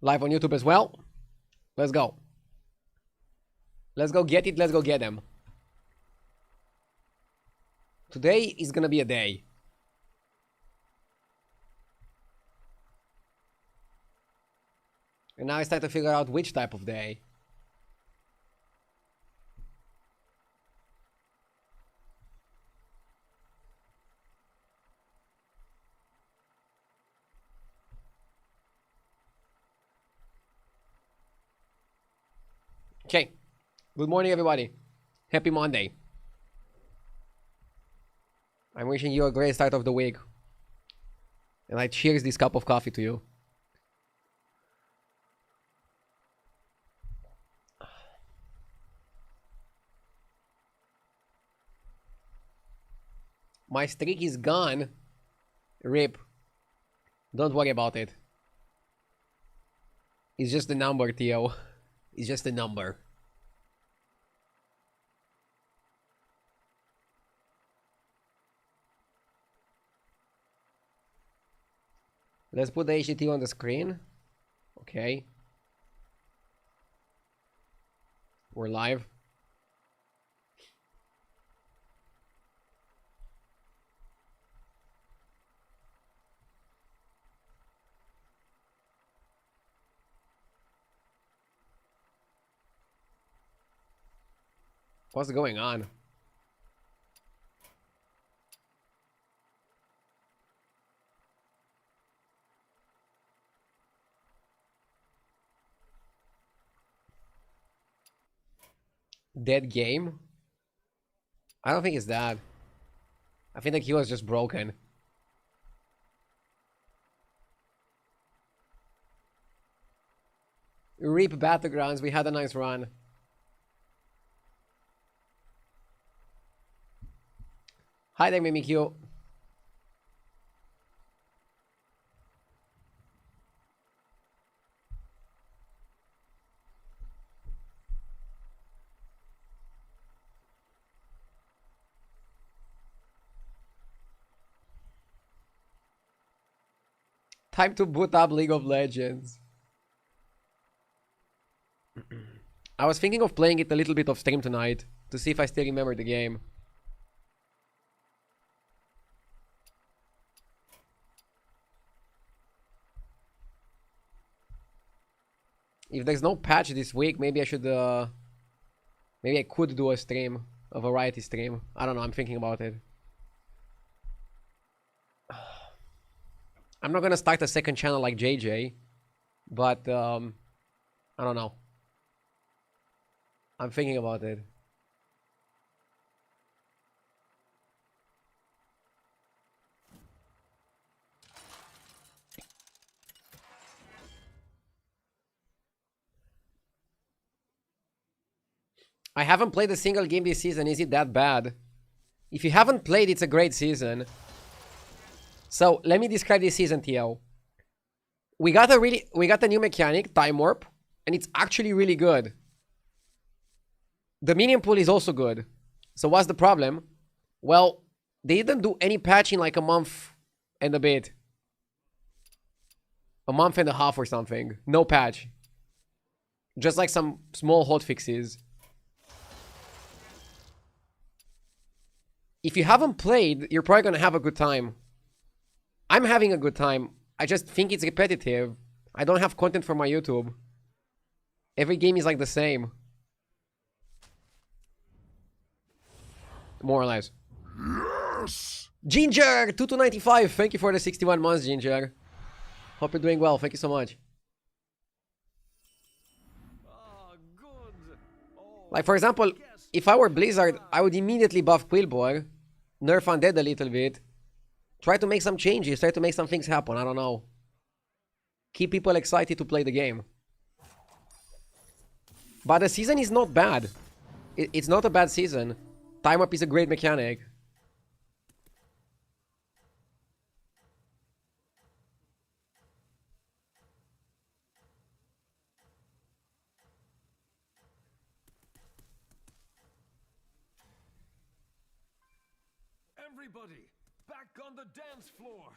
Live on YouTube as well. Let's go. Let's go get it. Let's go get them. Today is gonna be a day. And now it's time to figure out which type of day. Okay. Good morning, everybody. Happy Monday. I'm wishing you a great start of the week. And I cheers this cup of coffee to you. My streak is gone. RIP. Don't worry about it. It's just a number, Theo. It's just a number. Let's put the HTTP on the screen. Okay. We're live. What's going on? Dead game? I don't think it's that. I think that he was just broken. RIP Battlegrounds, we had a nice run. Hi there, Mimikyu. Time to boot up League of Legends. I was thinking of playing it a little bit off stream tonight to see if I still remember the game. If there's no patch this week, maybe I should, maybe I could do a stream, a variety stream. I don't know, I'm thinking about it. I'm not gonna start a second channel like JJ, but, I don't know. I'm thinking about it. I haven't played a single game this season. Is it that bad? If you haven't played, it's a great season. So let me describe this season, Theo. We got a new mechanic, Time Warp, and it's actually really good. The minion pool is also good. So what's the problem? Well, they didn't do any patch in like a month and a bit. A month and a half or something. No patch. Just like some small hotfixes. If you haven't played, you're probably gonna have a good time. I'm having a good time. I just think it's repetitive. I don't have content for my YouTube. Every game is like the same. More or less. Yes! Ginger! 2295! Thank you for the 61 months, Ginger. Hope you're doing well. Thank you so much. Like, for example, if I were Blizzard, I would immediately buff Quillboy, nerf Undead a little bit, try to make some changes, try to make some things happen, I don't know. Keep people excited to play the game. But the season is not bad. It's not a bad season. Time Up is a great mechanic. Everybody, back on the dance floor.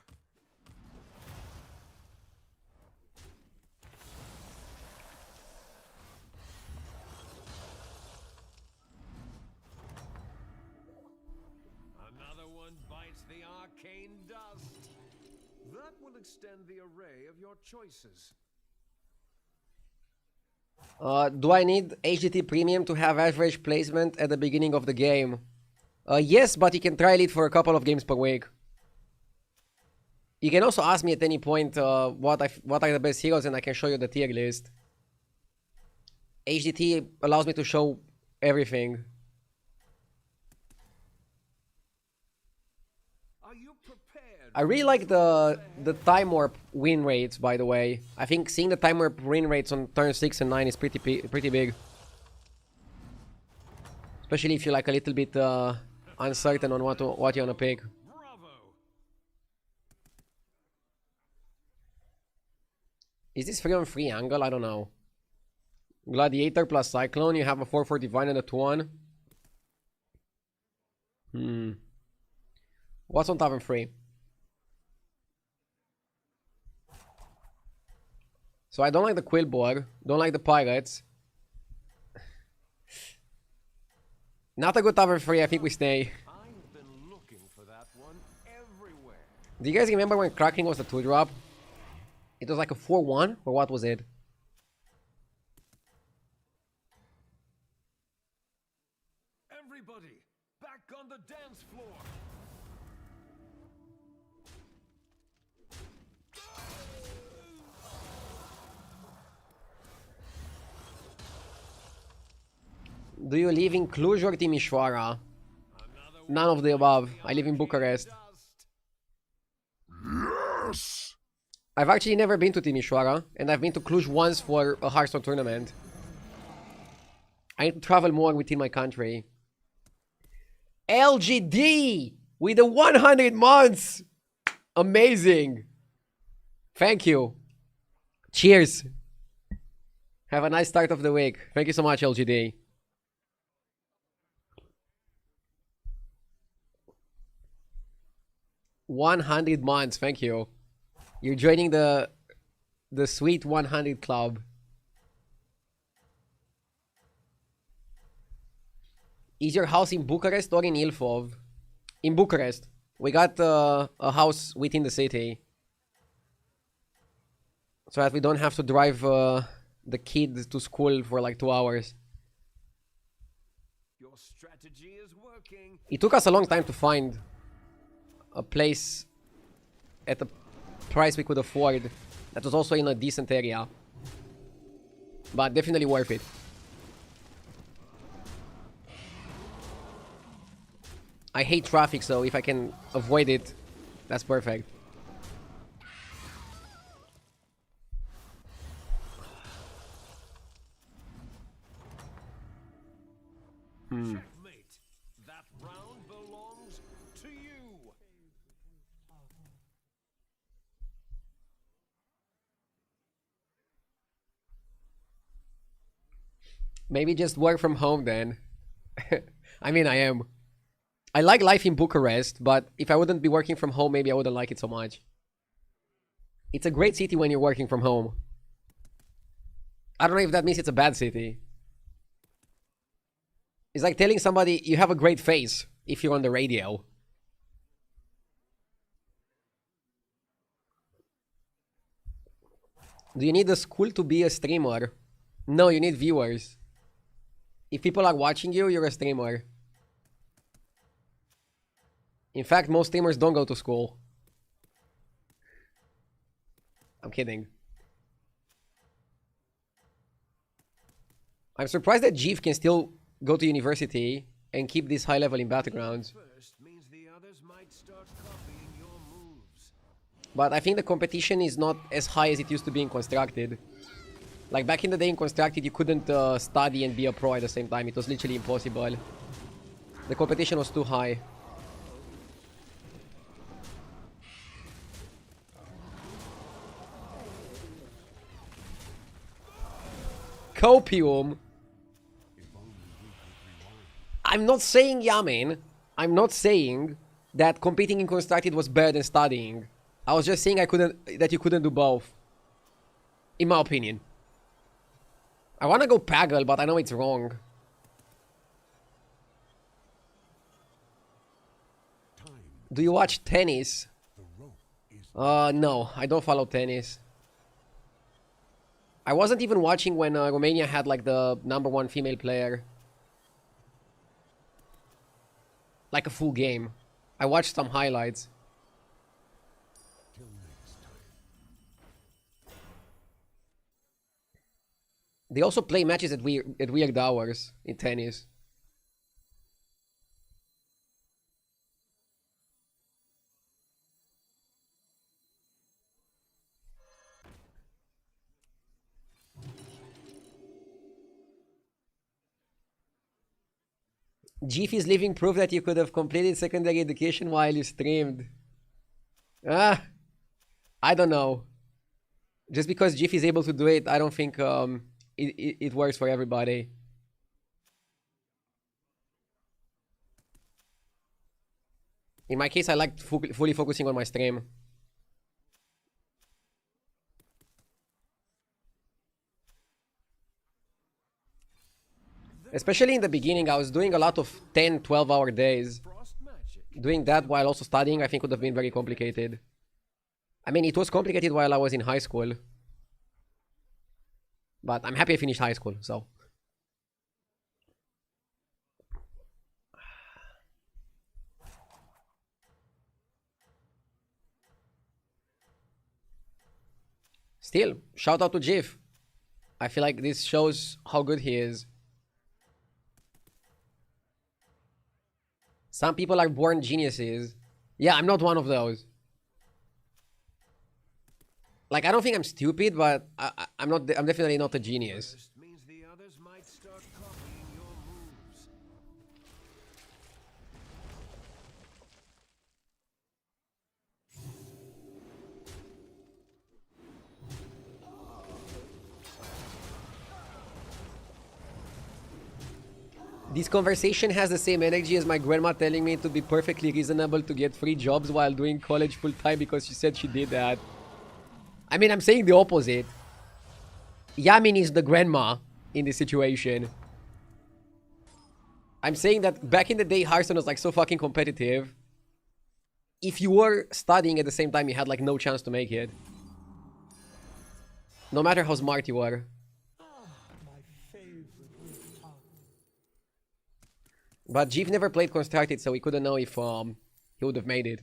one bites the arcane dust. That will extend the array of your choices. Do I need HDT Premium to have average placement at the beginning of the game? Yes, but you can trial it for a couple of games per week. You can also ask me at any point what are the best heroes, and I can show you the tier list. HDT allows me to show everything. Are you prepared? I really like the time warp win rates, by the way. I think seeing the time warp win rates on turn 6 and 9 is pretty big. Especially if you're like a little bit uncertain on what you want to pick. Bravo. Is this 3-on-3 angle? I don't know. Gladiator plus Cyclone. You have a 4/4 Divine and a 2-1. What's on top and 3? So I don't like the Quillboar. Don't like the Pirates. Not a good top and 3. I think we stay. I've been looking for that one everywhere. Do you guys remember when Kraken was the 2-drop? It was like a 4-1? Or what was it? Everybody, back on the dance floor. Do you live in Cluj or Timișoara? None of the above. I live in Bucharest. Yes. I've actually never been to Timișoara, and I've been to Cluj once for a Hearthstone tournament. I need to travel more within my country. LGD with the 100 months! Amazing! Thank you. Cheers! Have a nice start of the week. Thank you so much, LGD. $100 months, thank you. You're joining the sweet 100 club. Is your house in Bucharest or in Ilfov? In Bucharest. We got a house within the city, so that we don't have to drive the kid to school for like 2 hours. Your strategy is working. It took us a long time to find a place at a price we could afford that was also in a decent area, but definitely worth it. I hate traffic, so if I can avoid it, that's perfect. Checkmate. That round belongs to you. Maybe just work from home then. I mean, I am. I like life in Bucharest, but if I wouldn't be working from home, maybe I wouldn't like it so much. It's a great city when you're working from home. I don't know if that means it's a bad city. It's like telling somebody you have a great face if you're on the radio. Do you need a school to be a streamer? No, you need viewers. If people are watching you, you're a streamer. In fact, most streamers don't go to school. I'm kidding. I'm surprised that Jeev can still go to university and keep this high level in Battlegrounds. First means the others might start copying your moves. But I think the competition is not as high as it used to be in Constructed. Like back in the day in Constructed, you couldn't study and be a pro at the same time. It was literally impossible. The competition was too high. Copium. I'm not saying Yamin. I'm not saying that competing in Constructed was better than studying. I was just saying that you couldn't do both. In my opinion. I wanna go Pagel, but I know it's wrong. Time Do you watch tennis? No, I don't follow tennis. I wasn't even watching when Romania had like the #1 female player. Like a full game. I watched some highlights. They also play matches at weird hours in tennis. Jeef is living proof that you could have completed secondary education while you streamed. Ah, I don't know. Just because Jeef is able to do it, I don't think it works for everybody. In my case, I like fully focusing on my stream. Especially in the beginning, I was doing a lot of 10, 12-hour days. Doing that while also studying, I think would have been very complicated. I mean, it was complicated while I was in high school. But I'm happy I finished high school, so. Still, shout out to Jeff. I feel like this shows how good he is. Some people are born geniuses. Yeah, I'm not one of those. Like, I don't think I'm stupid, but I'm definitely not a genius. Means the others might start copying your moves. This conversation has the same energy as my grandma telling me to be perfectly reasonable to get free jobs while doing college full time because she said she did that. I mean, I'm saying the opposite. Yamin is the grandma in this situation. I'm saying that back in the day, Hearthstone was like so fucking competitive. If you were studying at the same time, you had like no chance to make it. No matter how smart you were. But Jeef never played Constructed, so we couldn't know if he would have made it.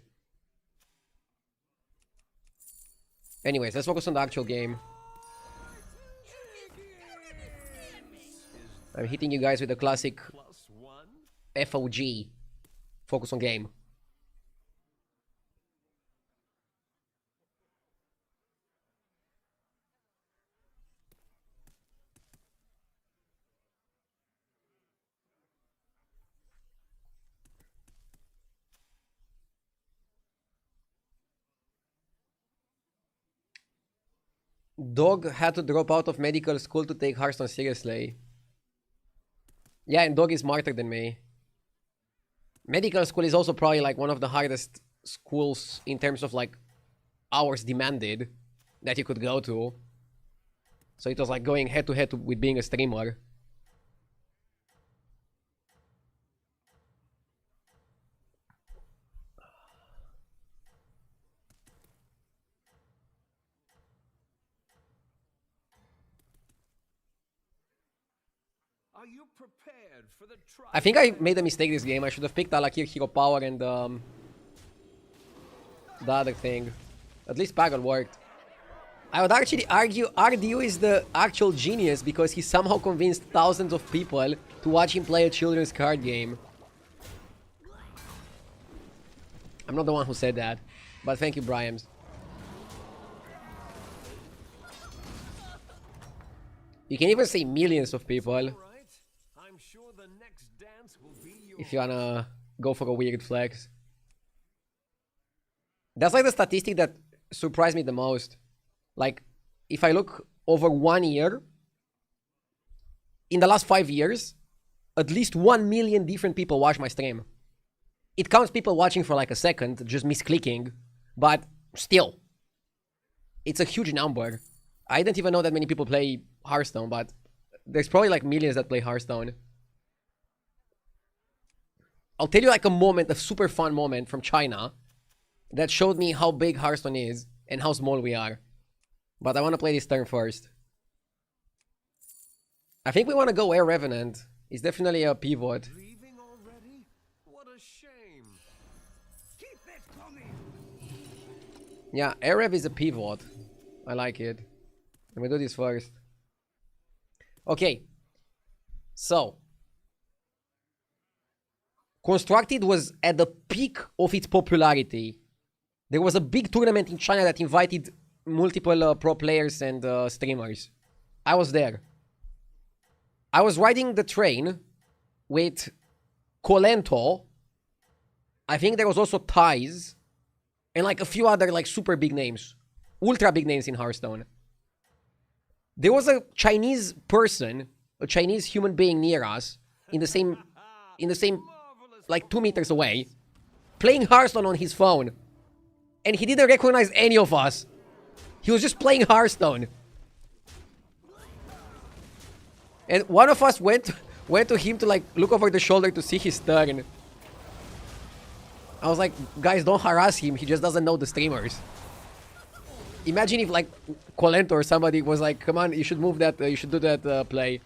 Anyways, let's focus on the actual game. I'm hitting you guys with the classic FOG. Focus on game. Dog had to drop out of medical school to take Hearthstone seriously. Yeah, and Dog is smarter than me. Medical school is also probably like one of the hardest schools in terms of like hours demanded that you could go to. So it was like going head to head with being a streamer. Are you prepared for the trial? I think I made a mistake this game. I should have picked Alakir, Hero Power, and the other thing. At least Pagel worked. I would actually argue RDU is the actual genius because he somehow convinced thousands of people to watch him play a children's card game. I'm not the one who said that, but thank you, Briams. You can even say millions of people I'm sure the next dance will be yours. if you wanna go for a weird flex. That's like the statistic that surprised me the most. Like, if I look over 1 year, in the last 5 years, at least 1 million different people watch my stream. It counts people watching for like a second, just misclicking, but still, it's a huge number. I didn't even know that many people play Hearthstone, but there's probably like millions that play Hearthstone. I'll tell you like a moment, a super fun moment from China that showed me how big Hearthstone is and how small we are. But I want to play this turn first. I think we want to go Air Revenant. It's definitely a pivot. Leaving already? What a shame. Keep it coming. Yeah, Air Rev is a pivot. I like it. Let me do this first. Okay. So. Constructed was at the peak of its popularity. There was a big tournament in China that invited multiple pro players and streamers. I was there. I was riding the train with Colento. I think there was also Ties. And like a few other like super big names. Ultra big names in Hearthstone. There was a Chinese person, a Chinese human being near us, in the same like 2 meters away, playing Hearthstone on his phone. And he didn't recognize any of us. He was just playing Hearthstone. And one of us went to him to like look over the shoulder to see his turn. I was like, guys, don't harass him. He just doesn't know the streamers. Imagine if like Colento or somebody was like, come on, you should move that, you should do that play.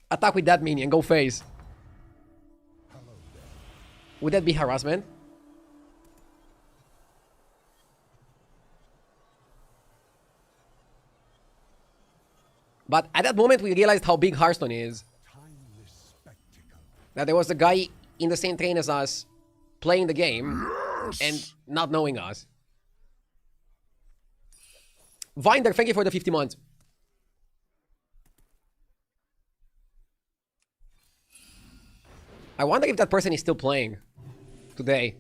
Attack with that minion, go face. Would that be harassment? But at that moment, we realized how big Hearthstone is. That there was a guy in the same train as us, playing the game, and not knowing us. Vinder, thank you for the 50 months. I wonder if that person is still playing today.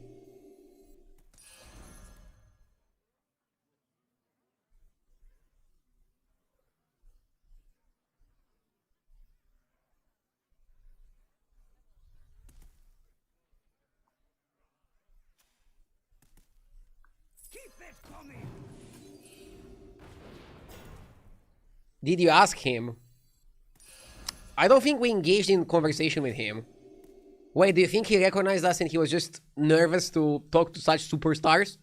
Did you ask him? I don't think we engaged in conversation with him. Wait, do you think he recognized us and he was just nervous to talk to such superstars?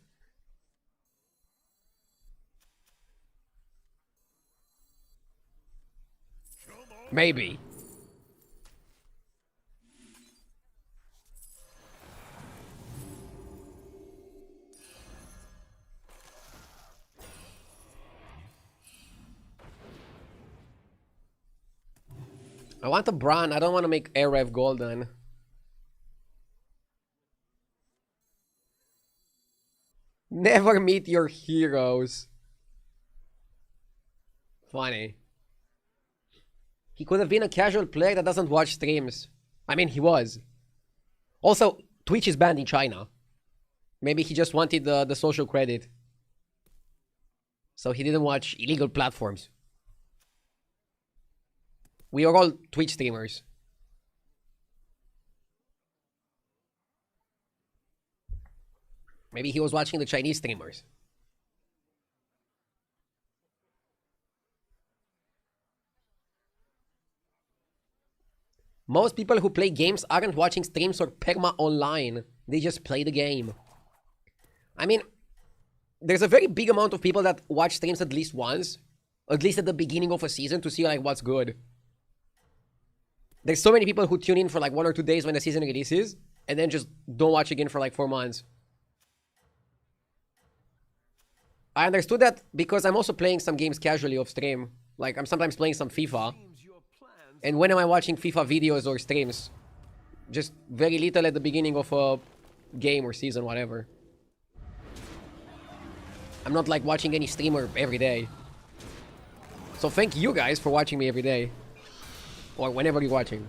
Maybe. I want a Bran. I don't want to make Air Rev golden. Never meet your heroes. Funny. He could have been a casual player that doesn't watch streams. I mean, he was. Also, Twitch is banned in China. Maybe he just wanted the social credit. So he didn't watch illegal platforms. We are all Twitch streamers. Maybe he was watching the Chinese streamers. Most people who play games aren't watching streams or perma online. They just play the game. I mean, there's a very big amount of people that watch streams at least once. At least at the beginning of a season to see like what's good. There's so many people who tune in for like 1 or 2 days when the season releases. And then just don't watch again for like 4 months. I understood that because I'm also playing some games casually off stream. Like I'm sometimes playing some FIFA. And when am I watching FIFA videos or streams? Just very little at the beginning of a game or season, whatever. I'm not like watching any streamer every day. So thank you guys for watching me every day. Or whenever you're watching.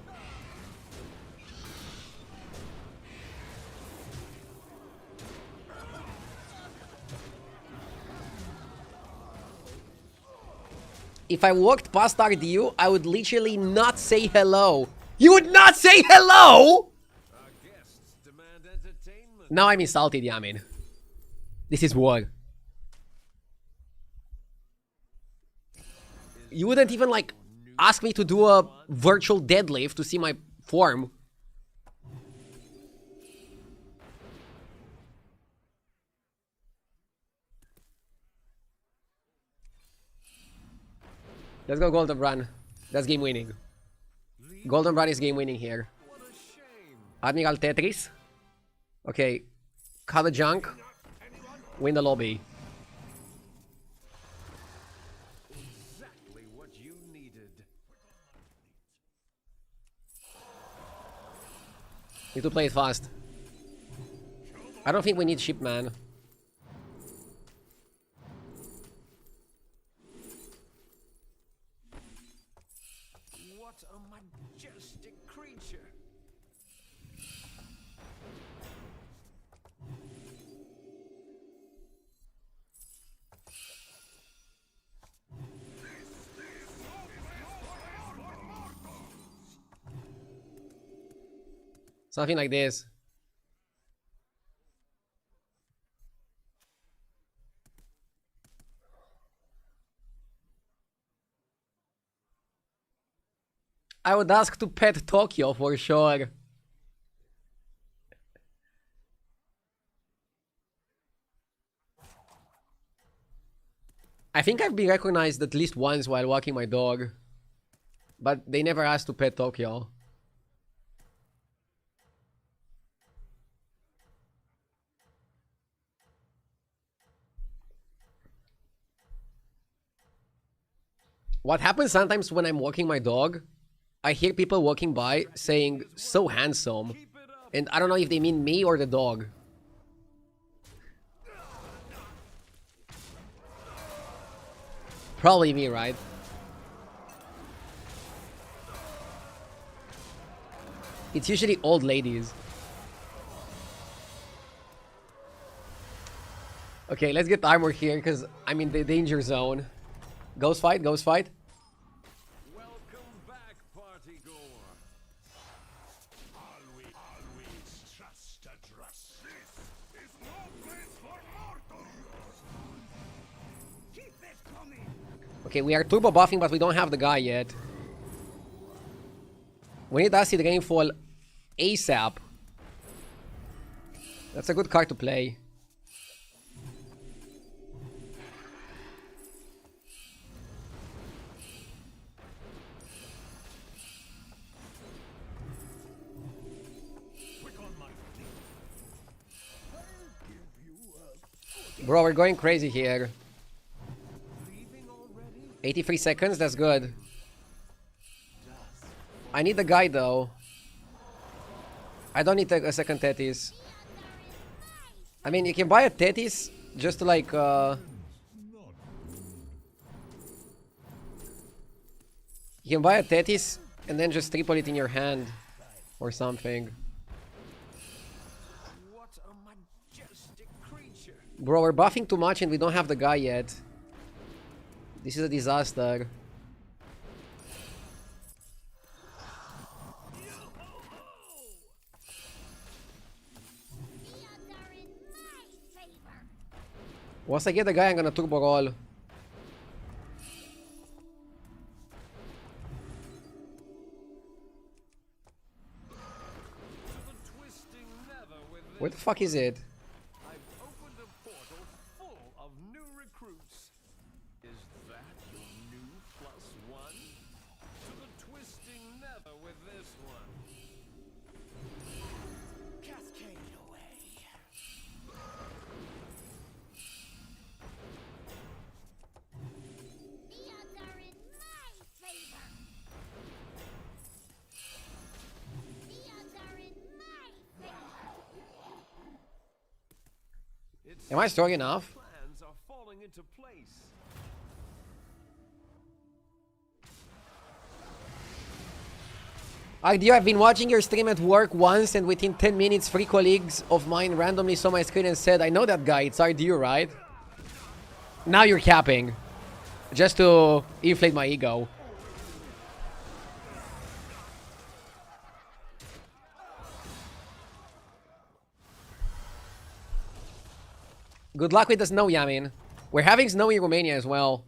If I walked past RDU, I would literally not say hello. You would not say hello?! Now I'm insulted, Yamin. This is war. You wouldn't even like ask me to do a virtual deadlift to see my form. Let's go Golden Run. That's game winning. Golden Run is game winning here. What a shame. Admiral Tetris. Okay. Cut the junk. Win the lobby. Exactly what you needed. Need to play it fast. I don't think we need ship, man. What a majestic creature. Something like this. I would ask to pet Tokyo for sure. I think I've been recognized at least once while walking my dog. But they never asked to pet Tokyo. What happens sometimes when I'm walking my dog, I hear people walking by saying, "So handsome." And I don't know if they mean me or the dog. Probably me, right? It's usually old ladies. Okay, let's get armor here because I'm in the danger zone. Ghost fight, ghost fight. Welcome back, party goer. Always trust a trust. This is no place for mortals. Keep it coming. Okay, we are turbo buffing, but we don't have the guy yet. We need acid rainfall ASAP. That's a good card to play. Bro, we're going crazy here. 83 seconds, that's good. I need the guy though. I don't need a second Tetis. I mean, you can buy a Tetis just to like you can buy a Tetis and then just triple it in your hand or something. What a majestic creature. Bro, we're buffing too much and we don't have the guy yet. This is a disaster. Once I get the guy, I'm gonna turbo roll. Where the fuck is it? I've opened a portal full of new recruits. Is that your new +1? To the twisting nether with this one. Cascade away. The odds are in my favor. The odds are in my favor. It's Am I strong enough? plans are falling into place. Idea, I've been watching your stream at work once and within 10 minutes 3 colleagues of mine randomly saw my screen and said, "I know that guy, it's RDU, right?" Now you're capping. Just to inflate my ego. Good luck with the snow, Yamin. We're having snow in Romania as well.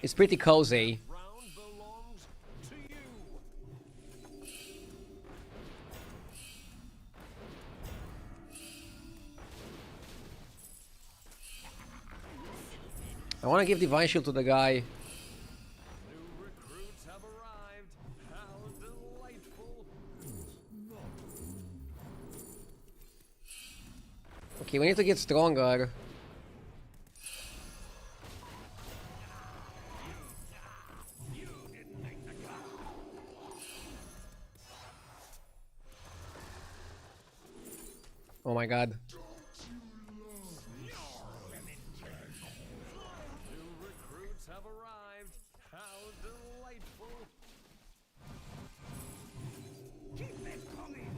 It's pretty cozy. Round belongs to you. I want to give Divine Shield to the guy. Okay, we need to get stronger. Oh my god. New recruits have arrived. How delightful. Keep it coming!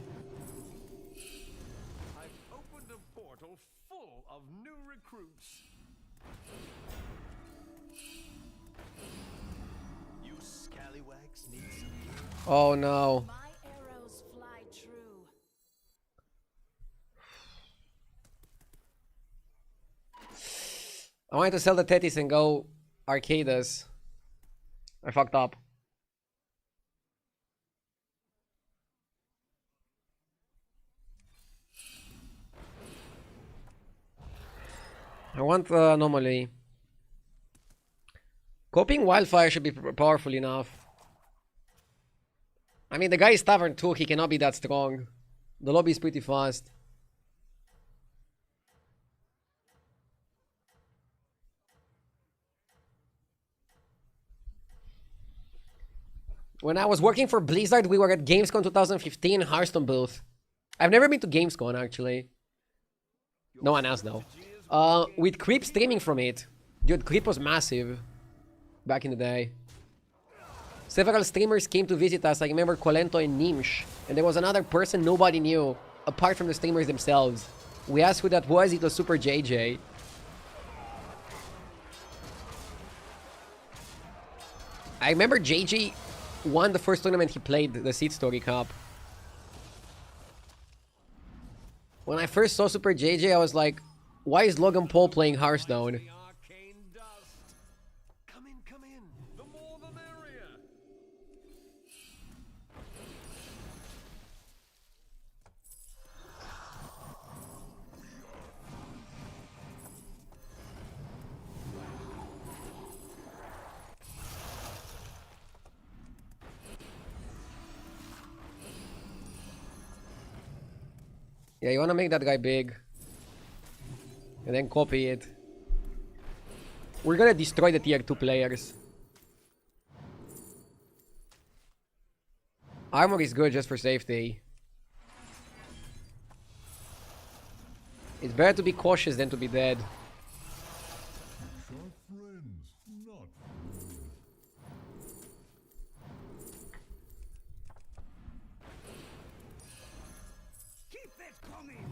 I've opened a portal full of new recruits. You scallywags need some. Oh no. My arrows fly true. I wanted to sell the Tetis and go Arcadas. I fucked up. I want Anomaly. Coping Wildfire should be powerful enough. I mean, the guy is Tavern too, he cannot be that strong. The lobby is pretty fast. When I was working for Blizzard, we were at Gamescom 2015 Hearthstone booth. I've never been to Gamescom, actually. No one else, though. With Creep streaming from it. Dude, Creep was massive back in the day. Several streamers came to visit us. I remember Colento and Nimsh. And there was another person nobody knew, apart from the streamers themselves. We asked who that was, it was Super JJ. I remember JJ won the first tournament he played, the Seed Story Cup. When I first saw Super JJ, I was like, why is Logan Paul playing Hearthstone? The arcane dust. Come in, come in. The more the merrier. Yeah, you wanna make that guy big. And then copy it. We're gonna destroy the tier 2 players. Armor is good just for safety. It's better to be cautious than to be dead. Sharp friends, not foes. Keep it coming!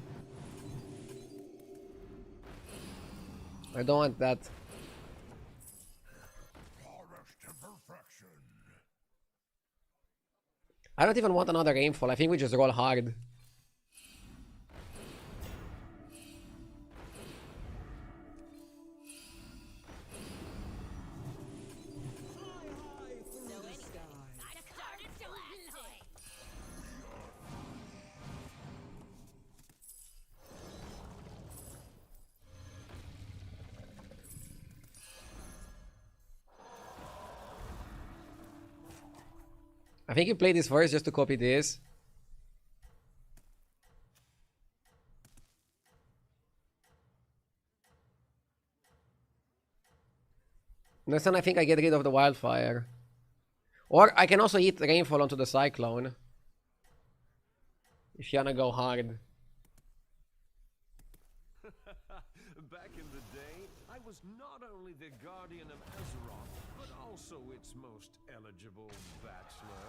I don't want that. Polished to perfection. I don't even want another rainfall. I think we just roll hard. Started blasting. I think you play this first just to copy this. Next time I think I get rid of the wildfire. Or I can also hit rainfall onto the cyclone. If you wanna go hard. Back in the day, I was not only the guardian of Azeroth, but also its most eligible bachelor.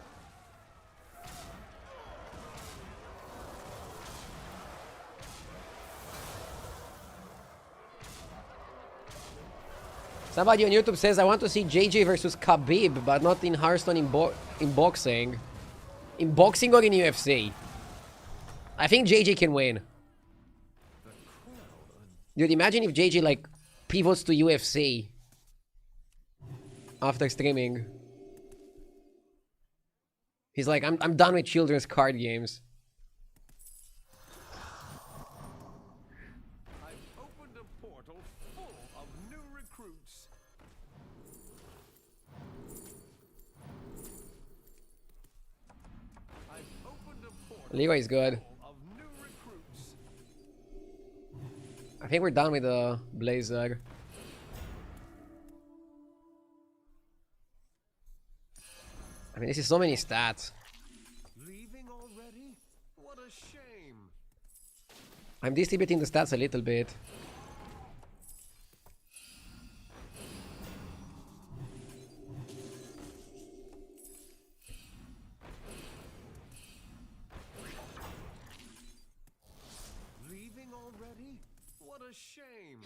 Somebody on YouTube says, I want to see JJ versus Khabib, but not in Hearthstone, in boxing. In boxing or in UFC? I think JJ can win. Dude, imagine if JJ, like, pivots to UFC after streaming. He's like, I'm done with children's card games. I've opened a portal full of new recruits. I've opened a portal Leroy's good. full of new recruits. think we're done with the Blazer. I mean, this is so many stats. Leaving already? What a shame. I'm distributing the stats a little bit. Leaving already? What a shame.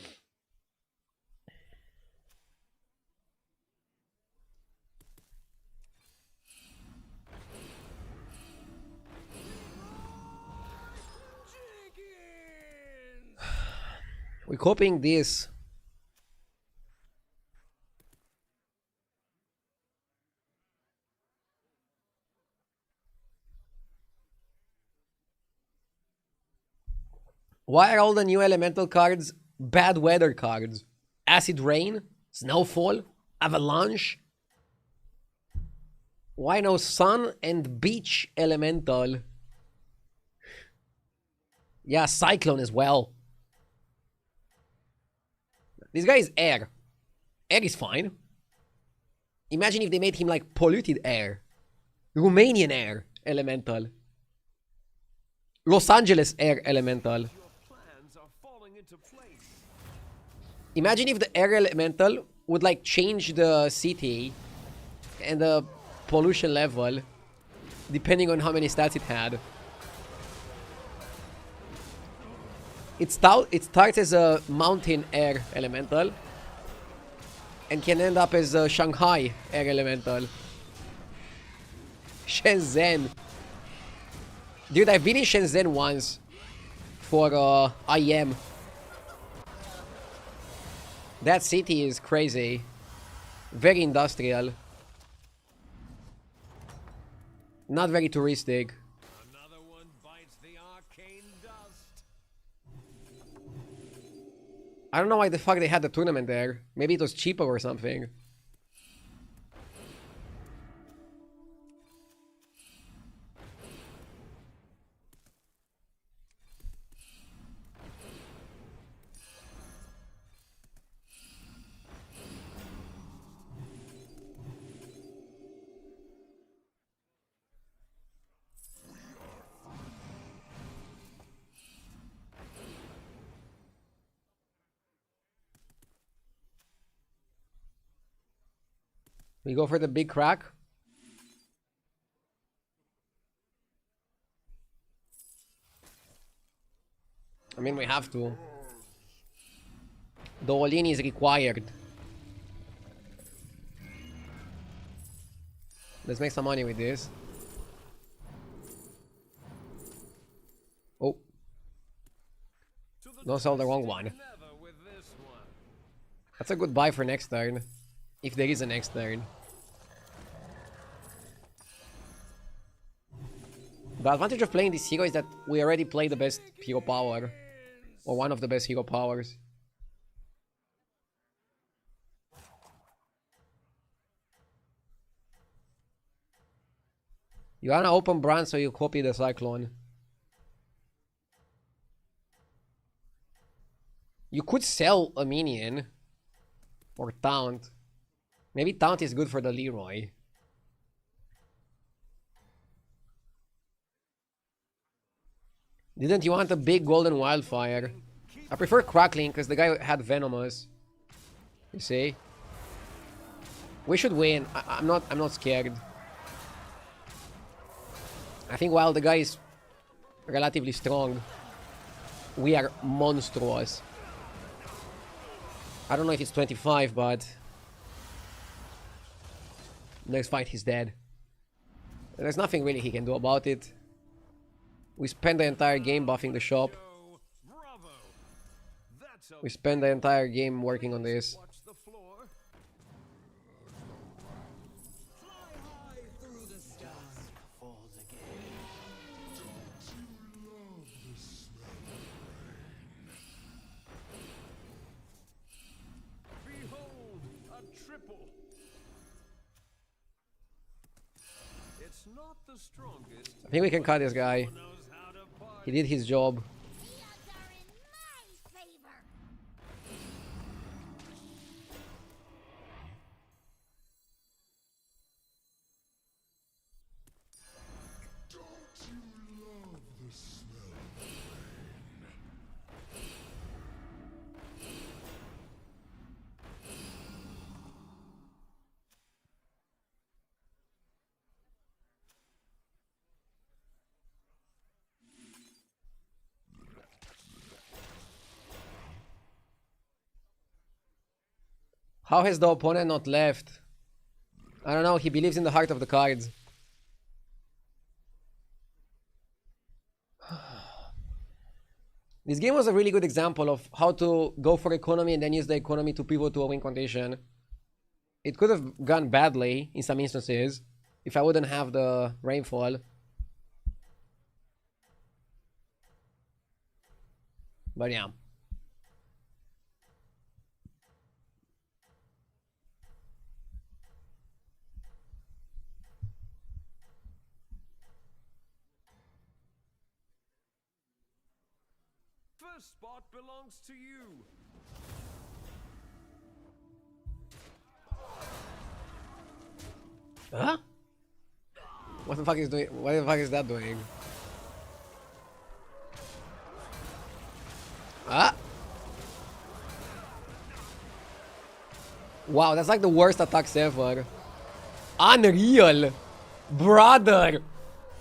We're copying this. Why are all the new elemental cards bad weather cards? Acid rain? Snowfall? Avalanche? Why no sun and beach elemental? Yeah, cyclone as well. This guy is air. Air is fine. Imagine if they made him like polluted air. Romanian air elemental. Los Angeles air elemental. Your plans are falling into place. Imagine if the air elemental would like change the city and the pollution level depending on how many stats it had. It starts as a mountain air elemental and can end up as a Shanghai air elemental. Shenzhen. Dude, I've been in Shenzhen once for IM. That city is crazy. Very industrial. Not very touristic. Another one bites the arcane dust. I don't know why the fuck they had the tournament there. Maybe it was cheaper or something. We go for the big crack. I mean, we have to. The all-in is required. Let's make some money with this. Oh. Don't sell the wrong one. Never with this one. That's a good buy for next turn. If there is a next turn. The advantage of playing this hero is that we already play the best hero power. Or one of the best hero powers. You wanna open brand so you copy the Cyclone. You could sell a minion. Or taunt. Maybe taunt is good for the Leroy. Didn't you want a big golden wildfire? I prefer crackling because the guy had venomous. You see? We should win. I'm not scared. I think while the guy is relatively strong, we are monstrous. I don't know if it's 25, but next fight he's dead. There's nothing really he can do about it. We spend the entire game buffing the shop. Bravo. That's We spend the entire game working on this. watch the floor. Behold, a triple. It's not the strongest. I think we can cut this guy. Knows how to party. He did his job. The odds are in my favor. How has the opponent not left? I don't know, he believes in the heart of the cards. This game was a really good example of how to go for economy and then use the economy to pivot to a win condition. It could have gone badly in some instances if I wouldn't have the rainfall. But yeah. First spot belongs to you. Huh? What the fuck is doing? What the fuck is that doing? Ah! Wow, that's like the worst attacks ever. Unreal! Brother!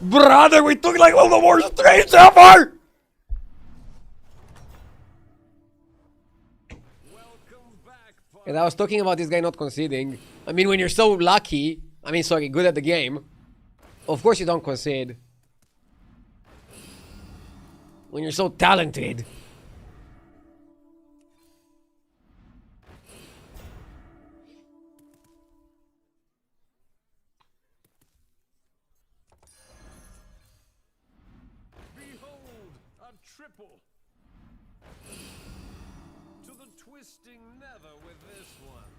Brother, we took like one of the worst trades ever! Welcome back, And I was talking about this guy not conceding. I mean, when you're so lucky, sorry, good at the game, of course you don't concede. When you're so talented. Behold, a triple. To the twisting nether with this one.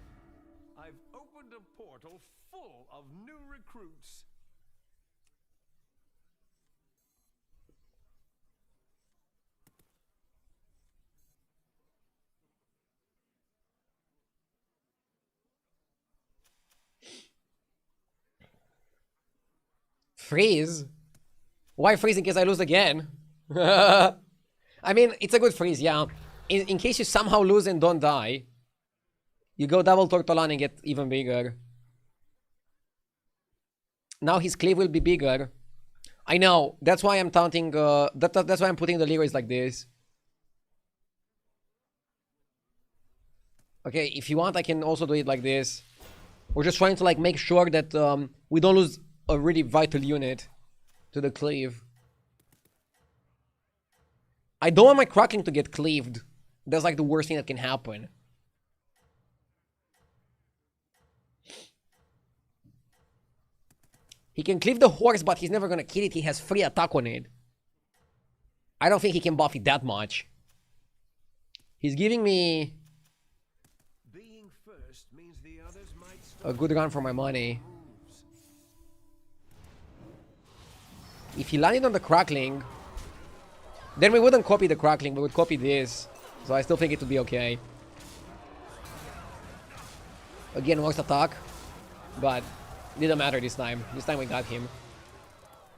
I've opened a portal full of new recruits. Freeze? Why freeze in case I lose again? I mean, it's a good freeze, yeah. In case you somehow lose and don't die, you go double Tortolan and get even bigger. Now his cleave will be bigger. I know, that's why I'm taunting, that's why I'm putting the Leroys like this. Okay, if you want, I can also do it like this. We're just trying to like make sure that we don't lose a really vital unit to the cleave. I don't want my Crackling to get cleaved. That's like the worst thing that can happen. He can cleave the horse, but he's never gonna kill it. He has free attack on it. I don't think he can buff it that much. He's giving me Being first means the others might a good run for my money. If he landed on the Crackling, then we wouldn't copy the Crackling, we would copy this. So I still think it would be okay. Again, worst attack. But didn't matter this time. This time we got him.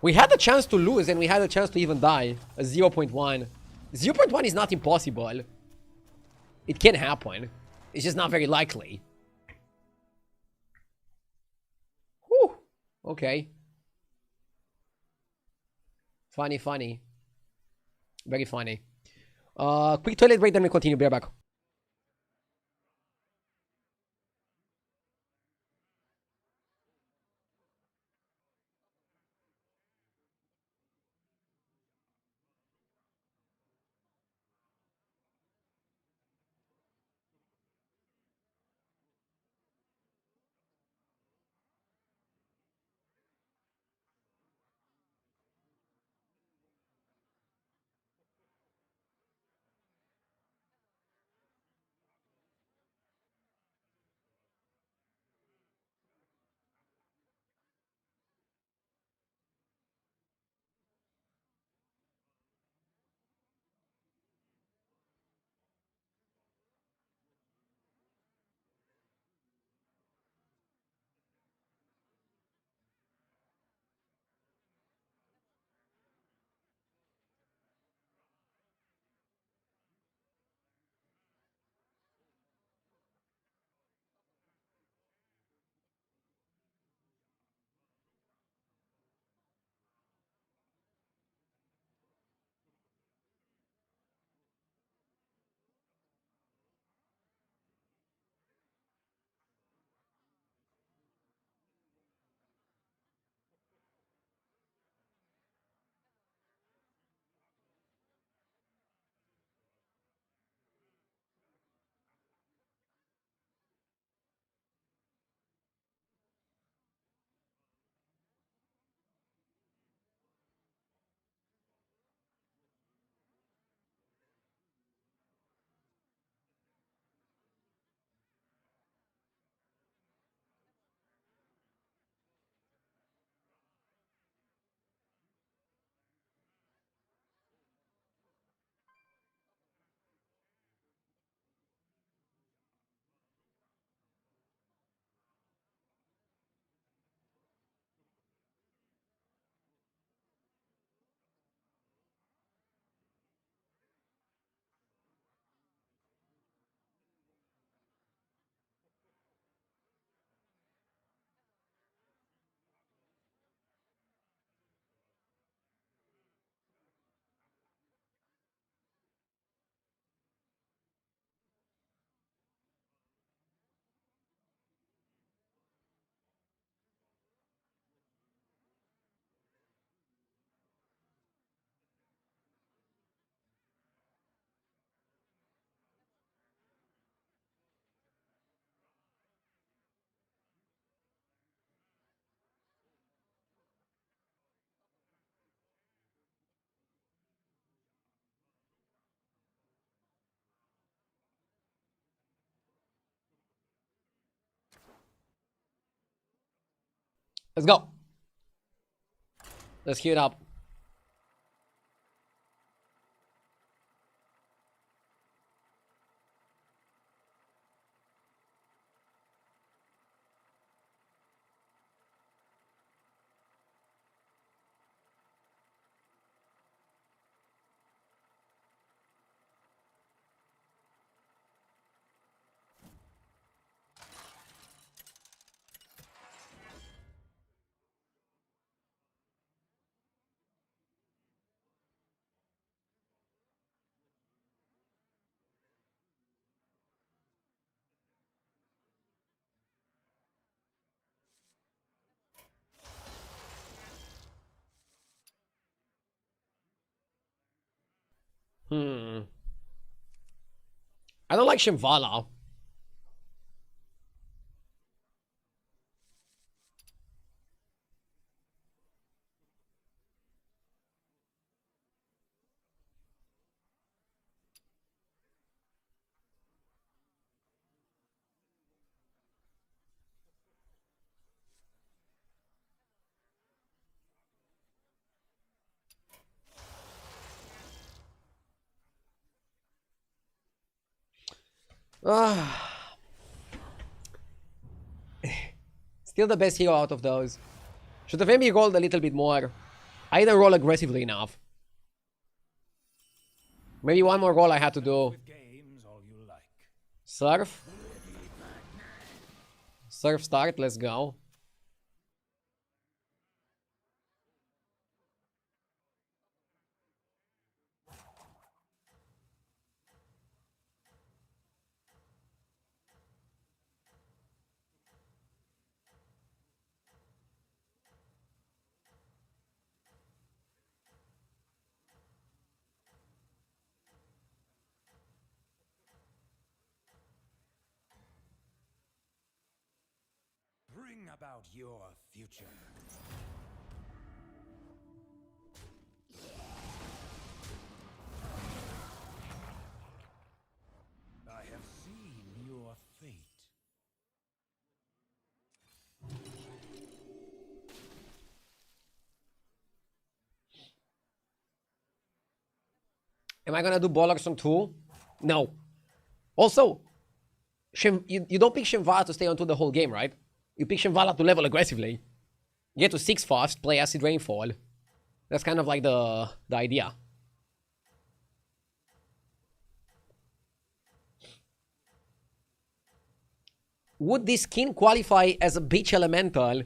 We had the chance to lose and we had a chance to even die. A 0.1. 0.1 is not impossible. It can happen. It's just not very likely. Whew. Okay. Funny, funny. Very funny. Quick toilet break, then we continue. Be right back. Let's go. Let's queue it up. I don't like Shimvala. Still the best hero out of those. Should have maybe rolled a little bit more. I didn't roll aggressively enough. Maybe one more roll I had to do. Games all you like. Surf. Surf start, let's go. Bring about your future. I have seen your fate. Am I gonna do Bollocks on 2? No. Also, you don't pick Shimvala to stay on 2 the whole game, right? You pick Shimvala to level aggressively. Get to 6 fast, play Acid Rainfall. That's kind of like the idea. Would this skin qualify as a beach elemental?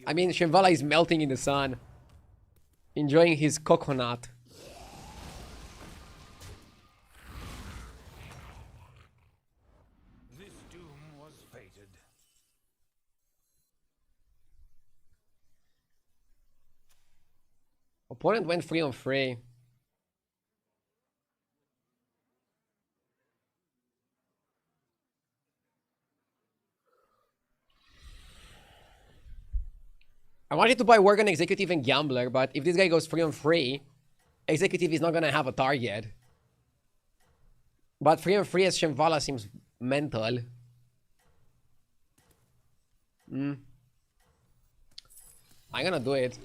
I mean, Shimvala is melting in the sun. Enjoying his coconut. This doom was fated. Opponent went 3 on 3. I wanted to buy Worgen Executive and Gambler, but if this guy goes 3 on 3, Executive is not gonna have a target. But 3 on 3 as Shimvala seems mental. I'm gonna do it.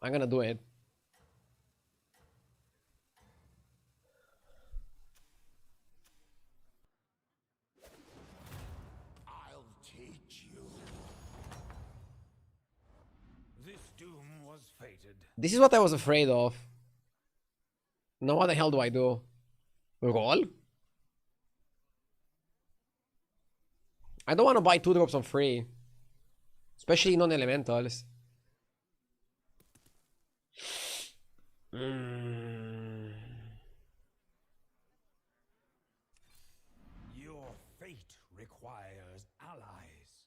I'm gonna do it. I'll teach you. This doom was fated. This is what I was afraid of. Now what the hell do I do? Roll? I don't want to buy 2 drops on free. Especially non-elementals. Your fate requires allies.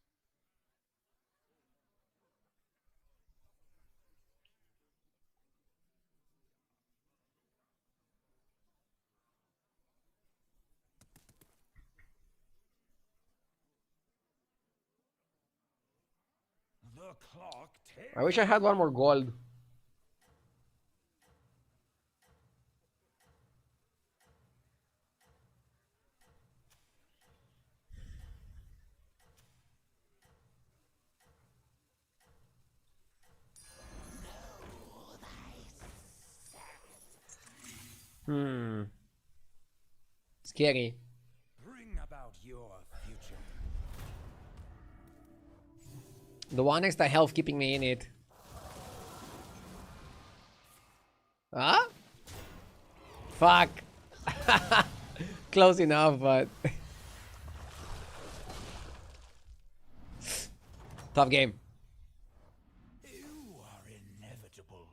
The clock ticks. I wish I had one more gold. Scary. Bring about your future. The one extra health keeping me in it. Huh? Fuck. Close enough, but... Tough game. You are inevitable.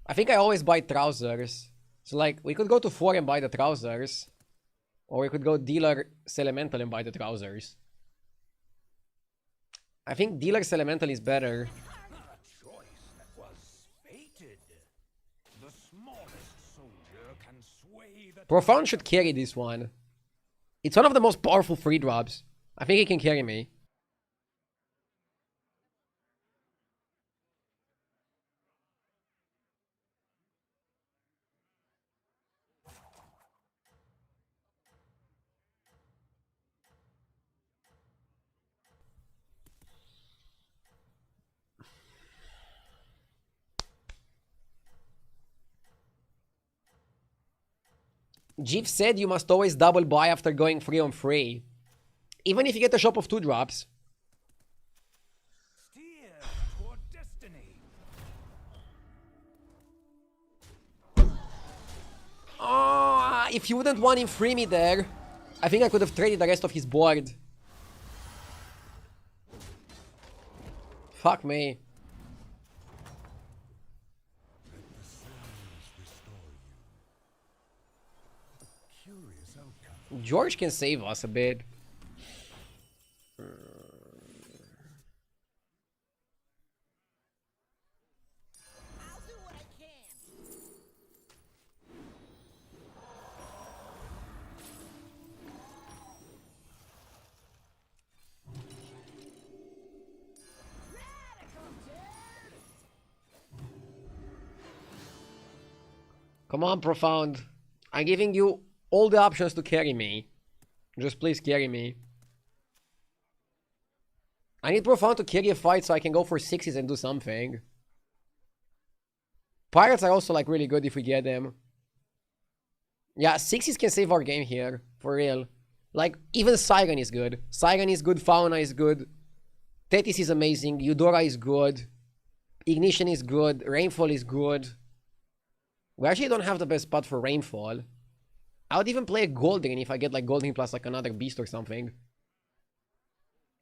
I think I always buy trousers. So like, we could go to 4 and buy the trousers. Or we could go dealer elemental and buy the trousers. I think dealer's elemental is better. A choice that was fated. The smallest soldier can sway the Profound should carry this one. It's one of the most powerful free drops. I think he can carry me. Jeff said you must always double buy after going 3 on 3. Even if you get a shop of 2 drops. steer toward destiny. Oh, if you wouldn't want him free me there, I think I could have traded the rest of his board. Fuck me. Curious outcome. George can save us a bit. I'll do what I can. Come on, Profound. I'm giving you all the options to carry me. Just please carry me. I need Profound to carry a fight so I can go for 6s and do something. Pirates are also like really good if we get them. Yeah, 6s can save our game here. For real. Like, even Siren is good. Siren is good, Fauna is good. Thetis is amazing, Eudora is good. Ignition is good, Rainfall is good. We actually don't have the best spot for Rainfall. I would even play a Goldring if I get like Goldring plus like another beast or something.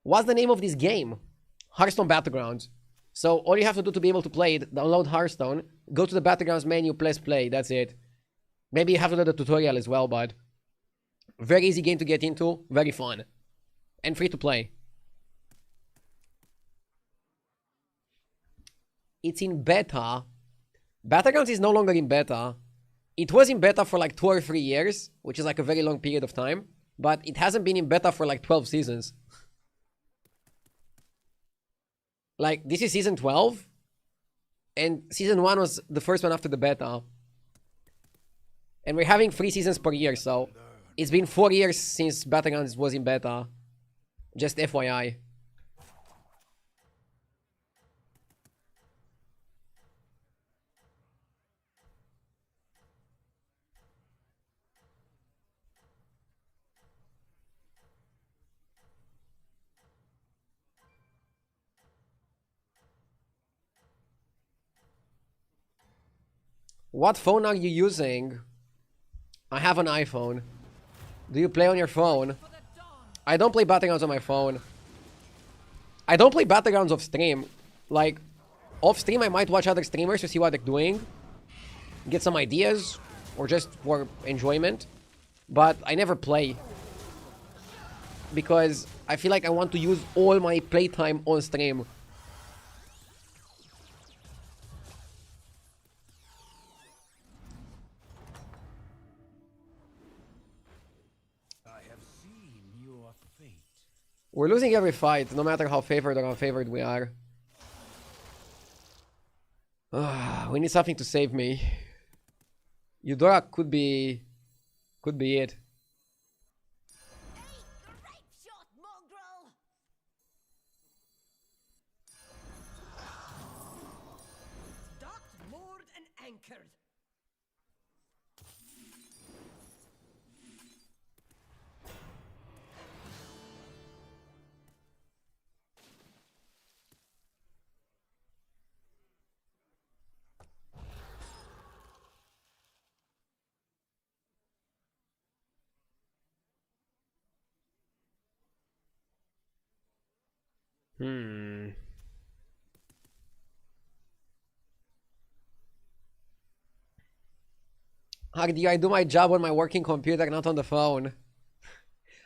What's the name of this game? Hearthstone Battlegrounds. So all you have to do to be able to play it, download Hearthstone, go to the Battlegrounds menu, press play, that's it. Maybe you have to do the tutorial as well, but very easy game to get into, very fun. And free to play. It's in beta. Battlegrounds is no longer in beta. It was in beta for like 2 or 3 years, which is like a very long period of time. But it hasn't been in beta for like 12 seasons. Like, this is season 12. And season 1 was the first one after the beta. And we're having 3 seasons per year, so it's been 4 years since Battlegrounds was in beta. Just FYI. What phone are you using? I have an iPhone. Do you play on your phone? I don't play Battlegrounds on my phone. I don't play Battlegrounds off stream. Like, off stream I might watch other streamers to see what they're doing. Get some ideas. Or just for enjoyment. But I never play. Because I feel like I want to use all my playtime on stream. We're losing every fight, no matter how favored or unfavored we are. We need something to save me. Eudora could be it. conquered. How do I do my job on my working computer, not on the phone?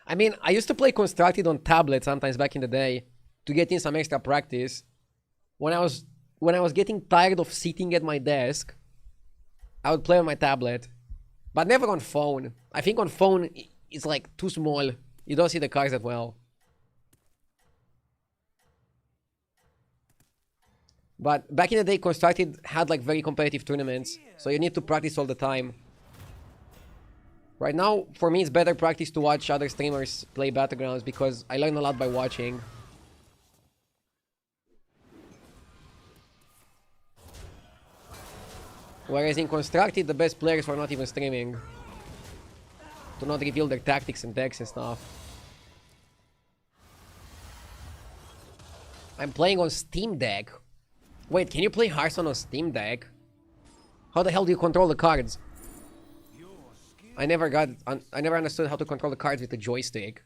I mean, I used to play Constructed on tablet sometimes back in the day to get in some extra practice. When I was getting tired of sitting at my desk, I would play on my tablet, but never on phone. I think on phone it's like too small. You don't see the cards that well. But back in the day, Constructed had like very competitive tournaments, so you need to practice all the time. Right now, for me, it's better practice to watch other streamers play Battlegrounds because I learn a lot by watching. Whereas in Constructed, the best players were not even streaming. To not reveal their tactics and decks and stuff. I'm playing on Steam Deck. Wait, can you play Hearthstone on Steam Deck? How the hell do you control the cards? I never understood how to control the cards with the joystick.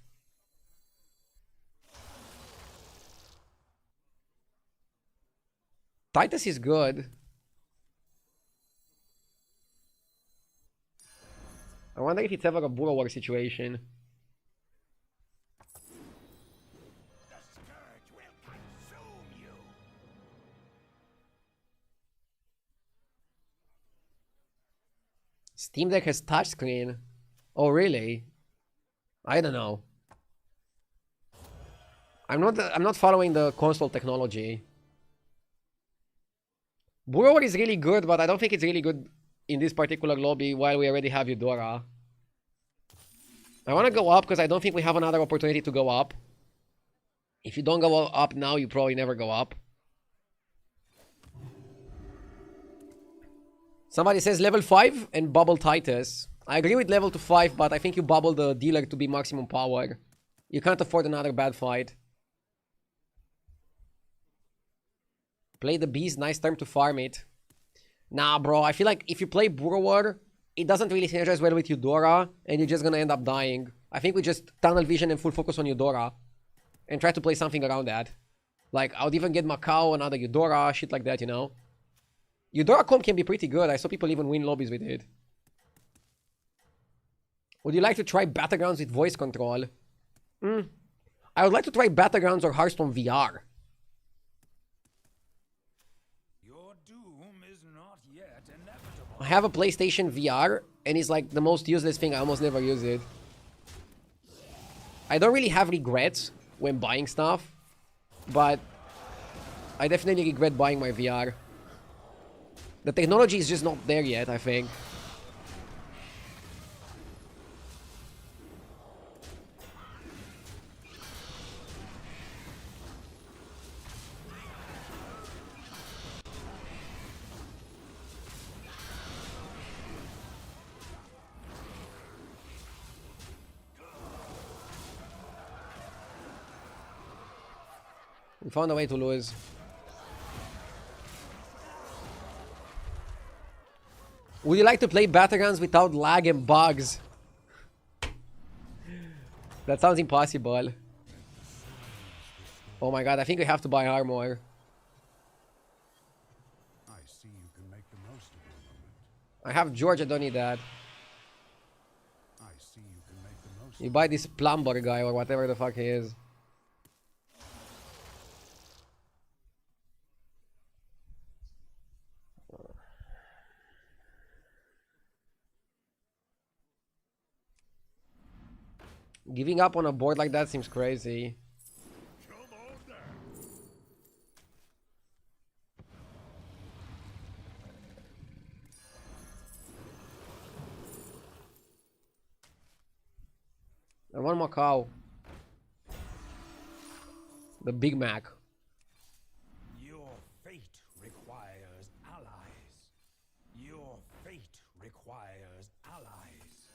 Titus is good. I wonder if it's ever a Burrow War situation. The scourge will consume you. Steam Deck has touchscreen. Oh, really? I don't know. I'm not following the console technology. Burrow is really good, but I don't think it's really good in this particular lobby while we already have Eudora. I want to go up because I don't think we have another opportunity to go up. If you don't go up now, you probably never go up. Somebody says level 5 and bubble Titus. I agree with level to 5, but I think you bubble the dealer to be maximum power. You can't afford another bad fight. Play the beast, nice time to farm it. Nah, bro, I feel like if you play Burrow, it doesn't really synergize well with Eudora, and you're just gonna end up dying. I think we just tunnel vision and full focus on Eudora, and try to play something around that. Like, I would even get Macau, another Eudora, shit like that, you know? Eudora comp can be pretty good. I saw people even win lobbies with it. Would you like to try Battlegrounds with voice control? I would like to try Battlegrounds or Hearthstone VR. Your doom is not yet inevitable. I have a PlayStation VR, and it's like the most useless thing. I almost never use it. I don't really have regrets when buying stuff, but I definitely regret buying my VR. The technology is just not there yet, I think. We found a way to lose. Would you like to play Battlegrounds without lag and bugs? That sounds impossible. Oh my god, I think we have to buy armor. I see you can make the most of your moment. I have George, I don't need that. I see you can make the most You buy this plumber guy or whatever the fuck he is. Giving up on a board like that seems crazy. Come on down. I want Macau. The Big Mac. Your fate requires allies. Your requires allies.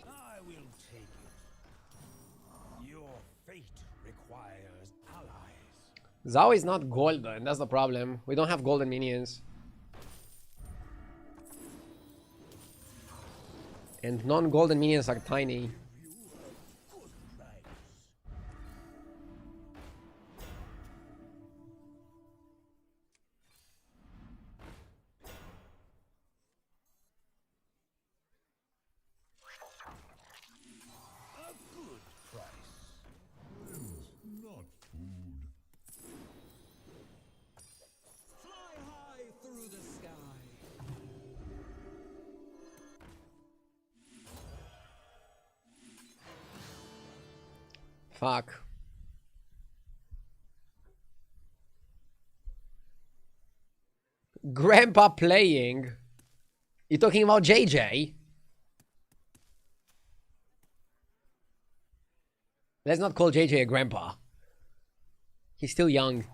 I will take it. Your fate requires allies. Zhao is not golden, that's the problem. We don't have golden minions. And non-golden minions are tiny. Good price. A good price. Not food. Fly high through the sky. Fuck. Grandpa playing? You talking about JJ? Let's not call JJ a grandpa. He's still young.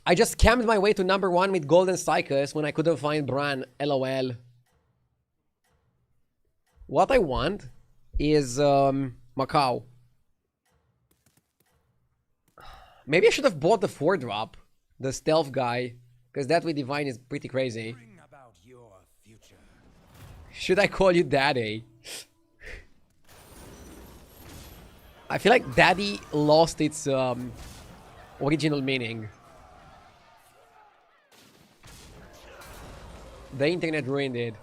I just scammed my way to #1 with Golden Psychus when I couldn't find Bran. LOL. What I want is Macau. Maybe I should have bought the 4-drop, the stealth guy, because that with Divine is pretty crazy. Bring about your future. Should I call you Daddy? I feel like Daddy lost its original meaning. The internet ruined it.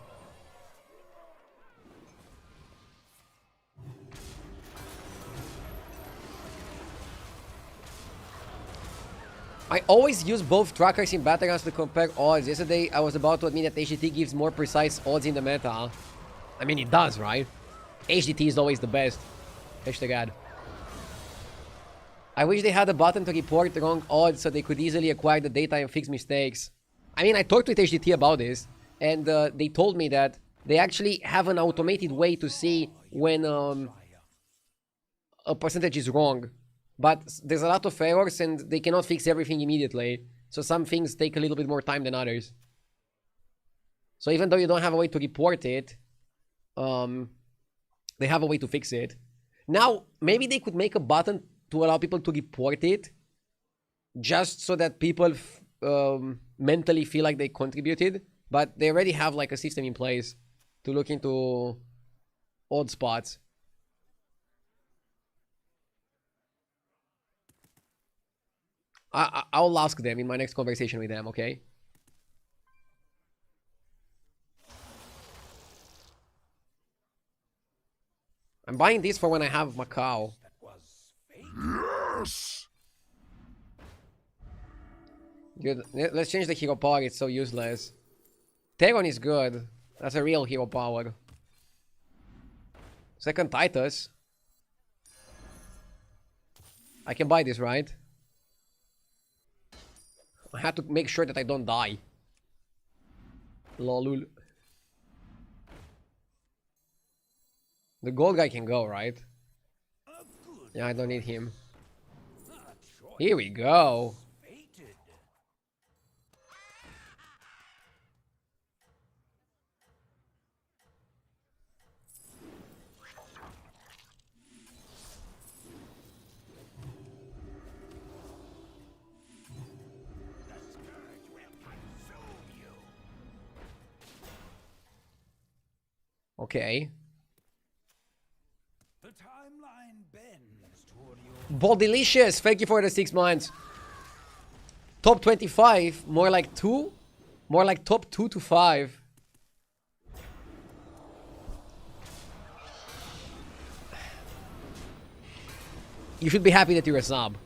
I always use both trackers in battlegrounds to compare odds. Yesterday, I was about to admit that HDT gives more precise odds in the meta. I mean, it does, right? HDT is always the best. Hashtag ad. I wish they had a button to report wrong odds so they could easily acquire the data and fix mistakes. I mean, I talked with HDT about this, and they told me that they actually have an automated way to see when a percentage is wrong. But there's a lot of errors and they cannot fix everything immediately. So some things take a little bit more time than others. So even though you don't have a way to report it, they have a way to fix it. Now, maybe they could make a button to allow people to report it, just so that people mentally feel like they contributed. But they already have like a system in place to look into odd spots. I'll ask them in my next conversation with them, okay? I'm buying this for when I have Macau. Yes! Good. Let's change the hero power, it's so useless. Tegon is good. That's a real hero power. Second Titus. I can buy this, right? I have to make sure that I don't die. Lolul. The gold guy can go, right? Yeah, I don't need him. Here we go. Okay. The timeline bends toward your Bodilicious, thank you for the 6 months. Top 25, more like 2? More like top 2 to 5. You should be happy that you're a sub.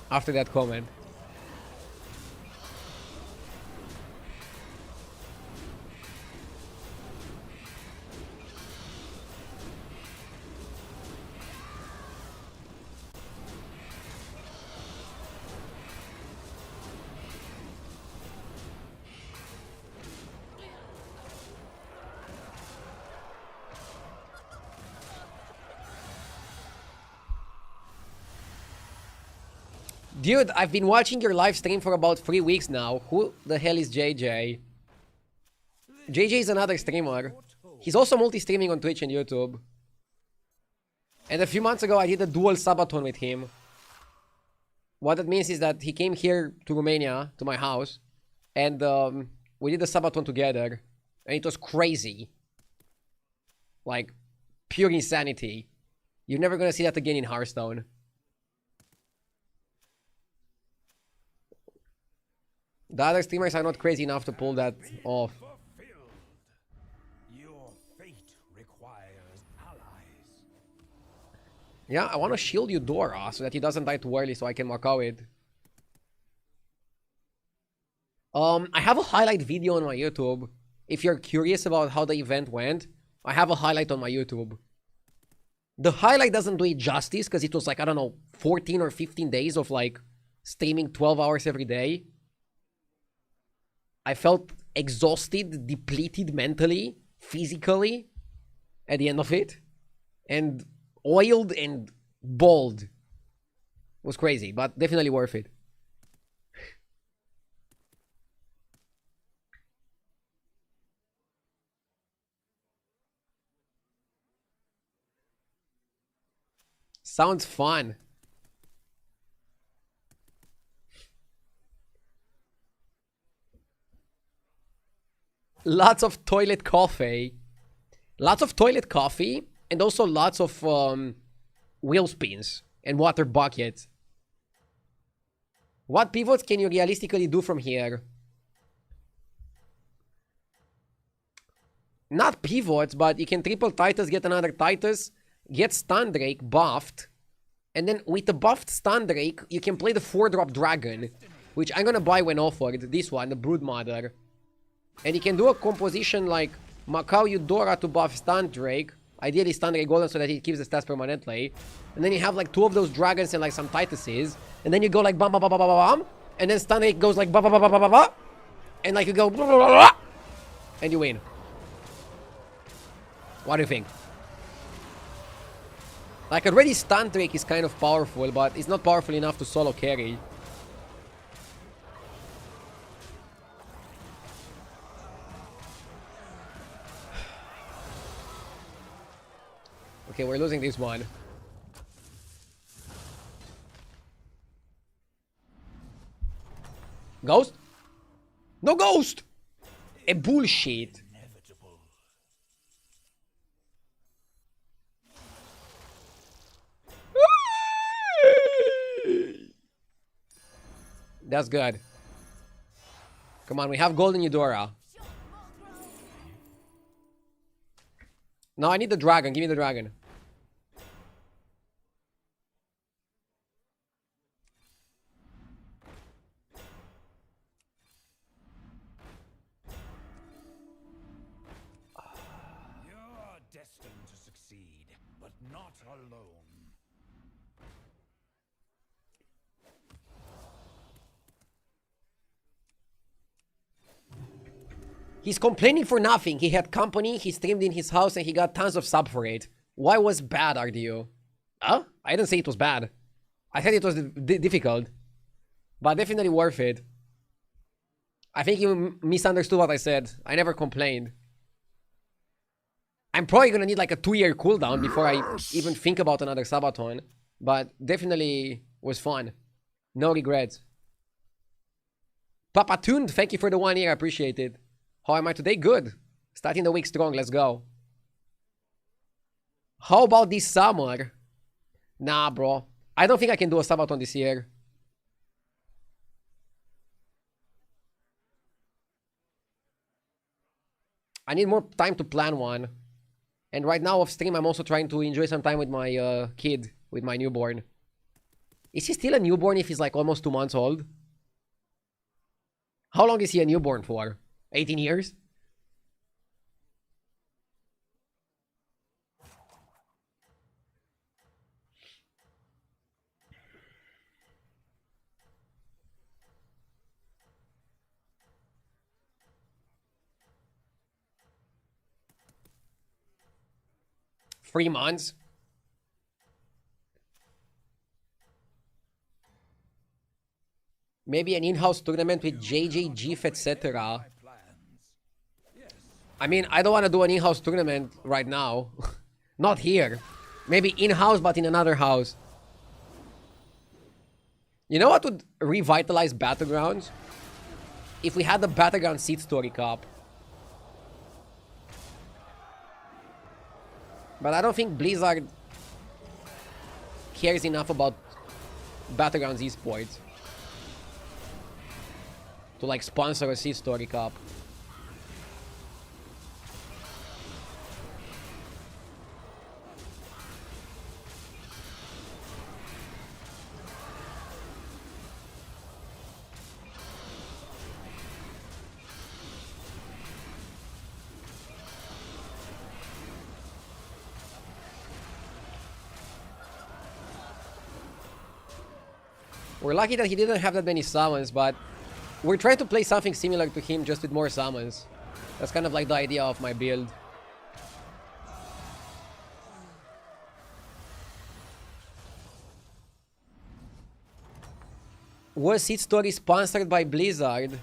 After that comment. Dude, I've been watching your live stream for about 3 weeks now. Who the hell is JJ? JJ is another streamer. He's also multi-streaming on Twitch and YouTube. And a few months ago, I did a dual subathon with him. What that means is that he came here to Romania, to my house, and we did a subathon together. And it was crazy. Like, pure insanity. You're never gonna see that again in Hearthstone. The other streamers are not crazy enough to pull that off. Fulfilled. Your fate requires allies. Yeah, I want to shield Eudora so that he doesn't die too early so I can mark out it. I have a highlight video on my YouTube. If you're curious about how the event went, I have a highlight on my YouTube. The highlight doesn't do it justice because it was like, I don't know, 14 or 15 days of like streaming 12 hours every day. I felt exhausted, depleted mentally, physically at the end of it. And oiled and bald. It was crazy, but definitely worth it. Sounds fun. Lots of toilet coffee. Lots of toilet coffee. And also lots of wheel spins and water buckets. What pivots can you realistically do from here? Not pivots, but you can triple Titus, get another Titus, get Stun Drake buffed. And then with the buffed Stun Drake, you can play the 4-drop Dragon, which I'm gonna buy when offered. This one, the Broodmother. And you can do a composition like Macau Eudora to buff Stun Drake. Ideally Stun Drake Golden so that it keeps the stats permanently. And then you have like 2 of those dragons and like some Tituses. And then you go like bam bam bam bam bam bam. And then Stun Drake goes like bam bam bam bam bam bam. And like you go blah, blah, blah, blah, and you win. What do you think? Like already Stun Drake is kind of powerful, but it's not powerful enough to solo carry. Okay, we're losing this one. Ghost? No ghost! A bullshit. That's good. Come on, we have golden Eudora. No, I need the dragon. Give me the dragon. You're destined to succeed, but not alone. He's complaining for nothing. He had company, he streamed in his house, and he got tons of sub for it. Why was bad, RDU? Huh? I didn't say it was bad. I said it was difficult. But definitely worth it. I think you misunderstood what I said. I never complained. I'm probably gonna need like a 2-year cooldown before I even think about another subathon. But definitely was fun. No regrets. Papa Tuned, thank you for the 1 year. I appreciate it. How am I today? Good. Starting the week strong. Let's go. How about this summer? Nah, bro. I don't think I can do a subathon this year. I need more time to plan one. And right now off stream, I'm also trying to enjoy some time with my kid, with my newborn. Is he still a newborn if he's like almost 2 months old? How long is he a newborn for? 18 years? Three months? Maybe an in-house tournament with JJ, GIF, etc. I mean, I don't want to do an in-house tournament right now. Not here. Maybe in-house, but in another house. You know what would revitalize Battlegrounds? If we had the Battleground Seed Story Cup. But I don't think Blizzard cares enough about Battlegrounds esports to like sponsor a Seed Story Cup. We're lucky that he didn't have that many summons, but we're trying to play something similar to him, just with more summons. That's kind of like the idea of my build. Was Seed Story sponsored by Blizzard?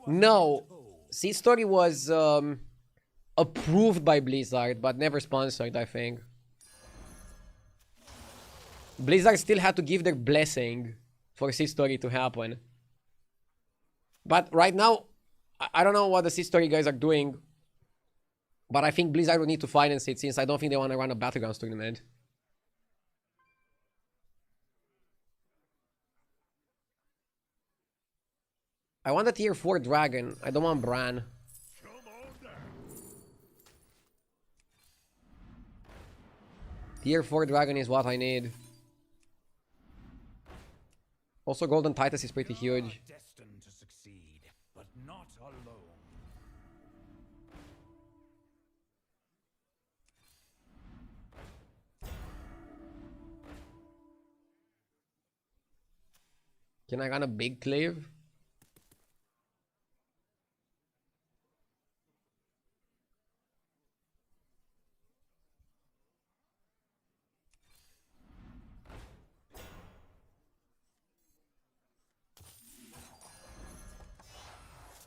No. Seed Story was approved by Blizzard, but never sponsored, I think. Blizzard still had to give their blessing for Seed Story to happen. But right now, I don't know what the Seed Story guys are doing. But I think Blizzard will need to finance it, since I don't think they want to run a Battlegrounds tournament. I want a tier 4 dragon. I don't want Bran. Tier 4 dragon is what I need. Also, Golden Titus is pretty huge. Destined to succeed, but not alone. Can I run a big clave?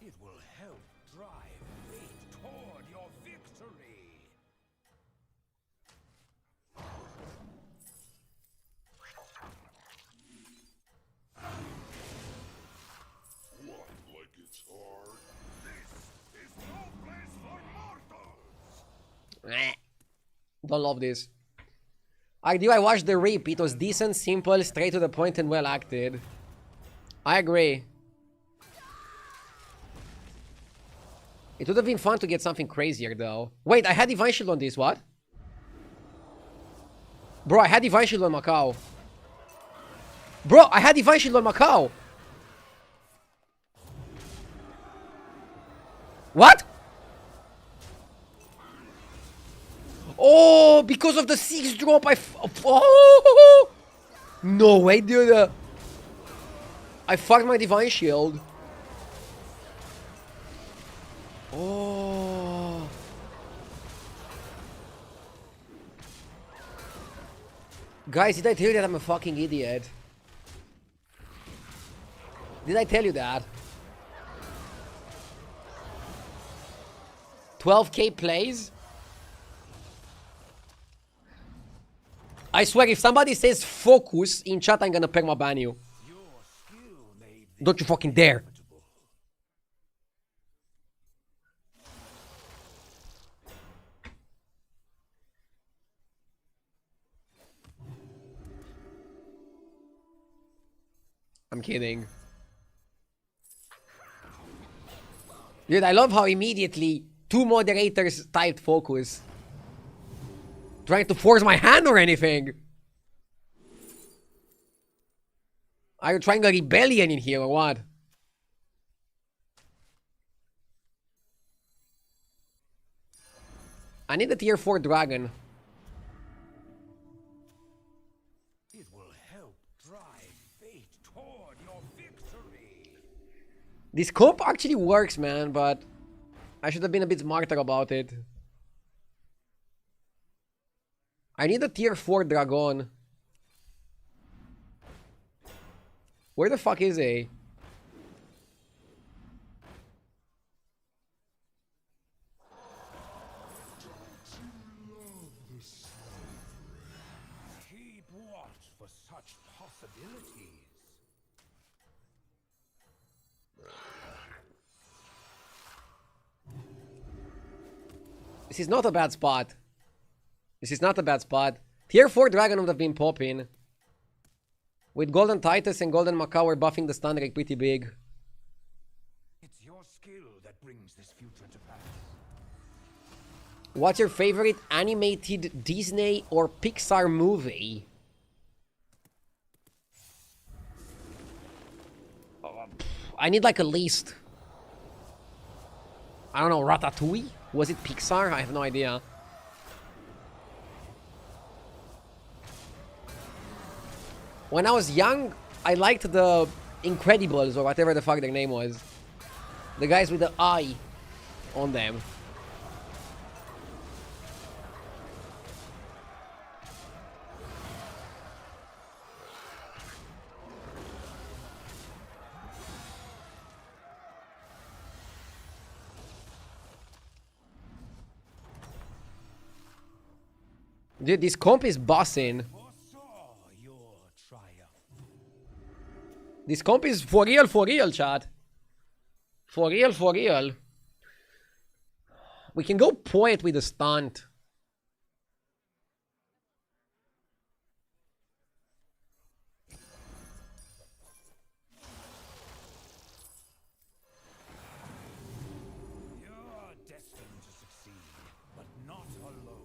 It will help drive fate toward your victory. What, like it's hard? This is no place for mortals. Don't love this. I watched the rip. It was decent, simple, straight to the point, and well acted. I agree. It would have been fun to get something crazier, though. Wait, I had Divine Shield on this, what? Bro, I had Divine Shield on Macau. Bro, I had Divine Shield on Macau. What? Oh, because of the 6 drop, oh! No way, dude. I fucked my Divine Shield. Oh. Guys, did I tell you that I'm a fucking idiot? Did I tell you that? 12k plays? I swear, if somebody says focus in chat, I'm gonna permaban you. Don't you fucking dare. I'm kidding. Dude, I love how immediately 2 moderators typed focus. Trying to force my hand or anything. Are you trying a rebellion in here or what? I need a tier 4 dragon. It will help drive fate toward your victory. This comp actually works, man, but I should have been a bit smarter about it. I need a tier 4 dragon. Where the fuck is he? Keep watch for such possibilities. This is not a bad spot. This is not a bad spot. Tier 4 Dragon would have been popping. With Golden Titus and Golden Macau, we're buffing the stun rate pretty big. It's your skill that brings this future to pass. What's your favorite animated Disney or Pixar movie? I need like a list. I don't know, Ratatouille? Was it Pixar? I have no idea. When I was young, I liked the Incredibles or whatever the fuck their name was. The guys with the eye on them. Dude, this comp is bossing. Foresaw your triumph. This comp is for real, chat. For real. We can go Poet with a stunt. You're destined to succeed, but not alone.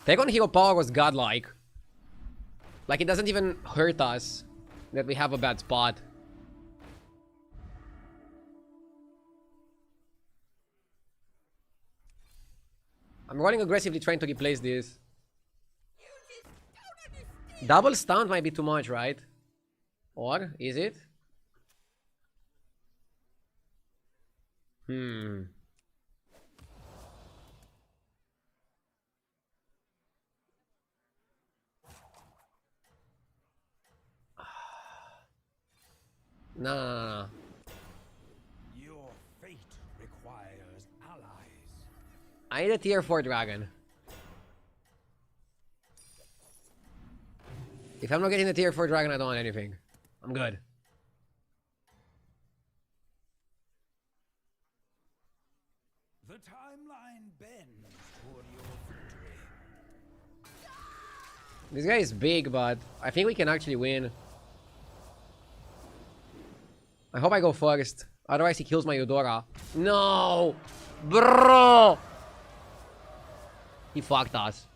Take on Hero Power was godlike. Like, it doesn't even hurt us that we have a bad spot. I'm rolling aggressively trying to replace this. Double stun might be too much, right? Or is it? No. Your fate requires allies. I need a tier 4 dragon. If I'm not getting the tier 4 dragon, I don't want anything. I'm good. The timeline bends toward your victory. This guy is big, but I think we can actually win. I hope I go first. Otherwise, he kills my Eudora. No! Bro! He fucked us.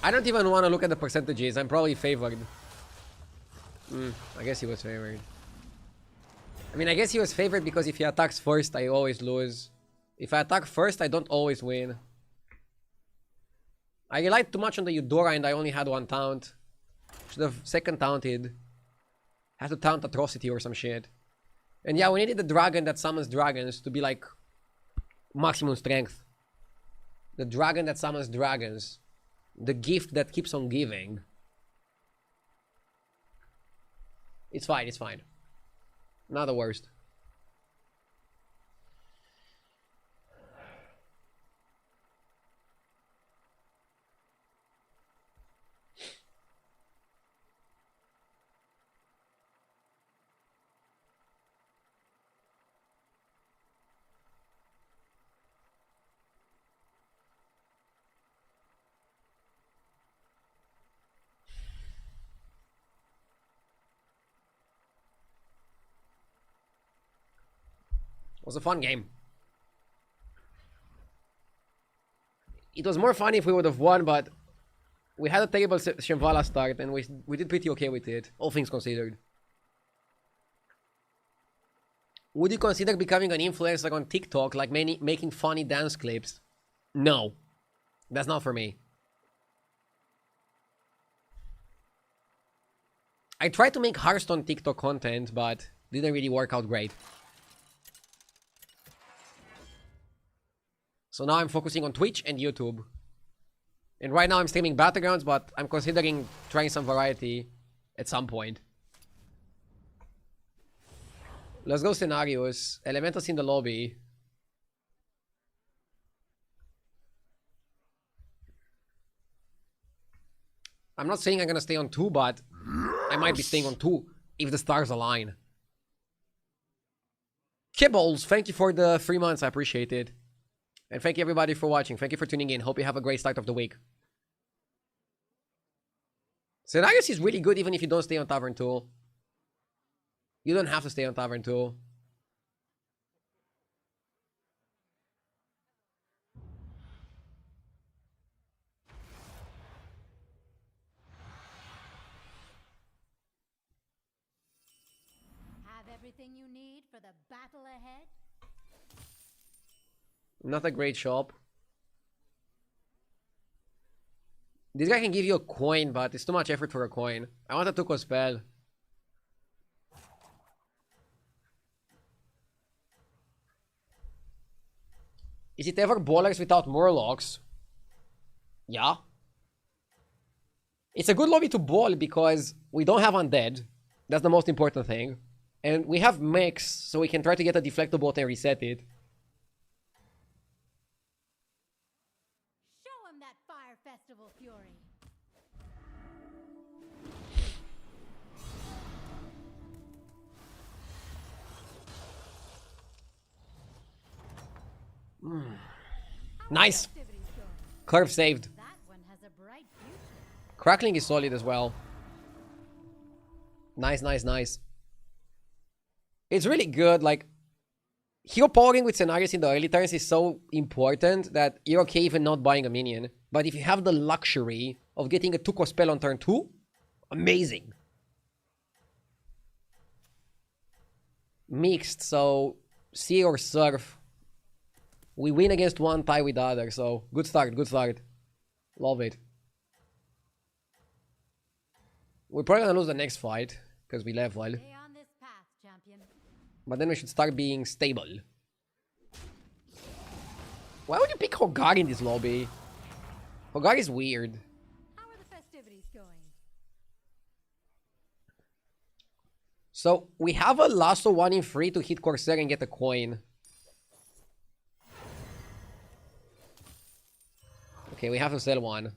I don't even want to look at the percentages. I'm probably favored. I guess he was favored. I mean, I guess he was favored because if he attacks first, I always lose. If I attack first, I don't always win. I relied too much on the Eudora and I only had one taunt. Should have second taunted. Had to taunt Atrocity or some shit. And yeah, we needed the dragon that summons dragons to be like maximum strength. The dragon that summons dragons. The gift that keeps on giving. It's fine, it's fine. Not the worst. It was a fun game. It was more fun if we would have won, but We had a terrible Shimvala start, and we did pretty okay with it, all things considered. Would you consider becoming an influencer on TikTok, like making funny dance clips? No. That's not for me. I tried to make Hearthstone TikTok content, but didn't really work out great. So now I'm focusing on Twitch and YouTube. And right now I'm streaming Battlegrounds, but I'm considering trying some variety at some point. Let's go scenarios. Elementals in the lobby. I'm not saying I'm gonna stay on 2, but I might be staying on 2 if the stars align. Kibbles, thank you for the 3 months. I appreciate it. And thank you everybody for watching. Thank you for tuning in. Hope you have a great start of the week. Scenarios is really good even if you don't stay on Tavern 2. You don't have to stay on Tavern 2. Have everything you need for the battle ahead? Not a great shop. This guy can give you a coin, but it's too much effort for a coin. I want a Tuko spell. Is it ever ballers without Murlocs? Yeah. It's a good lobby to ball because we don't have undead. That's the most important thing. And we have mix, so we can try to get a deflectable and reset it. Show him that Fire Festival fury. Nice! Activities going. Curve saved. That one has a bright future. Crackling is solid as well. Nice, nice, nice. It's really good, like... Hero powering with scenarios in the early turns is so important that you're okay even not buying a minion. But if you have the luxury of getting a Tuko spell on turn 2, amazing. Mixed, so... Sea or Surf. We win against one, tie with the other, so... Good start, good start. Love it. We're probably gonna lose the next fight, because we left well. Stay on this path, champion. But then we should start being stable. Why would you pick Hogar in this lobby? Hogar is weird. How are the festivities going? So, we have a Lasso 1 in 3 to hit Corsair and get a coin. Okay, we have to sell one.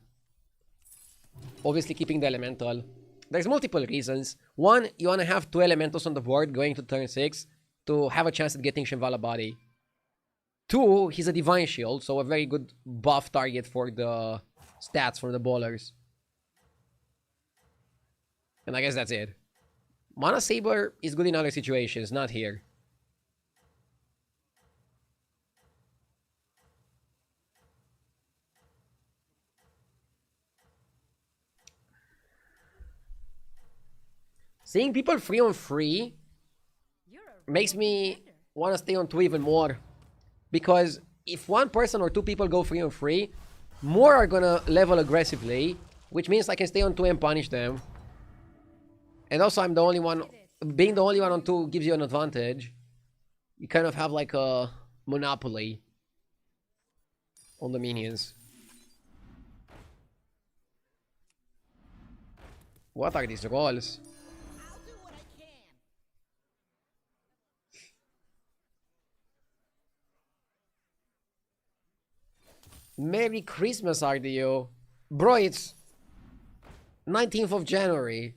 Obviously keeping the Elemental. There's multiple reasons. One, you want to have 2 Elementals on the board going to turn 6 to have a chance at getting Shimvala Body. 2, he's a Divine Shield, so a very good buff target for the stats for the bowlers. And I guess that's it. Mana Saber is good in other situations, not here. Seeing people 3 on 3 You're a makes real me contender. want to stay on 2 even more. Because if one person or 2 people go 3 on 3, more are gonna level aggressively, which means I can stay on 2 and punish them. And also I'm the only one, being the only one on 2 gives you an advantage. You kind of have like a monopoly on the minions. What are these rolls? I'll do what I can. Merry Christmas, RDO. Bro, it's 19th of January.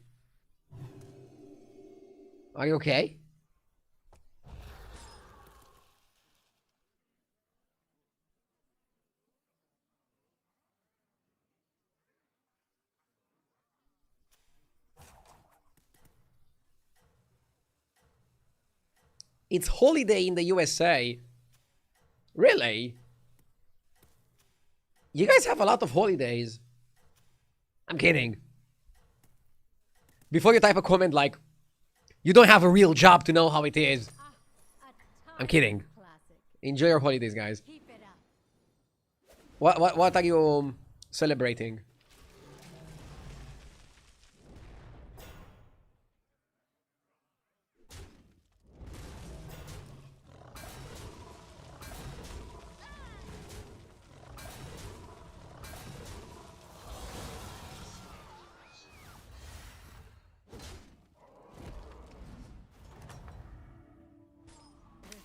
Are you okay? It's holiday in the USA. Really? You guys have a lot of holidays. I'm kidding. Before you type a comment like, you don't have a real job to know how it is. I'm kidding. Classic. Enjoy your holidays, guys. Keep it up. What are you celebrating?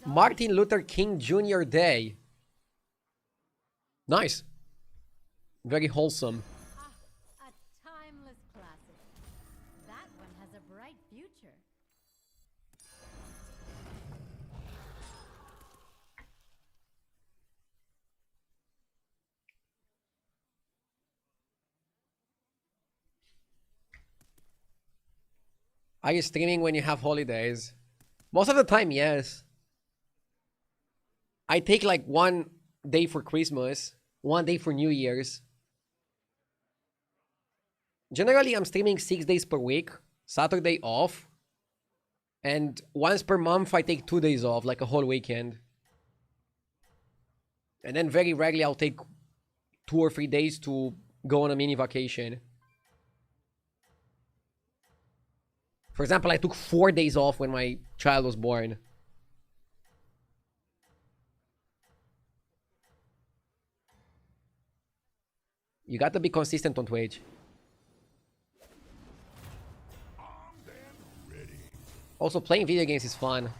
Martin Luther King Jr. Day. Nice. Very wholesome. A timeless classic. That one has a bright future. Are you streaming when you have holidays? Most of the time, yes. I take like 1 day for Christmas, 1 day for New Year's. Generally, I'm streaming 6 days per week, Saturday off. And once per month, I take 2 days off, like a whole weekend. And then very rarely, I'll take 2 or 3 days to go on a mini vacation. For example, I took 4 days off when my child was born. You got to be consistent on Twitch. Also, playing video games is fun.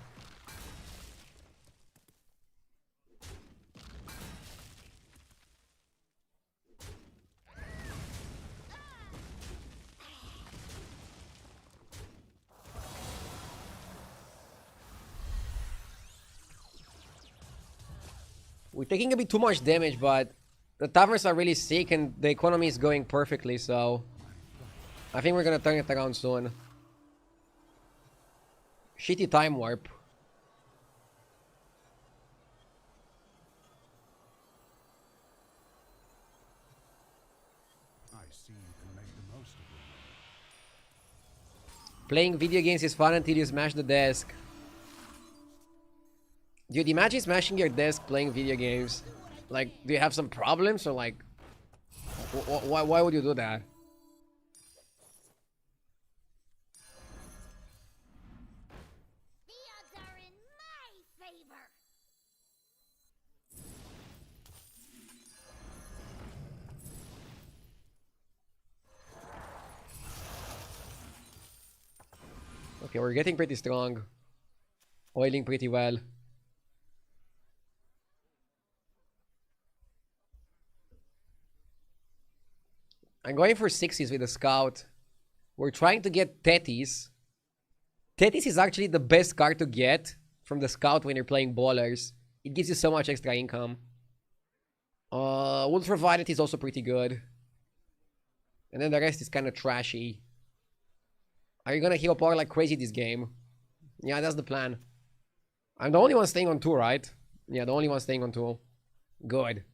We're taking a bit too much damage, but the taverns are really sick and the economy is going perfectly, so I think we're gonna turn it around soon. Shitty time warp. I see you can make the most of it. Playing video games is fun until you smash the desk. Dude, imagine smashing your desk playing video games. Like, do you have some problems or like, why would you do that? The odds are in my favor. Okay, we're getting pretty strong. Oiling pretty well. I'm going for 60s with the scout. We're trying to get Tetis. Tetis is actually the best card to get from the scout when you're playing ballers. It gives you so much extra income. Ultra Violet is also pretty good. And then the rest is kind of trashy. Are you gonna hero power like crazy this game? Yeah, that's the plan. I'm the only one staying on 2, right? Yeah, the only one staying on 2. Good.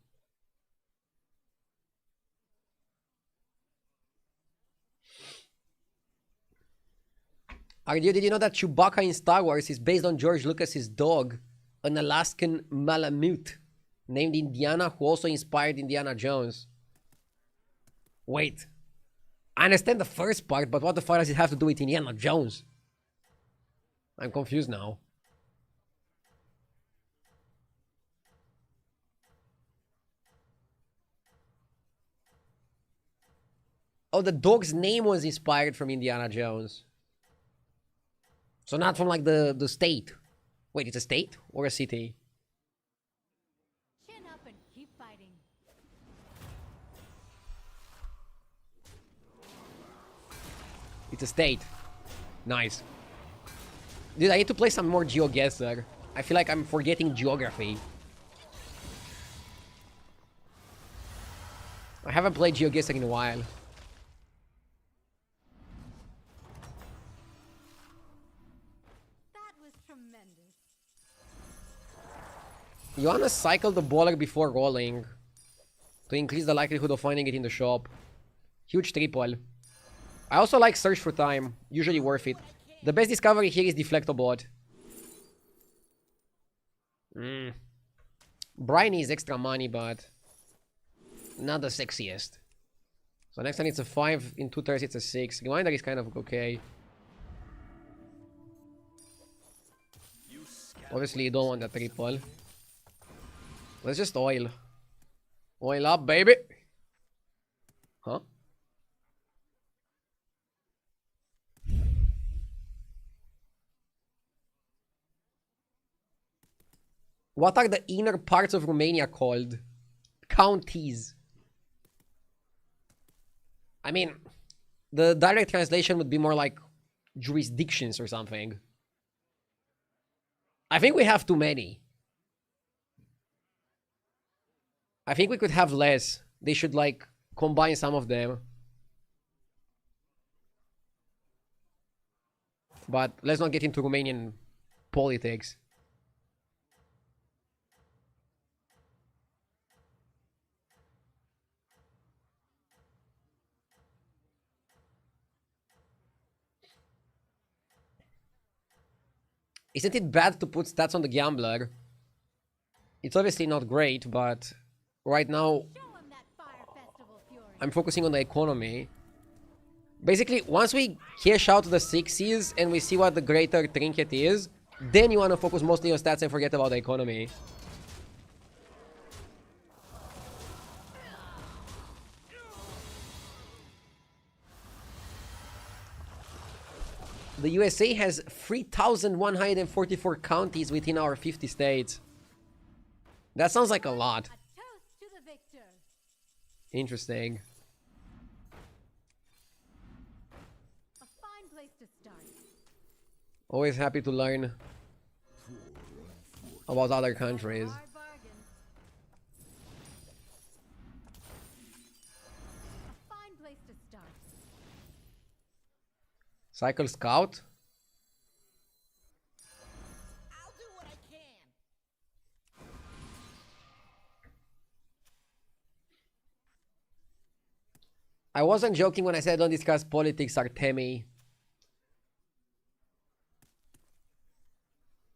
Ardio, did you know that Chewbacca in Star Wars is based on George Lucas's dog, an Alaskan Malamute, named Indiana, who also inspired Indiana Jones? Wait. I understand the first part, but what the fuck does it have to do with Indiana Jones? I'm confused now. Oh, the dog's name was inspired from Indiana Jones. So not from like the state. Wait, it's a state or a city? Chin up and keep fighting. It's a state. Nice. Dude, I need to play some more GeoGuessr. I feel like I'm forgetting geography. I haven't played GeoGuessr in a while. That was tremendous. You wanna cycle the baller before rolling to increase the likelihood of finding it in the shop. Huge triple. I also like Search for Time. Usually worth it. The best discovery here is Deflectobot. Briny is extra money, but not the sexiest. So next time it's a 5, in 2 turns it's a 6. Reminder is kind of okay. Obviously you don't want the triple. Let's just oil. Oil up, baby! Huh? What are the inner parts of Romania called? Counties. I mean, the direct translation would be more like jurisdictions or something. I think we have too many. I think we could have less. They should like combine some of them. But let's not get into Romanian politics. Isn't it bad to put stats on the gambler? It's obviously not great, but right now I'm focusing on the economy. Basically, once we cash out the 6s and we see what the greater trinket is, then you want to focus mostly on stats and forget about the economy. The USA has 3,144 counties within our 50 states. That sounds like a lot. A toast to the victor. Interesting. A fine place to start. Always happy to learn about other countries. Hard bargain. A fine place to start. Cycle Scout? I'll do what I can. I wasn't joking when I said don't discuss politics, Artemi.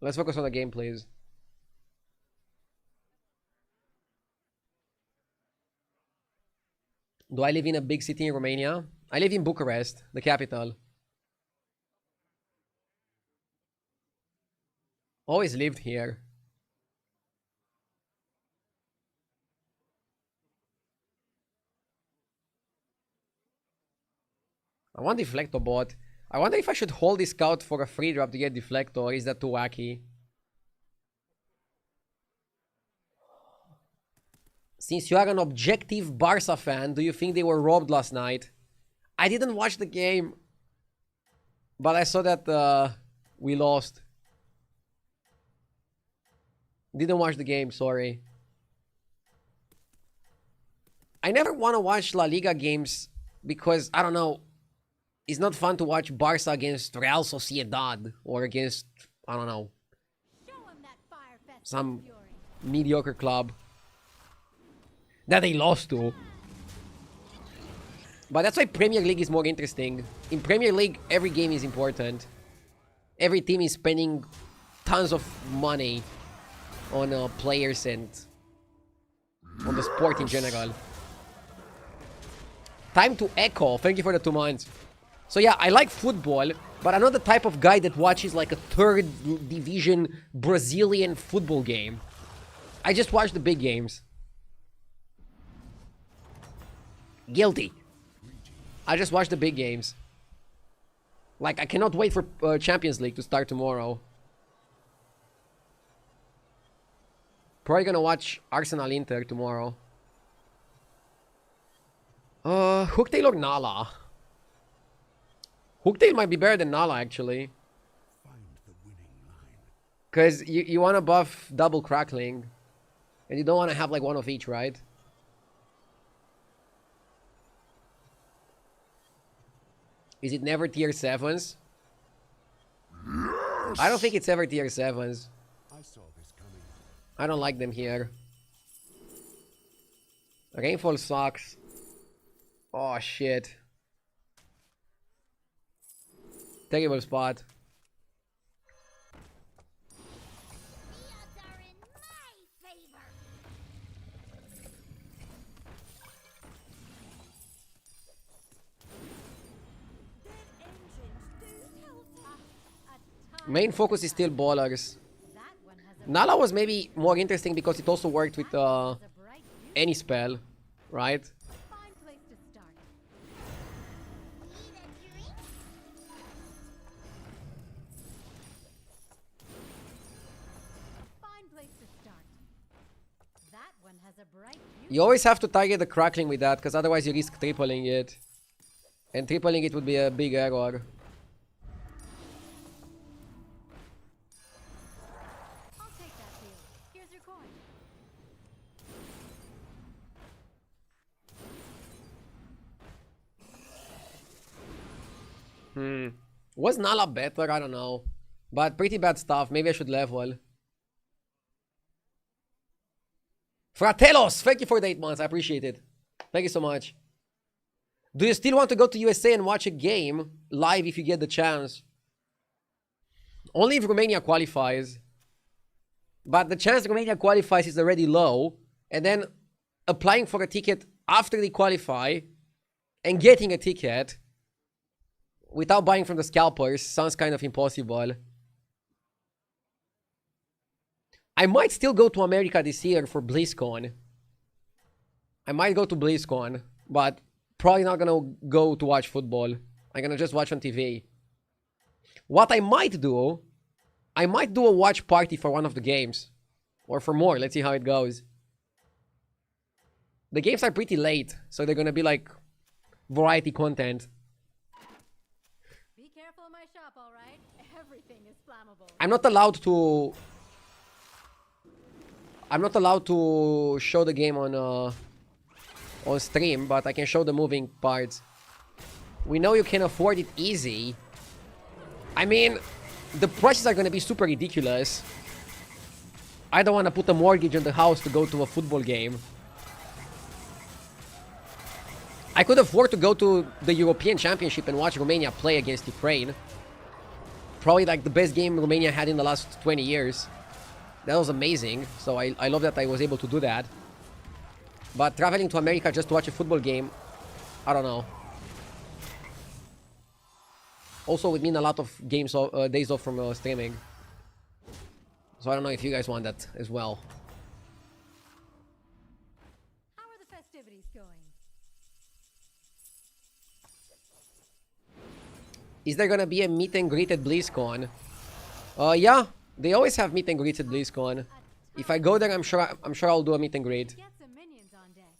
Let's focus on the game, please. Do I live in a big city in Romania? I live in Bucharest, the capital. Always lived here. I want Deflectobot. I wonder if I should hold this scout for a free drop to get Deflector, or is that too wacky? Since you are an objective Barca fan, do you think they were robbed last night? I didn't watch the game, but I saw that we lost. Didn't watch the game, sorry. I never want to watch La Liga games because, I don't know, it's not fun to watch Barca against Real Sociedad or against, I don't know, Show 'em that fire festival some fury. mediocre club that they lost to. But that's why Premier League is more interesting. In Premier League, every game is important. Every team is spending tons of money on players and on the sport in general. Time to Echo. Thank you for the 2 months. So yeah, I like football, but I'm not the type of guy that watches like a third division Brazilian football game. I just watch the big games. Guilty. I just watch the big games. Like, I cannot wait for Champions League to start tomorrow. Probably gonna watch Arsenal Inter tomorrow. Hooktail or Nala? Hooktail might be better than Nala, actually. Find the winning line. Because you want to buff double crackling. And you don't want to have like one of each, right? Is it never tier 7s? I don't think it's ever tier 7s. I saw this coming. I don't like them here. Rainfall sucks. Oh shit. Terrible spot. The odds are in my favor. Main focus is still ballers. That one has a Nala was maybe more interesting because it also worked with bright future. any spell, right? Fine place to start. Need a drink? Fine place to start. That one has a bright future. You always have to target the crackling with that, because otherwise you risk tripling it. And tripling it would be a big error. I'll take that deal. Here's your coin. Was Nala better? I don't know. But pretty bad stuff. Maybe I should level. Fratellos! Thank you for the 8 months. I appreciate it. Thank you so much. Do you still want to go to USA and watch a game live if you get the chance? Only if Romania qualifies. But the chance Romania qualifies is already low. And then applying for a ticket after they qualify and getting a ticket without buying from the scalpers sounds kind of impossible. I might still go to America this year for BlizzCon. I might go to BlizzCon, but probably not gonna go to watch football. I'm gonna just watch on TV. What I might do a watch party for one of the games. Or for more, let's see how it goes. The games are pretty late, so they're gonna be like variety content. Be careful in my shop, all right? Everything is flammable. I'm not allowed to show the game on stream, but I can show the moving parts. We know you can afford it easy. I mean, the prices are gonna be super ridiculous. I don't want to put a mortgage on the house to go to a football game. I could afford to go to the European Championship and watch Romania play against Ukraine. Probably like the best game Romania had in the last 20 years. That was amazing, so I love that I was able to do that. But traveling to America just to watch a football game, I don't know. Also, would mean a lot of games, days off from streaming. So I don't know if you guys want that as well. How are the festivities going? Is there gonna be a meet and greet at BlizzCon? Yeah, they always have meet and greets at BlizzCon. If I go there, I'm sure I'll do a meet and greet. Get some minions on deck.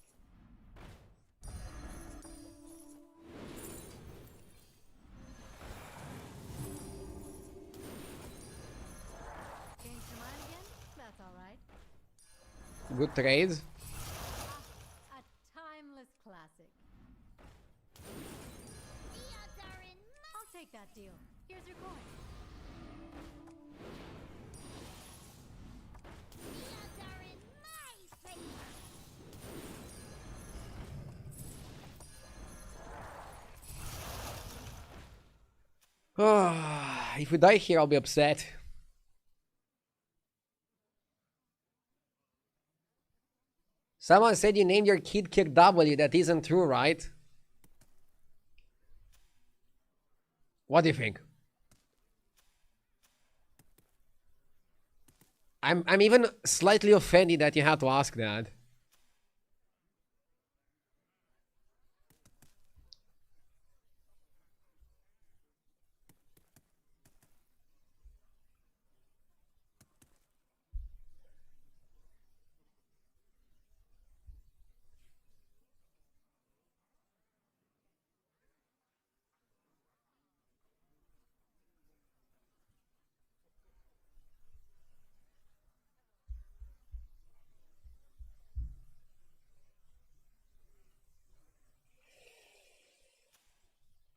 Change your mind again? That's all right. Good trade. A timeless classic. The odds are in my I'll take that deal. Here's your coin. The odds are in my favor. If we die here, I'll be upset. Someone said you named your kid Kirk W. That isn't true, right? What do you think? I'm even slightly offended that you had to ask that.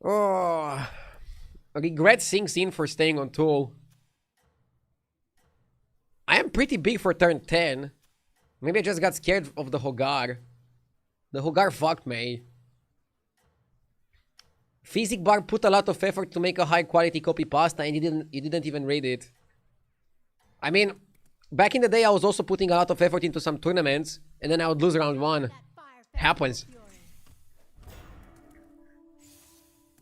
Oh, regret sinks in for staying on tool. I am pretty big for turn 10. Maybe I just got scared of the Hogar. The Hogar fucked me. Physic Bar put a lot of effort to make a high quality copy pasta and you didn't even read it. I mean, back in the day I was also putting a lot of effort into some tournaments and then I would lose round 1. Happens.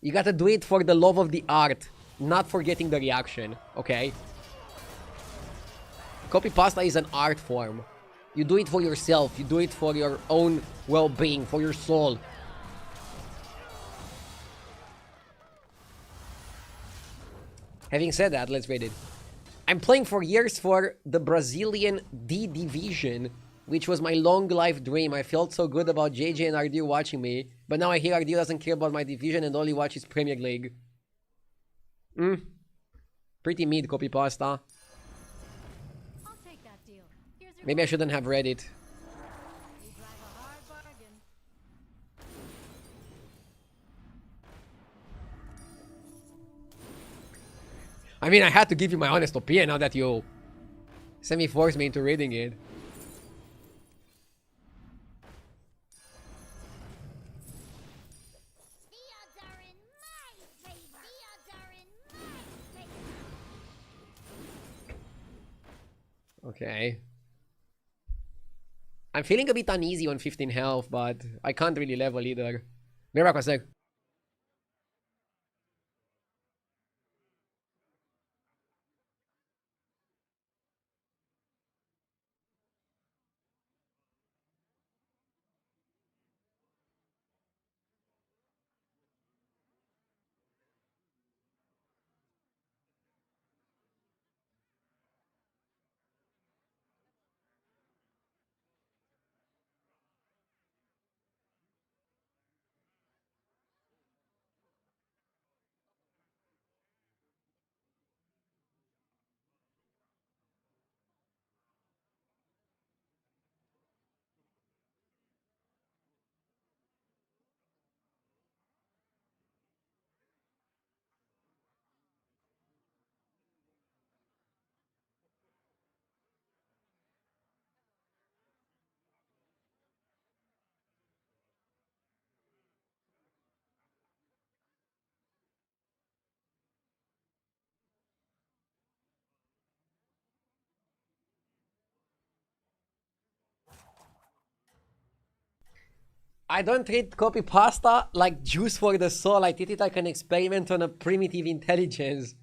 You gotta do it for the love of the art, not for getting the reaction, okay? Copy pasta is an art form. You do it for yourself, you do it for your own well-being, for your soul. Having said that, let's rate it. I'm playing for years for the Brazilian D Division, which was my long life dream. I felt so good about JJ and Ardil watching me, but now I hear Ardil doesn't care about my division and only watches Premier League. Pretty mid, copy pasta. I'll take that deal. Here's your Maybe I shouldn't have read it. You drive a hard bargain. I mean, I had to give you my honest opinion now that you semi-forced me into reading it. The odds are in my favor. The odds are in my favor. Okay. I'm feeling a bit uneasy on 15 health, but I can't really level either. Be right back a sec. I don't treat copy pasta like juice for the soul. I treat it like an experiment on a primitive intelligence.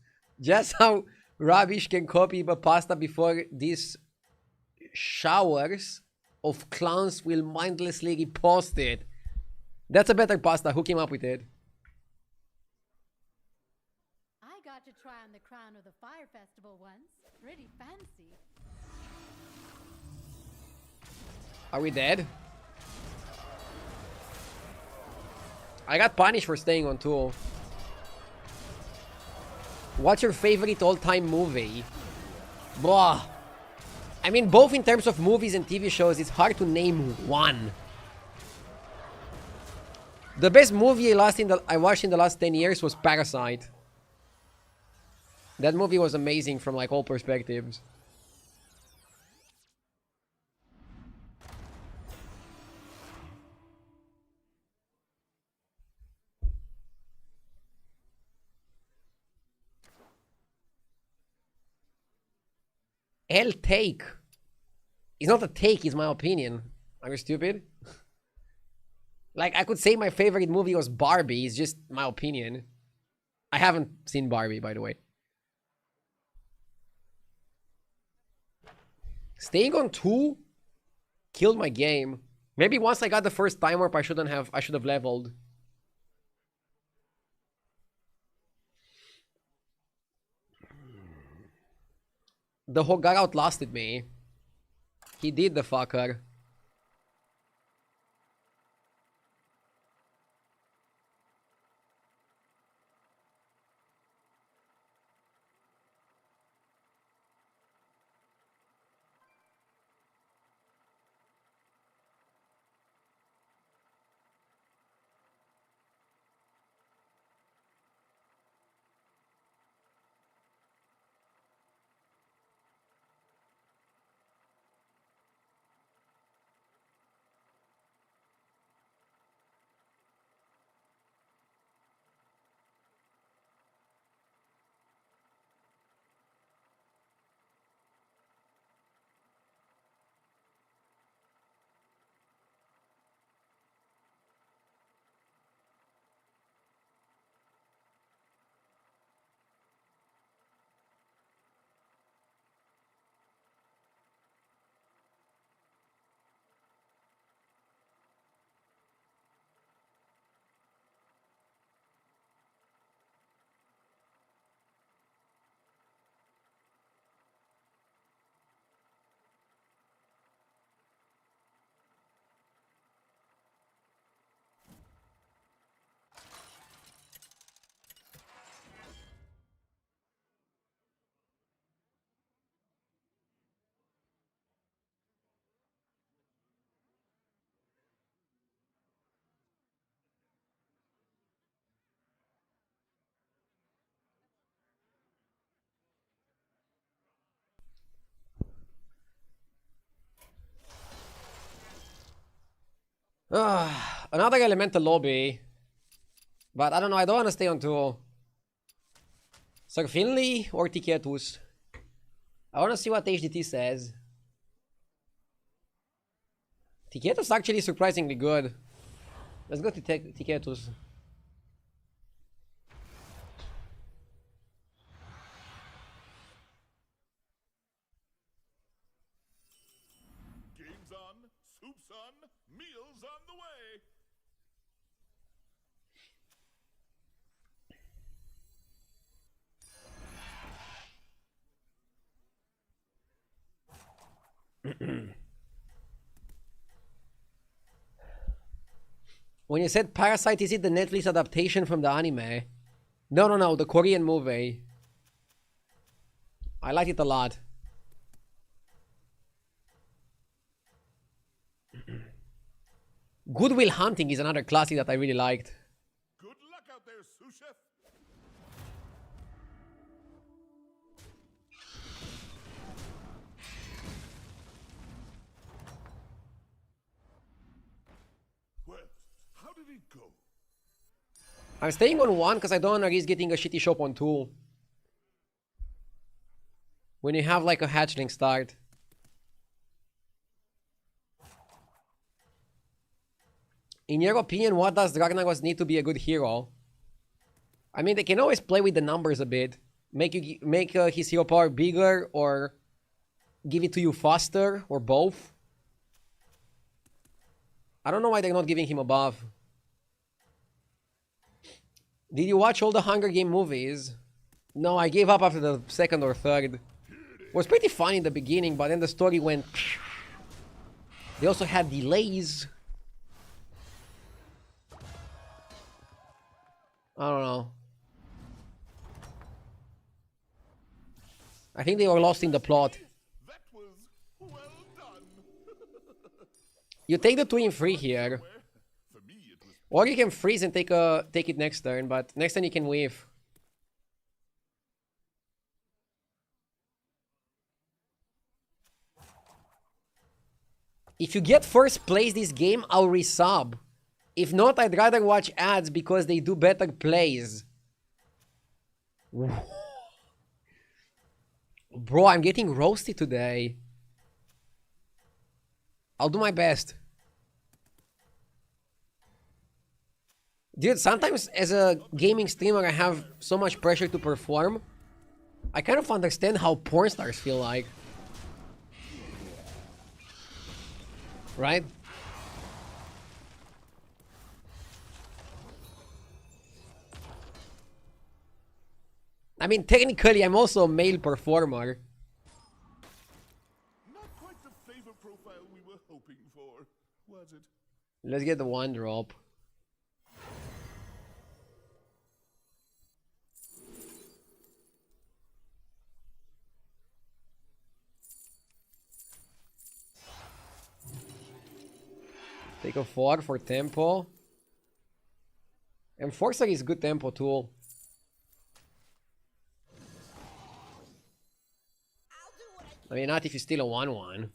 Just how rubbish can copy the pasta before these showers of clowns will mindlessly repost it. That's a better pasta. Who came up with it? I got to try on the crown of the Fire Festival once. Pretty fancy. Are we dead? I got punished for staying on 2. What's your favorite all-time movie? Blah. I mean, both in terms of movies and TV shows, it's hard to name one. The best movie I watched in the last 10 years was Parasite. That movie was amazing from like all perspectives. Hell take. It's not a take, it's my opinion. Are you stupid? Like, I could say my favorite movie was Barbie, it's just my opinion. I haven't seen Barbie, by the way. Staying on 2 killed my game. Maybe once I got the first time warp, I should have leveled. The Hogar outlasted me. He did, the fucker. Another elemental lobby. But I don't know, I don't want to stay on 2. Sir Finley or Tiketus? I want to see what HDT says. Tiketus is actually surprisingly good. Let's go to Tiketus. Games on, soup's on, meals on the way. When you said Parasite, is it the Netflix adaptation from the anime? No, the Korean movie. I like it a lot. Good Will Hunting is another classic that I really liked. Good luck out there, sous chef. Well, how did it go? I'm staying on 1 because I don't want to risk getting a shitty shop on 2. When you have like a hatchling start. In your opinion, what does Dragnagos need to be a good hero? I mean, they can always play with the numbers a bit. Make his hero power bigger, or give it to you faster, or both. I don't know why they're not giving him a buff. Did you watch all the Hunger Game movies? No, I gave up after the 2nd or 3rd. It was pretty fun in the beginning, but then the story went... They also had delays. I don't know. I think they were lost in the plot. That was well done. You take the 2 in 3 here. For me, it was Or you can freeze and take it next turn, but next turn you can weave. If you get first place this game, I'll resub. If not, I'd rather watch ads because they do better plays. Bro, I'm getting roasted today. I'll do my best. Dude, sometimes as a gaming streamer, I have so much pressure to perform. I kind of understand how porn stars feel like. Right? I mean, technically, I'm also a male performer. not quite the flavor profile we were hoping for, was it? Let's get the 1 drop. Take a 4 for tempo. Enforcer is good tempo tool. I mean, not if you steal a 1-1.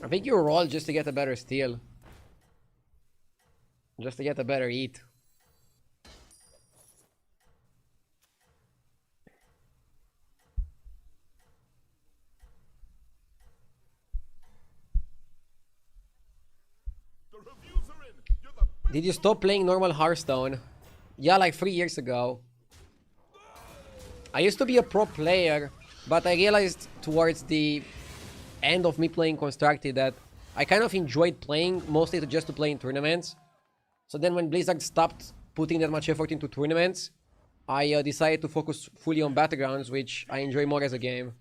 I think you roll just to get a better steal. Just to get a better eat. The reviews are in. You're the best. Did you stop playing normal Hearthstone? Yeah, like 3 years ago. I used to be a pro player, but I realized towards the end of me playing Constructed that I kind of enjoyed playing, mostly just to play in tournaments. So then when Blizzard stopped putting that much effort into tournaments, I decided to focus fully on Battlegrounds, which I enjoy more as a game.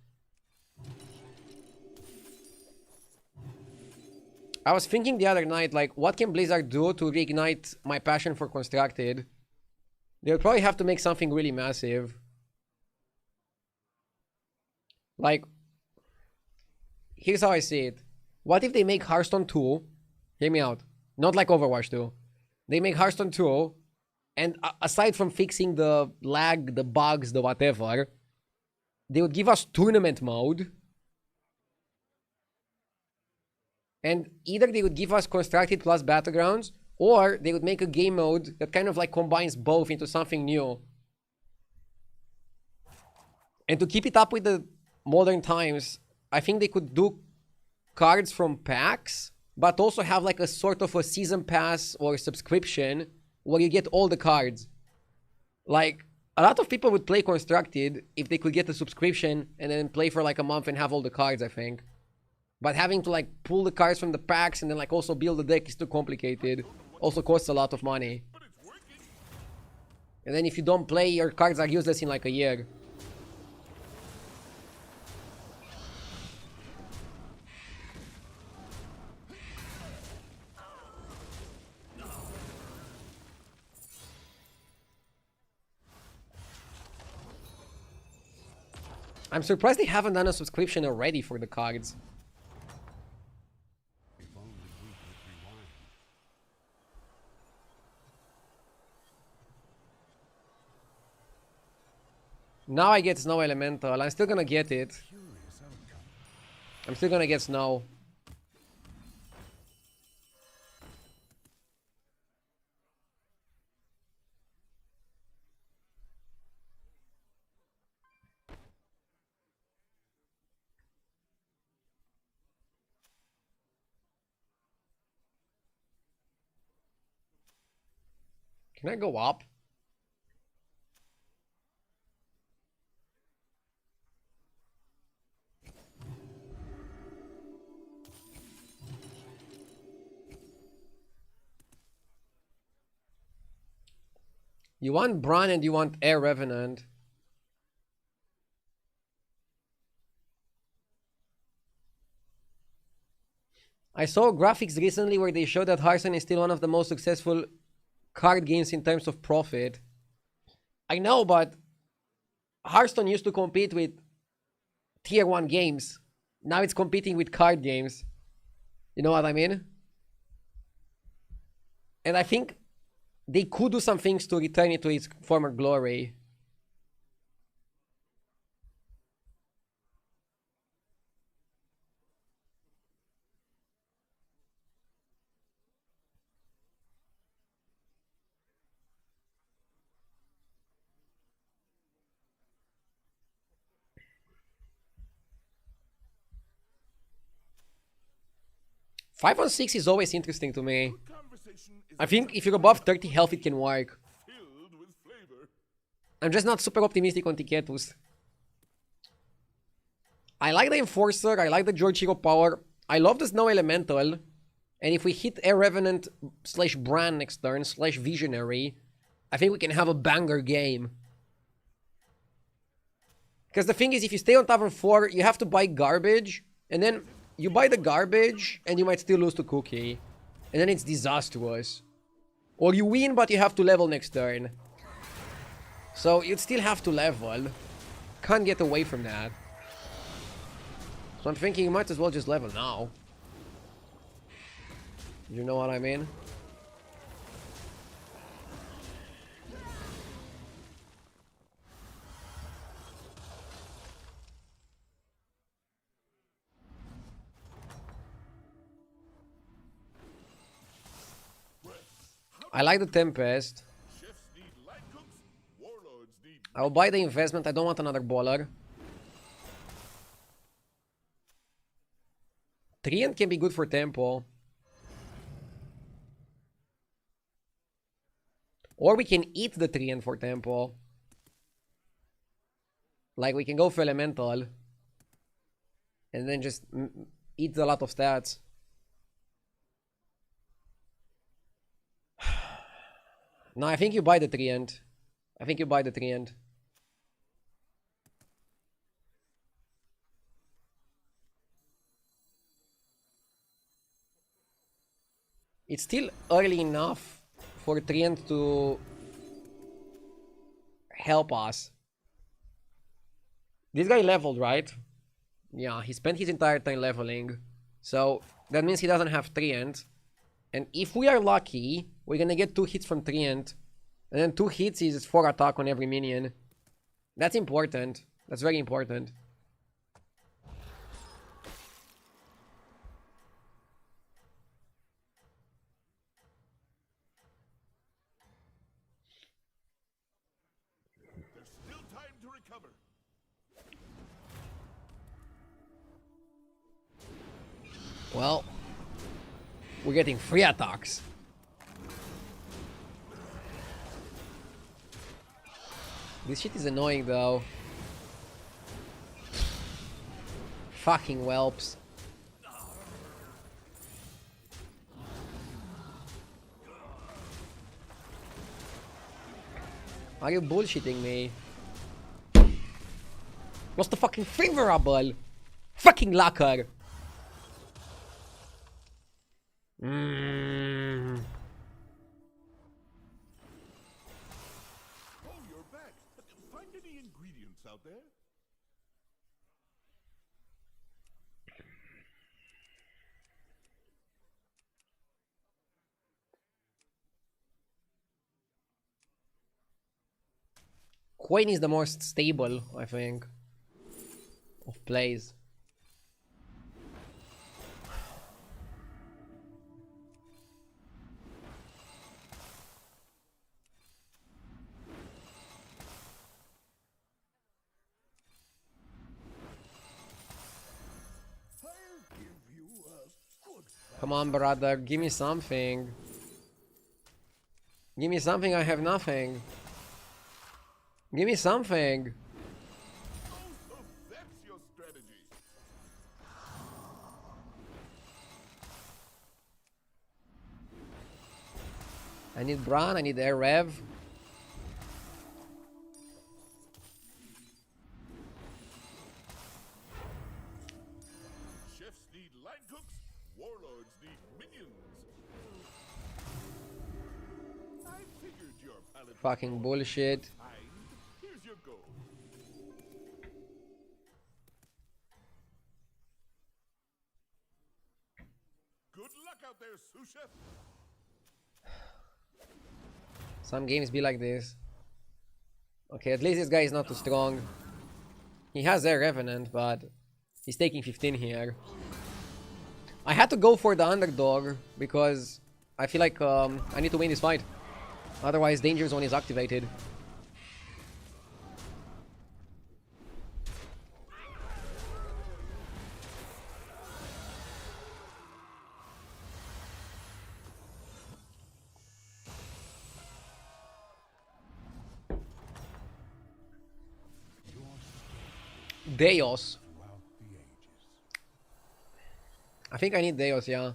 I was thinking the other night, like, what can Blizzard do to reignite my passion for Constructed? They'll probably have to make something really massive. Like, here's how I see it. What if they make Hearthstone 2? Hear me out. Not like Overwatch 2. They make Hearthstone 2, and aside from fixing the lag, the bugs, the whatever, they would give us tournament mode, And either they would give us Constructed plus Battlegrounds, or they would make a game mode that kind of like combines both into something new. And to keep it up with the modern times, I think they could do cards from packs, but also have like a sort of a season pass or subscription where you get all the cards. Like, a lot of people would play Constructed if they could get a subscription and then play for like a month and have all the cards, I think. But having to like pull the cards from the packs and then like also build the deck is too complicated. Also costs a lot of money. And then if you don't play, your cards are useless in like a year. I'm surprised they haven't done a subscription already for the cards. If only we could rewind. Now I get Snow Elemental. I'm still gonna get it. Curious outcome. I'm still gonna get Snow. Can I go up? You want Bran and you want Air Revenant. I saw graphics recently where they showed that Hearthstone is still one of the most successful card games in terms of profit. I know, but Hearthstone used to compete with tier 1 games. Now it's competing with card games. You know what I mean? And I think they could do some things to return it to its former glory. Five on 6 is always interesting to me. I think if you're above 30 health, it can work. I'm just not super optimistic on Tiketus. I like the Enforcer, I like the George Hero Power. I love the Snow Elemental. And if we hit Air Revenant slash Bran next turn slash Visionary, I think we can have a banger game. Because the thing is, if you stay on Tavern 4, you have to buy garbage. And then you buy the garbage and you might still lose to Cookie. And then it's disastrous. Or you win, but you have to level next turn. So you'd still have to level. Can't get away from that. So I'm thinking you might as well just level now. You know what I mean? I like the Tempest. I'll buy the investment. I don't want another baller. Treant can be good for tempo. Or we can eat the Treant for tempo. Like we can go for Elemental. And then just eat a lot of stats. No, I think you buy the Treant. I think you buy the Treant. It's still early enough for Treant to help us. This guy leveled, right? Yeah, he spent his entire time leveling. So that means he doesn't have Treant. And if we are lucky, we're gonna get 2 hits from Treant. And then 2 hits is 4 attack on every minion. That's important. That's very important. time to recover. Well, we're getting free attacks. This shit is annoying though. Fucking whelps. Are you bullshitting me? What's the fucking favorable? Fucking lacquer. Mm. Oh, you're back. Find any ingredients out there? Queen is the most stable, I think, of plays. I'll give you a good Come on, brother, give me something. Give me something, I have nothing. Give me something. so that's your strategy. I need Bran, I need Air Rev. Chefs need line cooks, warlords need minions. I figured your palate Fucking bullshit. was kind. Here's your goal. Good luck out there, sous chef. Some games be like this. Okay, at least this guy is not too strong. He has Air Revenant, but he's taking 15 here. I had to go for the underdog because I feel like I need to win this fight. Otherwise, Danger Zone is activated. Deos. throughout the ages. I think I need Deos, yeah.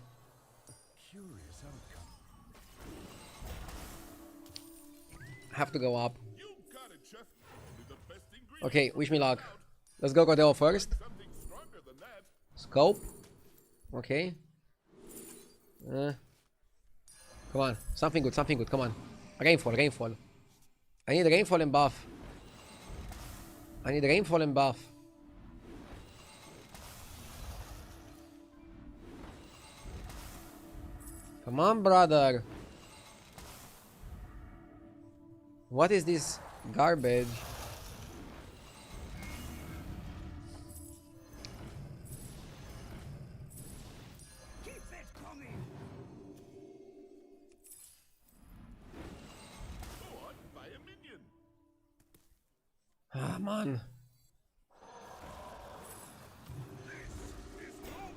Curious outcome. Have to go up. You got it, chef. Only the best ingredients Okay, will wish me come luck. out. Let's go Godeo first. Something stronger than that. Scope. Okay. Come on. Something good, something good. Come on. Rainfall, rainfall. I need rainfall and buff. I need rainfall and buff. Come on, brother. What is this garbage? Keep it coming. Go on, buy a minion. Ah, man.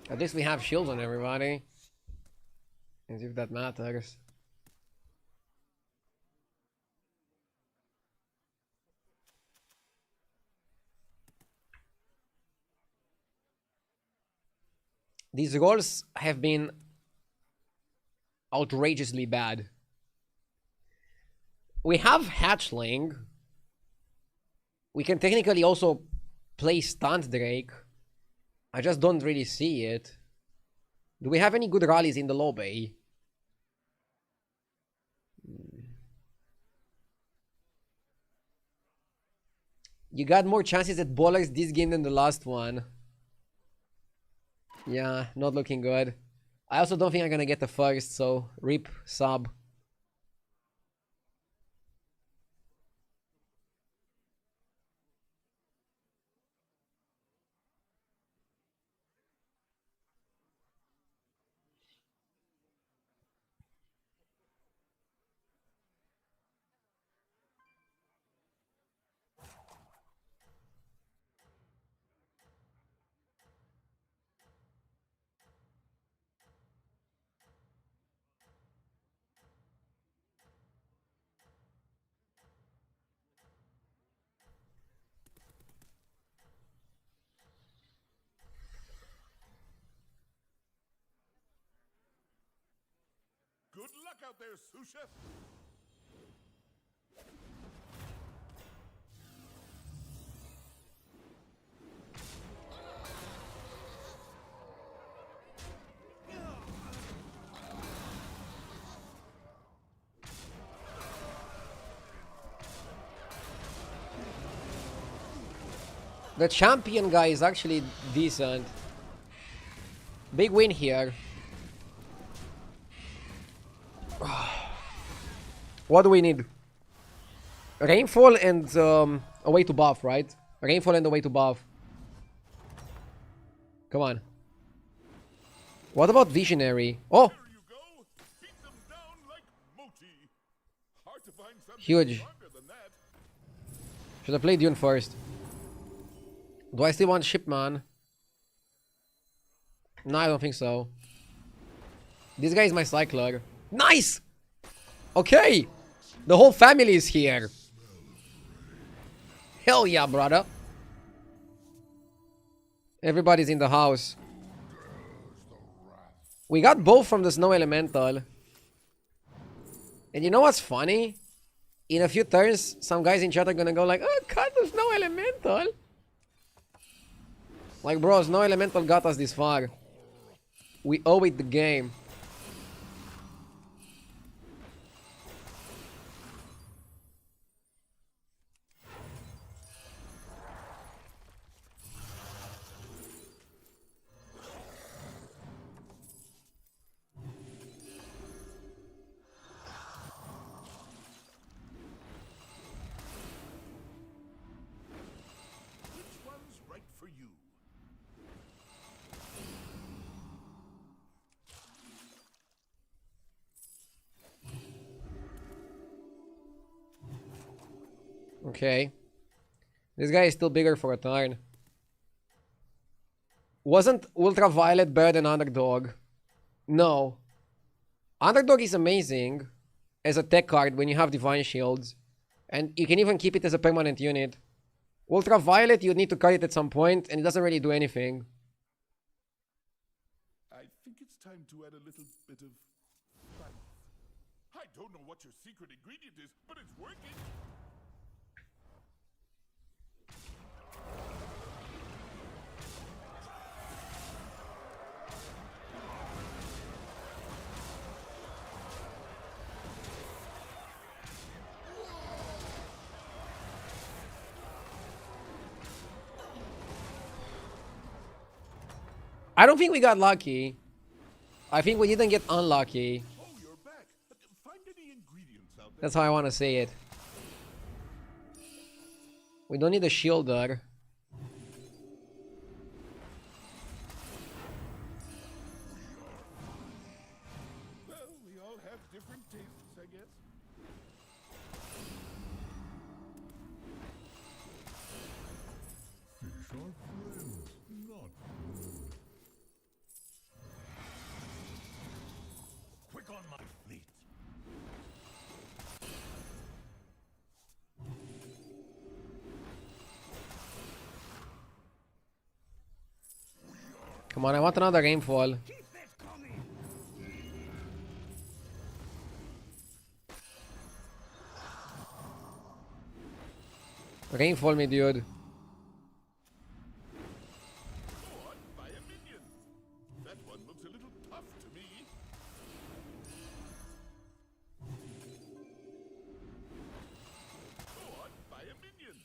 At least we have shields on everybody. As if that matters. These rolls have been outrageously bad. We have Hatchling. We can technically also play Stunt Drake. I just don't really see it. Do we have any good rallies in the lobby? You got more chances at ballers this game than the last one. Yeah, not looking good. I also don't think I'm gonna get the first, so rip sub. out there, sous chef. The champion guy is actually decent. Big win here. What do we need? Rainfall and a way to buff, right? Rainfall and a way to buff. Come on. What about Visionary? Oh! There you go. Beat them down like Moti. Hard to find something Huge. stronger than that. Should I play Dune first? Do I still want Shipman? No, I don't think so. This guy is my cycler. Nice! Okay! The whole family is here. Hell yeah, brother. Everybody's in the house. We got both from the Snow Elemental. And you know what's funny? In a few turns, some guys in chat are gonna go like, oh, cut the Snow Elemental. Like, bro, Snow Elemental got us this far. We owe it the game. Which one's right for you? Okay. This guy is still bigger for a turn. Wasn't Ultraviolet better than Underdog? No. Underdog is amazing as a tech card when you have Divine Shields. And you can even keep it as a permanent unit. Ultraviolet, you need to cut it at some point, and it doesn't really do anything. I think it's time to add a little bit of fun. I don't know what your secret ingredient is, but it's working. I don't think we got lucky. I think we didn't get unlucky. Oh, you're back. Find any ingredients out there. That's how I want to say it. We don't need a shielder. Well, we all have different tastes, I guess. Fish are friends, not food. Quick on my fleet. Come on, I want another rainfall. Keep that coming. Rainfall me, dude. Go on, buy a minion. That one looks a little tough to me. Go on, buy a minion.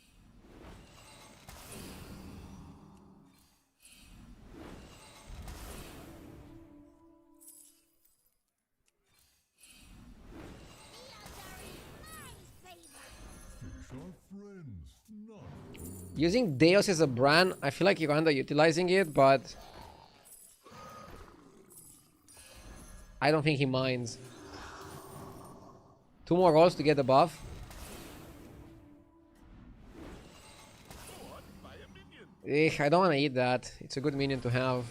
Fish are friends, not food. Using Deus as a brand, I feel like you're underutilizing it, but I don't think he minds. 2 more rolls to get the buff. Go on, buy a minion. I don't want to eat that. It's a good minion to have.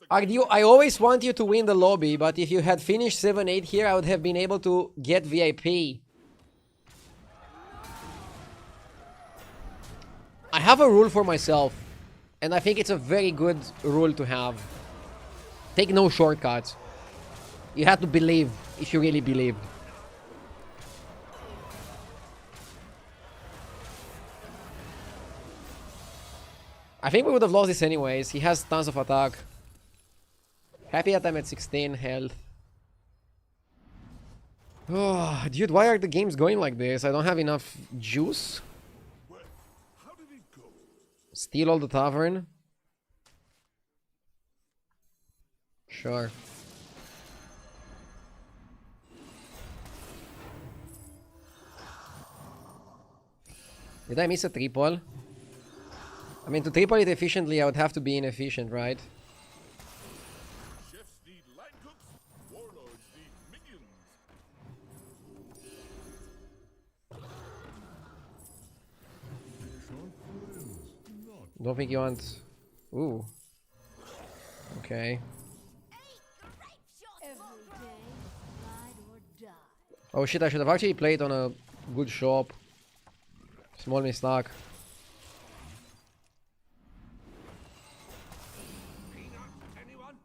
I always want you to win the lobby, but if you had finished 7-8 here, I would have been able to get VIP. I have a rule for myself, and I think it's a very good rule to have. Take no shortcuts. You have to believe if you really believe. I think we would have lost this anyways. He has tons of attack. Happy that I'm at 16 health. Oh, dude, why are the games going like this? I don't have enough juice. How did it go? Steal all the tavern. Sure. Did I miss a triple? I mean, to triple it efficiently, I would have to be inefficient, right? Chefs need line cooks, warlords need minions. Don't think you want... Ooh. Okay. Every day, ride or die. Oh shit, I should have actually played on a good shop. Small mistake. Anyone?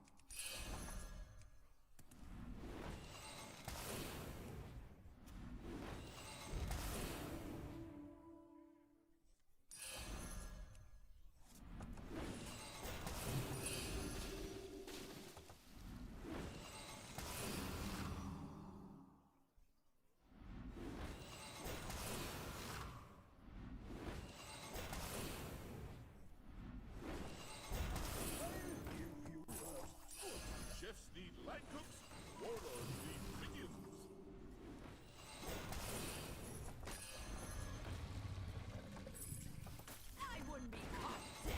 Chefs need line cooks, warlords need minions. I wouldn't be caught dead.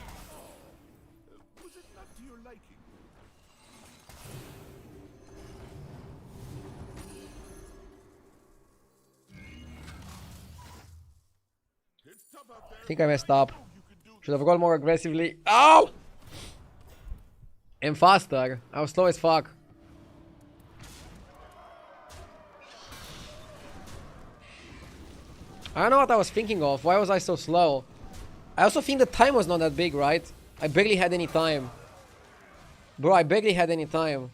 Was it not to your liking? It's tough out there. I think I messed up. You can do Should have gone more aggressively. Ow! And faster. I was slow as fuck. I don't know what I was thinking of. Why was I so slow? I also think the time was not that big, right? I barely had any time. Bro, I barely had any time.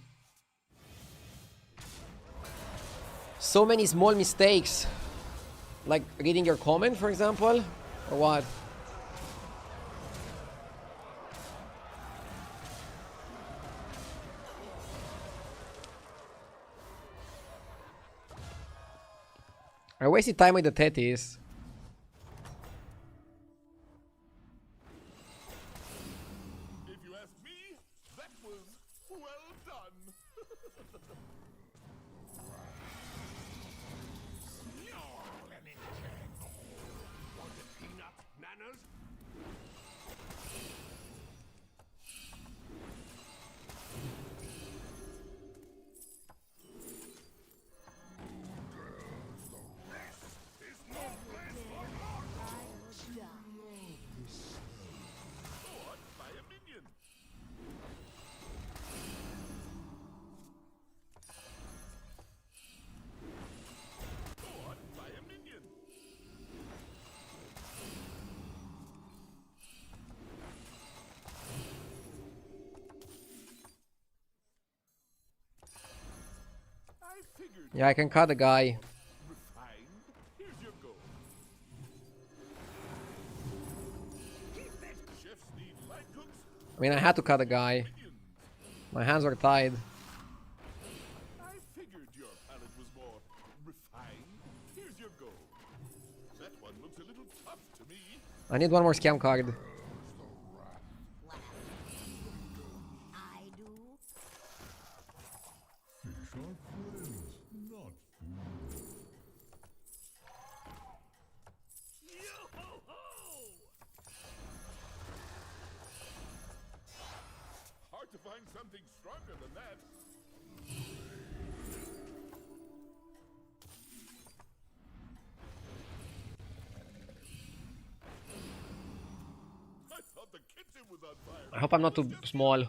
So many small mistakes. Like reading your comment, for example? Or what? I wasted time with the Tetis. If you ask me, that was well done. Want a peanut, Nanners? This is no place for mortals. Ride or die. Fought by a minion. Fought by a minion. I figured Yeah, I can cut the guy. refined. Here's your goal. Chefs need line cooks, I mean, I had to cut the guy. minions. My hands were tied. I figured your palate was more refined. Here's your goal. That one looks a little tough to me. I need one more scam card. I do. Fish are friends, not food. Yo-ho-ho! Hard to find something stronger than that. I thought the kitchen was on fire. I hope I'm not too small.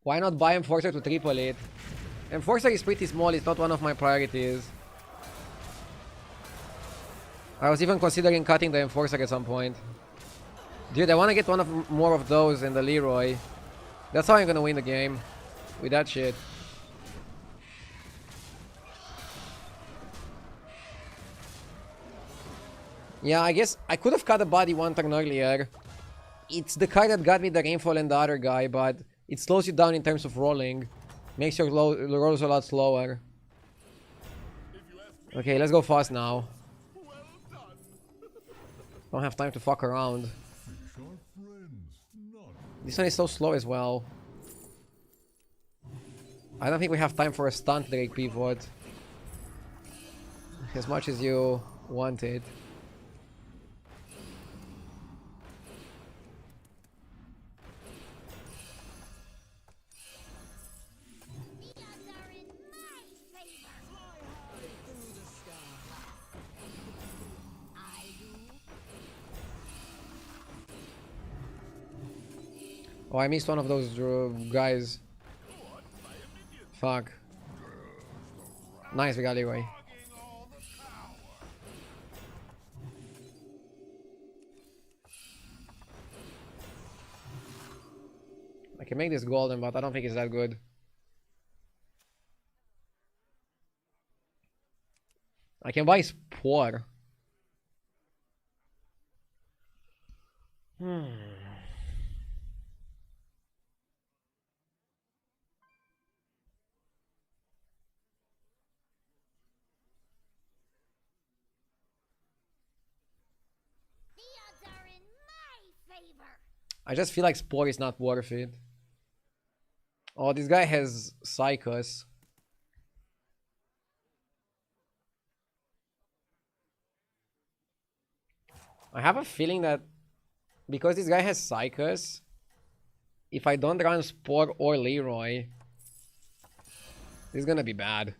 Why not buy Enforcer to triple it? Enforcer is pretty small, it's not one of my priorities. I was even considering cutting the Enforcer at some point. Dude, I want to get more of those in the Leroy. That's how I'm gonna win the game. With that shit. Yeah, I guess I could have cut the body one turn earlier. It's the card that got me the Rainfall and the other guy, but it slows you down in terms of rolling. Makes your rolls a lot slower. Okay, let's go fast now. Don't have time to fuck around. This one is so slow as well. I don't think we have time for a stunt Drake pivot. As much as you want it. Oh, I missed one of those guys. Fuck. Nice, we got Leroy. I can make this golden, but I don't think it's that good. I can buy Spore. I just feel like Spore is not worth it. Oh, this guy has Psychos. I have a feeling that because this guy has Psychos, if I don't run Spore or Leroy, this is gonna be bad.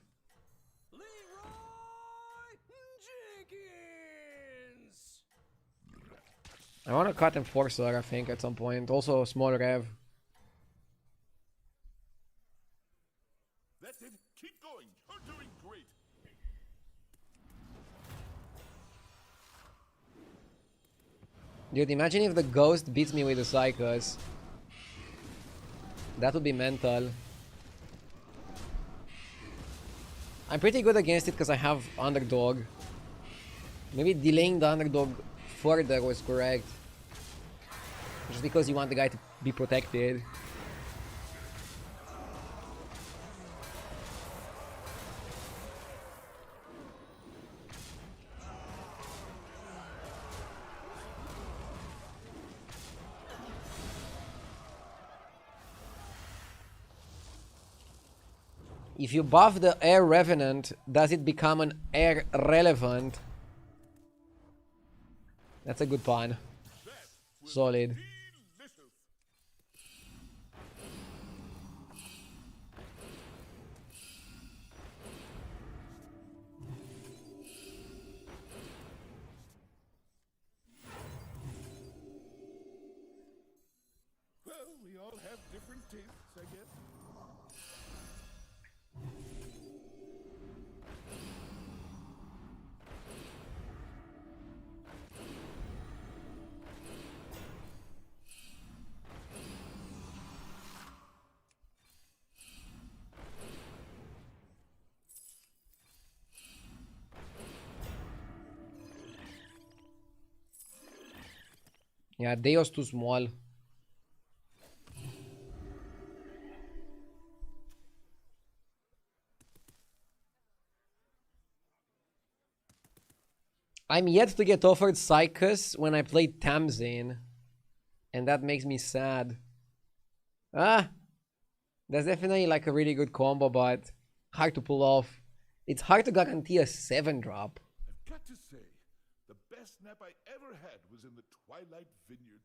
I want to cut Enforcer, I think, at some point. Also, small Rev. That's it. Keep going. You're doing great. Dude, imagine if the Ghost beats me with the Psychos. That would be mental. I'm pretty good against it because I have Underdog. Maybe delaying the Underdog further was correct. Just because you want the guy to be protected. If you buff the Air Revenant, does it become an Air Relevant? That's a good pun. Solid. Well, we all have different tastes, I guess. Yeah, Deo's too small. I'm yet to get offered Psychus when I played Tamsin. And that makes me sad. Ah! That's definitely like a really good combo, but hard to pull off. It's hard to guarantee a 7-drop. I've got to say, the best nap I ever had was in the Twilight Vineyards.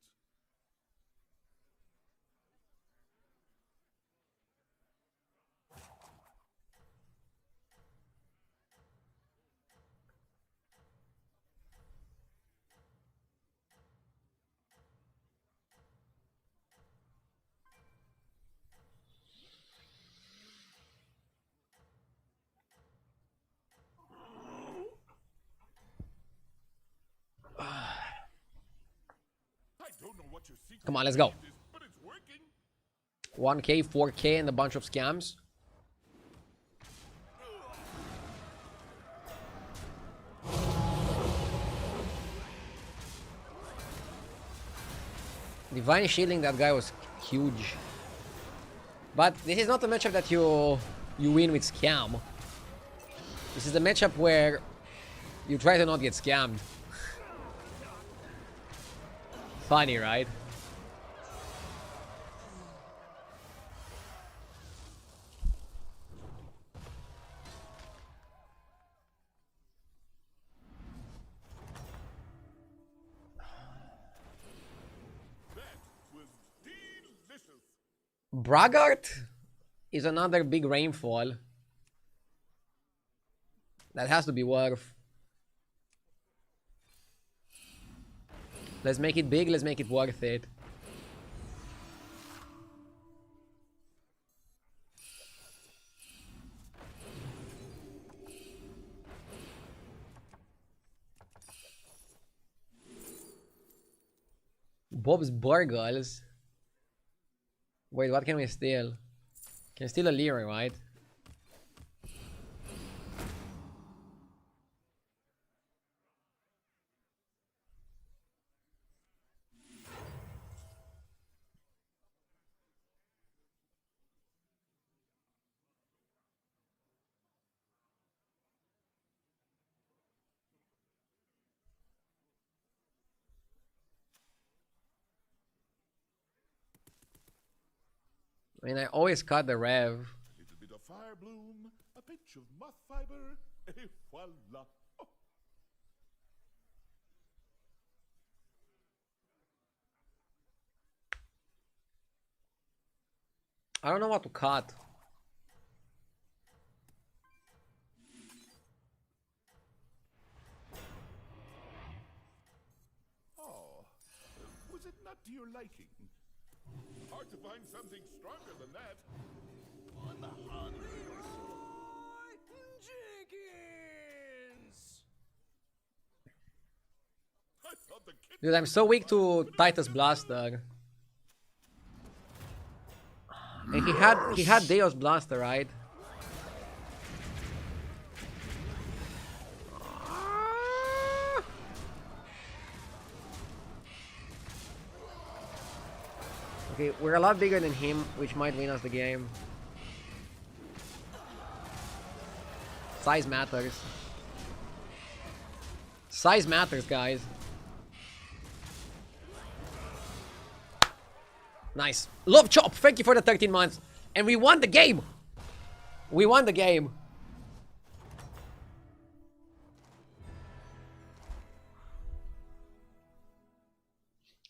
your secret Come on, let's go. is, but it's working. 1k, 4k, and a bunch of scams. Divine shielding that guy was huge. But this is not a matchup that you win with scam. This is a matchup where you try to not get scammed. Funny, right? That was delicious. Braggart is another big rainfall. That has to be worth. Let's make it big, let's make it worth it. Bob's Burgles. Wait, what can we steal? Can steal a Leroy, right? I mean, I always cut the rev. A little bit of fire bloom, a pinch of moth fiber, et voila. Oh, I don't know what to cut. was it not to your liking? Hard to find something stronger than that. On the hunt. Jenkins! I thought the kid Dude, I'm so weak to Titus Blaster. And he had Deus Blaster, right? Okay, we're a lot bigger than him, which might win us the game. Size matters. Size matters, guys. Nice. Love Chop, thank you for the 13 months. And we won the game. We won the game.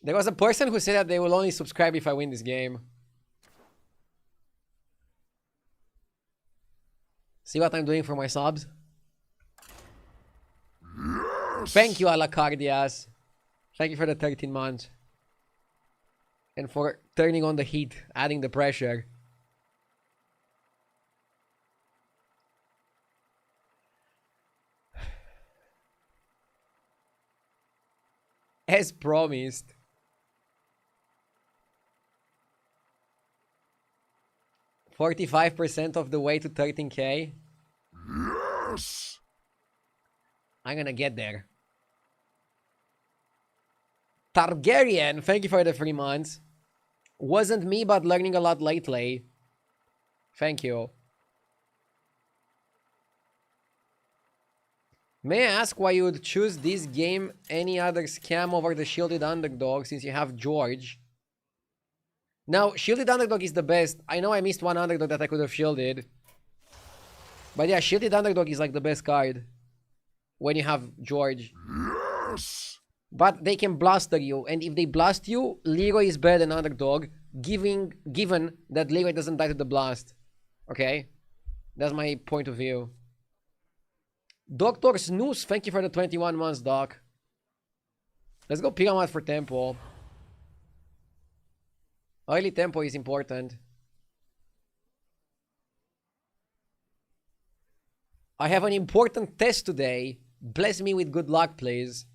There was a person who said that they will only subscribe if I win this game. See what I'm doing for my subs? Thank you, Alacardias. Thank you for the 13 months. And for turning on the heat, adding the pressure. As promised. $45% of the way to 13k. Yes! I'm gonna get there. Targaryen, thank you for the 3 months. Wasn't me, but learning a lot lately. Thank you. May I ask why you would choose this game any other scam over the Shielded Underdog since you have George? Now, Shielded Underdog is the best. I know I missed one Underdog that I could have shielded. But yeah, Shielded Underdog is like the best card. When you have George. Yes! But they can blaster you. And if they blast you, Leroy is better than Underdog. Given that Leroy doesn't die to the blast. Okay? That's my point of view. Dr. Snooze, thank you for the 21 months, Doc. Let's go Pyramid for tempo. Early tempo is important. I have an important test today. Bless me with good luck, please.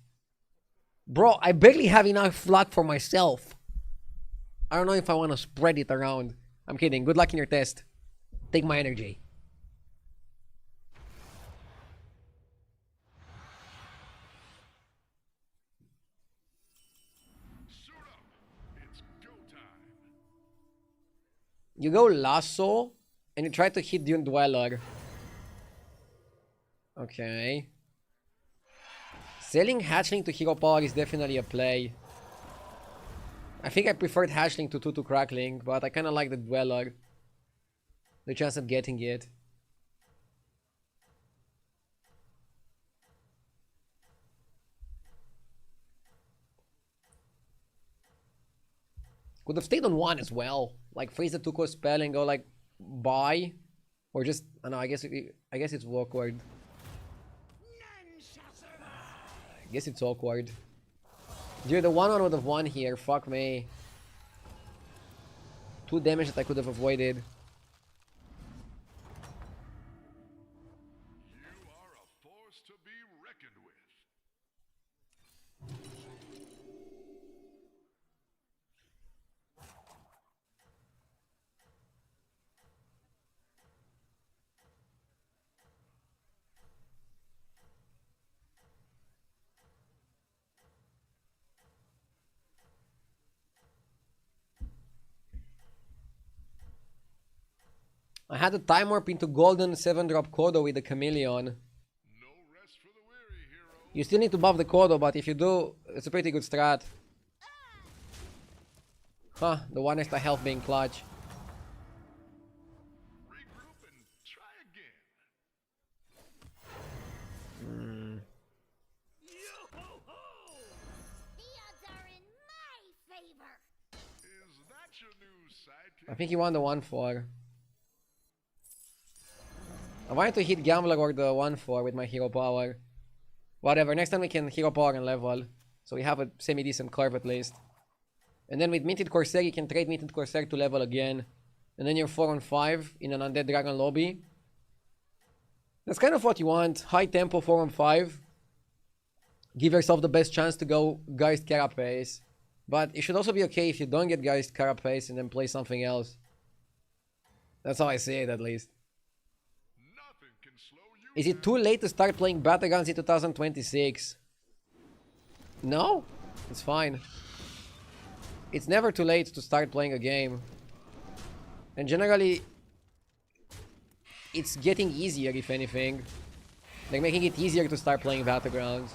Bro, I barely have enough luck for myself. I don't know if I want to spread it around. I'm kidding. Good luck in your test. Take my energy. Suit up. It's go time. You go Lasso, and you try to hit Dune Dweller. Okay. Selling Hatchling to Hero Power is definitely a play. I think I preferred Hatchling to 2-2 Crackling, but I kinda like the Dweller. The chance of getting it. Could have stayed on 1 as well. Like freeze the 2-cost spell and go like buy. Or just, I don't know, I guess it's awkward. I guess it's awkward. Dude, the 1-1 would have won here. Fuck me. 2 damage that I could have avoided. You are a force to be reckoned with. I had a time warp into golden 7-drop Kodo with the Chameleon. No rest for the weary, hero. You still need to buff the Kodo, but if you do, it's a pretty good strat. Huh, the 1 extra health being clutch. Regroup and try again. The odds are in my favor. Is that your new sidekick? I think he won the 1-4. I wanted to hit Gambler or the 1-4 with my Hero Power. Whatever, next time we can Hero Power and level. So we have a semi-decent curve at least. And then with Minted Corsair, you can trade Minted Corsair to level again. And then you're 4-on-5 in an Undead Dragon lobby. That's kind of what you want. High tempo 4-on-5. Give yourself the best chance to go Geist Carapace. But it should also be okay if you don't get Geist Carapace and then play something else. That's how I see it at least. Nothing can slow you Is it too late to start playing Battlegrounds in 2026? No? It's fine. It's never too late to start playing a game. And generally, it's getting easier, if anything. They're making it easier to start playing Battlegrounds.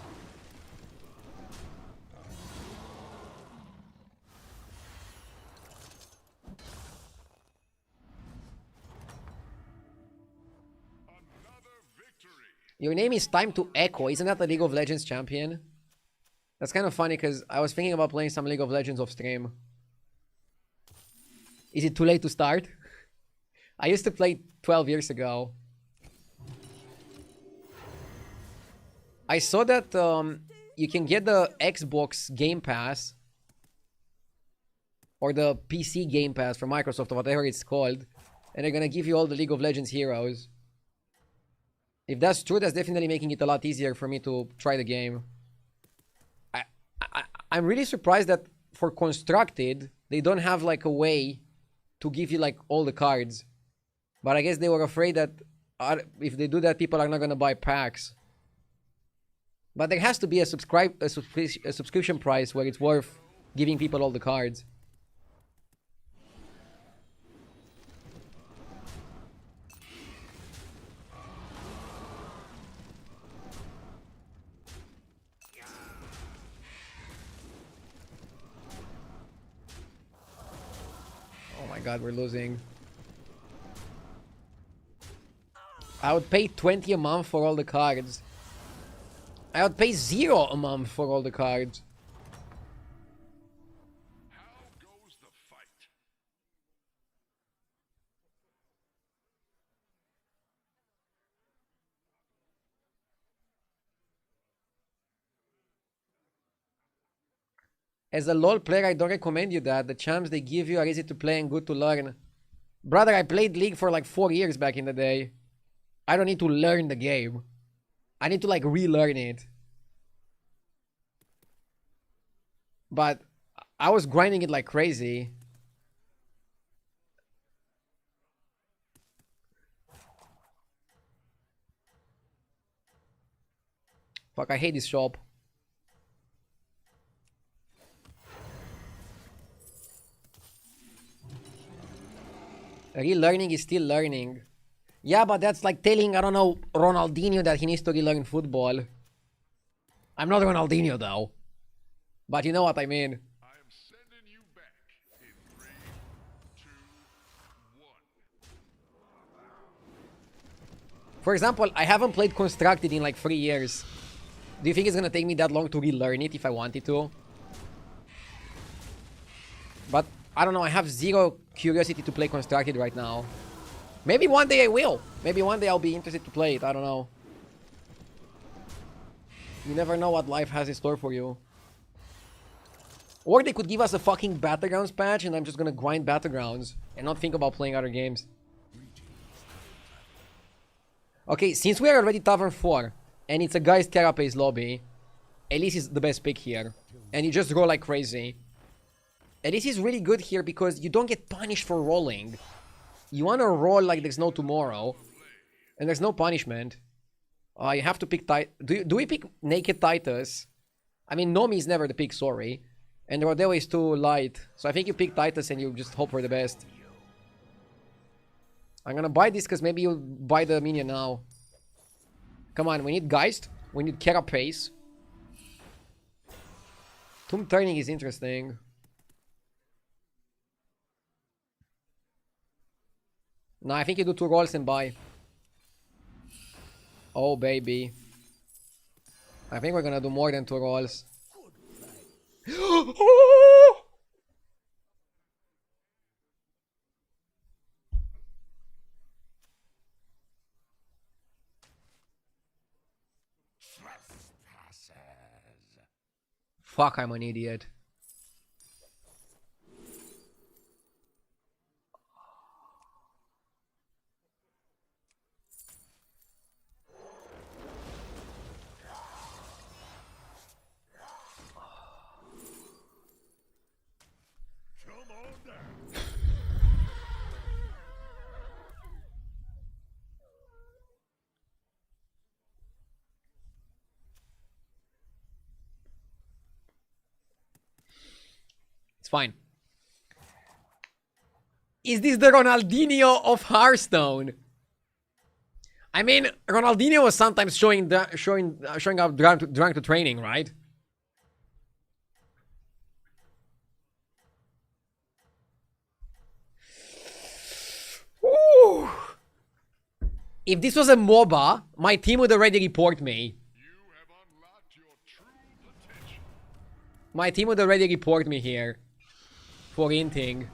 another victory. Your name is Time to Echo. Isn't that the League of Legends champion? That's kind of funny because I was thinking about playing some League of Legends off stream. Is it too late to start? I used to play 12 years ago. I saw that you can get the Xbox Game Pass or the PC Game Pass from Microsoft or whatever it's called, and they're gonna give you all the League of Legends heroes. If that's true, that's definitely making it a lot easier for me to try the game. I'm really surprised that for Constructed, they don't have like a way to give you like all the cards. But I guess they were afraid that if they do that, people are not gonna buy packs. But there has to be a subscription price where it's worth giving people all the cards. Oh my god, we're losing. I would pay 20 a month for all the cards. I would pay 0 a month for all the cards. How goes the fight? As a LoL player, I don't recommend you that. The champs they give you are easy to play and good to learn. Brother, I played League for like 4 years back in the day. I don't need to learn the game. I need to like relearn it. But I was grinding it like crazy. Fuck, I hate this shop. Relearning is still learning. Yeah, but that's like telling, I don't know, Ronaldinho that he needs to relearn football. I'm not Ronaldinho though. But you know what I mean. I am sending you back in 3, 2, 1. For example, I haven't played Constructed in like 3 years. Do you think it's gonna take me that long to relearn it if I wanted to? But I don't know, I have zero curiosity to play Constructed right now. Maybe one day I will. Maybe one day I'll be interested to play it. I don't know. You never know what life has in store for you. Or they could give us a fucking Battlegrounds patch and I'm just gonna grind Battlegrounds and not think about playing other games. Okay, since we are already Tavern 4 and it's a guy's Carapace lobby, Elise is the best pick here. And you just roll like crazy. Elise is really good here because you don't get punished for rolling. You wanna roll like there's no tomorrow. And there's no punishment. You have to pick do we pick Naked Titus? I mean, Nomi is never the pick, sorry. And Rodeo is too light. So I think you pick Titus and you just hope for the best. I'm gonna buy this because maybe you'll buy the minion now. Come on, we need Geist. We need Carapace. Tomb Turning is interesting. No, I think you do 2 rolls and buy. Oh, baby. I think we're gonna do more than 2 rolls. Fuck, I'm an idiot. It's fine. Is this the Ronaldinho of Hearthstone? I mean, Ronaldinho was sometimes showing up drunk to training, right? Ooh. If this was a MOBA, my team would already report me. You have unlocked your true potential. My team would already report me here. For inting.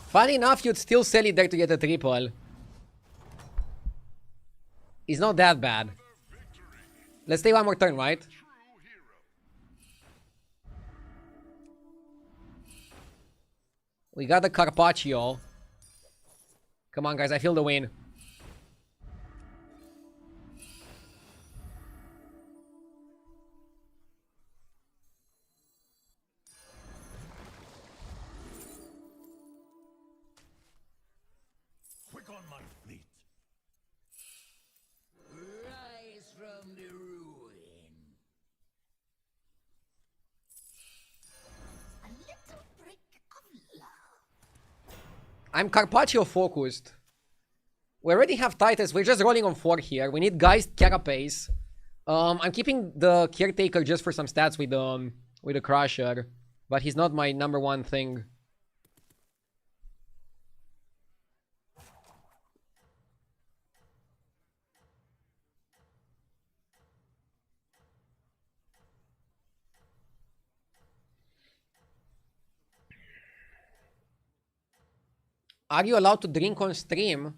Funny enough, you'd still sell it there to get a triple. It's not that bad. Let's take one more turn, right? We got the Carpaccio. Come on, guys, I feel the win. Quick on my fleet. Rise from the ruin. A little brick of love. I'm Carpaccio focused. We already have Titus. We're just rolling on 4 here. We need Geist, Carapace. I'm keeping the Caretaker just for some stats with the Crusher, but he's not my number 1 thing. Are you allowed to drink on stream?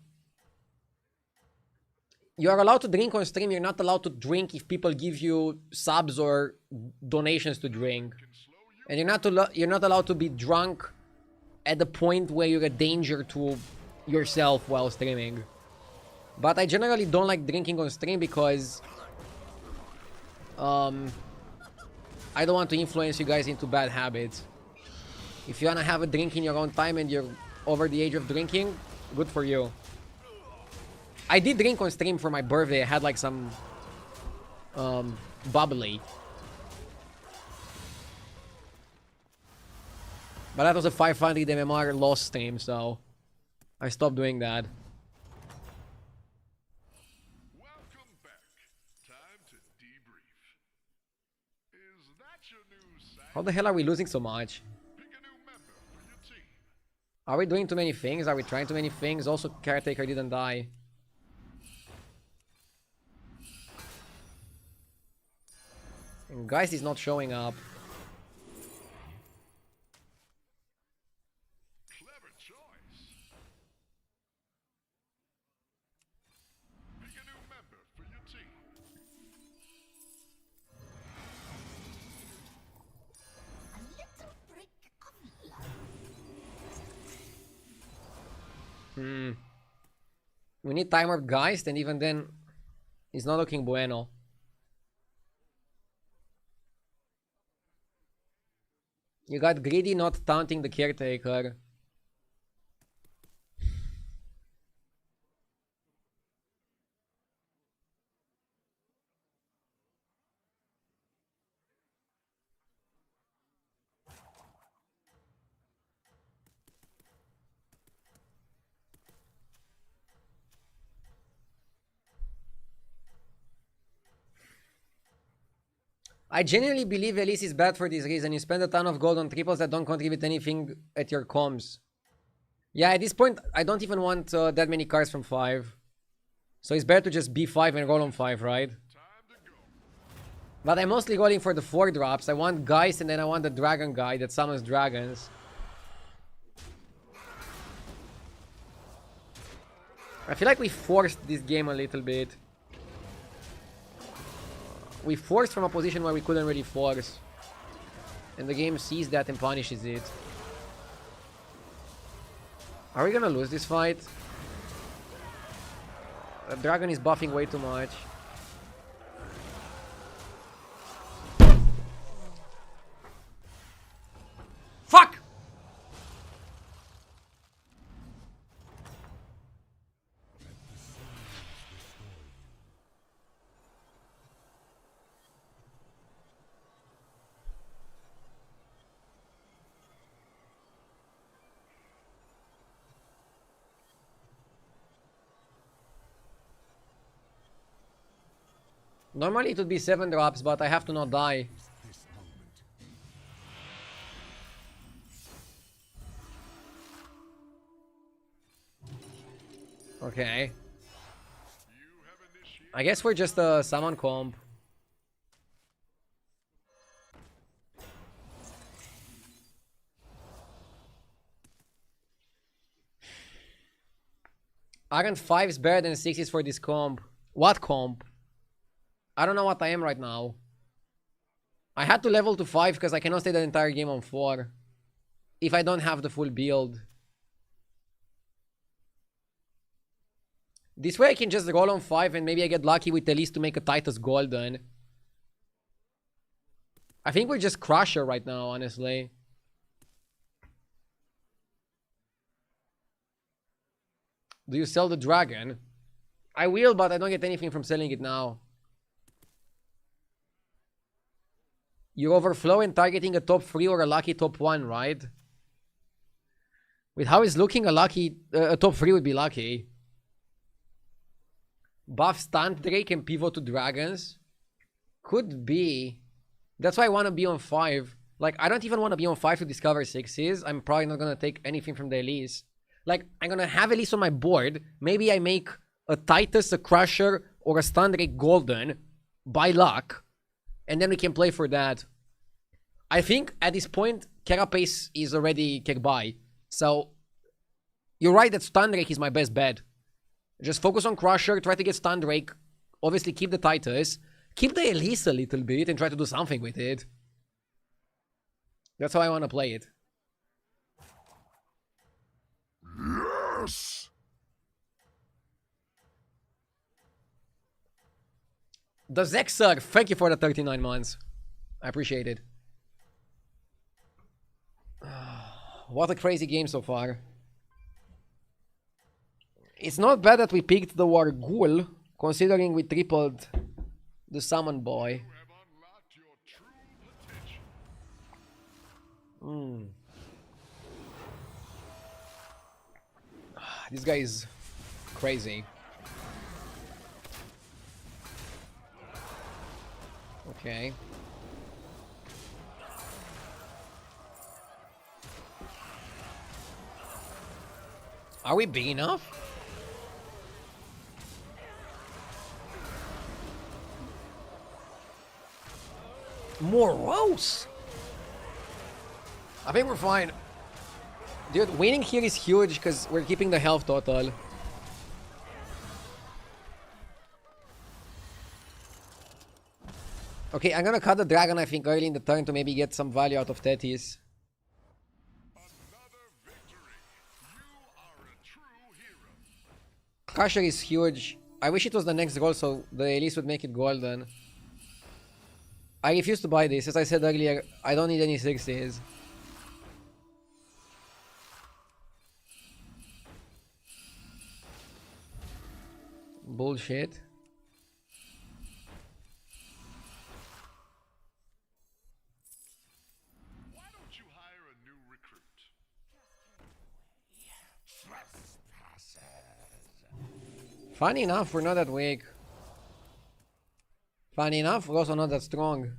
You are allowed to drink on stream. You're not allowed to drink if people give you subs or donations to drink. Can slow you And you're not allowed to be drunk at the point where you're a danger to yourself while streaming. But I generally don't like drinking on stream because I don't want to influence you guys into bad habits. If you wanna have a drink in your own time and you're over the age of drinking, good for you. I did drink on stream for my birthday. I had like some bubbly. But that was a 500 MMR loss stream, so I stopped doing that. Welcome back. Time to debrief. Is that your new site? How the hell are we losing so much? Pick a new member for your team. Are we doing too many things? Are we trying too many things? Also, Caretaker didn't die. And Geist is not showing up. Clever choice. Pick a new member for your team. A little brick of love. We need timer Geist, and even then, it's not looking bueno. You got Greedy not taunting the Caretaker. I genuinely believe Elise is bad for this reason. You spend a ton of gold on triples that don't contribute anything at your comms. Yeah, at this point, I don't even want that many cards from 5. So it's better to just B5 and roll on 5, right? But I'm mostly rolling for the 4 drops. I want Geist and then I want the dragon guy that summons dragons. I feel like we forced this game a little bit. We forced from a position where we couldn't really force. And the game sees that and punishes it. Are we gonna lose this fight? The dragon is buffing way too much. Fuck! Normally it would be 7 drops, but I have to not die. Okay. I guess we're just a summon comp. Aren't 5s better than 6s for this comp? What comp? I don't know what I am right now. I had to level to 5 because I cannot stay the entire game on 4. If I don't have the full build. This way I can just roll on 5 and maybe I get lucky with Elise to make a Titus Golden. I think we're just Crusher right now, honestly. Do you sell the dragon? I will, but I don't get anything from selling it now. You overflow and targeting a top 3 or a lucky top 1, right? With how it's looking, a top 3 would be lucky. Buff Stunt Drake and pivot to dragons? Could be. That's why I want to be on 5. Like, I don't even want to be on 5 to discover 6s. I'm probably not going to take anything from the Elise. Like, I'm going to have Elise on my board. Maybe I make a Titus, a Crusher, or a Stunt Drake Golden by luck. And then we can play for that. I think at this point, Carapace is already Kekbai. So, you're right that Stun Drake is my best bet. Just focus on Crusher, try to get Stun Drake. Obviously, keep the Titus. Keep the Elise a little bit and try to do something with it. That's how I want to play it. Yes! The Zexug, thank you for the 39 months. I appreciate it. What a crazy game so far. It's not bad that we picked the Wargul, considering we tripled the Summon Boy. This guy is crazy. Okay. Are we big enough? Morose! I think we're fine. Dude, winning here is huge because we're keeping the health total. Okay, I'm gonna cut the dragon, I think, early in the turn to maybe get some value out of Tethys. Crusher is huge. I wish it was the next roll so the Elise would make it golden. I refuse to buy this. As I said earlier, I don't need any 60s. Bullshit. Why don't you hire a new recruit? Funny enough, we're not that weak. Funny enough, we're also not that strong.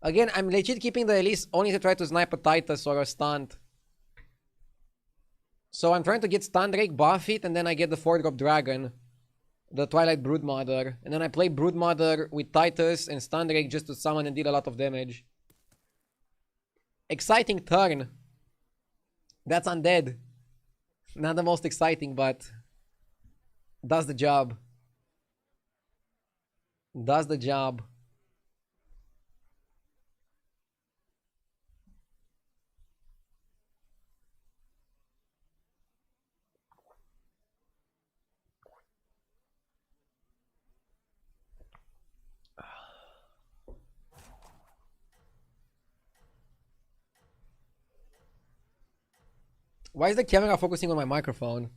Again, I'm legit keeping the Elise only to try to snipe a Titus or a stunt. So I'm trying to get Stun Drake, buff it, and then I get the 4-drop Dragon. The Twilight Broodmother. And then I play Broodmother with Titus and Stun Drake just to summon and deal a lot of damage. Exciting turn. That's undead. Not the most exciting, but does the job. Does the job. Why is the camera focusing on my microphone?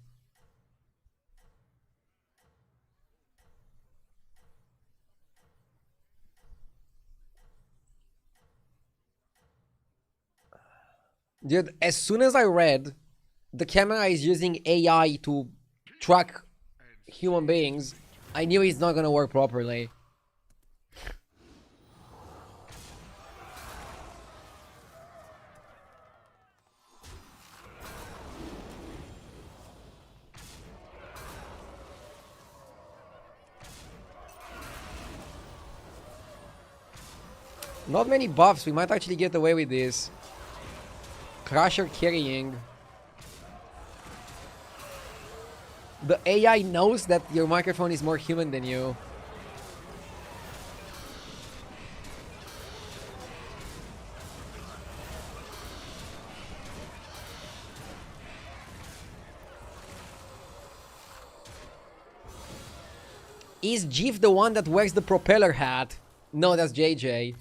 Dude, as soon as I read the camera is using AI to track human beings, I knew it's not gonna work properly. Not many buffs, we might actually get away with this. Crusher carrying. The AI knows that your microphone is more human than you. Is Jeef the one that wears the propeller hat? No, that's JJ.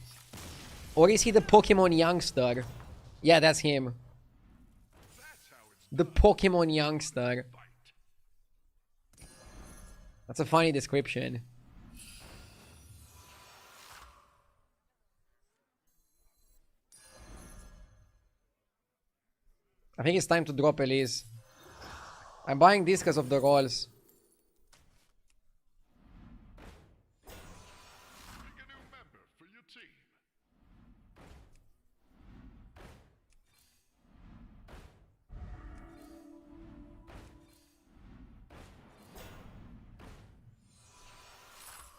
Or is he the Pokemon youngster? Yeah, that's him. The Pokemon youngster. That's a funny description. I think it's time to drop Elise. I'm buying this because of the rolls. Pick a new member for your team.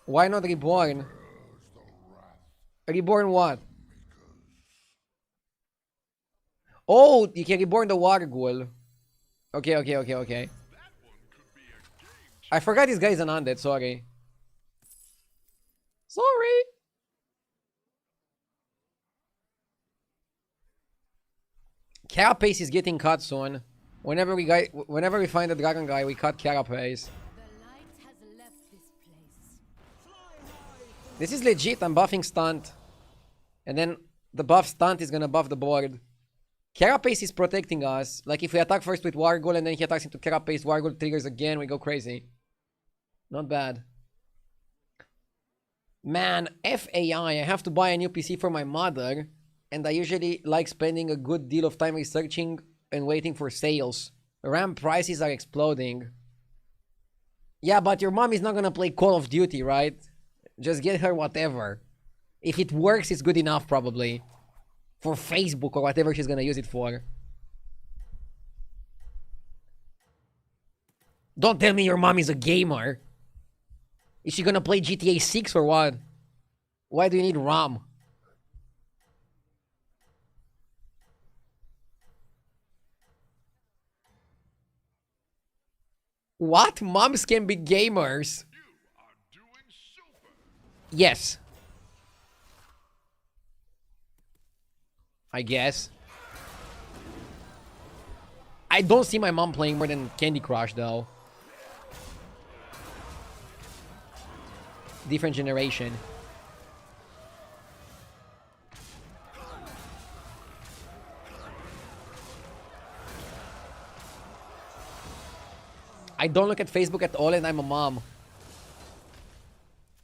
Why not Reborn? Reborn what? Oh, you can Reborn the Water Ghoul. Okay. I forgot this guy's an undead, sorry. Sorry. Carapace is getting cut soon. Whenever we find the dragon guy, we cut Carapace. The light has left this place. This is legit. I'm buffing stunt. And then the buff stunt is gonna buff the board. Carapace is protecting us. Like if we attack first with Wargul and then he attacks into Carapace, Wargul triggers again, we go crazy. Not bad. Man, FAI, I have to buy a new PC for my mother. And I usually like spending a good deal of time researching and waiting for sales. RAM prices are exploding. Yeah, but your mom is not gonna play Call of Duty, right? Just get her whatever. If it works, it's good enough, probably. For Facebook or whatever she's gonna use it for. Don't tell me your mom is a gamer. Is she gonna play GTA 6 or what? Why do you need RAM? What? Moms can be gamers. Yes. I guess. I don't see my mom playing more than Candy Crush though. Different generation. I don't look at Facebook at all and I'm a mom.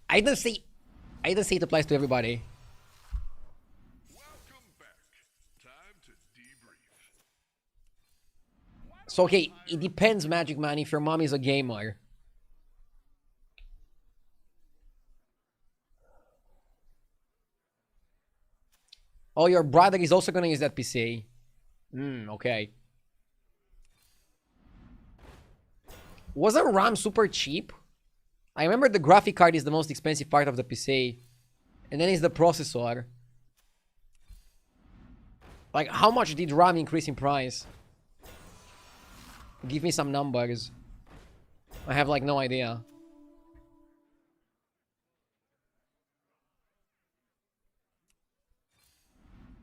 I didn't say it applies to everybody. Welcome back. Time to debrief. So okay, it depends, Magic Man, if your mom is a gamer. Oh, your brother is also gonna use that PC. Okay. Wasn't RAM super cheap? I remember the graphic card is the most expensive part of the PC. And then it's the processor. Like, how much did RAM increase in price? Give me some numbers. I have, like, no idea.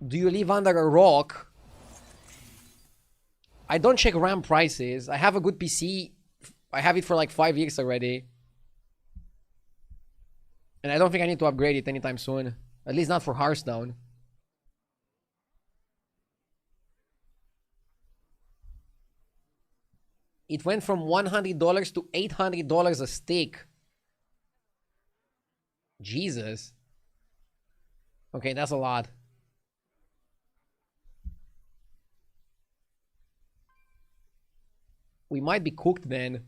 Do you live under a rock? I don't check RAM prices. I have a good PC. I have it for like 5 years already. And I don't think I need to upgrade it anytime soon. At least not for Hearthstone. It went from $100 to $800 a stick. Jesus. Okay, that's a lot. We might be cooked then.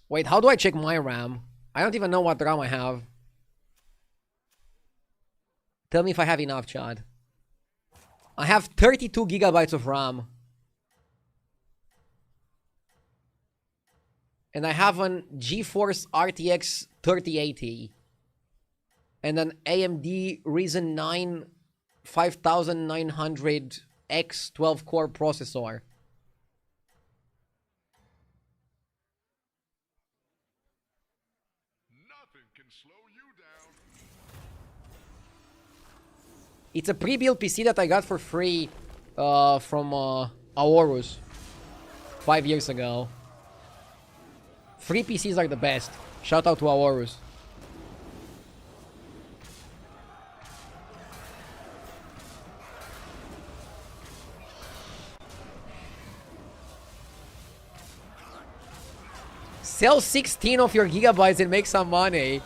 Wait, how do I check my RAM? I don't even know what RAM I have. Tell me if I have enough, Chad. I have 32 gigabytes of RAM. And I have an GeForce RTX 3080. And an AMD Ryzen 9 5900X 12-core processor. Nothing can slow you down. It's a pre-built PC that I got for free from Aorus 5 years ago. Free PCs are the best. Shout out to Aorus. Sell 16 of your gigabytes and make some money.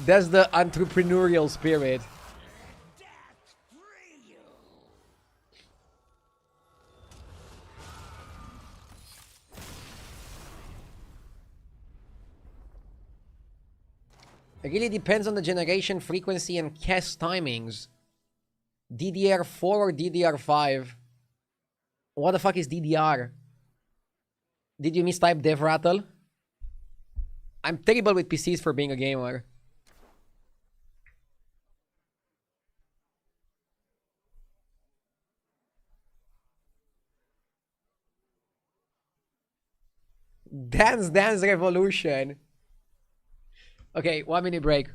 That's the entrepreneurial spirit. It really depends on the generation, frequency, and cast timings. DDR4 or DDR5? What the fuck is DDR? Did you mistype DevRattle? I'm terrible with PCs for being a gamer. Dance Dance Revolution. Okay, 1 minute break.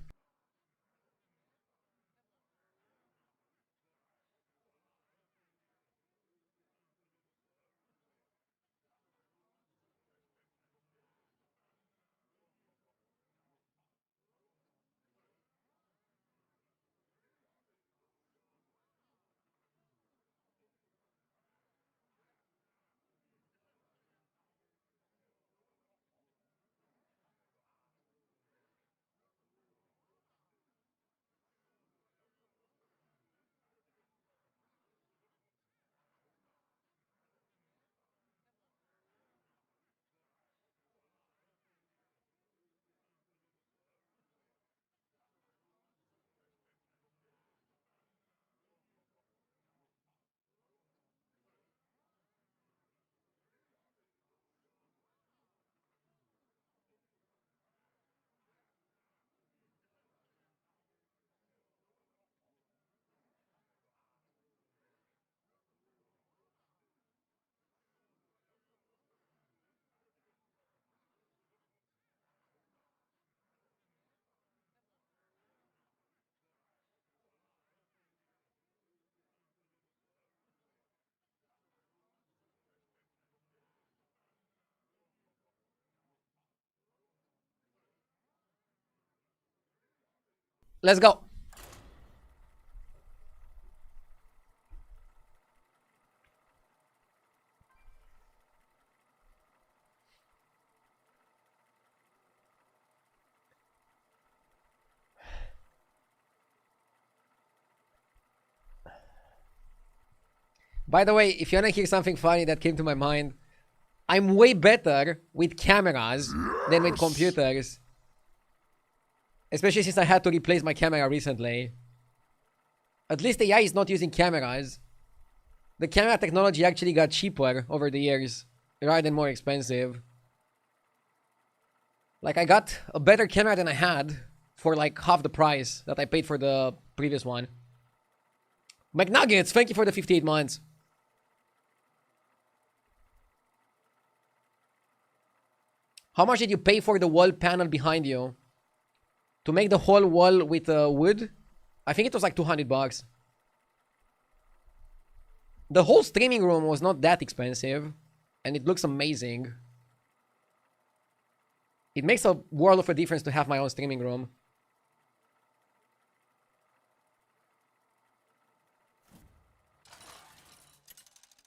Let's go. By the way, if you wanna hear something funny that came to my mind, I'm way better with cameras than with computers. Especially since I had to replace my camera recently. At least AI is not using cameras. The camera technology actually got cheaper over the years, rather than more expensive. Like, I got a better camera than I had for like half the price that I paid for the previous one. McNuggets, thank you for the 58 months. How much did you pay for the wall panel behind you? To make the whole wall with wood? I think it was like 200 bucks. The whole streaming room was not that expensive. And it looks amazing. It makes a world of a difference to have my own streaming room.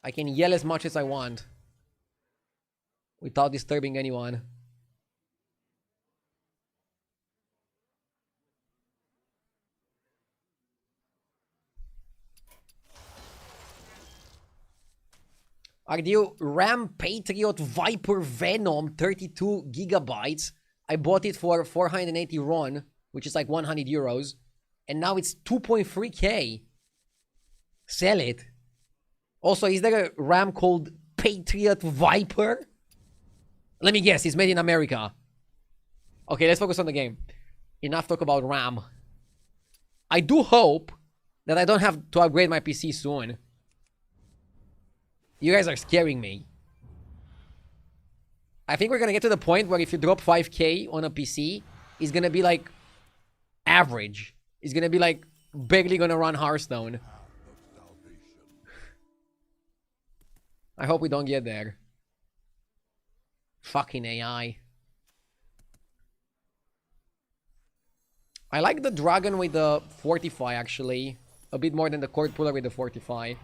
I can yell as much as I want. Without disturbing anyone. Ardew, RAM Patriot Viper Venom 32 gigabytes. I bought it for 480 RON, which is like 100 euros. And now it's 2.3k. Sell it. Also, is there a RAM called Patriot Viper? Let me guess, it's made in America. Okay, let's focus on the game. Enough talk about RAM. I do hope that I don't have to upgrade my PC soon. You guys are scaring me. I think we're gonna get to the point where if you drop 5k on a PC, it's gonna be like average. It's gonna be like barely gonna run Hearthstone. I hope we don't get there. Fucking AI. I like the dragon with the fortify actually. A bit more than the cord puller with the fortify.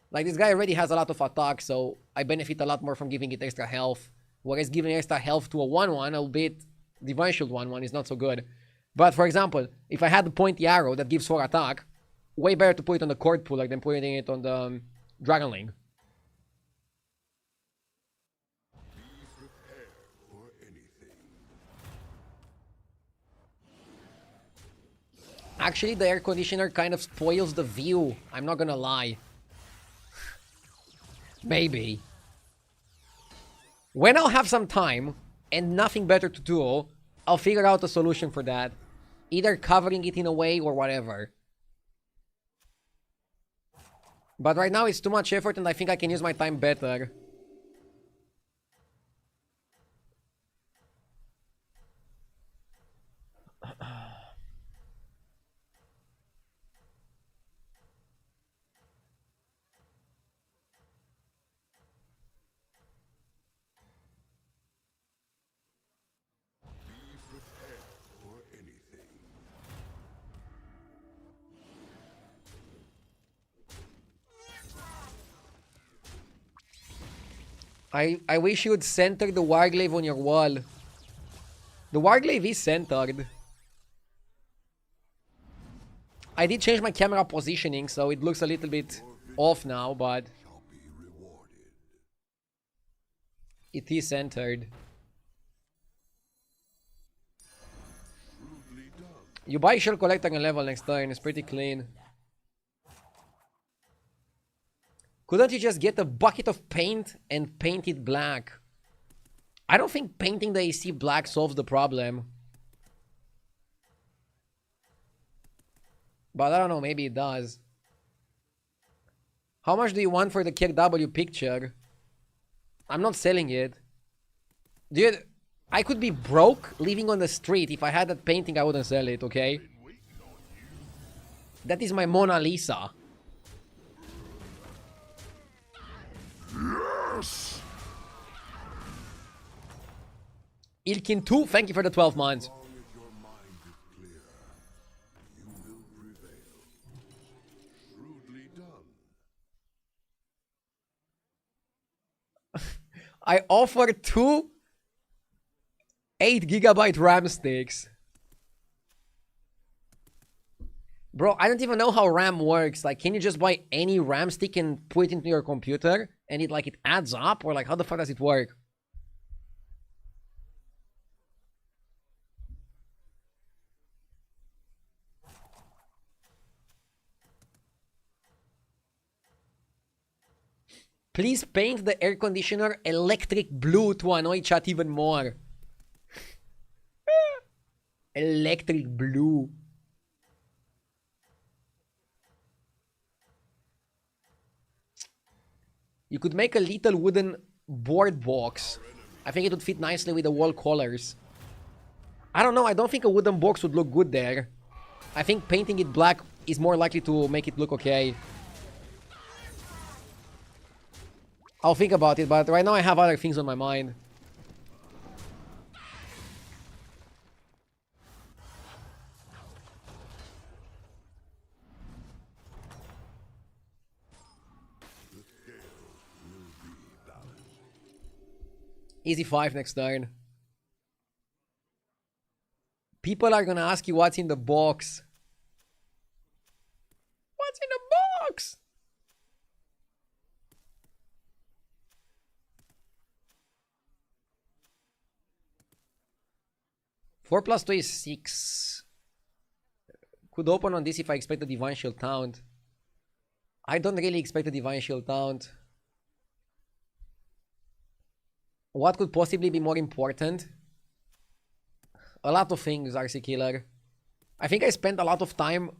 Like, this guy already has a lot of attack, so I benefit a lot more from giving it extra health. Whereas giving extra health to a 1-1, albeit Divine Shield 1-1 is not so good. But, for example, if I had the pointy arrow that gives 4 attack, way better to put it on the cord puller than putting it on the Dragon Link. Actually, the air conditioner kind of spoils the view. I'm not gonna lie. Maybe. When I'll have some time and nothing better to do, I'll figure out a solution for that. Either covering it in a way or whatever. But right now it's too much effort and I think I can use my time better. I wish you would center the Warglaive on your wall. The Warglaive is centered. I did change my camera positioning, so it looks a little bit off now, but it is centered. You buy Shell Collector and level next turn, it's pretty clean. Couldn't you just get a bucket of paint and paint it black? I don't think painting the AC black solves the problem. But I don't know, maybe it does. How much do you want for the KW picture? I'm not selling it. Dude, I could be broke living on the street. If I had that painting, I wouldn't sell it, okay? That is my Mona Lisa. Yes! Ilkin 2, thank you for the 12 months. I offer 2 8GB RAM sticks. Bro, I don't even know how RAM works. Like, can you just buy any RAM stick and put it into your computer and it adds up? Or like, how the fuck does it work? Please paint the air conditioner electric blue to annoy chat even more. Electric blue. You could make a little wooden board box. I think it would fit nicely with the wall colors. I don't know, I don't think a wooden box would look good there. I think painting it black is more likely to make it look okay. I'll think about it, but right now I have other things on my mind. Easy 5 next turn. People are gonna ask you what's in the box. What's in the box? Four plus 2 is 6. Could open on this if I expect a Divine Shield Taunt. I don't really expect a Divine Shield Taunt. What could possibly be more important? A lot of things, RC Killer. I think I spent a lot of time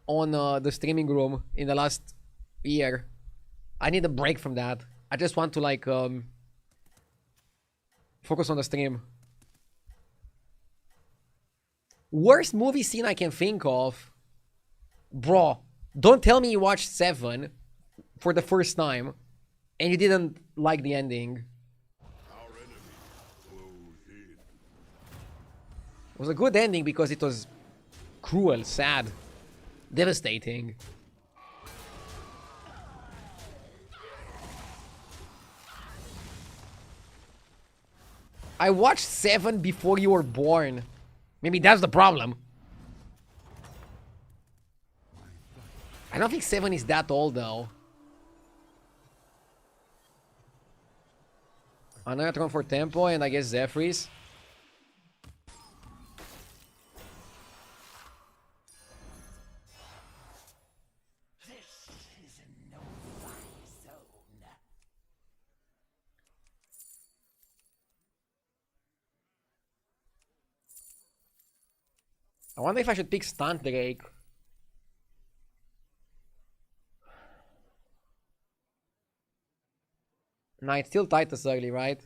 on the streaming room in the last year. I need a break from that. I just want to like focus on the stream. Worst movie scene I can think of. Bro, don't tell me you watched 7 for the first time and you didn't like the ending. It was a good ending because it was cruel, sad, devastating. I watched 7 before you were born. Maybe that's the problem. I don't think 7 is that old though. Another Tron for Tempo and I guess Zephyrs. I wonder if I should pick Stunt Drake. Nah, it's still Titus early, right?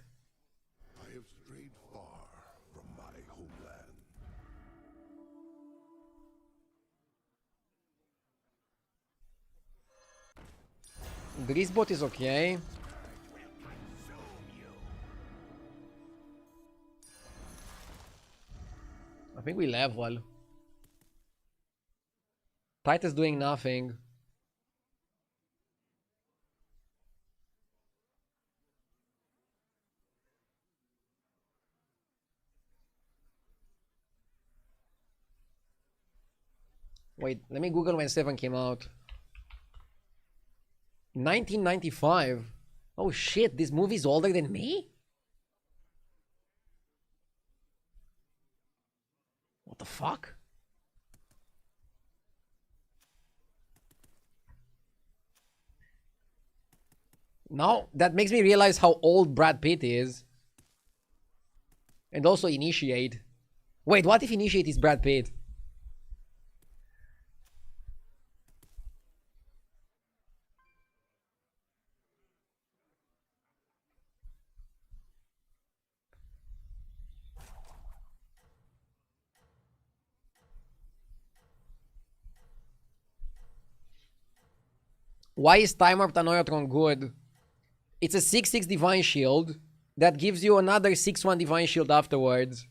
I have strayed far from my homeland. Greasebot is okay. I think we level. Titus doing nothing. Wait, let me Google when 7 came out. 1995. Oh shit, this movie's older than me? What the fuck? Now, that makes me realize how old Brad Pitt is. And also Initiate. Wait, what if Initiate is Brad Pitt? Why is Time Warp Tanoyotron good? It's a 6-6 Divine Shield that gives you another 6-1 Divine Shield afterwards.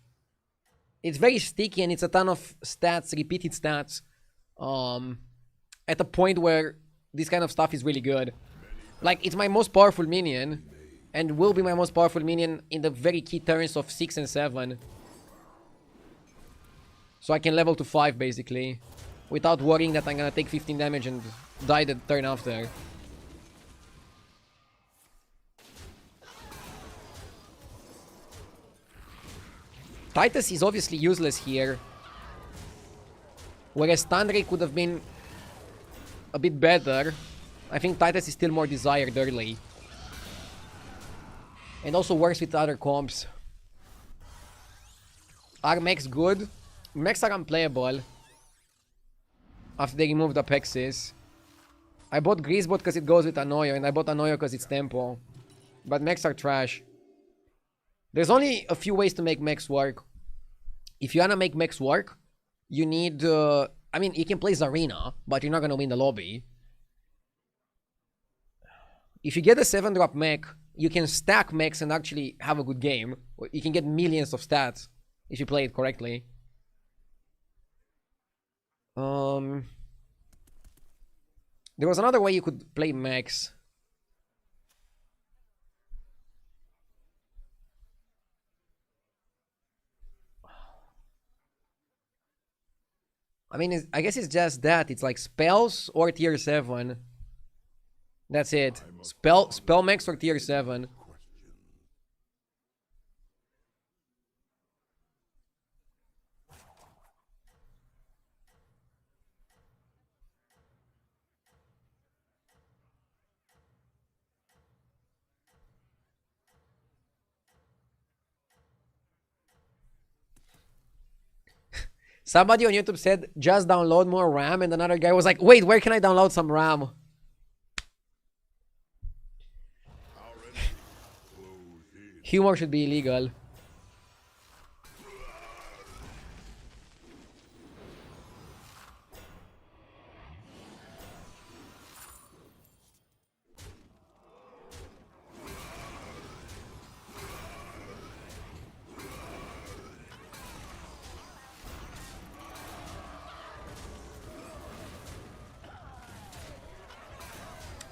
It's very sticky and it's a ton of stats, repeated stats. At a point where this kind of stuff is really good. Like, it's my most powerful minion. And will be my most powerful minion in the very key turns of 6 and 7. So I can level to 5 basically. Without worrying that I'm gonna take 15 damage and die the turn after. Titus is obviously useless here. Whereas Tandre could have been a bit better. I think Titus is still more desired early. And also works with other comps. Are mechs good? Mechs are unplayable. After they removed Apexis. I bought Greasebot because it goes with Anoyo, and I bought Anoyo because it's tempo. But mechs are trash. There's only a few ways to make mechs work. If you wanna make mechs work, you need... I mean, you can play Zarina, but you're not gonna win the lobby. If you get a 7-drop mech, you can stack mechs and actually have a good game. You can get millions of stats if you play it correctly. There was another way you could play mechs. I mean, I guess it's just that. It's like spells or tier 7. That's it. Spell mechs or tier 7. Somebody on YouTube said, just download more RAM, and another guy was like, wait, where can I download some RAM? Humor should be illegal.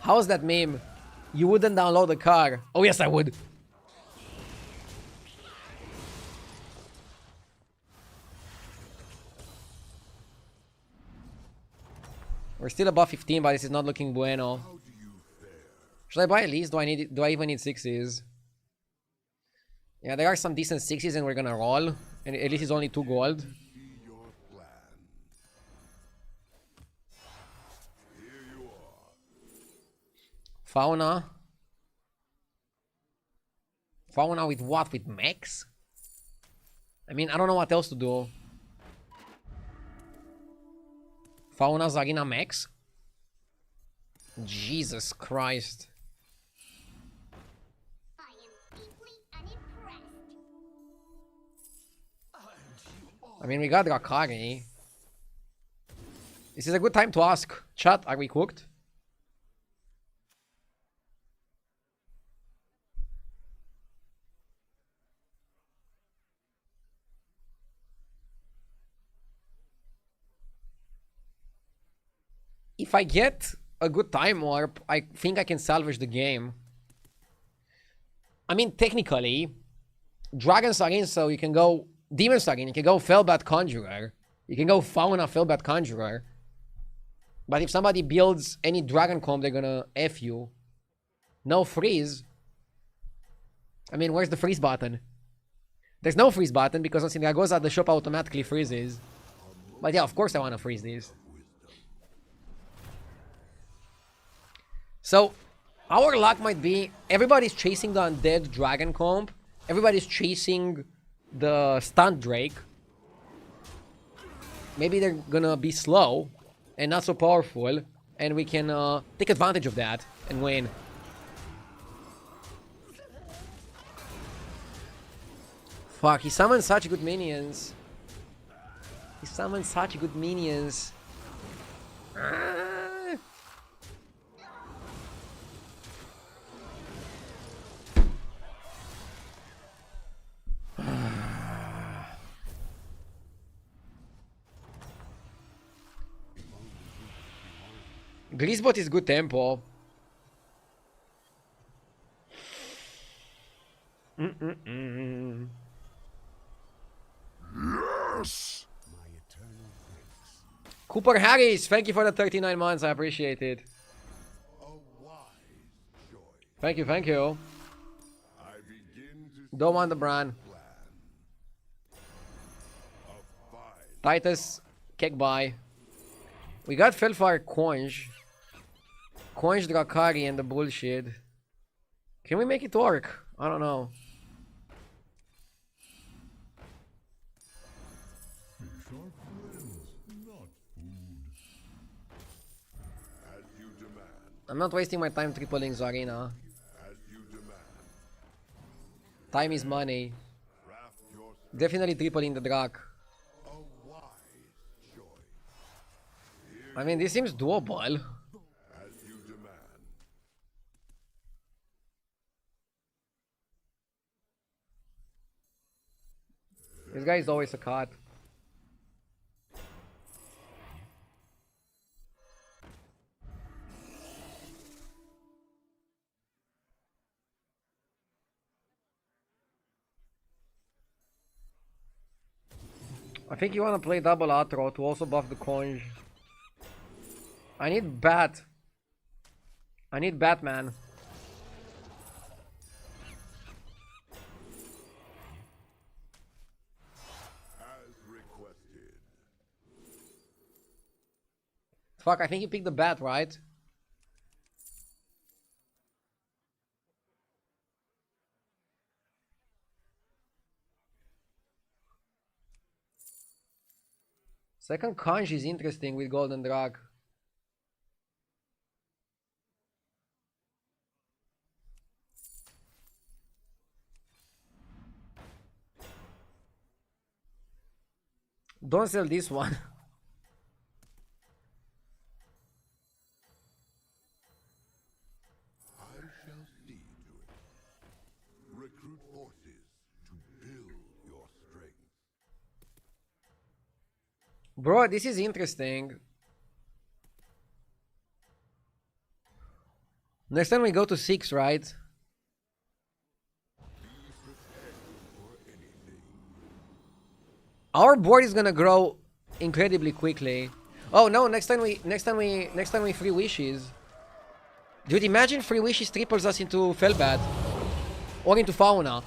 How's that meme? You wouldn't download a car. Oh yes, I would. We're still above 15, but this is not looking bueno. Should I buy a least? Do I even need 6s? Yeah, there are some decent 6s and we're gonna roll. And at least it's only 2 gold. Fauna. Fauna with what? With mechs? I mean, I don't know what else to do. Fauna Zarina mechs? Jesus Christ. I am deeply unimpressed. I mean, we got Rakari. This is a good time to ask. Chat, are we cooked? If I get a good time warp, I think I can salvage the game. I mean, technically, dragons are in, so you can go... Demons are in, you can go Fellbat Conjurer. You can go Fauna Fellbat Conjurer. But if somebody builds any dragon comp, they're gonna F you. No freeze. I mean, where's the freeze button? There's no freeze button because once it goes out, the shop automatically freezes. But yeah, of course I want to freeze these. So, our luck might be everybody's chasing the undead dragon comp. Everybody's chasing the stunned drake. Maybe they're gonna be slow and not so powerful, and we can take advantage of that and win. Fuck, he summoned such good minions. He summoned such good minions. Ah. Greasebot is good tempo. Yes! My eternal grace. Cooper Harris, thank you for the 39 months. I appreciate it. A wise choice. Thank you, thank you. I begin to Don't want the brand. plan. A fine Titus, kick by. We got Felfire Conj. Conj Drakari and the bullshit. Can we make it work? I don't know. sharp friends, not food. As you demand, I'm not wasting my time tripling Zarina. as you demand. Time is money. Craft your Definitely tripling the Drak. a wise choice. I mean, this seems doable. As you demand. This guy is always a cut. I think you want to play double outro to also buff the conj. I need bat. I need Batman. As requested. Fuck, I think you picked the bat, right? Second conj is interesting with Golden Drag. Don't sell this one. I shall see to it. Recruit forces to build your strength. Bro, this is interesting. Next time we go to 6, right? Our board is gonna grow incredibly quickly. Oh no, next time we free wishes. Dude, imagine free wishes triples us into Felbat. Or into Fauna.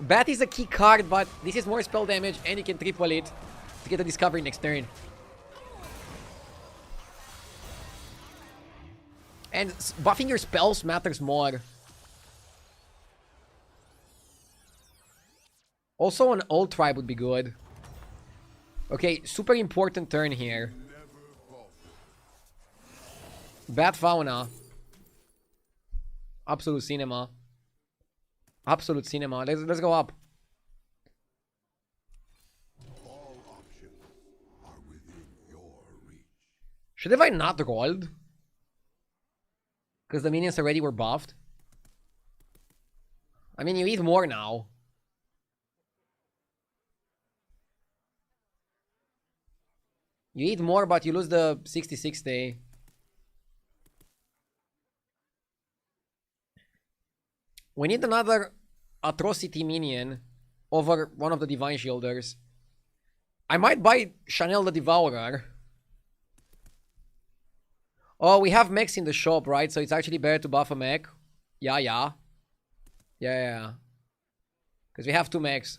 Bat is a key card, but this is more spell damage and you can triple it to get a discovery next turn. And buffing your spells matters more. Also, an old tribe would be good. Okay, super important turn here. Bat Fauna. Absolute cinema. Absolute cinema. Let's go up. All options are within your reach. Should have I not rolled? Because the minions already were buffed. I mean, you eat more now. You eat more, but you lose the 60-60. We need another atrocity minion over one of the Divine Shielders. I might buy Chanel the Devourer. Oh, we have mechs in the shop, right? So it's actually better to buff a mech. Yeah. Because we have 2 mechs.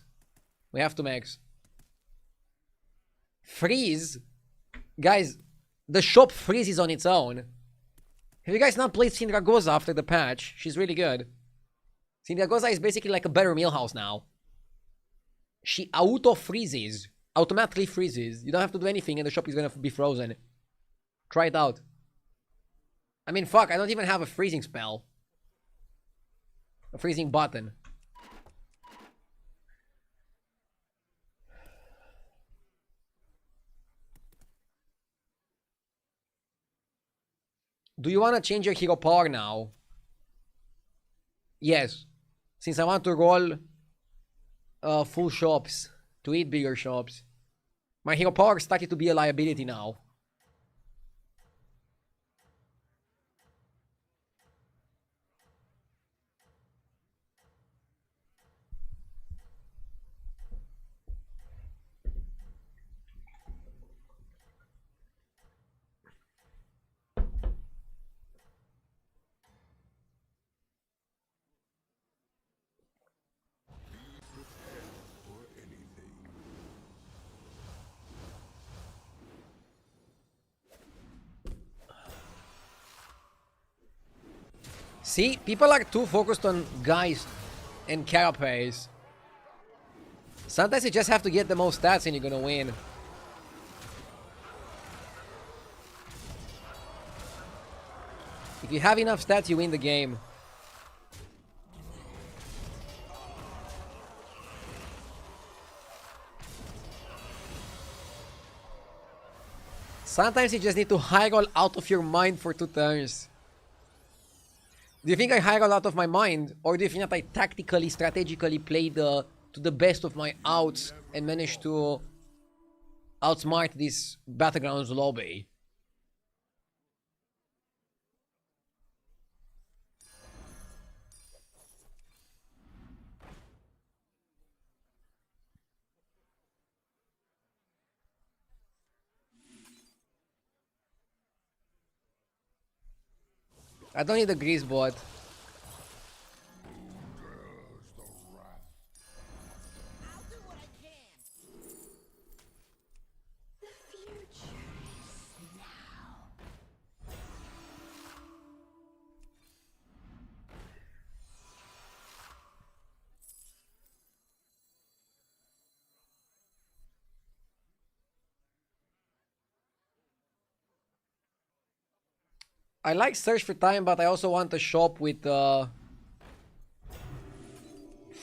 We have 2 mechs. Freeze? Guys, the shop freezes on its own. Have you guys not played Sindragosa after the patch? She's really good. Sindragosa is basically like a better Millhouse now. She auto-freezes. Automatically freezes. You don't have to do anything and the shop is gonna be frozen. Try it out. I mean, fuck, I don't even have a freezing spell. A freezing button. Do you want to change your hero power now? Yes. Since I want to roll full shops. To eat bigger shops. My hero power started to be a liability now. See, people are too focused on Geist and Carapace. Sometimes you just have to get the most stats and you're gonna win. If you have enough stats, you win the game. Sometimes you just need to high roll out of your mind for 2 turns. Do you think I high roll out of my mind? Or do you think that I tactically, strategically played to the best of my outs and managed to outsmart this Battlegrounds lobby? I don't need a grease bot. I like Search for Time, but I also want a shop with full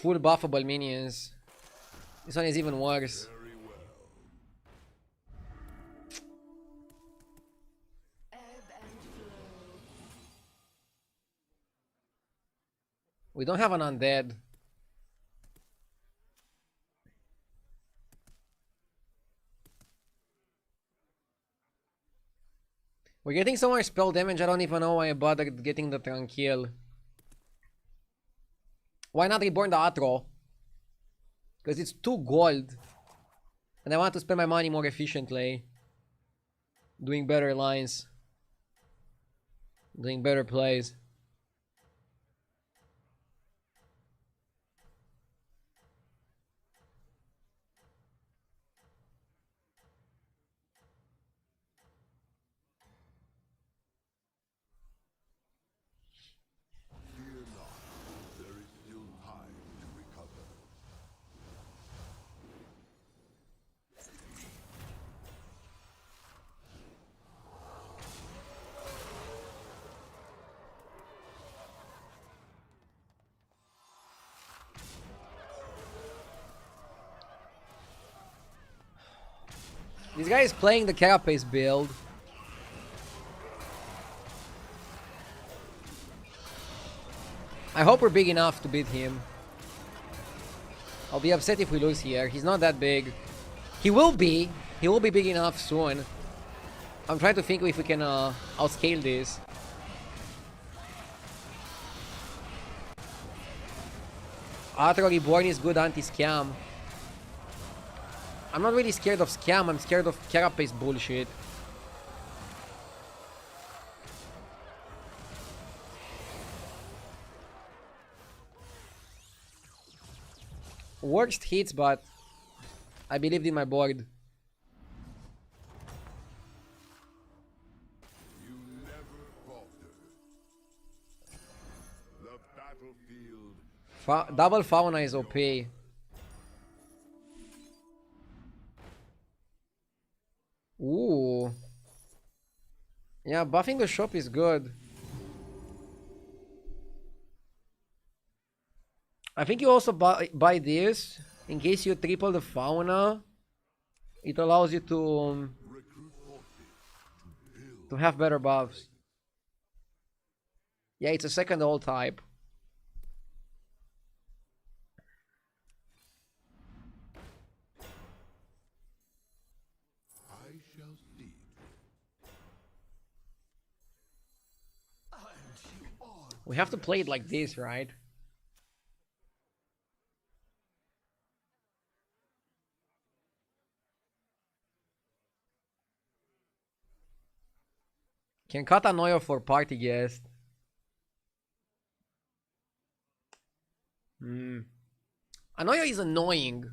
buffable minions. This one is even worse. We don't have an undead. We're getting so much spell damage, I don't even know why I bothered getting the Tranquil. Why not reborn the Atro? Because it's 2 gold. And I want to spend my money more efficiently. Doing better lines. Doing better plays. This guy is playing the Carapace build. I hope we're big enough to beat him. I'll be upset if we lose here. He's not that big. He will be. He will be big enough soon. I'm trying to think if we can outscale this. Atro Reborn is good anti-scam. I'm not really scared of scam, I'm scared of Carapace bullshit. Worst hits, but I believed in my board. You never falter. The battlefield. Double fauna is OP. Ooh. Yeah, buffing the shop is good. I think you also buy this in case you triple the fauna. It allows you to have better buffs. Yeah, it's a second ult type. I shall see. We have to play it like this, right? Can cut Anoyo for party guest. Anoyo is annoying.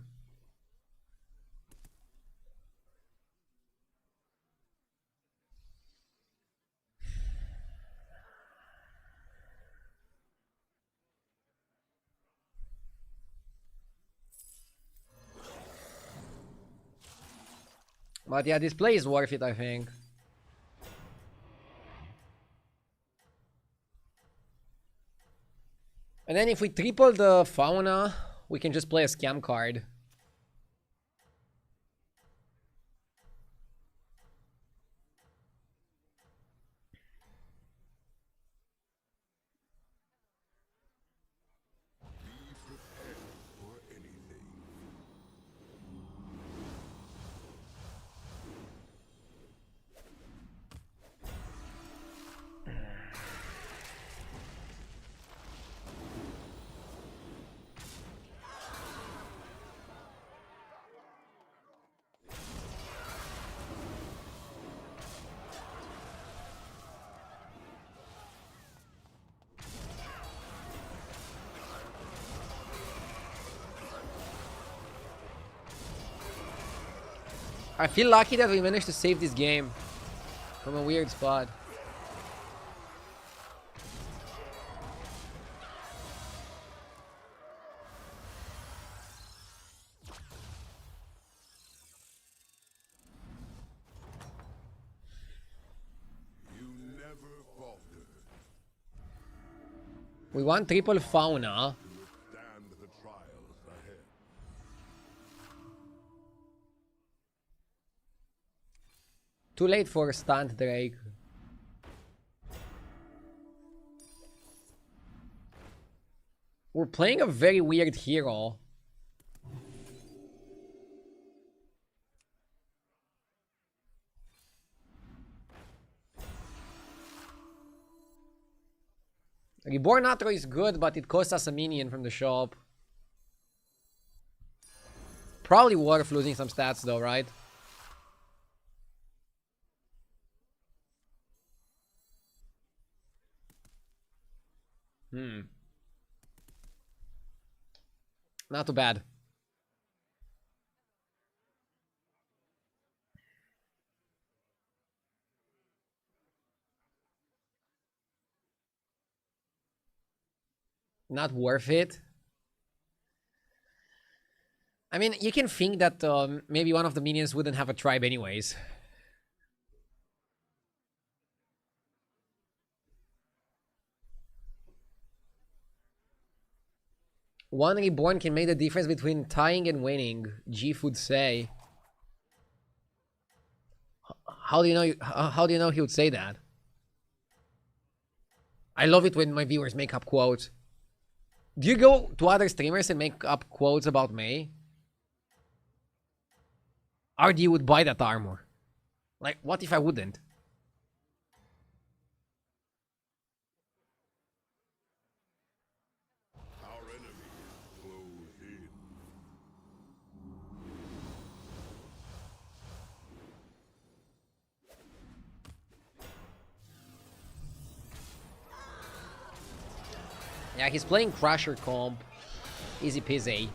But yeah, this play is worth it, I think. And then if we triple the fauna, we can just play a scam card. I feel lucky that we managed to save this game from a weird spot. You never falter. We want triple fauna. Stand the trials ahead. Too late for stunt Drake. We're playing a very weird hero. Reborn Atro is good, but it costs us a minion from the shop. Probably worth losing some stats though, right? Not too bad. Not worth it. I mean, you can think that maybe one of the minions wouldn't have a tribe anyways. One reborn can make the difference between tying and winning, Jeef would say. How do you know? How do you know he would say that? I love it when my viewers make up quotes. Do you go to other streamers and make up quotes about May? Or do you would buy that armor? Like, what if I wouldn't? Our enemy close in. Yeah, he's playing Crusher comp. Easy peasy.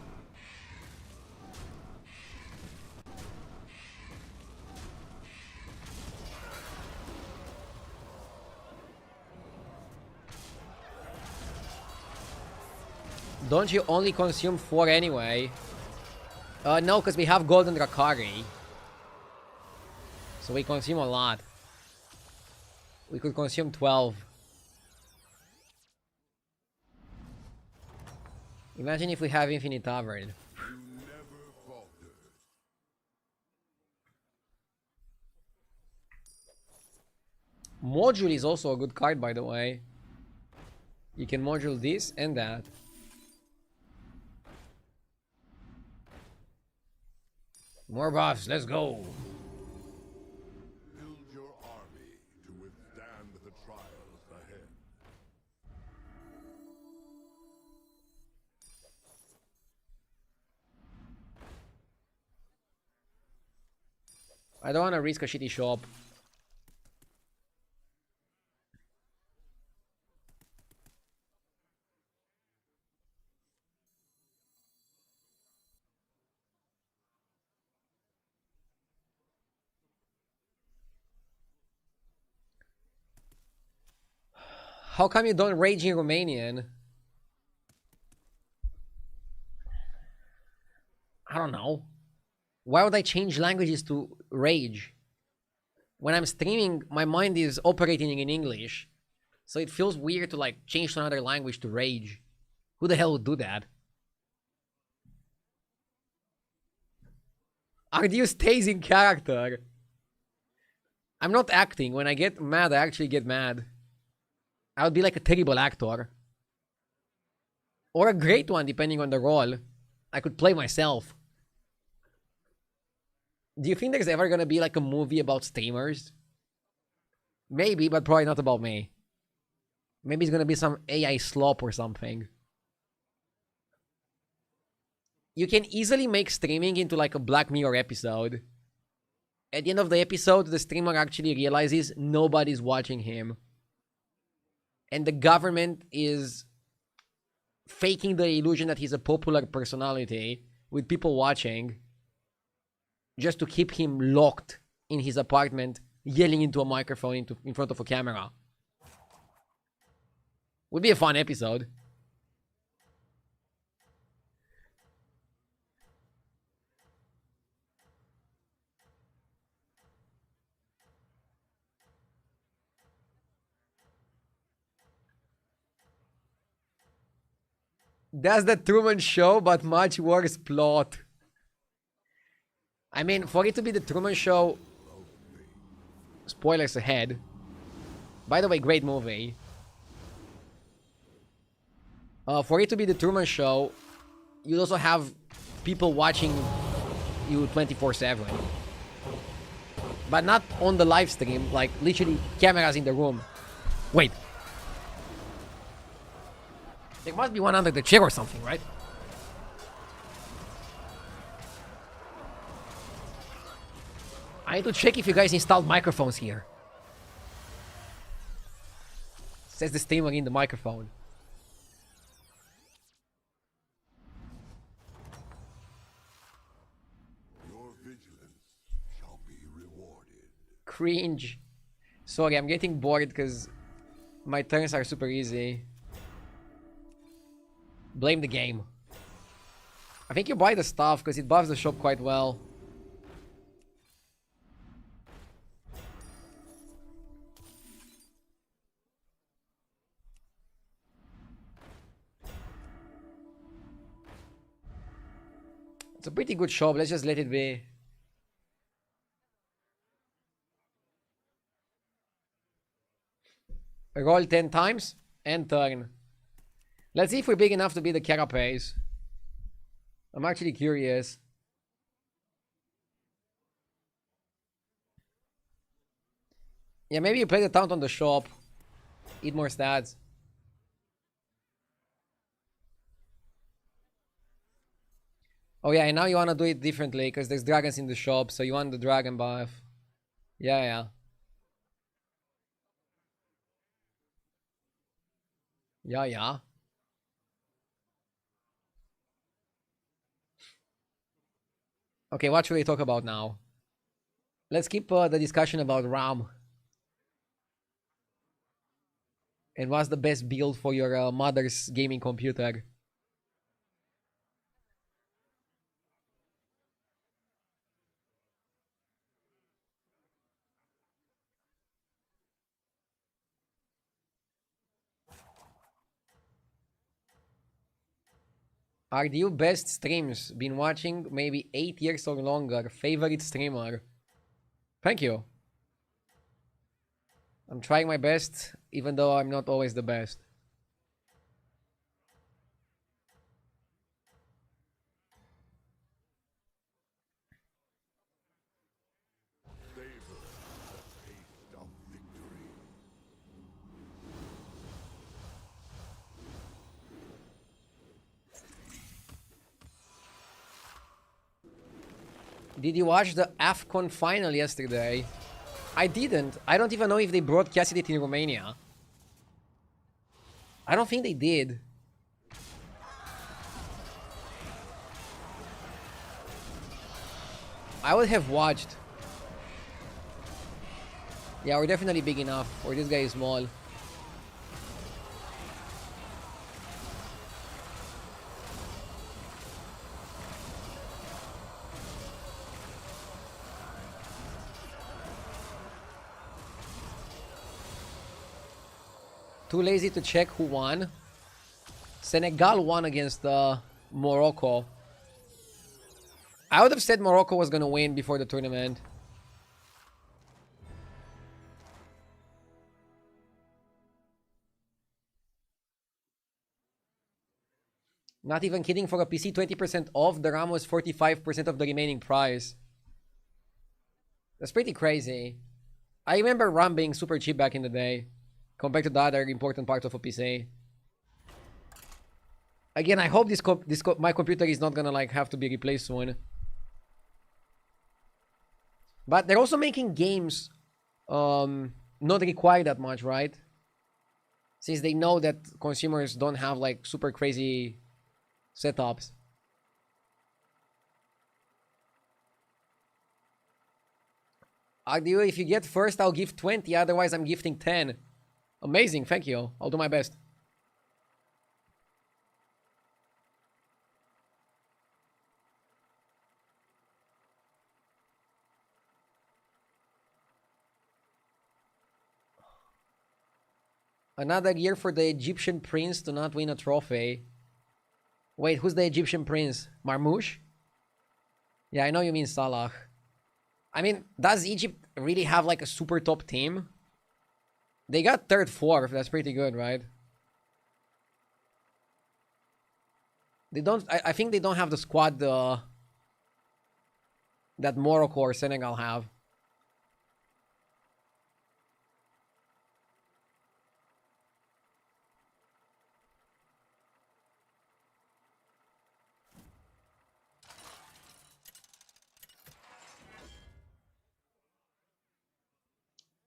Don't you only consume 4 anyway? No, because we have Golden Rakari. So we consume a lot. We could consume 12. Imagine if we have Infinite Tavern. Module is also a good card, by the way. You can module this and that. More buffs, let's go. Build your army to withstand the trials ahead. I don't want to risk a shitty shop. How come you don't rage in Romanian? I don't know. Why would I change languages to rage? When I'm streaming, my mind is operating in English. So it feels weird to like change to another language to rage. Who the hell would do that? Ardew stays in character. I'm not acting. When I get mad, I actually get mad. I would be like a terrible actor. Or a great one, depending on the role. I could play myself. Do you think there's ever gonna be like a movie about streamers? Maybe, but probably not about me. Maybe it's gonna be some AI slop or something. You can easily make streaming into like a Black Mirror episode. At the end of the episode, the streamer actually realizes nobody's watching him. And the government is faking the illusion that he's a popular personality with people watching just to keep him locked in his apartment, yelling into a microphone in front of a camera. Would be a fun episode. That's the Truman Show, but much worse plot. I mean, for it to be the Truman Show... Spoilers ahead. By the way, great movie. For it to be the Truman Show, you'd also have people watching you 24/7. But not on the live stream, like literally cameras in the room. Wait. There must be one under the chair or something, right? I need to check if you guys installed microphones here. Says the streamer in the microphone. Your vigilance shall be rewarded. Cringe. Sorry, I'm getting bored because my turns are super easy. Blame the game. I think you buy the stuff because it buffs the shop quite well. It's a pretty good shop. Let's just let it be. Roll 10 times and turn. Let's see if we're big enough to be the Carapace. I'm actually curious. Yeah, maybe you play the taunt on the shop. Eat more stats. Oh yeah, and now you want to do it differently because there's dragons in the shop, so you want the dragon buff. Yeah, yeah. Yeah, yeah. Okay, what should we talk about now? Let's keep the discussion about RAM. And what's the best build for your mother's gaming computer? RDU best streams. Been watching maybe 8 years or longer. Favorite streamer. Thank you. I'm trying my best, even though I'm not always the best. Did you watch the AFCON final yesterday? I didn't. I don't even know if they broadcasted it in Romania. I don't think they did. I would have watched. Yeah, we're definitely big enough. Or this guy is small. Too lazy to check who won. Senegal won against Morocco. I would have said Morocco was gonna win before the tournament. Not even kidding, for a PC 20% off, the RAM was 45% of the remaining price. That's pretty crazy. I remember RAM being super cheap back in the day, compared to the other important part of a PC. Again, I hope my computer is not gonna like have to be replaced soon. But they're also making games not require that much, right? Since they know that consumers don't have like super crazy setups. Agdio, if you get first, I'll give 20, otherwise I'm gifting 10. Amazing, thank you. I'll do my best. Another year for the Egyptian prince to not win a trophy. Wait, who's the Egyptian prince? Marmoush? Yeah, I know you mean Salah. I mean, does Egypt really have like a super top team? They got third, fourth. That's pretty good, right? They don't. I think they don't have the squad that Morocco or Senegal have.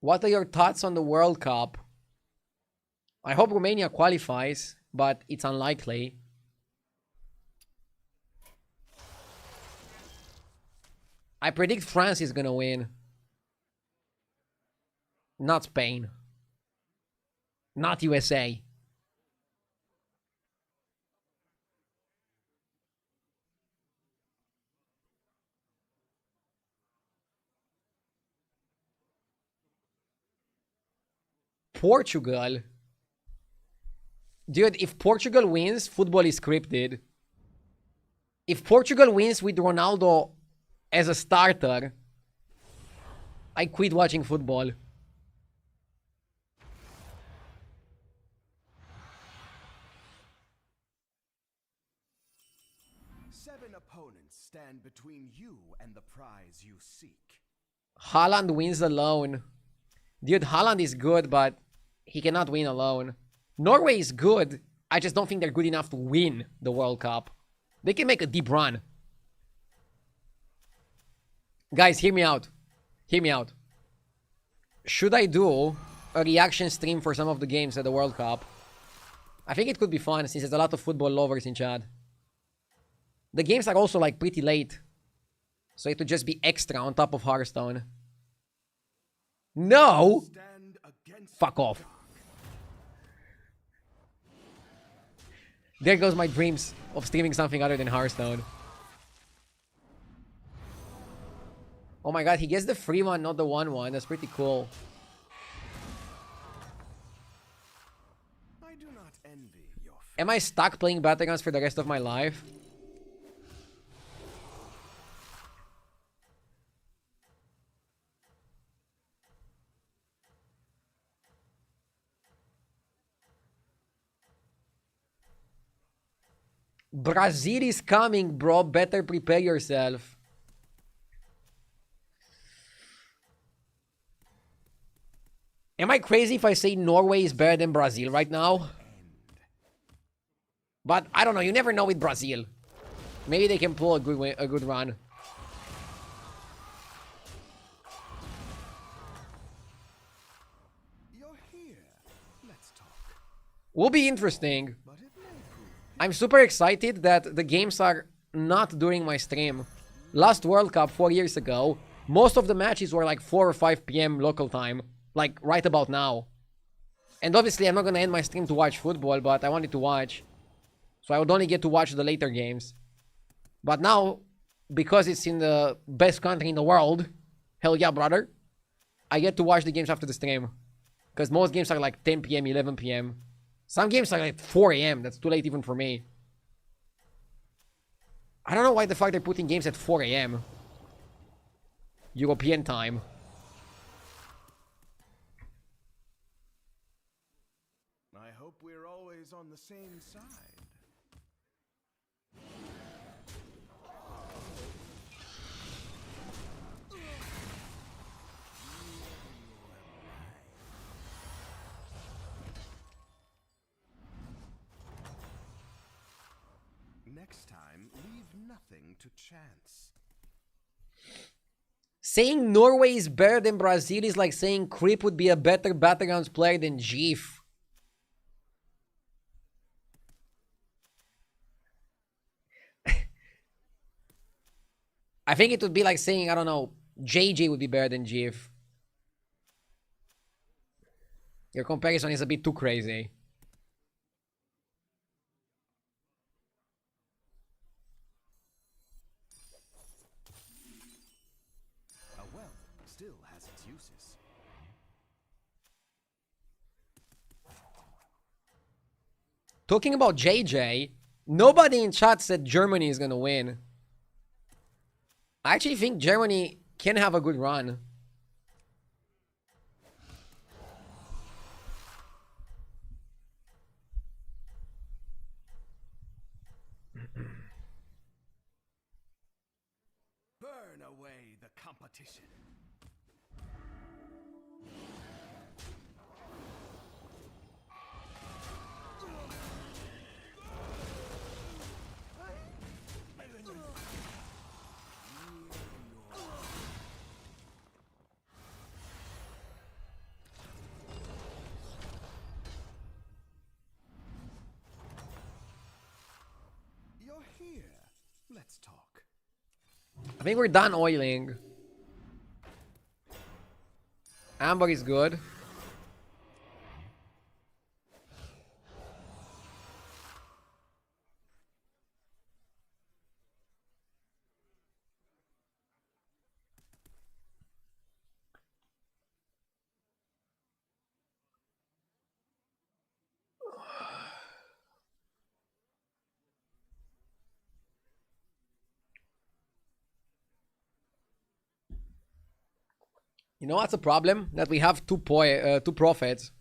What are your thoughts on the World Cup? I hope Romania qualifies, but it's unlikely. I predict France is gonna win. Not Spain. Not USA. Portugal. Dude, if Portugal wins, football is scripted. If Portugal wins with Ronaldo as a starter, I quit watching football. Seven opponents stand between you and the prize you seek. Haaland wins alone. Dude, Haaland is good, but he cannot win alone. Norway is good. I just don't think they're good enough to win the World Cup. They can make a deep run. Guys, hear me out. Hear me out. Should I do a reaction stream for some of the games at the World Cup? I think it could be fun since there's a lot of football lovers in chat. The games are also like pretty late, so it would just be extra on top of Hearthstone. No! Fuck off. There goes my dreams of streaming something other than Hearthstone. Oh my god, he gets the free one, not the 1-1. That's pretty cool. I I do not envy your Am I stuck playing Battlegrounds for the rest of my life? Brazil is coming, bro. Better prepare yourself. Am I crazy if I say Norway is better than Brazil right now? But I don't know. You never know with Brazil. Maybe they can pull a good run. You're here. Let's talk. Will be interesting. But it may prove I'm super excited that the games are not during my stream. Last World Cup 4 years ago, most of the matches were like 4 or 5 p.m. local time. Like right about now. And obviously I'm not gonna end my stream to watch football, but I wanted to watch. So I would only get to watch the later games. But now, because it's in the best country in the world, hell yeah, brother, I get to watch the games after the stream. Because most games are like 10 p.m., 11 p.m. Some games are like 4 a.m. That's too late even for me. I don't know why the fuck they're putting games at 4 a.m. European time. I hope we're always on the same side. Next time, leave nothing to chance. Saying Norway is better than Brazil is like saying Creep would be a better Battlegrounds player than Jeef. I think it would be like saying, I don't know, JJ would be better than Jeef. Your comparison is a bit too crazy. A well still has its uses. Talking about JJ, nobody in chat said Germany is gonna win. I actually think Germany can have a good run. Burn away the competition. You're here. Let's talk. I think we're done oiling. Amber is good. You know what's the problem? That we have two prophets.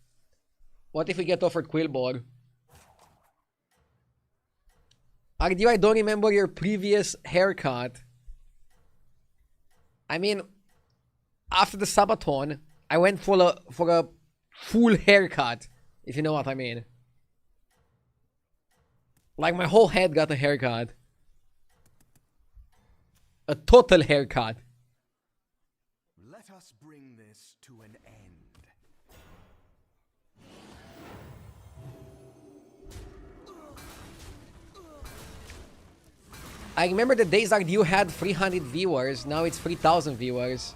What if we get offered Quillborg? Agdio, I don't remember your previous haircut. I mean, after the Sabaton, I went for a full haircut, if you know what I mean. Like my whole head got a haircut. A total haircut. Let us bring this to an end. I remember the days that you had 300 viewers, now it's 3,000 viewers.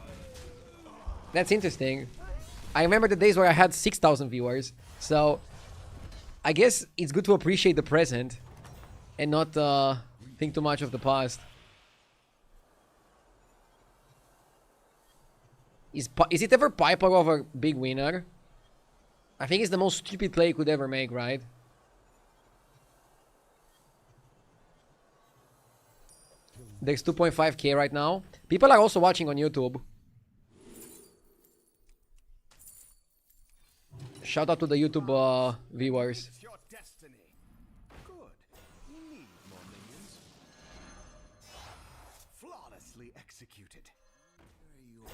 That's interesting. I remember the days where I had 6,000 viewers, so I guess it's good to appreciate the present and not think too much of the past. Is it ever Piper over Big Winner? I think it's the most stupid play you could ever make, right? There's 2.5k right now. People are also watching on YouTube. Shout out to the YouTube viewers. It's your destiny. Good. You need more minions. Flawlessly executed. There you are.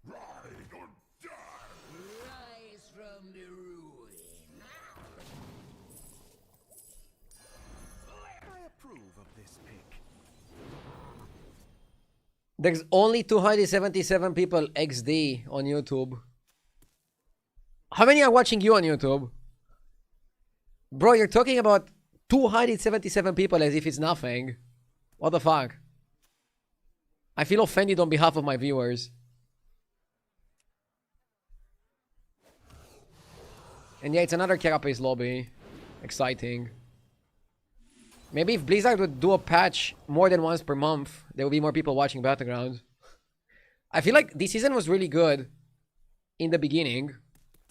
Ride or die! Rise from the ruin. I approve of this pick. There's only 277 people XD on YouTube. How many are watching you on YouTube? Bro, you're talking about 277 people as if it's nothing. What the fuck? I feel offended on behalf of my viewers. And yeah, it's another Carapace lobby. Exciting. Maybe if Blizzard would do a patch more than once per month, there would be more people watching Battlegrounds. I feel like this season was really good in the beginning.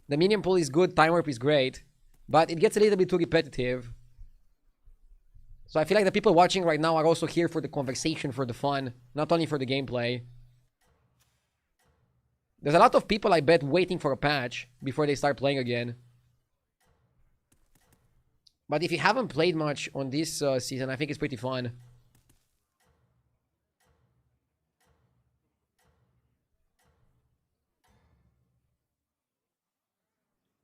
The minion pool is good, time warp is great, but it gets a little bit too repetitive. So I feel like the people watching right now are also here for the conversation, for the fun, not only for the gameplay. There's a lot of people, I bet, waiting for a patch before they start playing again. But if you haven't played much on this season, I think it's pretty fun.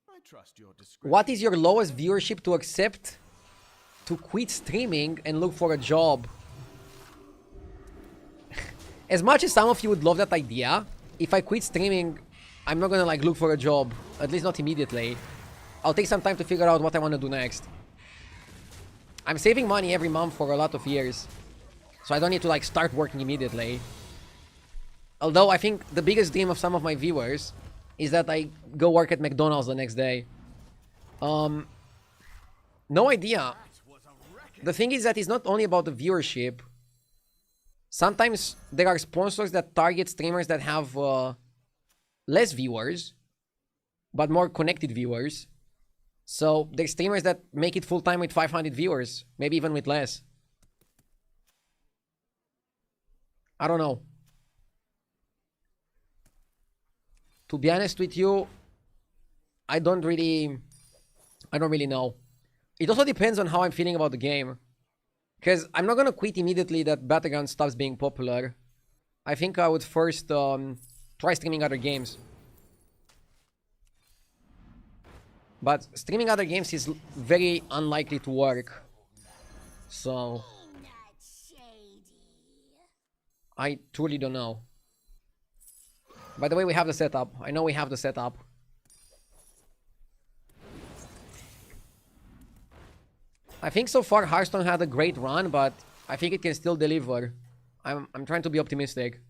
I trust your discretion. What is your lowest viewership to accept to quit streaming and look for a job? As much as some of you would love that idea, if I quit streaming, I'm not gonna like look for a job. At least not immediately. I'll take some time to figure out what I want to do next. I'm saving money every month for a lot of years, so I don't need to like start working immediately. Although I think the biggest dream of some of my viewers is that I go work at McDonald's the next day. No idea. The thing is that it's not only about the viewership. Sometimes there are sponsors that target streamers that have less viewers, but more connected viewers. So there's streamers that make it full-time with 500 viewers, maybe even with less. I don't know. To be honest with you, I don't really know. It also depends on how I'm feeling about the game. Because I'm not gonna quit immediately that Battleground stops being popular. I think I would first try streaming other games. But streaming other games is very unlikely to work. So Not shady. I truly don't know. By the way, we have the setup. I know we have the setup. I think so far Hearthstone had a great run, but I think it can still deliver. I'm trying to be optimistic.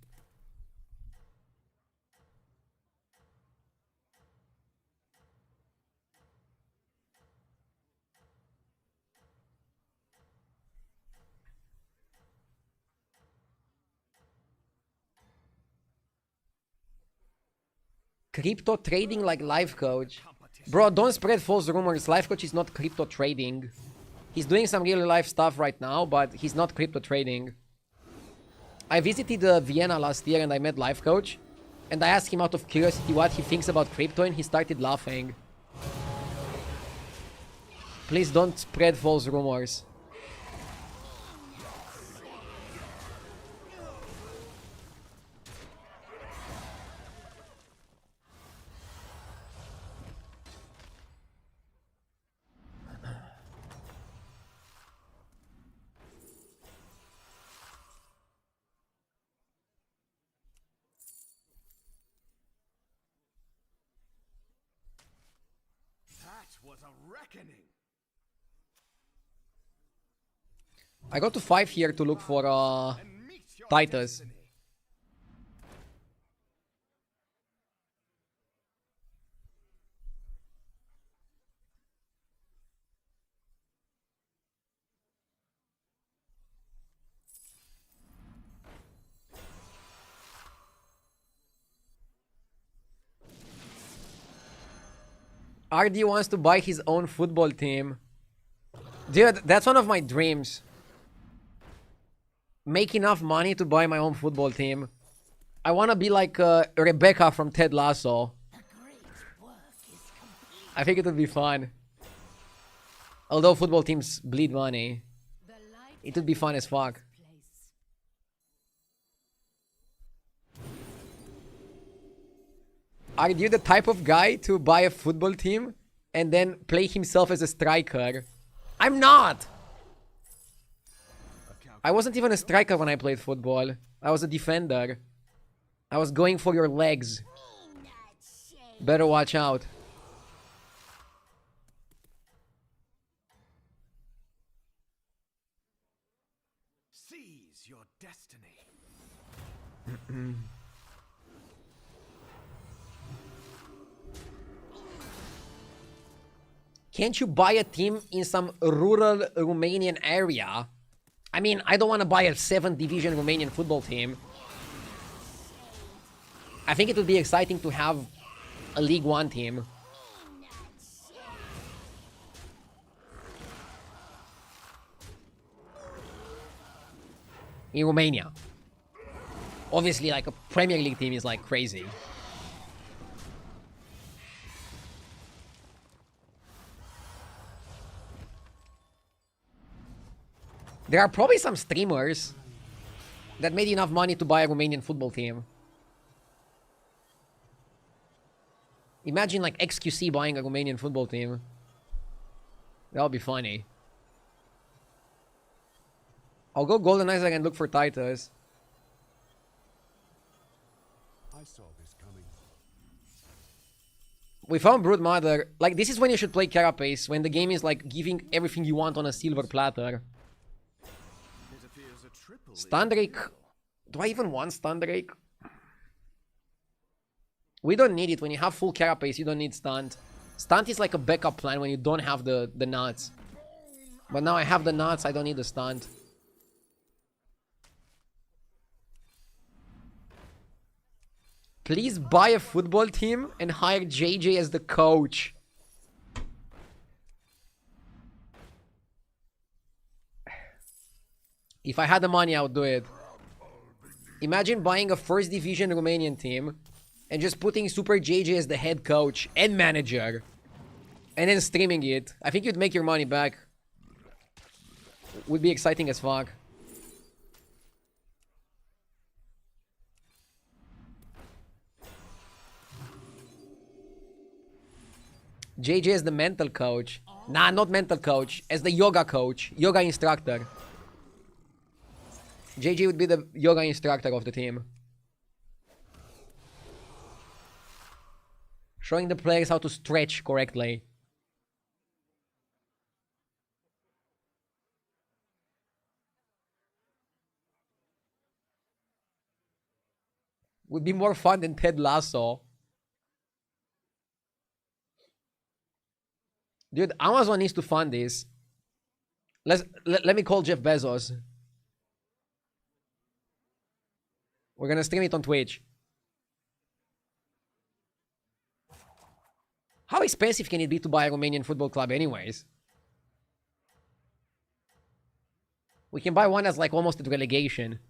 Crypto trading like life coach. Bro, don't spread false rumors. Life coach is not crypto trading. He's doing some real life stuff right now, but he's not crypto trading. I visited Vienna last year and I met life coach. And I asked him out of curiosity what he thinks about crypto and he started laughing. Please don't spread false rumors. That was a reckoning. I got to 5 here to look for And meet your Titus. destiny. RD wants to buy his own football team. Dude, that's one of my dreams. Make enough money to buy my own football team. I want to be like Rebecca from Ted Lasso. I think it would be fun. Although football teams bleed money, it would be fun as fuck. Are you the type of guy to buy a football team and then play himself as a striker? I'm not! I wasn't even a striker when I played football. I was a defender. I was going for your legs. Better watch out. Seize your destiny. Can't you buy a team in some rural Romanian area? I mean, I don't want to buy a 7th division Romanian football team. I think it would be exciting to have a League 1 team. In Romania. Obviously, like a Premier League team is like crazy. There are probably some streamers that made enough money to buy a Romanian football team. Imagine like XQC buying a Romanian football team. That would be funny. I'll go Golden Isaac and look for Titus. I saw this coming. We found Brood Mother. Like, this is when you should play Carapace, when the game is like giving everything you want on a silver platter. It appears a triple. Stundrake. Do I even want Stundrake? We don't need it. When you have full Carapace, you don't need Stunt. Stunt is like a backup plan when you don't have the nuts. But now I have the nuts, I don't need the Stunt. Please buy a football team and hire JJ as the coach. If I had the money, I would do it. Imagine buying a first division Romanian team and just putting Super JJ as the head coach and manager. And then streaming it. I think you'd make your money back. Would be exciting as fuck. JJ as the mental coach. Nah, not mental coach. As the yoga coach. Yoga instructor. JJ would be the yoga instructor of the team. Showing the players how to stretch correctly. Would be more fun than Ted Lasso. Dude, Amazon needs to fund this. Let me call Jeff Bezos. We're gonna stream it on Twitch. How expensive can it be to buy a Romanian football club anyways? We can buy one that's like almost at relegation.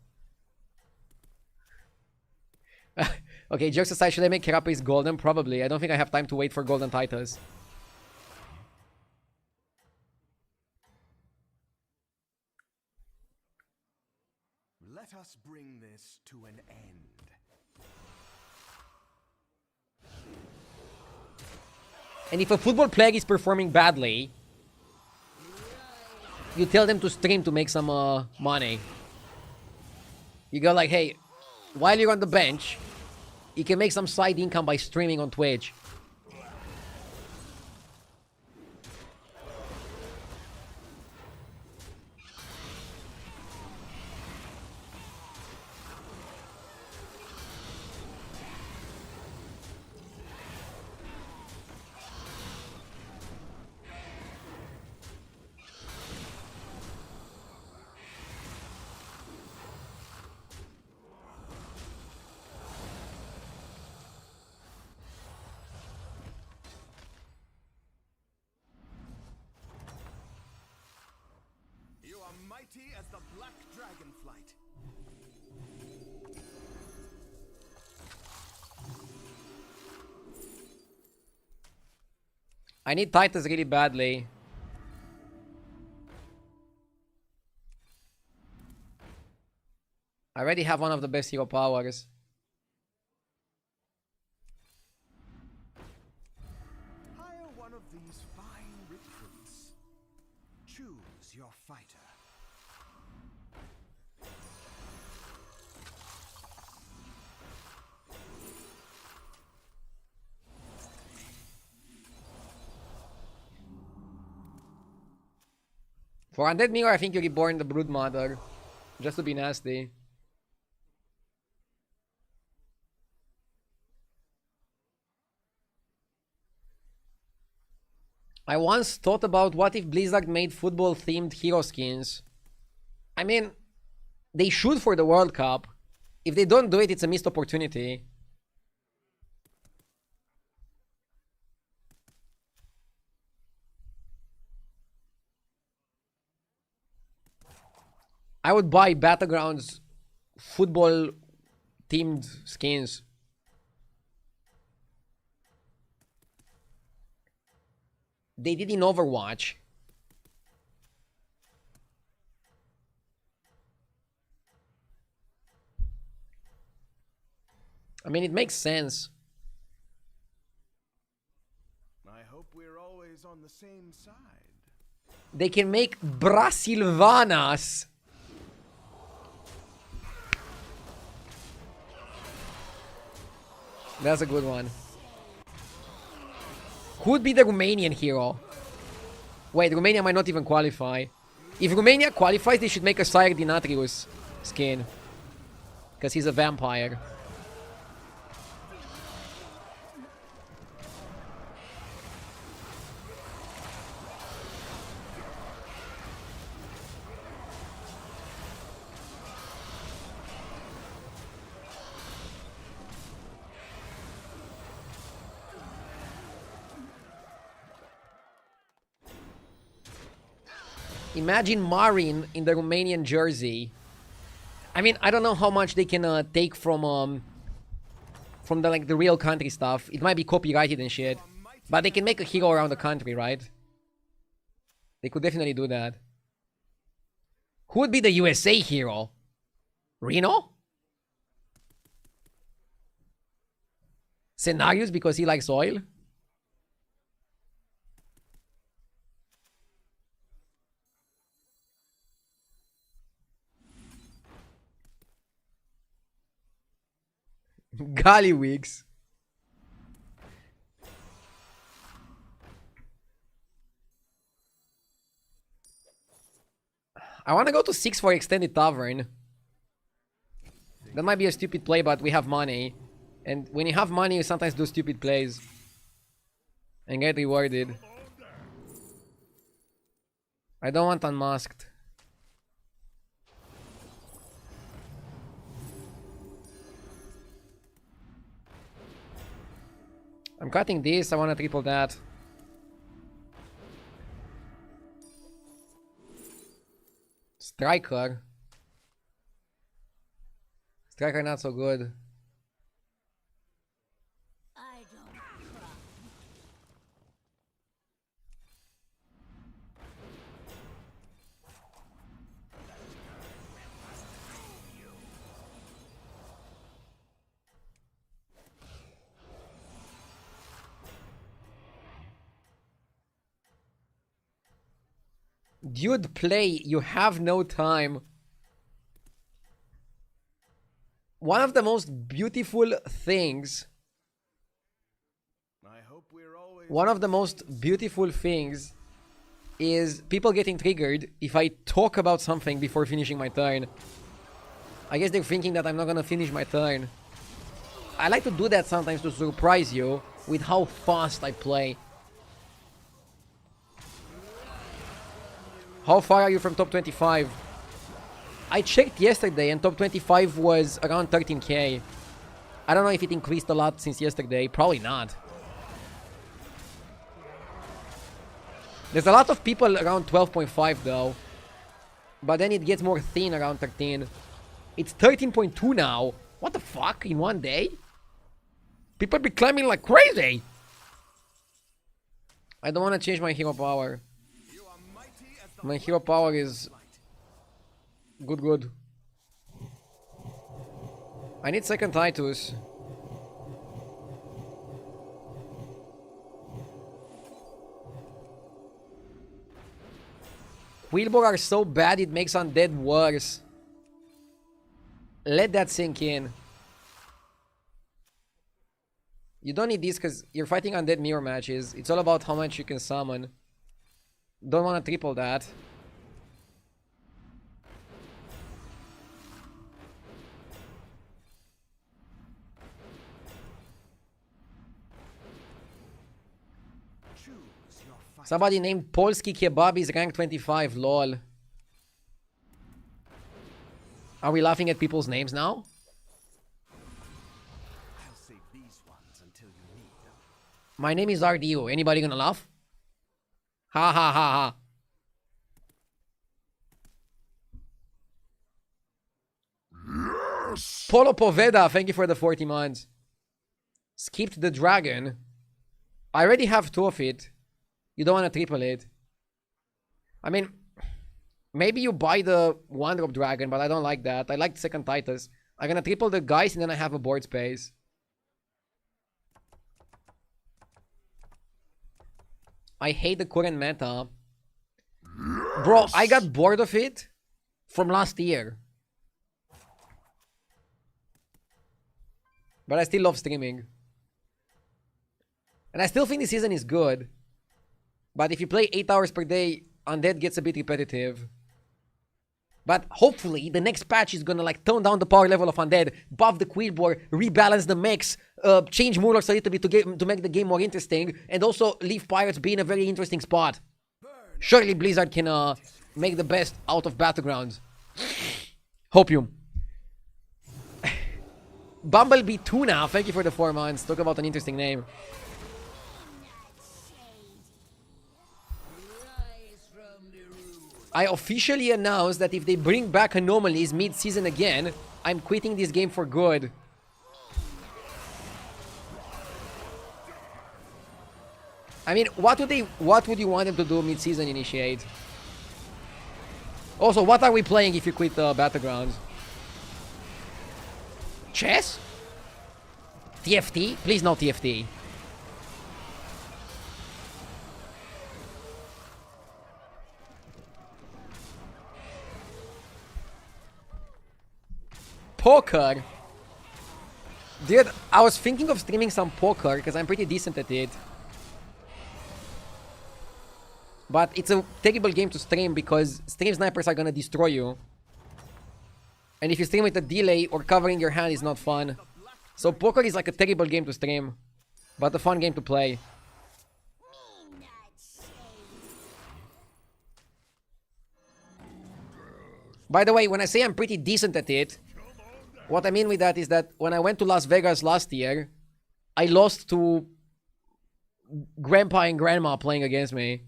Okay, jokes aside, should I make Carapace golden? Probably. I don't think I have time to wait for golden Titus. Let us bring this to an end. And if a football player is performing badly, you tell them to stream to make some money. You go like, hey, while you're on the bench, you can make some side income by streaming on Twitch. mighty as the black dragonflight. I need Titans really badly. I already have one of the best hero powers. Hire one of these fine recruits. Choose your fighter. For Undead Mirror, I think you reborn the Broodmother. Just to be nasty. I once thought about what if Blizzard made football-themed hero skins. I mean, they should for the World Cup. If they don't do it, it's a missed opportunity. I would buy Battlegrounds football-themed skins. They did in Overwatch. I mean, it makes sense. I hope we're always on the same side. They can make Brasilvanas. That's a good one. Who would be the Romanian hero? Wait, Romania might not even qualify. If Romania qualifies, they should make a Sire Dinatrius skin. Because he's a vampire. Imagine Marin in the Romanian jersey. I mean, I don't know how much they can take from the real country stuff. It might be copyrighted and shit, but they can make a hero around the country, right? They could definitely do that. Who would be the USA hero? Reno? Scenarios because he likes oil? Gallywigs. I want to go to 6 for Extended Tavern. That might be a stupid play, but we have money. And when you have money, you sometimes do stupid plays. And get rewarded. I don't want Unmasked. I'm cutting this, I want to triple that. Striker. Striker not so good. I don't cry. Dude, play. You have no time. One of the most beautiful things. I hope we're always One of the most beautiful things is people getting triggered if I talk about something before finishing my turn. I guess they're thinking that I'm not gonna finish my turn. I like to do that sometimes to surprise you with how fast I play. How far are you from top 25? I checked yesterday and top 25 was around 13k. I don't know if it increased a lot since yesterday. Probably not. There's a lot of people around 12.5 though. But then it gets more thin around 13. It's 13.2 now. What the fuck? In one day? People be climbing like crazy. I don't want to change my hero power. My hero power is good. I need second Titus. Wheelbore are so bad it makes undead worse. Let that sink in. You don't need this because you're fighting undead mirror matches. It's all about how much you can summon. Don't want to triple that. Somebody named Polski Kebab is rank 25, lol. Are we laughing at people's names now? I'll save these ones until you need them. My name is RDU. Anybody gonna laugh? Ha ha ha ha. Polo Poveda, thank you for the 40 months. Skipped the dragon. I already have 2 of it. You don't want to triple it. I mean, maybe you buy the 1-drop dragon, but I don't like that. I like the second Titus. I'm gonna triple the guys and then I have a board space. I hate the current meta. Bro, I got bored of it from last year. But I still love streaming. And I still think this season is good. But if you play 8 hours per day, Undead gets a bit repetitive. But hopefully, the next patch is gonna like tone down the power level of Undead, buff the Quillboar, rebalance the mechs, change Murlocs a little bit to make the game more interesting, and also leave Pirates be in a very interesting spot. Surely Blizzard can make the best out of Battlegrounds. Hope you. Bumblebee Tuna, thank you for the 4 months. Talk about an interesting name. I officially announced that if they bring back anomalies mid-season again, I'm quitting this game for good. I mean, what would you want them to do mid-season initiate? Also, what are we playing if you quit Battlegrounds? Chess? TFT? Please no TFT. Poker. Dude, I was thinking of streaming some poker because I'm pretty decent at it. But it's a terrible game to stream because stream snipers are gonna destroy you. And if you stream with a delay or covering your hand is not fun. So poker is like a terrible game to stream. But a fun game to play. By the way, when I say I'm pretty decent at it, what I mean with that is that when I went to Las Vegas last year, I lost to Grandpa and Grandma playing against me.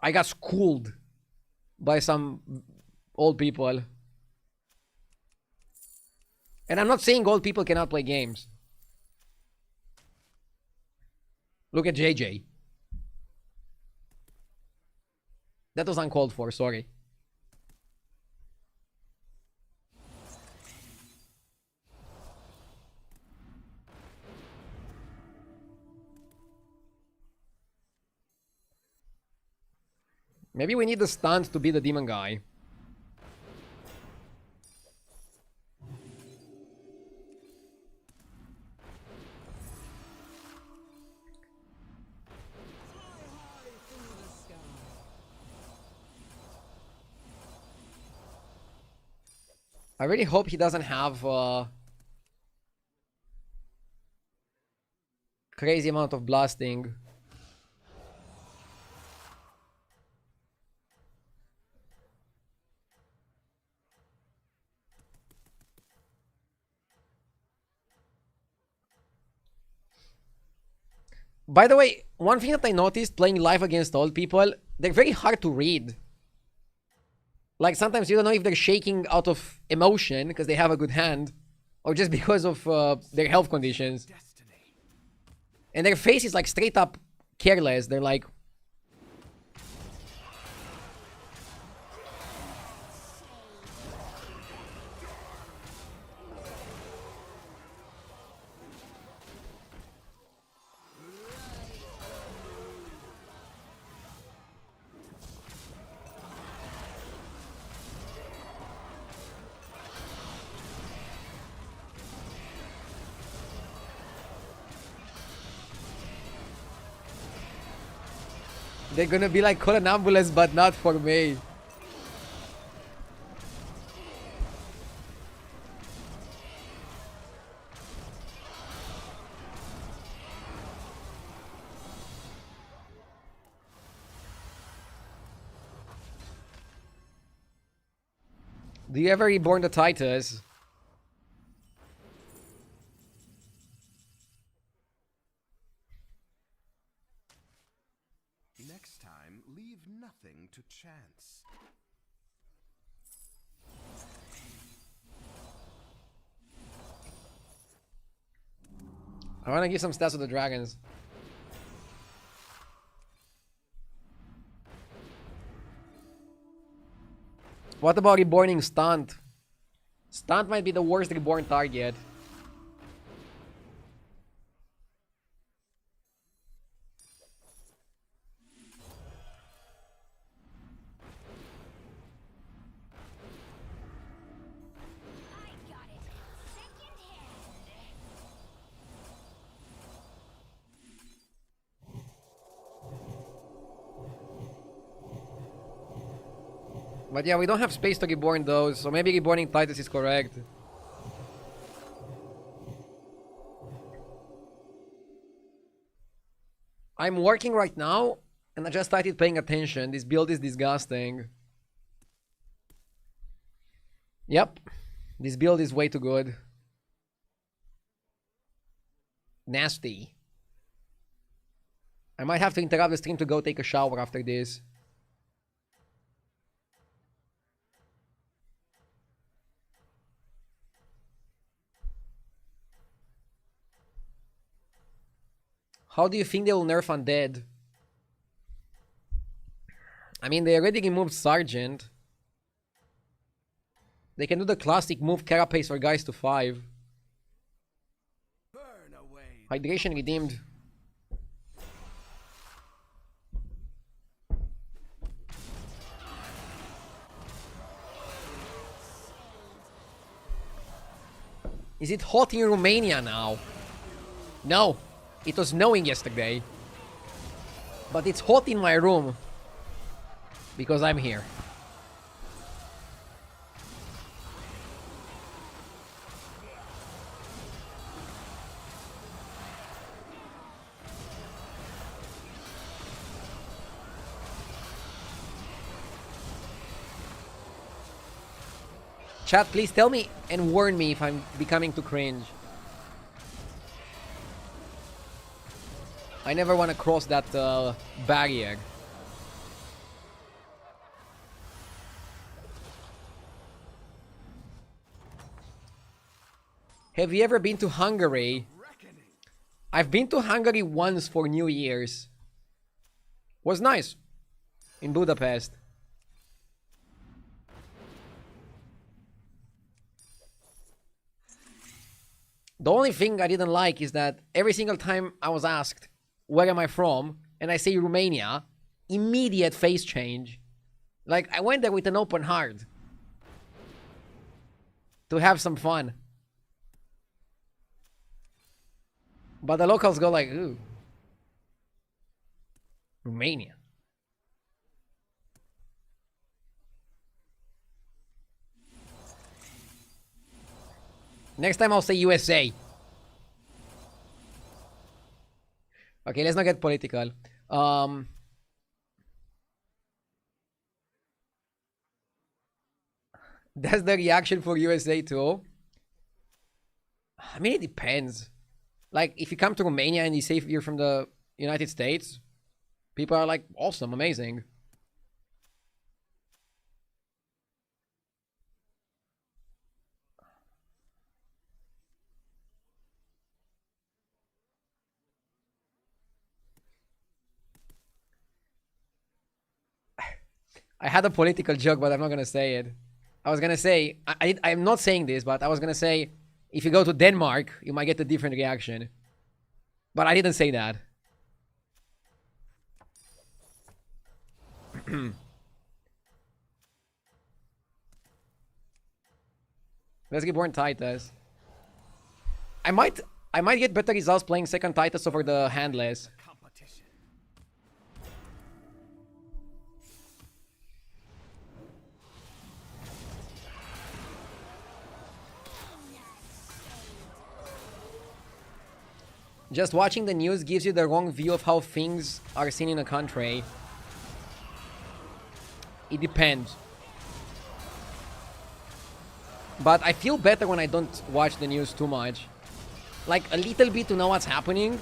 I got schooled by some old people. And I'm not saying old people cannot play games. Look at JJ. That was uncalled for, sorry. Maybe we need the stunt to be the demon guy. I really hope he doesn't have crazy amount of blasting. By the way, one thing that I noticed playing live against old people, they're very hard to read. Like, sometimes you don't know if they're shaking out of emotion because they have a good hand, or just because of their health conditions. Destiny. And their face is like straight up careless. They're like, they're gonna be like, call an ambulance, but not for me. Do you ever reborn the Titus? Next time, leave nothing to chance. I wanna give some stats to the dragons. What about reborning Stunt? Stunt might be the worst reborn target. I got it. Second hand. But yeah, we don't have space to reborn those, so maybe reborning Titus is correct. I'm working right now, and I just started paying attention. This build is disgusting. Yep. This build is way too good. Nasty. I might have to interrupt the stream to go take a shower after this. How do you think they will nerf Undead? I mean, they already removed Sergeant. They can do the classic move Carapace for guys to 5. Burn away. Hydration redeemed. Is it hot in Romania now? No. It was snowing yesterday. But it's hot in my room. Because I'm here. Chat, please tell me and warn me if I'm becoming too cringe. I never want to cross that barrier. Have you ever been to Hungary? I've been to Hungary once for New Year's. Was nice. In Budapest. The only thing I didn't like is that every single time I was asked, where am I from? And I say Romania, immediate face change. Like, I went there with an open heart. To have some fun. But the locals go like, ooh. Romania. Next time I'll say USA. Okay, let's not get political. That's the reaction for USA too. I mean, it depends. Like, if you come to Romania and you say you're from the United States, people are like, awesome, amazing. I had a political joke, but I'm not gonna say it. I was gonna say, I'm not saying this, but I was gonna say, if you go to Denmark, you might get a different reaction. But I didn't say that. Let's get born Titus. I might get better results playing second Titus over the handless. Competition. Just watching the news gives you the wrong view of how things are seen in a country. It depends. But I feel better when I don't watch the news too much. Like, a little bit to know what's happening,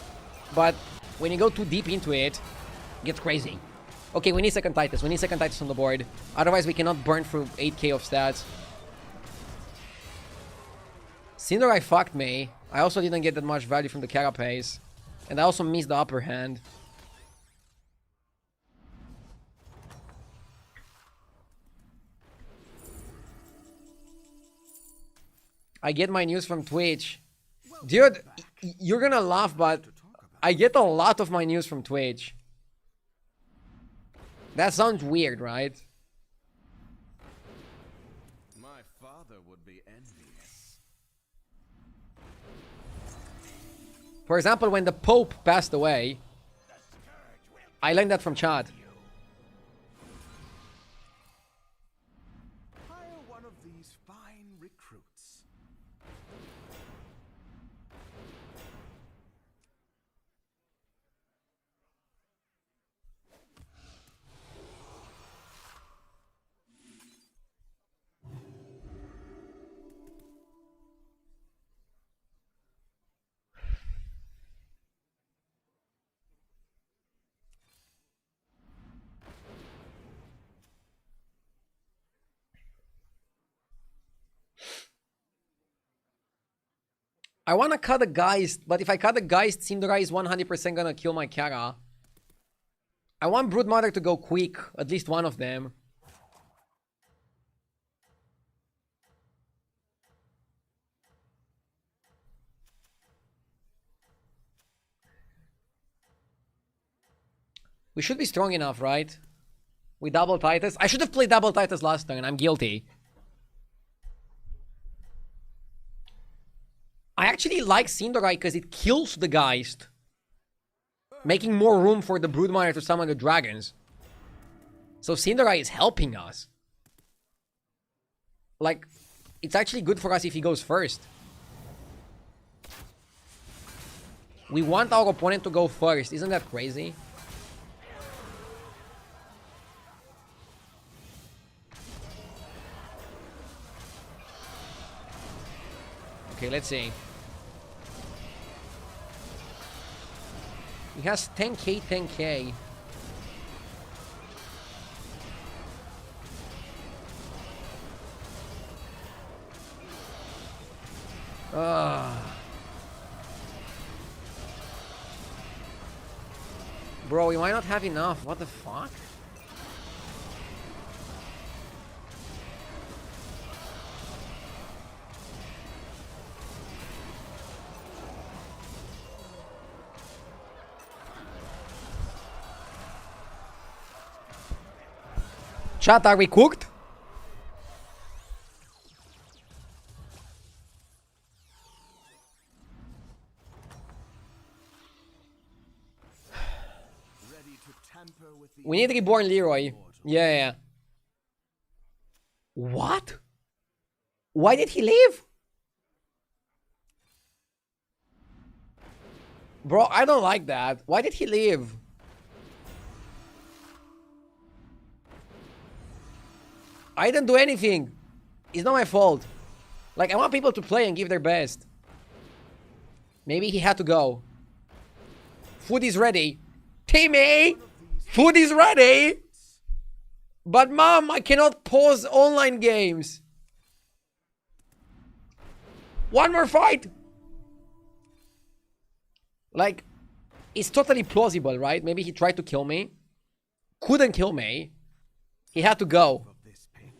but when you go too deep into it, it gets crazy. Okay, we need second Titus. We need second Titus on the board. Otherwise, we cannot burn through 8k of stats. Cinderai fucked me. I also didn't get that much value from the Carapace. And I also missed the upper hand. I get my news from Twitch. Dude, you're gonna laugh, but I get a lot of my news from Twitch. That sounds weird, right? My father would be envious. For example, when the Pope passed away, I learned that from chat. Hire one of these fine recruits. I want to cut a Geist, but if I cut a Geist, Cinderai is 100% gonna kill my Kara. I want Broodmother to go quick, at least one of them. We should be strong enough, right? We double Titus. I should have played double Titus last turn. I'm guilty. I actually like Cinderai because it kills the Geist, making more room for the Broodmother to summon the dragons. So Cinderai is helping us. Like, it's actually good for us if he goes first. We want our opponent to go first. Isn't that crazy? Okay, let's see. He has 10k, 10k. Bro, we might not have enough. What the fuck? Chat, are we cooked? Ready to tamper with the We need Reborn Leroy. Yeah. What? Why did he leave? Bro, I don't like that. Why did he leave? I didn't do anything. It's not my fault. Like, I want people to play and give their best. Maybe he had to go. Food is ready. Timmy! Food is ready! But mom, I cannot pause online games. One more fight! Like, it's totally plausible, right? Maybe he tried to kill me. Couldn't kill me. He had to go. Of this pick.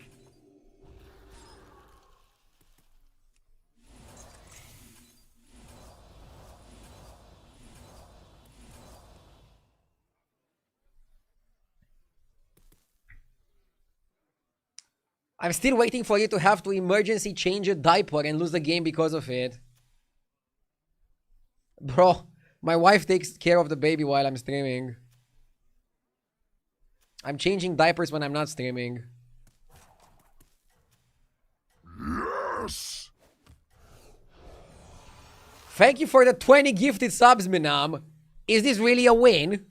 I'm still waiting for you to have to emergency change a diaper and lose the game because of it. Bro, my wife takes care of the baby while I'm streaming. I'm changing diapers when I'm not streaming. Yes. Thank you for the 20 gifted subs, Minam. Is this really a win?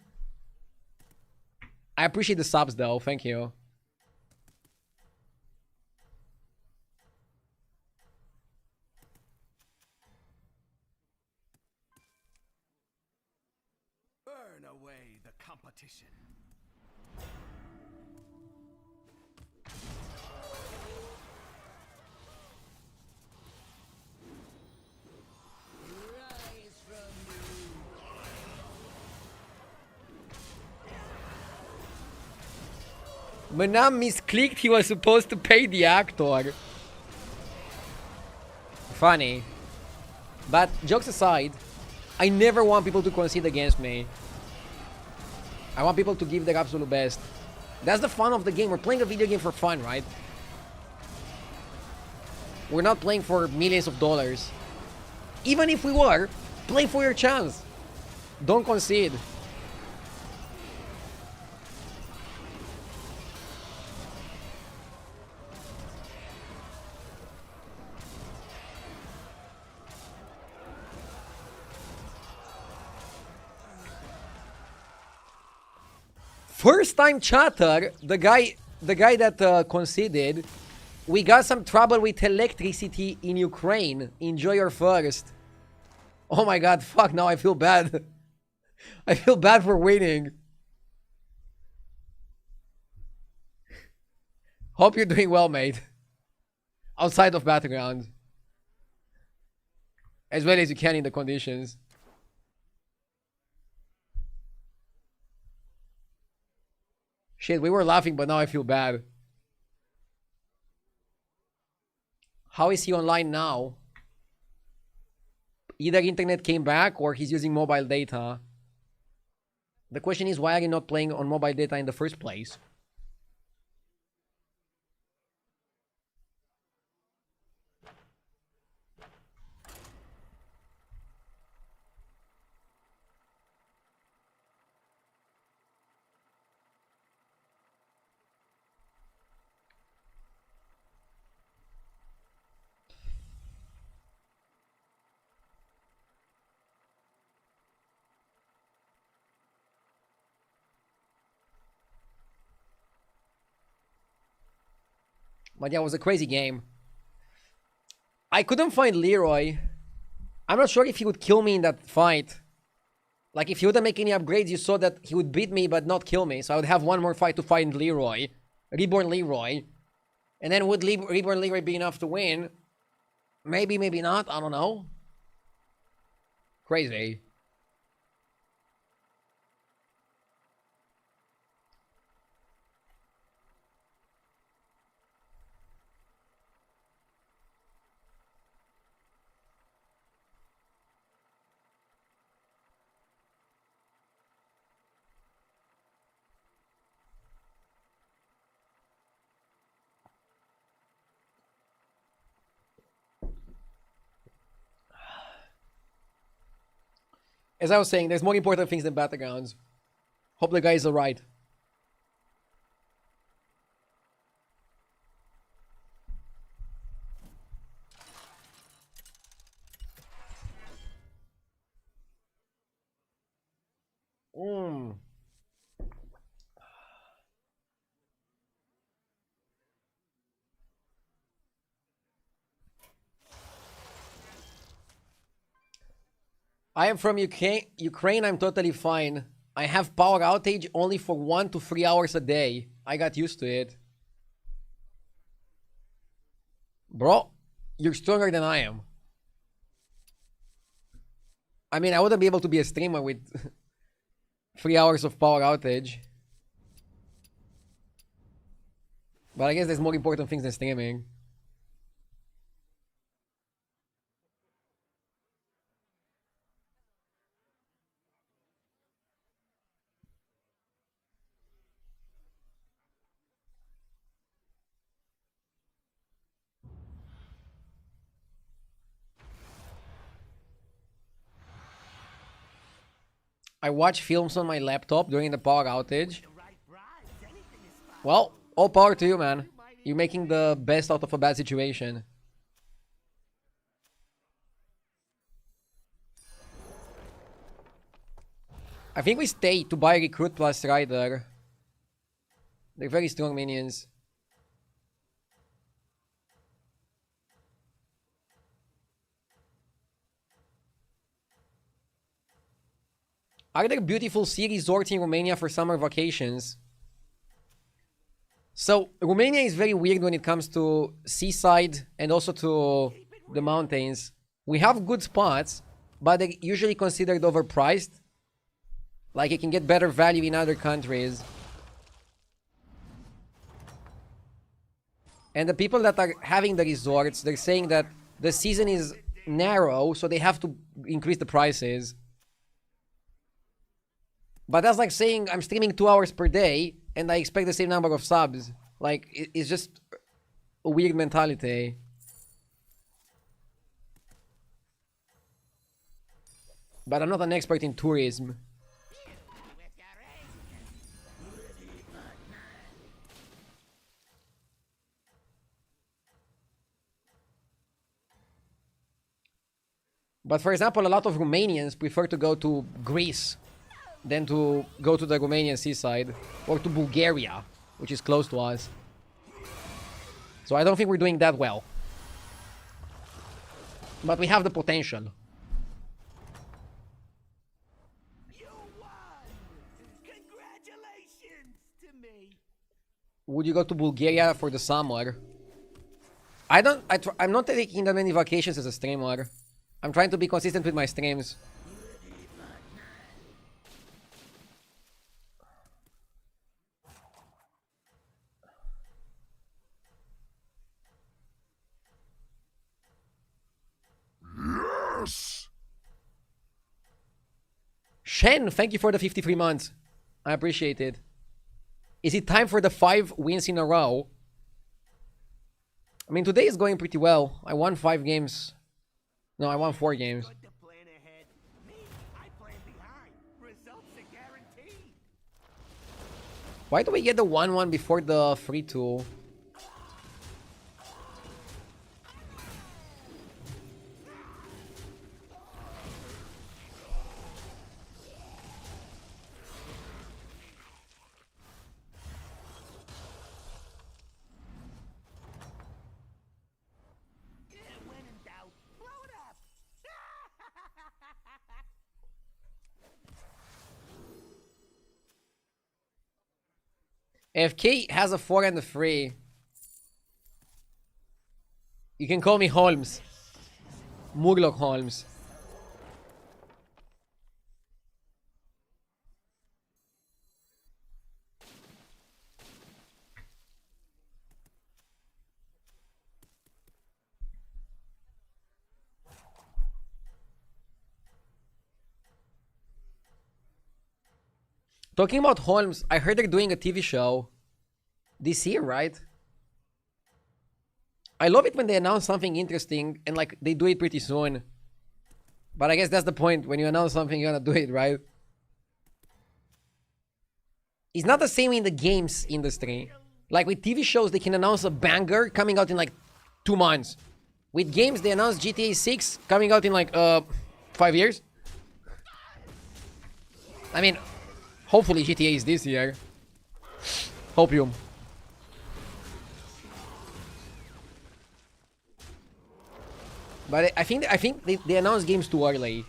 I appreciate the subs though, thank you. Burn away the competition. Rise from Manam misclicked, he was supposed to pay the actor. Funny. But jokes aside, I never want people to concede against me. I want people to give their absolute best. That's the fun of the game. We're playing a video game for fun, right? We're not playing for millions of dollars. Even if we were, play for your chance. Don't concede. First time chatter, the guy that conceded, we got some trouble with electricity in Ukraine. Enjoy your first. Oh my god, fuck, now I feel bad. I feel bad for winning. Hope you're doing well, mate. Outside of battleground. As well as you can in the conditions. Shit, we were laughing, but now I feel bad. How is he online now? Either internet came back or he's using mobile data. The question is, why are you not playing on mobile data in the first place? But yeah, it was a crazy game. I couldn't find Leroy. I'm not sure if he would kill me in that fight. Like, if he wouldn't make any upgrades, you saw that he would beat me but not kill me. So I would have one more fight to find Leroy. Reborn Leroy. And then would Reborn Leroy be enough to win? Maybe, maybe not. I don't know. Crazy. As I was saying, there's more important things than battlegrounds. Hope the guy is alright. I am from Ukraine. I'm totally fine. I have power outage only for 1 to 3 hours a day. I got used to it. Bro, you're stronger than I am. I mean, I wouldn't be able to be a streamer with 3 hours of power outage. But I guess there's more important things than streaming. I watch films on my laptop during the power outage. Well, all power to you, man. You're making the best out of a bad situation. I think we stay to buy Recruit plus Rider. They're very strong minions. Are there beautiful sea resorts in Romania for summer vacations? So, Romania is very weird when it comes to seaside and also to the mountains. We have good spots, but they're usually considered overpriced. Like, you can get better value in other countries. And the people that are having the resorts, they're saying that the season is narrow, so they have to increase the prices. But that's like saying I'm streaming 2 hours per day and I expect the same number of subs. Like, it's just a weird mentality. But I'm not an expert in tourism. But for example, a lot of Romanians prefer to go to Greece than to go to the Romanian seaside, or to Bulgaria, which is close to us. So I don't think we're doing that well. But we have the potential. You won! Congratulations to me. Would you go to Bulgaria for the summer? I'm not taking that many vacations as a streamer. I'm trying to be consistent with my streams. Yes! Shen, thank you for the 53 months. I appreciate it. Is it time for the 5 wins in a row? I mean, today is going pretty well. I won 5 games. No, I won 4 games. Good to plan ahead. Me, I plan behind. Results are guaranteed. Why do we get the 1-1 before the free tool? When in doubt, blow it up. FK has a 4 and a 3. You can call me Holmes. Murloc Holmes. Talking about Holmes, I heard they're doing a TV show this year, right? I love it when they announce something interesting and like they do it pretty soon. But I guess that's the point. When you announce something, you're gonna do it, right? It's not the same in the games industry. Like with TV shows, they can announce a banger coming out in like 2 months. With games, they announce GTA 6 coming out in like 5 years. I mean, hopefully GTA is this year. Hope you. But I think they announced games too early.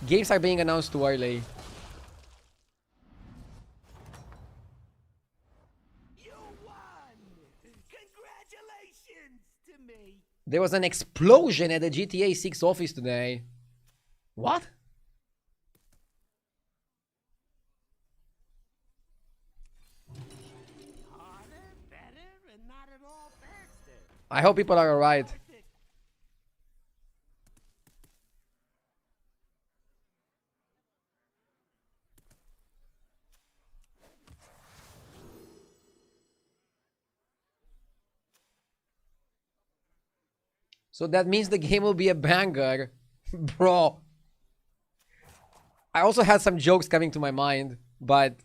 Games are being announced too early. You won! Congratulations to me. There was an explosion at the GTA 6 office today. What? Harder, better. I hope people are alright. So that means the game will be a banger. Bro. I also had some jokes coming to my mind, but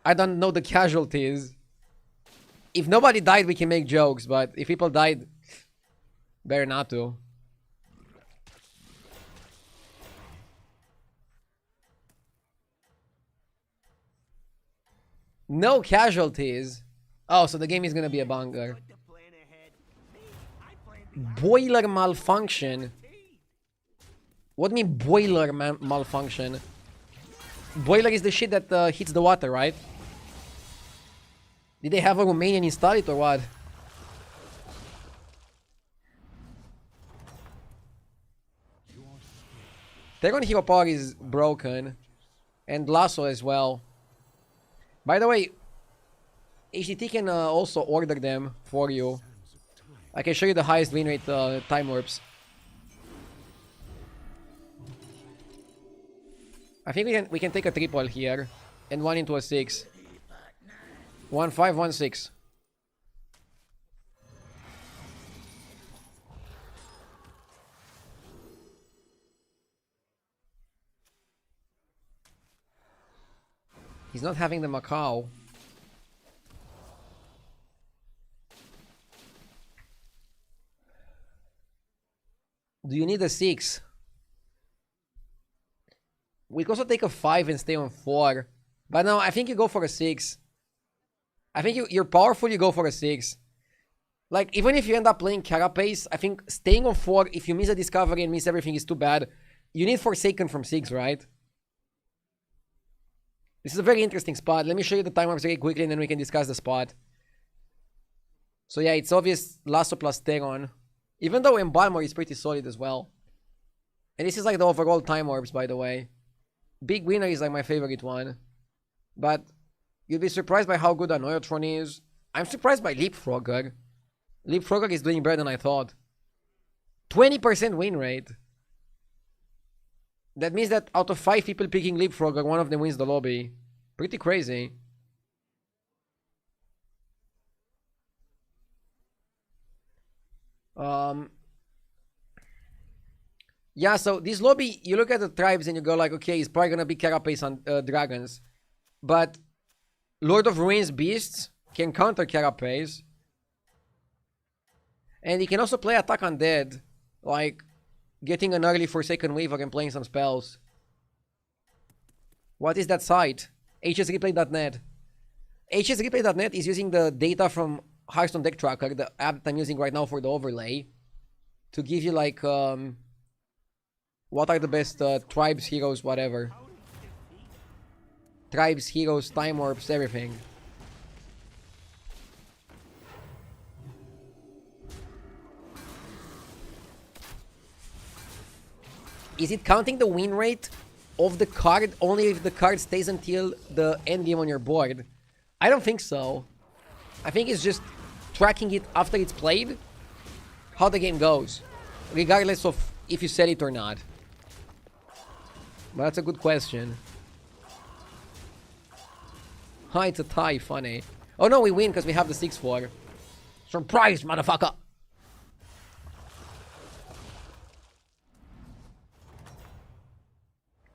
I don't know the casualties. If nobody died, we can make jokes, but if people died, better not to. No casualties. Oh, so the game is gonna be a banger. Put the plan ahead. Me, I plan behind Boiler malfunction. What do you mean boiler malfunction? Boiler is the shit that hits the water, right? Did they have a Romanian install it or what? Tegon Hero Power is broken. And Lasso as well. By the way, HTT can also order them for you. I can show you the highest win rate time warps. I think we can take a triple here and one into a 6. 1 5 1 6. He's not having the Macau. Do you need a 6? We could also take a 5 and stay on 4. But no, I think you go for a 6. I think you're powerful, you go for a 6. Like, even if you end up playing Carapace, I think staying on 4, if you miss a discovery and miss everything, is too bad. You need Forsaken from 6, right? This is a very interesting spot. Let me show you the time warps very quickly and then we can discuss the spot. So yeah, it's obvious Lasso plus Teron. Even though Embalmer is pretty solid as well. And this is like the overall time warps, by the way. Big Winner is like my favorite one. But you'll be surprised by how good Annoyotron is. I'm surprised by Leapfrogger. Leapfrogger is doing better than I thought. 20% win rate. That means that out of 5 people picking Leapfrogger, one of them wins the lobby. Pretty crazy. Yeah, so this lobby, you look at the tribes and you go like, okay, it's probably gonna be Carapace on dragons. But Lord of Ruins beasts can counter Carapace. And he can also play Attack Undead. Like, getting an early Forsaken Weaver and playing some spells. What is that site? hsreplay.net. hsreplay.net is using the data from Hearthstone Deck Tracker, the app that I'm using right now for the overlay, to give you like, what are the best tribes, heroes, whatever. Tribes, heroes, time warps, everything. Is it counting the win rate of the card only if the card stays until the end game on your board? I don't think so. I think it's just tracking it after it's played, how the game goes, regardless of if you set it or not. But that's a good question. Huh, it's a tie, funny. Oh no, we win because we have the 6-4. Surprise, motherfucker!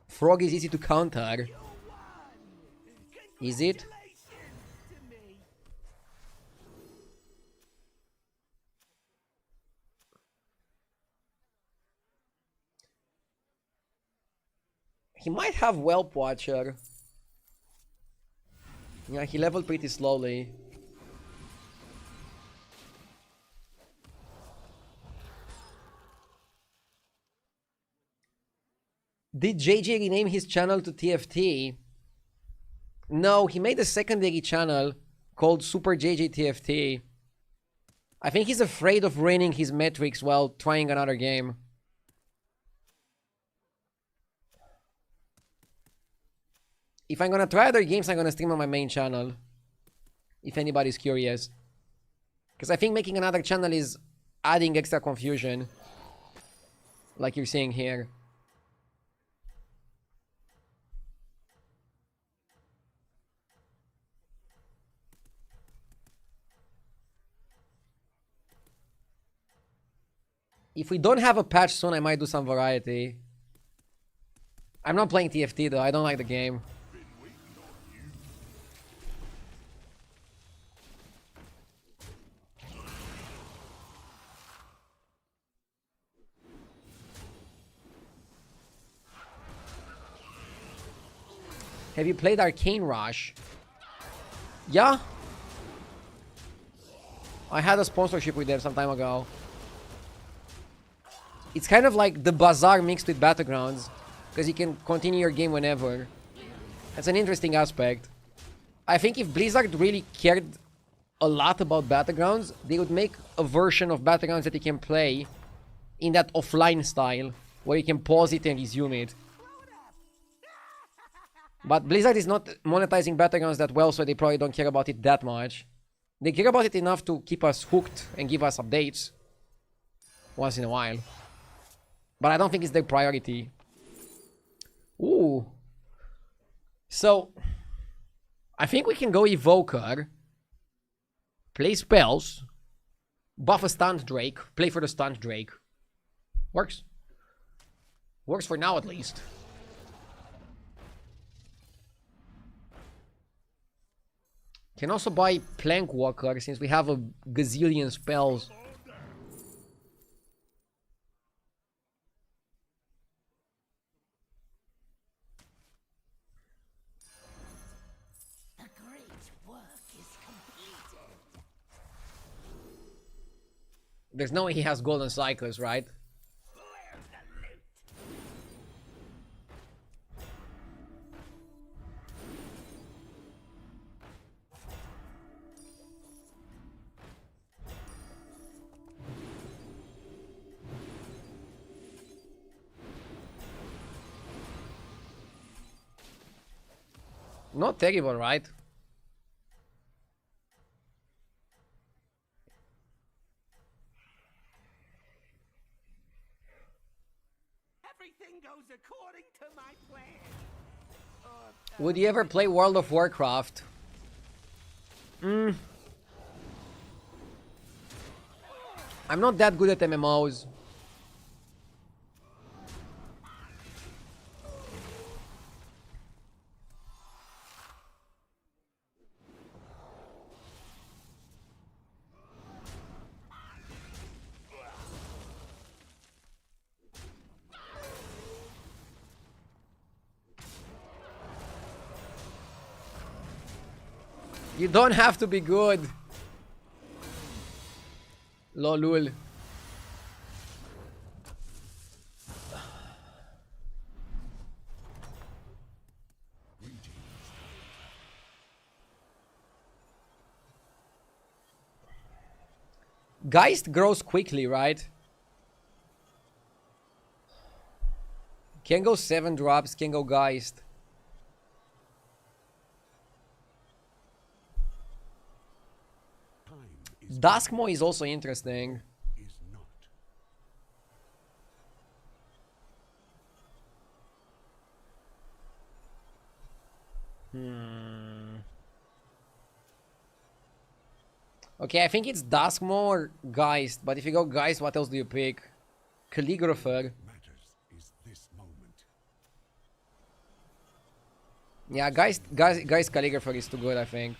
Frog is easy to counter. Is it? He might have Whelp Watcher. Yeah, he leveled pretty slowly. Did JJ rename his channel to TFT? No, he made a secondary channel called Super JJ TFT. I think he's afraid of ruining his metrics while trying another game. If I'm gonna try other games, I'm gonna stream on my main channel. If anybody's curious. Because I think making another channel is adding extra confusion. Like you're seeing here. If we don't have a patch soon, I might do some variety. I'm not playing TFT though, I don't like the game. Have you played Arcane Rush? Yeah. I had a sponsorship with them some time ago. It's kind of like the Bazaar mixed with Battlegrounds, because you can continue your game whenever. That's an interesting aspect. I think if Blizzard really cared a lot about Battlegrounds, they would make a version of Battlegrounds that you can play in that offline style, where you can pause it and resume it. But Blizzard is not monetizing Battlegrounds that well, so they probably don't care about it that much. They care about it enough to keep us hooked and give us updates once in a while. But I don't think it's their priority. Ooh. So, I think we can go Evoker, play spells, buff a stunned Drake, play for the stunned Drake. Works. Works for now at least. Can also buy Plank Walker since we have a gazillion spells. The great work is completed. There's no way he has golden cycles, right? Not terrible, right? Everything goes according to my plan. Would you ever play World of Warcraft? I'm not that good at MMOs. You don't have to be good. Lolul. Geist grows quickly, right? Can go 7 drops, can go Geist. Duskmo is also interesting. Is not. Okay, I think it's Duskmo or Geist, but if you go Geist, what else do you pick? Calligrapher. Matters is this moment. Yeah, Geist Calligrapher is too good, I think.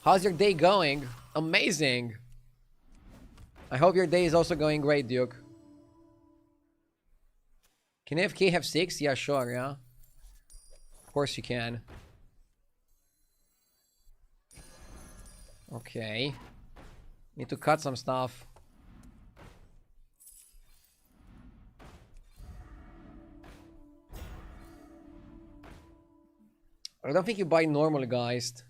How's your day going? Amazing! I hope your day is also going great, Duke. Can AFK have 6? Yeah, sure, yeah. Of course you can. Okay. Need to cut some stuff. I don't think you buy normal Geist.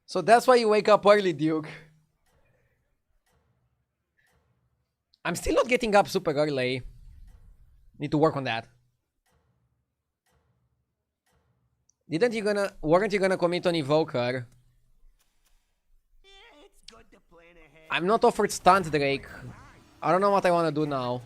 So that's why you wake up early, Duke. I'm still not getting up super early. Need to work on that. Weren't you gonna commit on Evoker? It's good to plan ahead. I'm not offered Stunt Drake. I don't know what I wanna do now.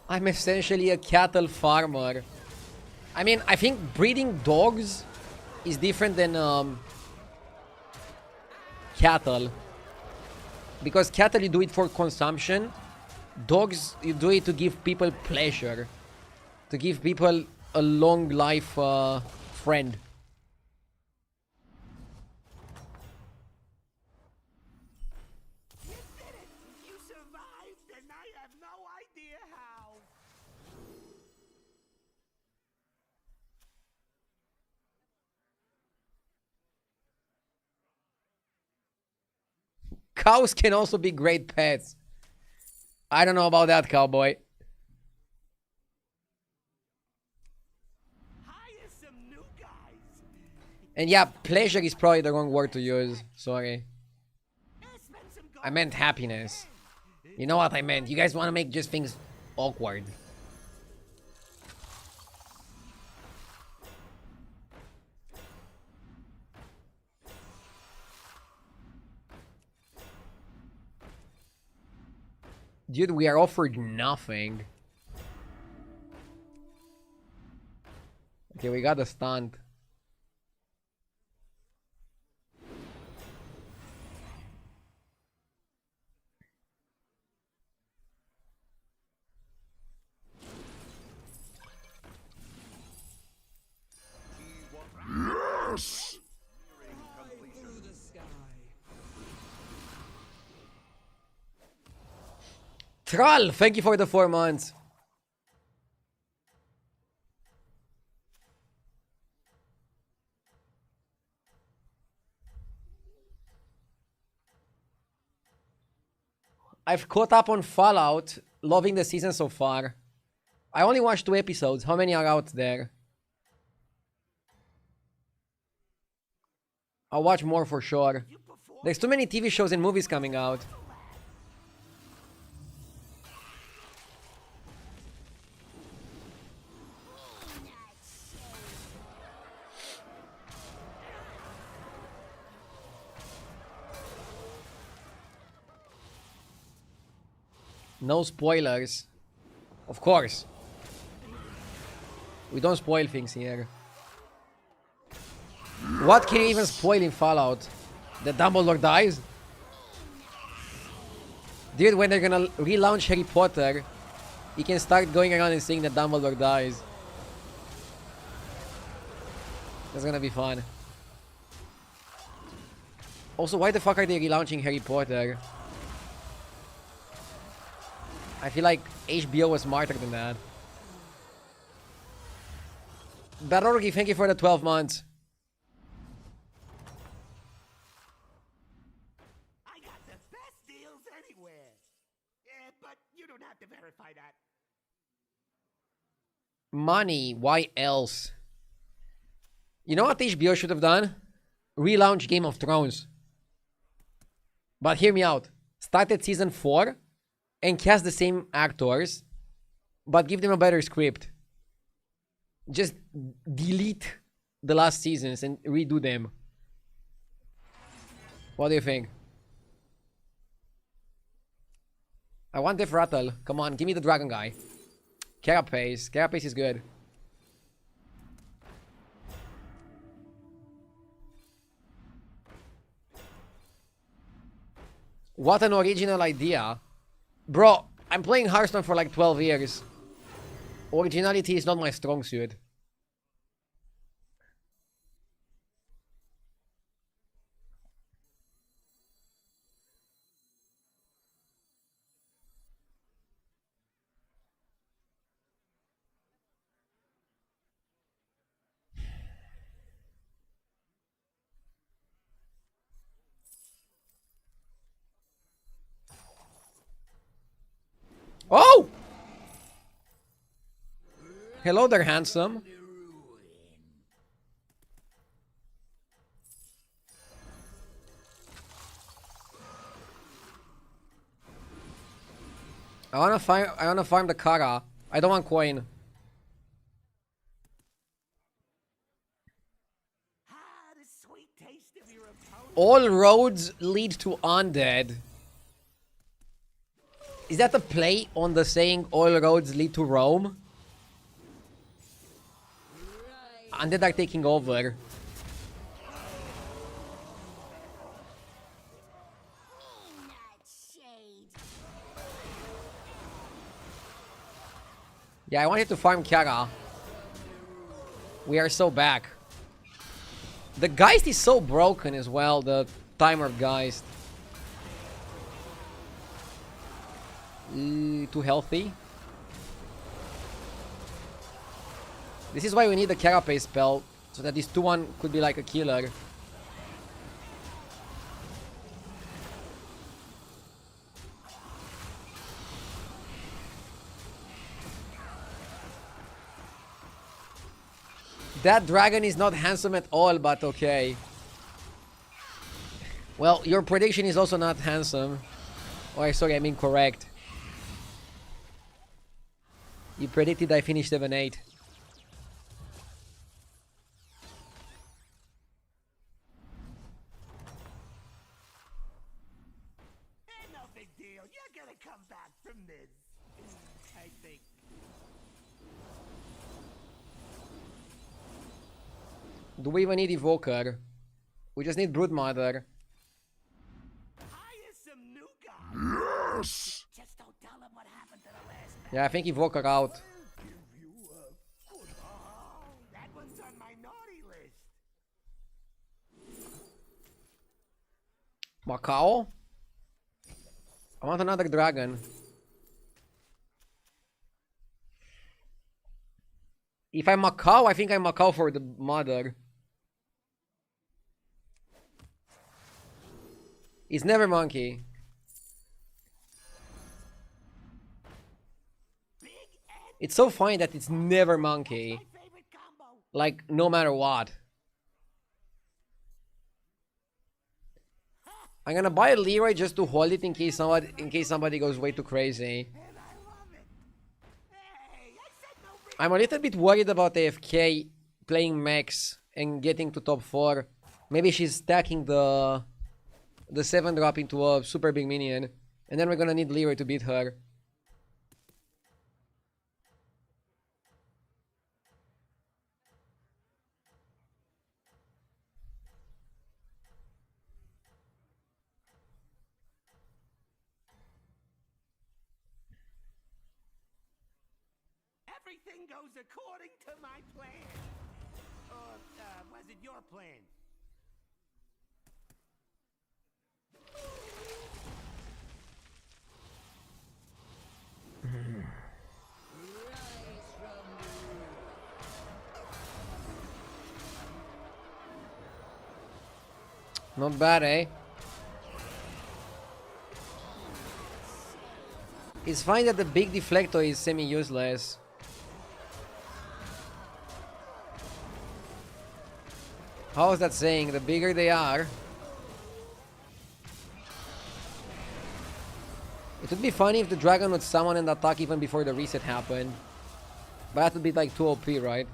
I'm essentially a cattle farmer. I mean, I think breeding dogs is different than cattle. Because cattle you do it for consumption. Dogs you do it to give people pleasure. To give people a long life friend. You did it! You survived, and I have no idea how. Cows can also be great pets. I don't know about that, cowboy. Hire some new guys. And yeah, pleasure is probably the wrong word to use. Sorry. Spend some gold. I meant happiness. You know what I meant. You guys want to make just things awkward. Dude, we are offered nothing. Okay, we got a stunt. Yes! Troll, thank you for the 4 months. I've caught up on Fallout, loving the season so far. I only watched 2 episodes. How many are out there? I'll watch more for sure. There's too many TV shows and movies coming out. No spoilers. Of course. We don't spoil things here. What can you even spoil in Fallout? That Dumbledore dies? Dude, when they're gonna relaunch Harry Potter, you can start going around and saying that Dumbledore dies. That's gonna be fun. Also, why the fuck are they relaunching Harry Potter? I feel like HBO was smarter than that. Barorgi, thank you for the 12 months. I got the best deals anywhere. But you don't have to verify that. Money, why else? You know what HBO should have done? Relaunch Game of Thrones. But hear me out. Start at season 4 and cast the same actors, but give them a better script. Just delete the last seasons and redo them. What do you think? I want Def Rattle. Come on, give me the dragon guy. Carapace. Carapace is good. What an original idea. Bro, I'm playing Hearthstone for like 12 years. Originality is not my strong suit. Oh! Hello there, handsome. I wanna farm the Kara. I don't want coin. The sweet taste of your opponent. All roads lead to undead. Is that the play on the saying all roads lead to Rome? Undead are taking over. Yeah, I wanted to farm Kiara. We are so back. The Geist is so broken as well, the timer Geist. Too healthy. This is why we need the Carapace spell, so that this 2-1 could be like a killer. That dragon is not handsome at all, but okay. Well, your prediction is also not handsome. Oh, sorry, I mean correct. You predicted I finished 7-8. Eh, no big deal. You're gonna come back from this. I think. Do we even need Evoker? We just need Broodmother. Hire some new guys. Yes. Just don't tell them what happened to the last man. Yeah, I think Evoker out. Oh, that one's on my naughty list. Macau? I want another dragon. If I'm Macau, I think I'm Macau for the mother. It's never monkey. It's so funny that it's never monkey. Favorite combo. Like, no matter what. I'm gonna buy a Leroy just to hold it in case somebody goes way too crazy. And I love it. Hey, I said no big. I'm a little bit worried about AFK playing Max and getting to top 4. Maybe she's stacking the 7-drop into a super big minion. And then we're gonna need Leroy to beat her. Everything goes according to my plan. Or was it your plan? Not bad, eh? It's fine that the big deflector is semi-useless. How is that saying? The bigger they are. It would be funny if the dragon would summon and attack even before the reset happened. But that would be like 2 OP, right?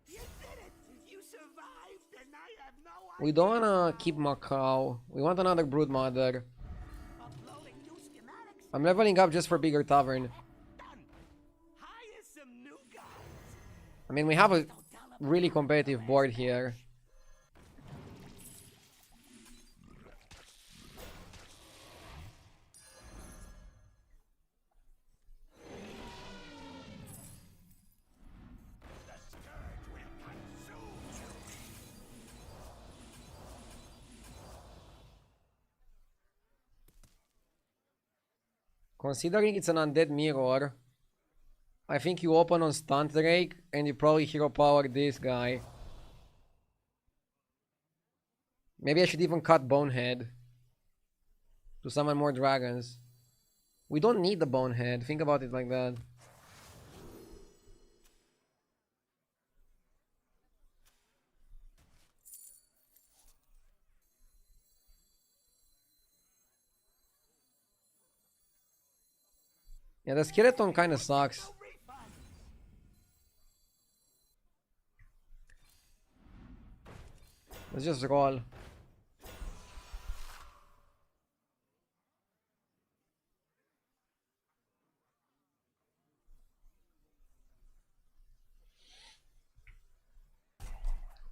You did it! You survived, and I have no We don't wanna keep Macau. We want another Broodmother. uploading new schematics. I'm leveling up just for bigger tavern. Done. Hire some new guys. I mean, we have a really competitive board here. Considering it's an undead mirror, I think you open on Stunt Drake and you probably hero power this guy. Maybe I should even cut Bonehead to summon more dragons. We don't need the Bonehead, think about it like that. Yeah, the skeleton kinda sucks. Let's just roll.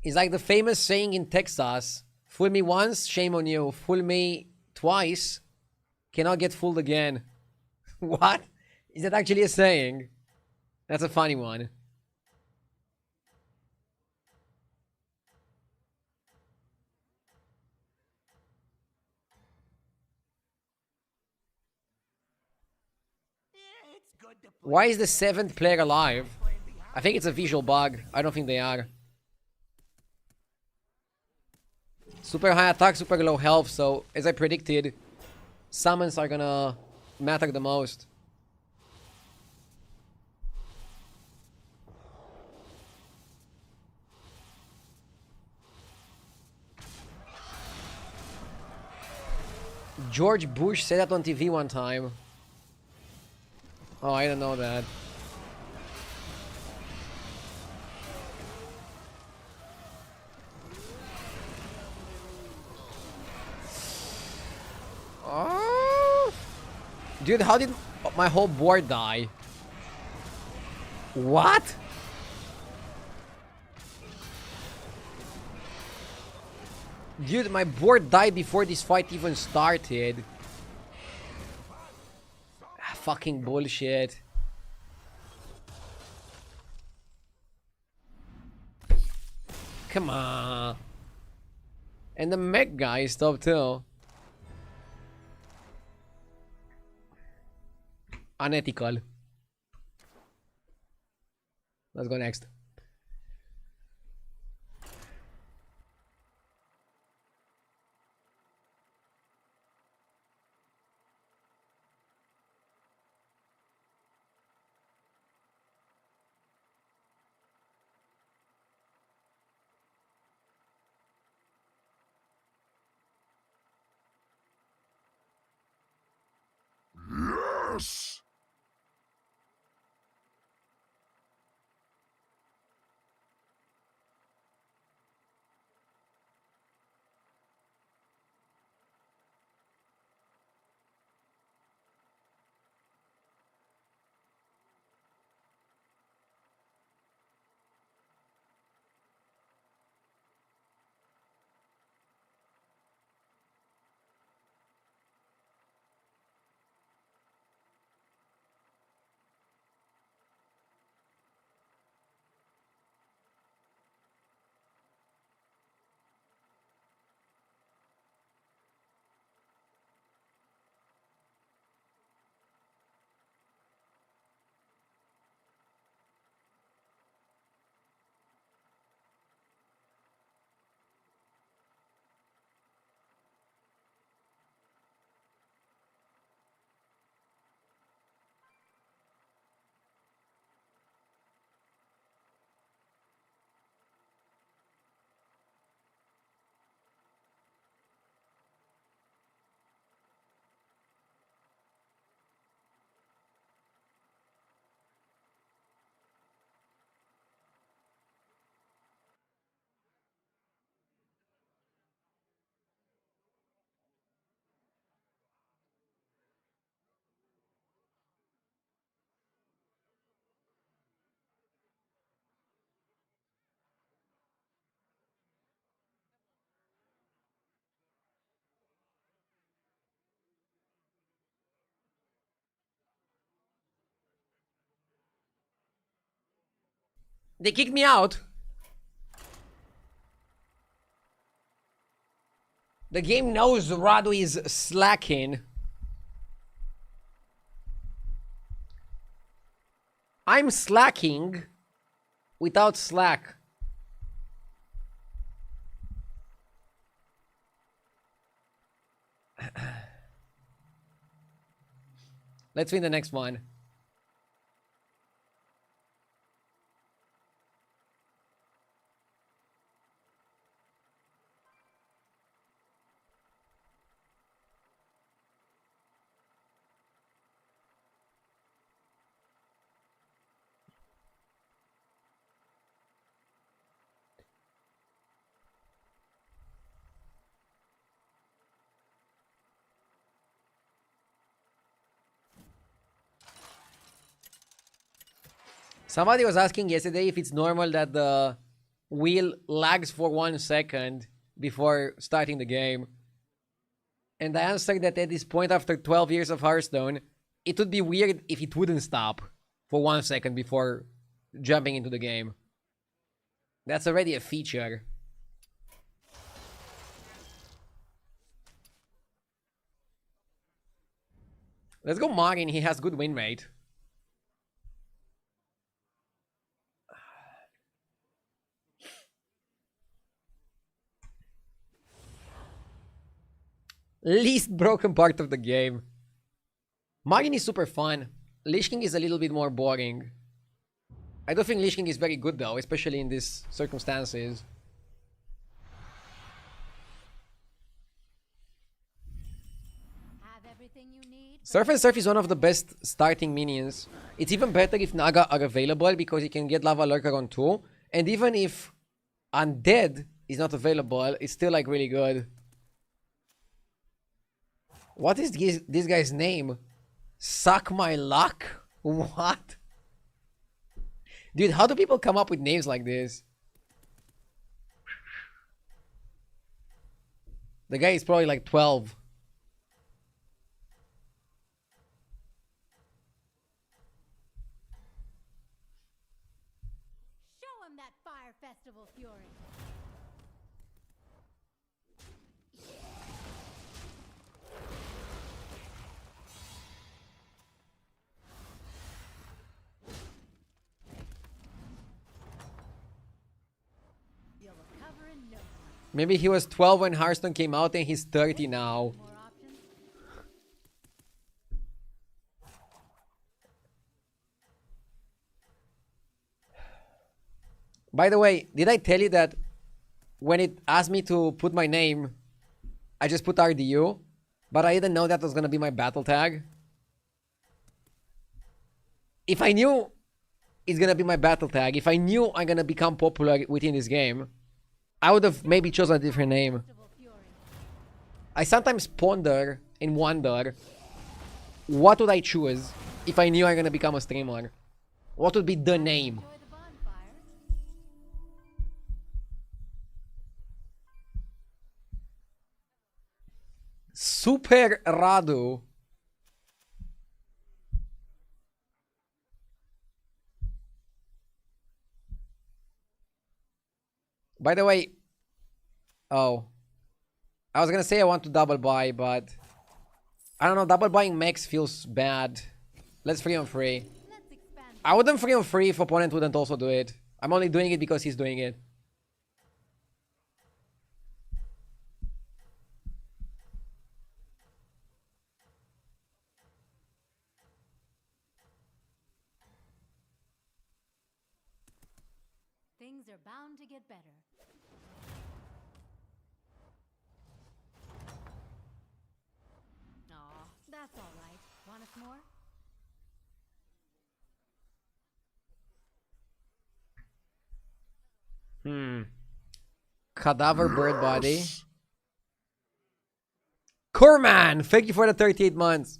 It's like the famous saying in Texas, fool me once, shame on you. Fool me twice, cannot get fooled again. What? Is that actually a saying? That's a funny one. Why is the 7th player alive? I think it's a visual bug. I don't think they are. Super high attack, super low health, so as I predicted, summons are gonna matter the most. George Bush said that on TV one time. Oh, I don't know that. Oh. Dude, how did my whole board die? What? Dude, my board died before this fight even started. Fucking bullshit. Come on. And the mech guy is top too. Unethical. Let's go next. Yes! They kicked me out. The game knows Radu is slacking. I'm slacking without slack. Let's win the next one. Somebody was asking yesterday if it's normal that the wheel lags for 1 second before starting the game. And I answered that at this point, after 12 years of Hearthstone, it would be weird if it wouldn't stop for 1 second before jumping into the game. That's already a feature. Let's go Marin, he has good win rate. Least broken part of the game. Marin is super fun. Lich King is a little bit more boring. I don't think Lich King is very good though, especially in these circumstances. Have everything you need. Surf and Surf is one of the best starting minions. It's even better if Naga are available because you can get Lava Lurker on 2. And even if Undead is not available, it's still like really good. What is this guy's name? Suck my luck? What? Dude, how do people come up with names like this? The guy is probably like 12. Show him that Fire Festival fury. You'll recover in no time. Maybe he was 12 when Hearthstone came out and he's 30 now. More options? By the way, did I tell you that when it asked me to put my name, I just put RDU, but I didn't know that was gonna be my battle tag? If I knew it's gonna be my battle tag, if I knew I'm gonna become popular within this game, I would have maybe chosen a different name. Festival fury. I sometimes ponder and wonder, what would I choose if I knew I'm gonna become a streamer? What would be the name? Enjoy the bonfire. Super Radu. By the way, oh, I was gonna say I want to double buy, but I don't know, double buying mechs feels bad. Let's free on free. Let's expand. I wouldn't free on free if opponent wouldn't also do it. I'm only doing it because he's doing it. Things are bound to get better. Aw, that's all right. Want us more? Cadaver bird body. Corman, thank you for the 38 months.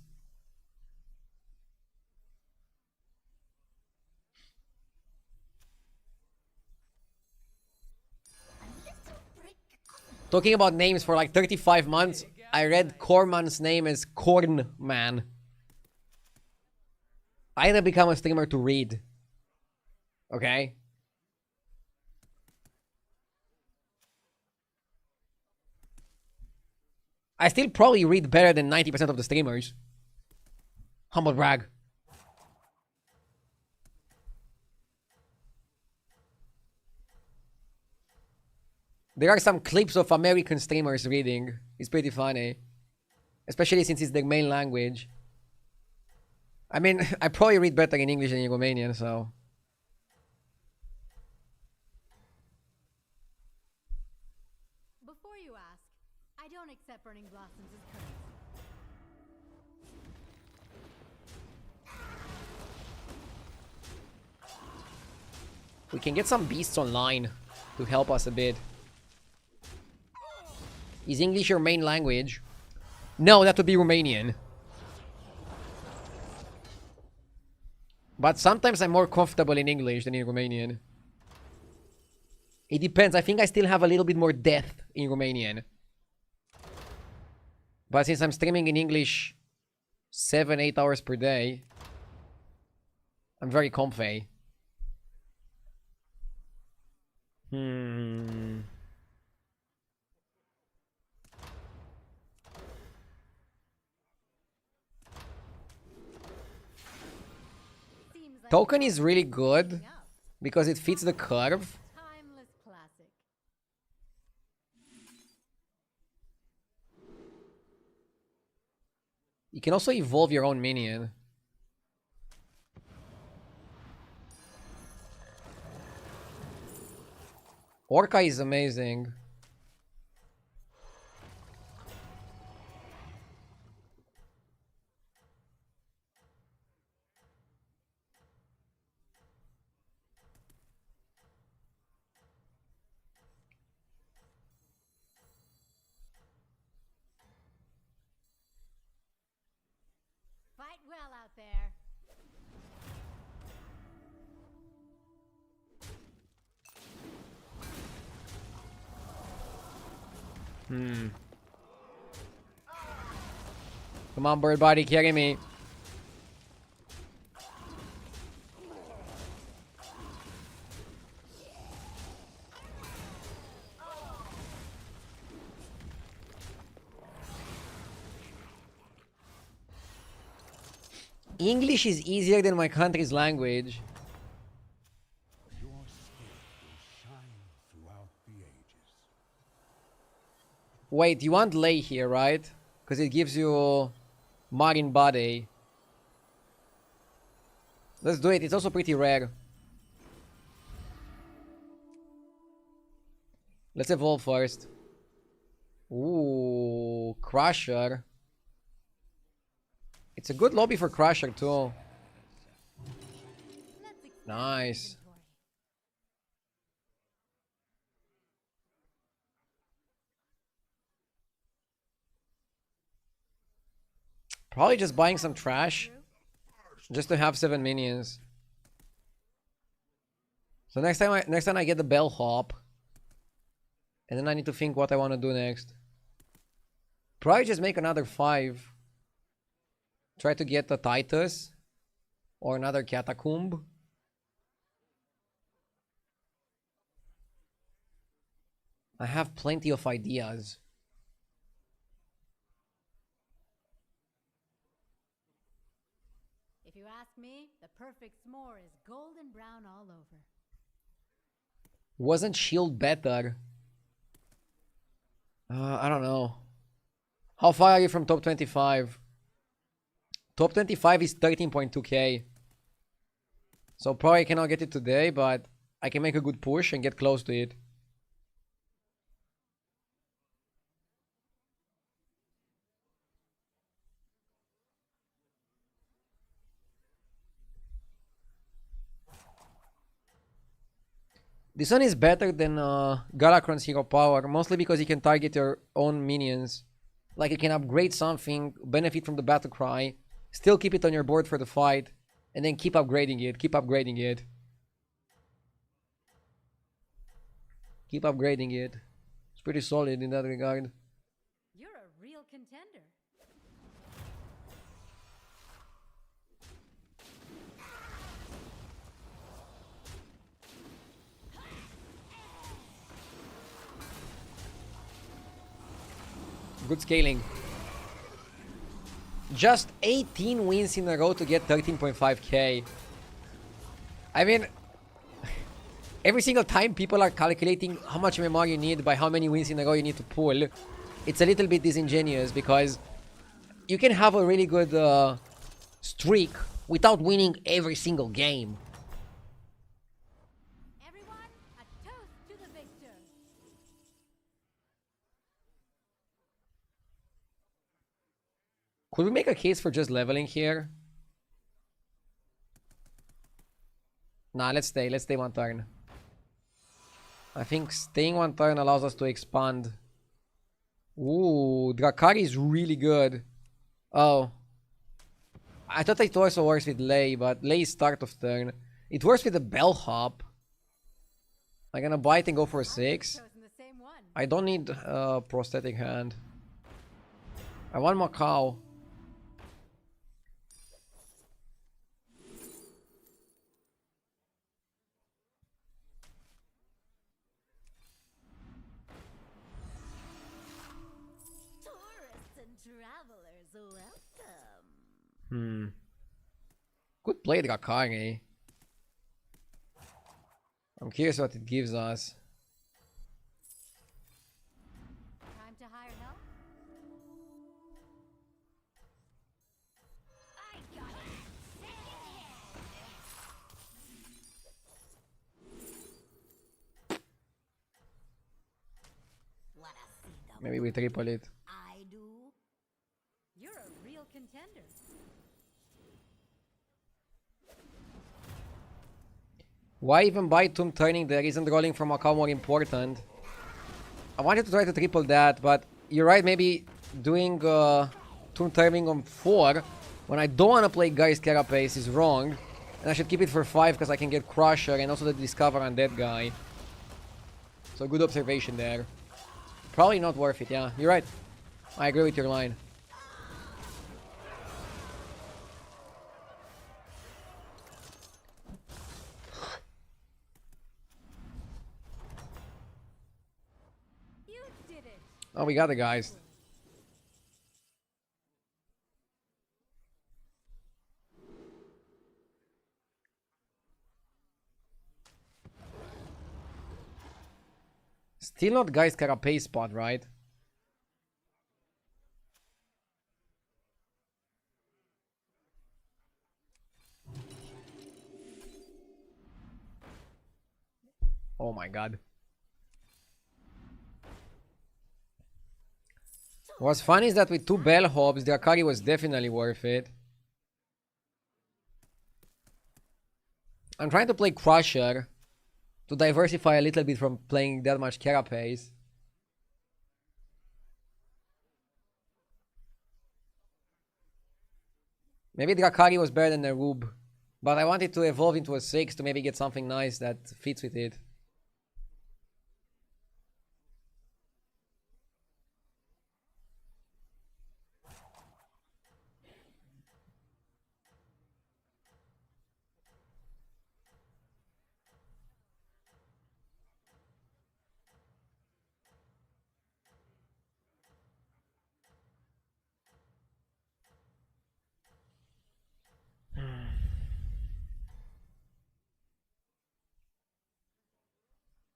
Talking about names for like 35 months, I read Corman's name as Cornman. I had to become a streamer to read. Okay? I still probably read better than 90% of the streamers. Humble brag. There are some clips of American streamers reading. It's pretty funny. Especially since it's their main language. I mean, I probably read better in English than in Romanian, so... Before you ask, I don't accept burning blossoms as currency. We can get some beasts online to help us a bit. Is English your main language? No, that would be Romanian. But sometimes I'm more comfortable in English than in Romanian. It depends. I think I still have a little bit more depth in Romanian. But since I'm streaming in English 7-8 hours per day, I'm very comfy. Seems like Token you're is really good up. because it fits the curve. Timeless classic. You can also evolve your own minion. Orca is amazing. Fight well out there. Come on, bird body, carry me. English is easier than my country's language. Your skill will shine throughout the ages. Wait, you want lay here, right? Because it gives you marine body. Let's do it. It's also pretty rare. Let's evolve first. Ooh, Crusher. It's a good lobby for Crusher too. Let's expand Nice. inventory. Probably just buying some trash. Just to have 7 minions. So next time I get the bellhop. And then I need to think what I want to do next. Probably just make another 5. Try to get a Titus. Or another Catacomb. I have plenty of ideas. If you ask me, the perfect s'more is golden brown all over. Wasn't Shield better? I don't know. How far are you from top 25? Top 25 is 13.2k. So probably cannot get it today, but I can make a good push and get close to it. This one is better than Galakron's Hero Power, mostly because you can target your own minions. Like you can upgrade something, benefit from the battle cry, still keep it on your board for the fight, and then keep upgrading it, keep upgrading it. Keep upgrading it. It's pretty solid in that regard. You're a real contender. Good scaling. Just 18 wins in a row to get 13.5k. I mean, every single time people are calculating how much MMR you need by how many wins in a row you need to pull, it's a little bit disingenuous because you can have a really good streak without winning every single game. Everyone, a toast to the victor. Could we make a case for just leveling here? Nah, let's stay. Let's stay one turn. I think staying one turn allows us to expand. Ooh, Drakari is really good. Oh. I thought it also works with Lei, but Lei is start of turn. It works with the Bellhop. I'm gonna bite and go for a 6. Chosen the same one. I don't need prosthetic hand. I want Macau. Tourists and travelers, welcome. Good play, Drakari. I'm curious what it gives us. Time to hire help. I got it. Wanna see the Maybe we triple it. I do? You're a real contender. Why even buy Tomb Turning there? Isn't rolling from Macau more important? I wanted to try to triple that, but you're right, maybe doing Tomb Turning on 4 when I don't want to play Guy's Carapace is wrong. And I should keep it for 5 because I can get Crusher and also the Discover on that guy. So good observation there. Probably not worth it, yeah. You're right. I agree with your line. You did it. Oh, we got it, guys. Still not Guy's Carapace spot, right? Oh my god. What's funny is that with 2 Bellhops, the Akari was definitely worth it. I'm trying to play Crusher to diversify a little bit from playing that much Carapace. Maybe Drakari was better than Nerub, but I wanted to evolve into a 6 to maybe get something nice that fits with it.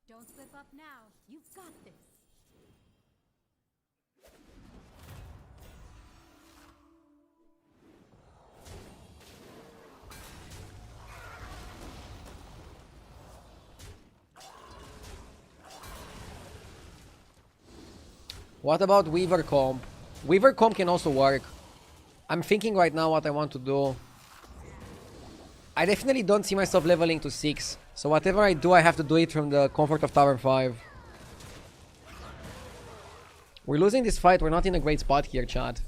Don't slip up now. You've got this. What about Weaver Comp? Weaver Comp can also work. I'm thinking right now what I want to do. I definitely don't see myself leveling to 6. So whatever I do, I have to do it from the comfort of Tower 5. We're losing this fight. We're not in a great spot here, chat.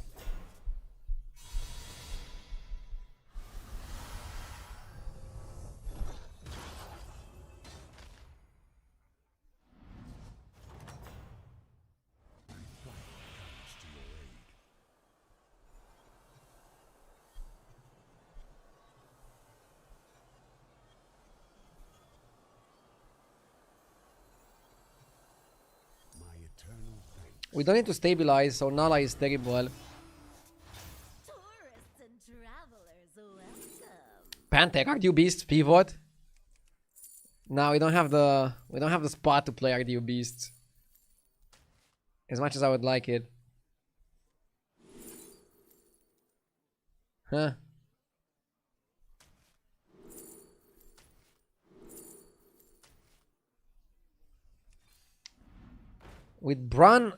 My eternal thanks. We don't need to stabilize, so Nala is terrible. Tourists and travelers, welcome. Panther, Argue Beast, Pivot. Now we don't have the spot to play RDU Beasts. As much as I would like it. Huh. With Bran.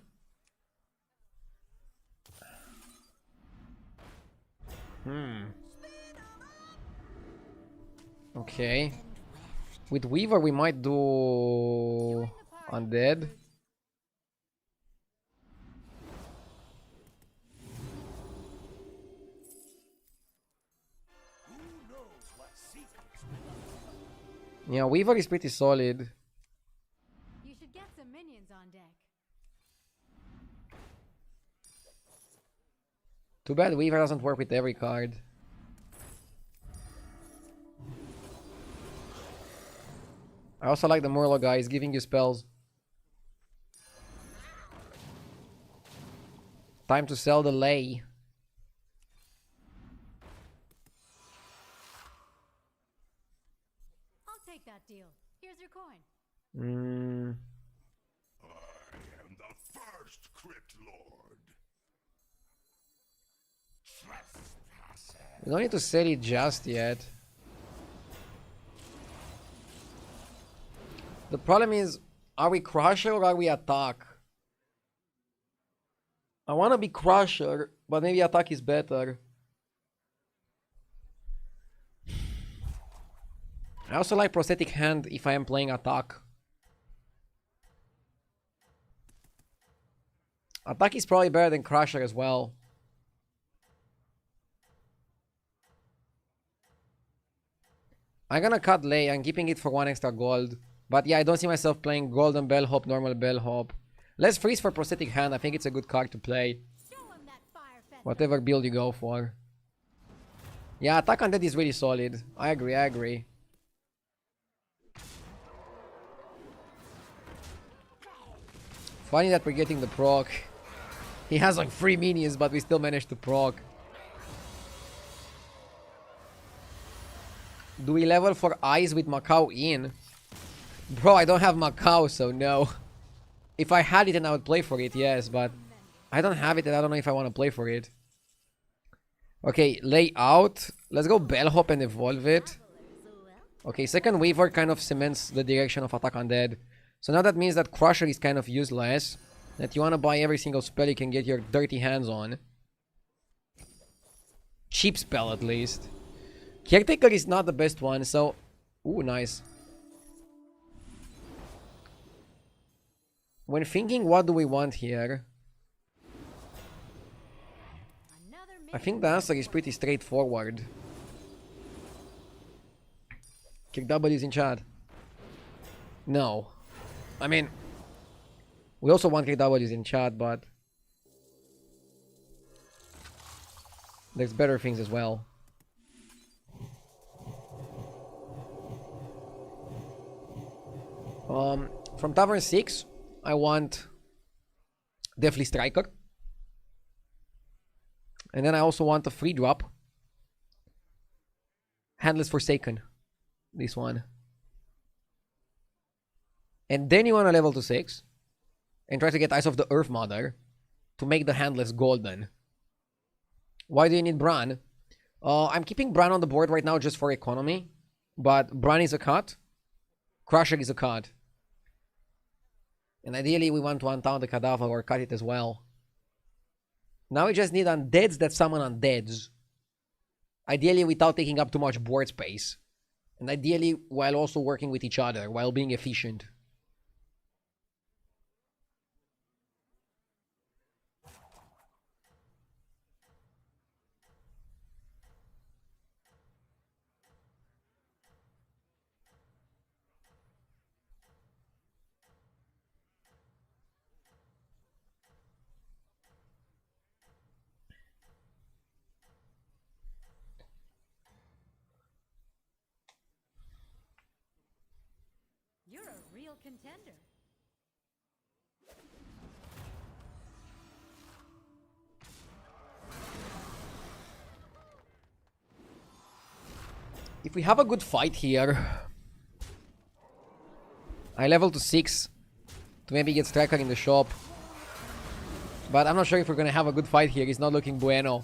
Okay. With Weaver we might do Undead. Yeah, Weaver is pretty solid. You should get some minions on deck. Too bad Weaver doesn't work with every card. I also like the Murloc guy, he's giving you spells. Time to sell the lay. I'll take that deal. Here's your coin. I am the first Crypt Lord. Trespasser. We don't need to sell it just yet. The problem is, are we Crusher or are we Attack? I want to be Crusher, but maybe Attack is better. I also like Prosthetic Hand if I am playing Attack. Attack is probably better than Crusher as well. I'm gonna cut Lay, I'm keeping it for 1 extra gold. But yeah, I don't see myself playing Golden Bellhop, normal Bellhop. Let's freeze for Prosthetic Hand, I think it's a good card to play. Show 'em that fire fest. Whatever build you go for. Yeah, Attack Undead is really solid. I agree. Funny that we're getting the proc. He has like 3 minions, but we still managed to proc. Do we level for Eyes with Macau in? Bro, I don't have Macau, so no. If I had it, then I would play for it, yes, but I don't have it and I don't know if I want to play for it. Okay, Lay out. Let's go Bellhop and evolve it. Okay, second Weaver kind of cements the direction of Attack Undead. So now that means that Crusher is kind of useless. That you want to buy every single spell you can get your dirty hands on. Cheap spell at least. Caretaker is not the best one, so... Ooh, nice. When thinking what do we want here, Another I think the answer is pretty straightforward. Kick W's in chat. No. I mean, we also want kick W's in chat, but there's better things as well. From Tavern 6, I want Deathly Striker. And then I also want a free drop. Handless Forsaken. This one. And then you want to level to 6. And try to get Eyes of the Earth Mother. To make the Handless golden. Why do you need Bran? I'm keeping Bran on the board right now just for economy. But Bran is a cut. Crusher is a cut. And ideally we want to untown the Cadaver or cut it as well. Now we just need undeads that summon undeads. Ideally without taking up too much board space. And ideally while also working with each other, while being efficient. You're a real contender. If we have a good fight here, I level to 6 to maybe get Striker in the shop. But I'm not sure if we're gonna have a good fight here. It's not looking bueno.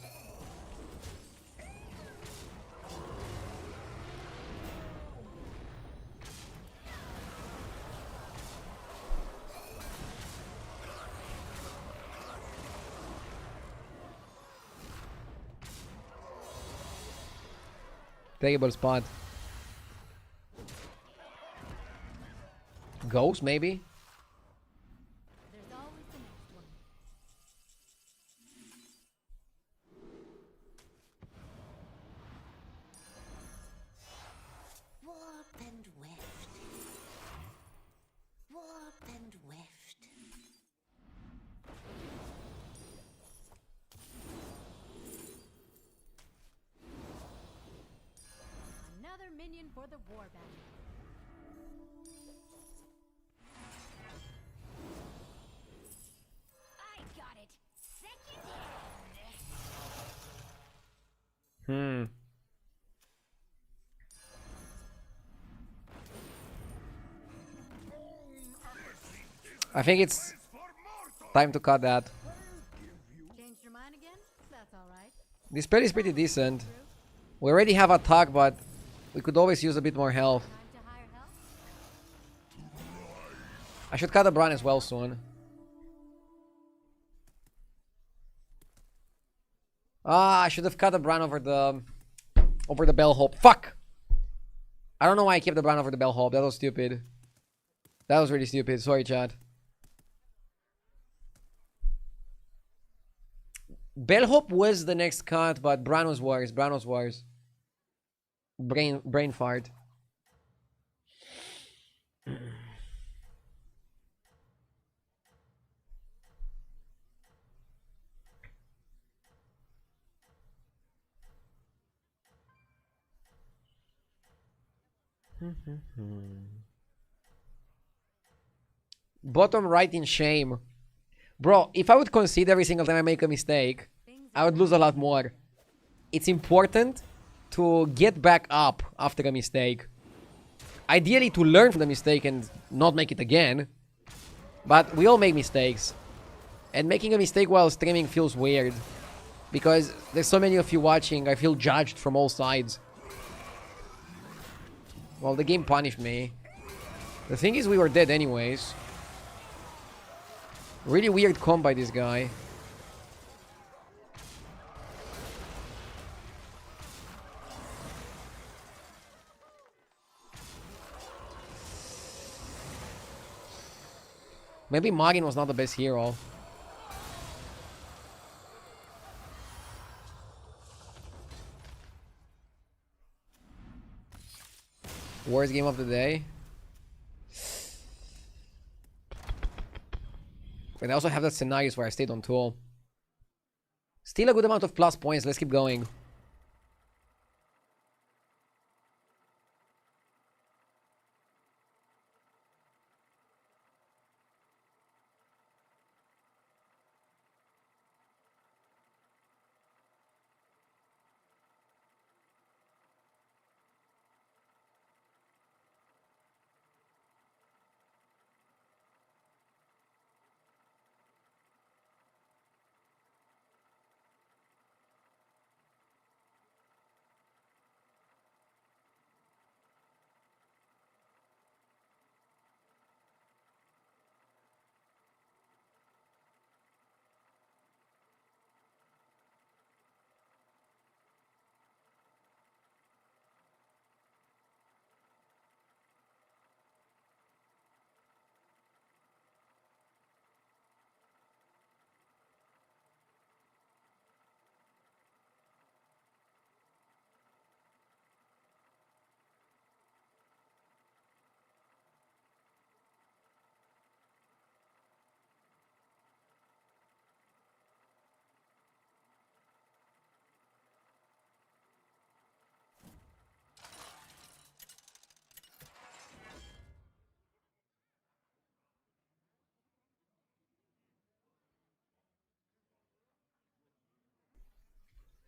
Terrible spot. Ghost, maybe? There's always the next one. Warp and weft. Warp and weft. Another minion for the warband. I got it. Second hand. I think it's time to cut that. Changed your mind again? That's alright. This spell is pretty decent. We already have attack, but we could always use a bit more health. Time to hire help? I should cut the Bran as well soon. Ah, I should have cut the Bran over the bellhop. Fuck! I don't know why I kept the Bran over the bellhop. That was stupid. That was really stupid. Sorry, chat. Bellhop was the next cut, but Bran was worse. Bran was worse. Brain fart. Bottom right in shame. Bro, if I would concede every single time I make a mistake, I would lose a lot more. It's important to get back up after a mistake. Ideally to learn from the mistake and not make it again. But we all make mistakes. And making a mistake while streaming feels weird. Because there's so many of you watching, I feel judged from all sides. Well, the game punished me. The thing is, we were dead anyways. Really weird comp by this guy. Maybe Magin was not the best hero. Worst game of the day. But I also have that scenarios where I stayed on tool. Still a good amount of plus points. Let's keep going.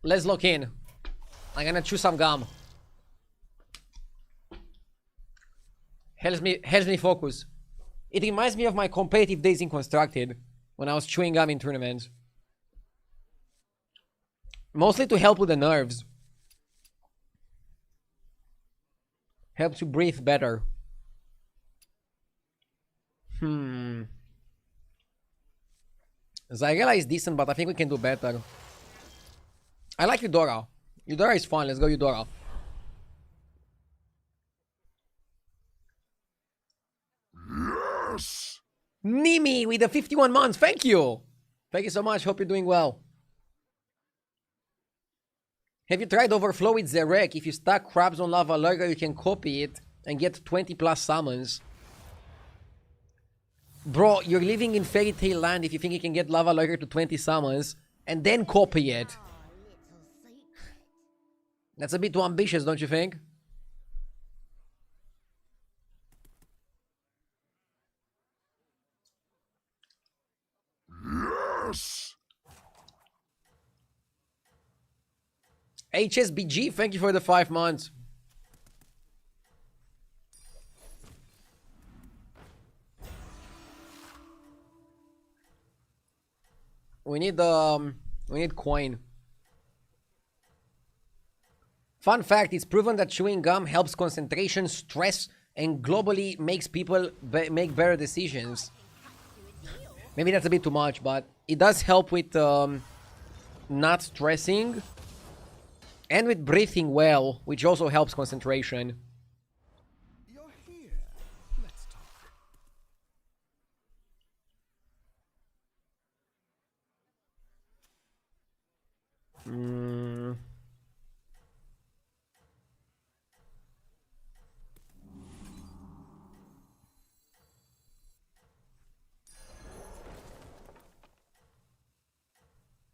Let's lock in. I'm gonna chew some gum. Helps me focus. It reminds me of my competitive days in Constructed when I was chewing gum in tournaments. Mostly to help with the nerves. Helps you breathe better. Zyrella is decent, but I think we can do better. I like Eudora. Eudora is fun. Let's go Eudora. Yes! Nimi with the 51 months. Thank you. Thank you so much. Hope you're doing well. Have you tried Overflow with Zerek? If you stack crabs on Lava Lurker, you can copy it and get 20 plus summons. Bro, you're living in fairy tale land if you think you can get Lava Lurker to 20 summons and then copy it. That's a bit too ambitious, don't you think? Yes! HSBG, thank you for the 5 months. We need coin. Fun fact, it's proven that chewing gum helps concentration, stress, and globally makes people make better decisions. Maybe that's a bit too much, but it does help with not stressing and with breathing well, which also helps concentration. You're here. Let's talk.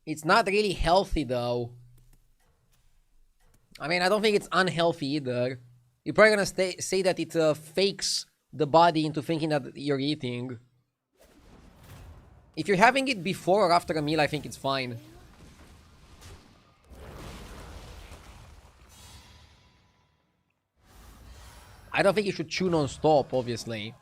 It's not really healthy though. I mean, I don't think it's unhealthy either. You're probably gonna say that it fakes the body into thinking that you're eating. If you're having it before or after a meal, I think it's fine. I don't think you should chew non-stop, obviously.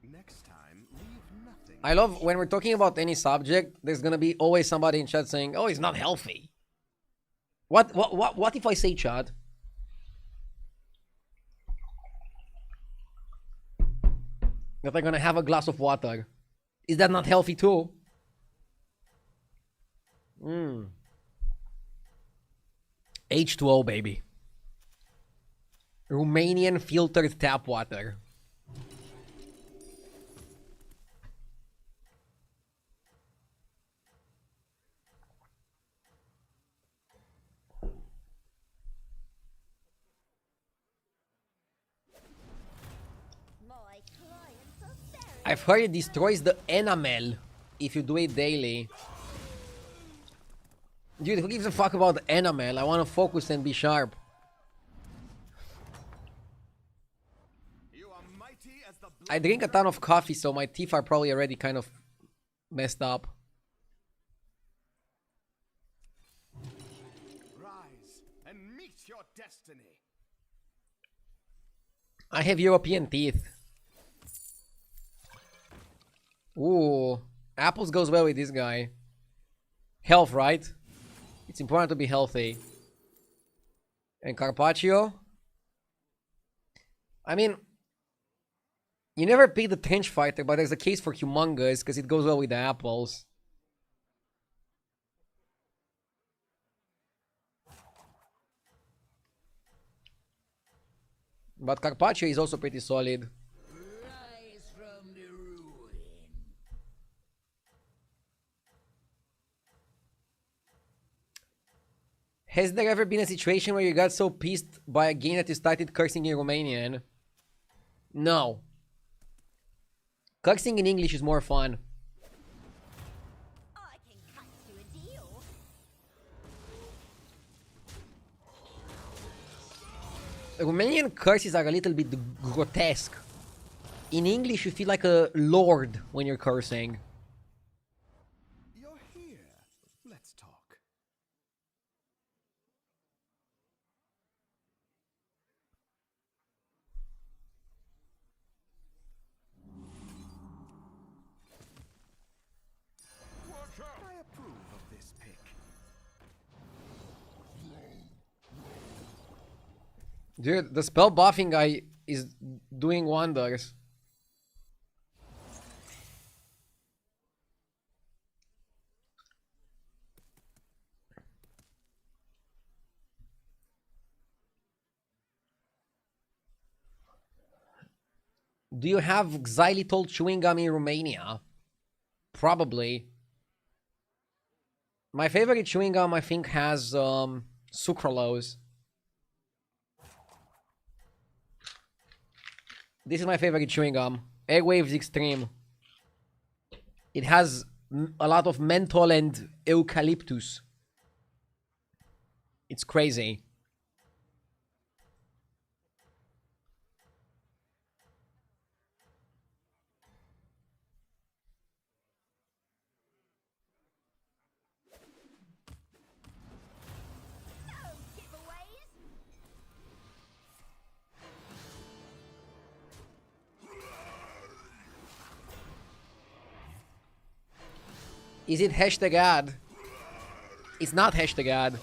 Next time, leave nothing. I love when we're talking about any subject, there's gonna be always somebody in chat saying, "Oh, it's not healthy." What if I say, Chad? That I'm gonna have a glass of water. Is that not healthy too? H2O, baby. Romanian filtered tap water. My clients are very I've heard it destroys the enamel if you do it daily. Dude, who gives a fuck about the enamel? I want to focus and be sharp. You are mighty as the I drink a ton of coffee, so my teeth are probably already kind of messed up. rise and meet your destiny. I have European teeth. Ooh, apples goes well with this guy. Health, right? It's important to be healthy. And Carpaccio? I mean, you never pick the trench fighter, but there's a case for humongous because it goes well with the apples. But Carpaccio is also pretty solid. Rise from the ruin. Has there ever been a situation where you got so pissed by a game that you started cursing in Romanian? No. Cursing in English is more fun. I can cut you a deal. Romanian curses are a little bit grotesque. In English, you feel like a lord when you're cursing. You're here. Let's talk. Dude, the spell buffing guy is doing wonders. Do you have xylitol chewing gum in Romania? Probably. My favorite chewing gum, I think, has sucralose. This is my favorite chewing gum. Airwaves Extreme. It has a lot of menthol and eucalyptus. It's crazy. Is it hashtag ad? It's not hashtag ad.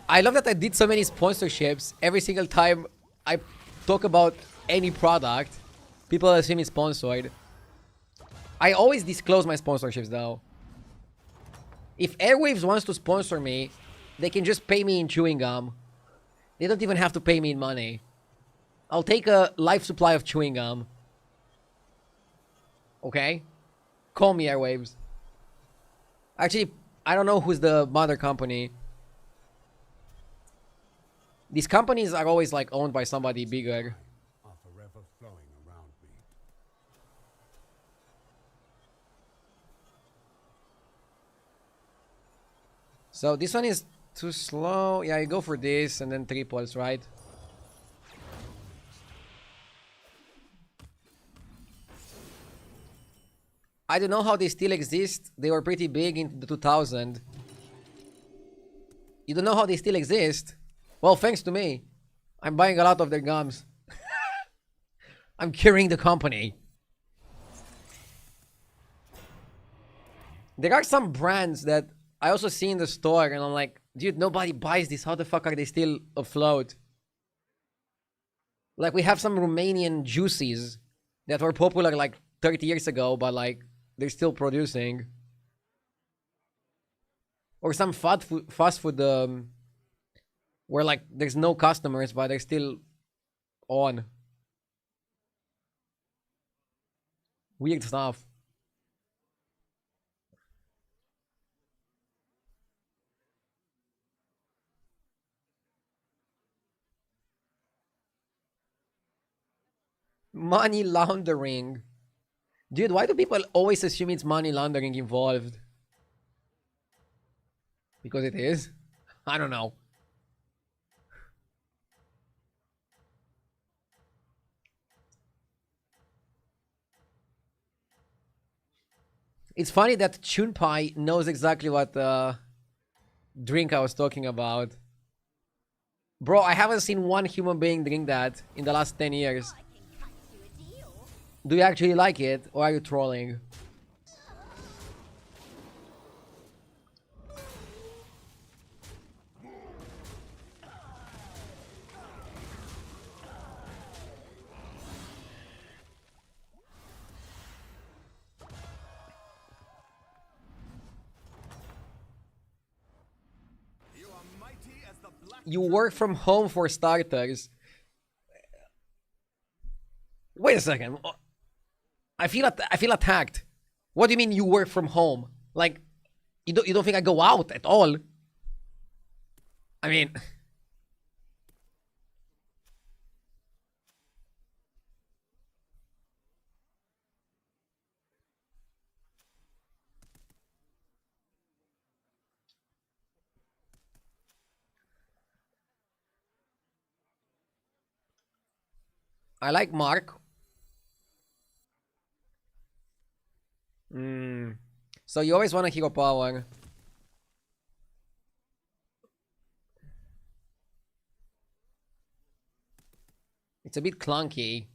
I love that I did so many sponsorships. Every single time I talk about any product, people assume it's sponsored. I always disclose my sponsorships though. If Airwaves wants to sponsor me, they can just pay me in chewing gum. They don't even have to pay me in money. I'll take a life supply of chewing gum. Okay? Call me Airwaves. Actually, I don't know who's the mother company. These companies are always like owned by somebody bigger. Are forever flowing around me. So this one is too slow. Yeah, you go for this and then triples, right? I don't know how they still exist. They were pretty big in the 2000. You don't know how they still exist? Well, thanks to me. I'm buying a lot of their gums. I'm carrying the company. There are some brands that I also see in the store and I'm like, dude, nobody buys this. How the fuck are they still afloat? Like, we have some Romanian juices that were popular like 30 years ago, but like, they're still producing. Or some fast food where like there's no customers, but they're still on. Weird stuff. Money laundering. Dude, why do people always assume it's money laundering involved? Because it is? I don't know. It's funny that Chunpai knows exactly what drink I was talking about. Bro, I haven't seen one human being drink that in the last 10 years. Do you actually like it, or are you trolling? You work from home for starters. Wait a second. I feel attacked. What do you mean you work from home? Like, you don't think I go out at all? I mean, I like Mark. So you always want a hero power. It's a bit clunky.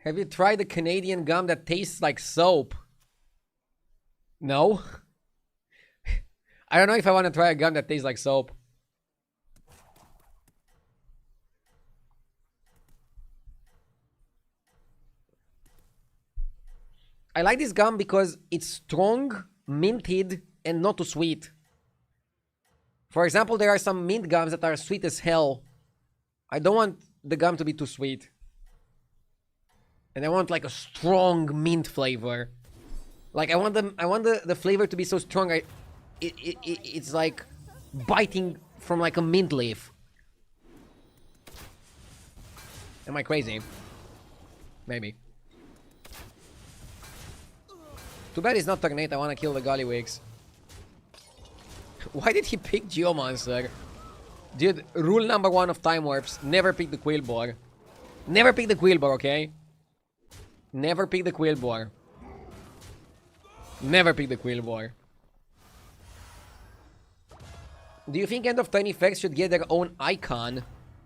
Have you tried the Canadian gum that tastes like soap? No. I don't know if I want to try a gum that tastes like soap. I like this gum because it's strong, minted, and not too sweet. For example, there are some mint gums that are sweet as hell. I don't want the gum to be too sweet. And I want like a strong mint flavor. Like I want the flavor to be so strong it's like biting from like a mint leaf. Am I crazy? Maybe. Too bad it's not Tornate, I wanna kill the Gollywigs. Why did he pick Geomonster? Dude, rule number 1 of Time Warps, never pick the Quillbore. Never pick the Quillbore, okay? Never pick the Quillbore. Never pick the Quillbore. Do you think End of Turn effects should get their own icon?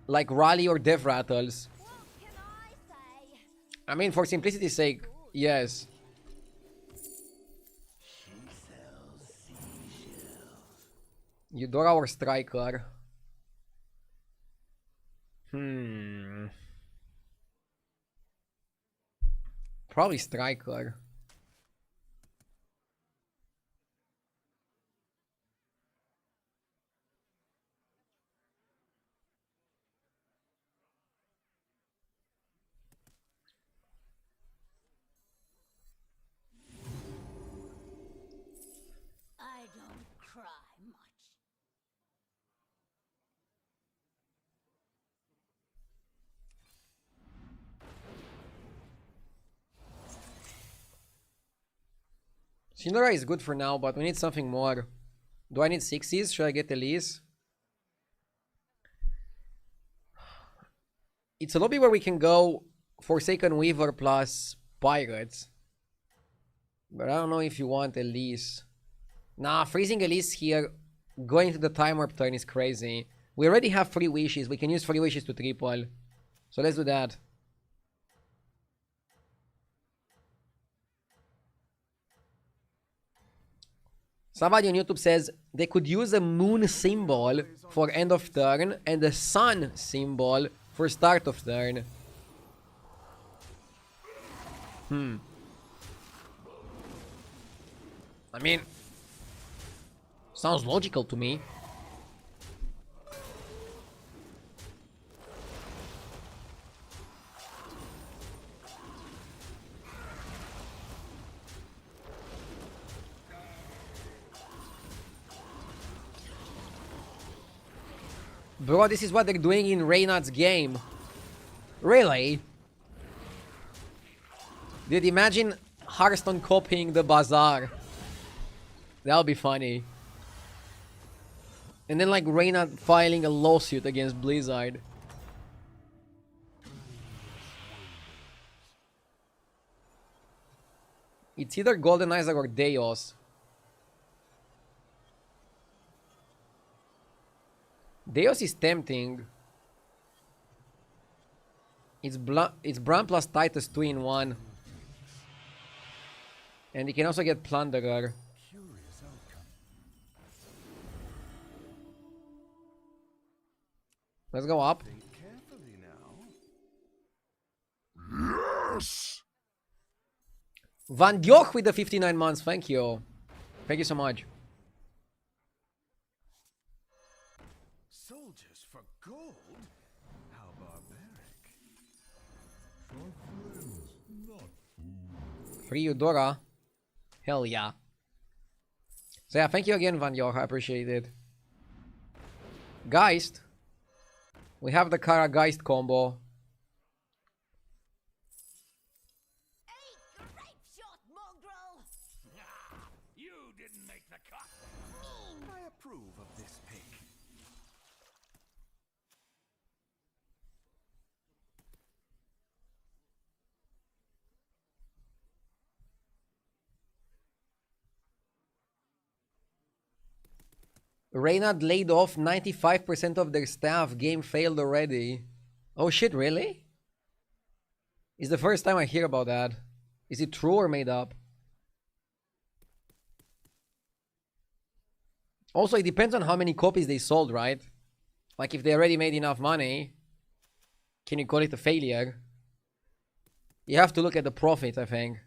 Like Rally or Death Rattles? What can I say? I mean, for simplicity's sake, yes. Eudora or Striker? Probably Striker. I don't cry much. Shindora is good for now, but we need something more. Do I need 60s? Should I get Elise? It's a lobby where we can go Forsaken Weaver plus Pirates. But I don't know if you want Elise. Nah, freezing Elise here, going to the Time Warp turn is crazy. We already have 3 wishes. We can use 3 wishes to triple. So let's do that. Somebody on YouTube says they could use a moon symbol for end of turn and a sun symbol for start of turn. I mean, sounds logical to me. Bro, this is what they're doing in Reynard's game. Really? Dude, imagine Hearthstone copying the Bazaar. That'll be funny. And then like Reynard filing a lawsuit against Blizzard. It's either Goldenizer or Deos. Deos is tempting. It's Bran plus Titus 2 in 1. And you can also get Plunderer. Curious outcome. Let's go up. Think carefully now. Yes! Van Gogh with the 59 months. Thank you. Thank you so much. Soldiers for gold? How barbaric. For friends, not food. Free Eudora. Hell yeah. So yeah, thank you again, Van Gogh. I appreciate it. Geist. We have the Kara Geist combo. Hey, grape shot, mongrel! You didn't make the cut. I approve of this pick. Reynard laid off 95% of their staff. Game failed already. Oh shit, really? It's the first time I hear about that. Is it true or made up? Also, it depends on how many copies they sold, right? Like, if they already made enough money, can you call it a failure? You have to look at the profit, I think.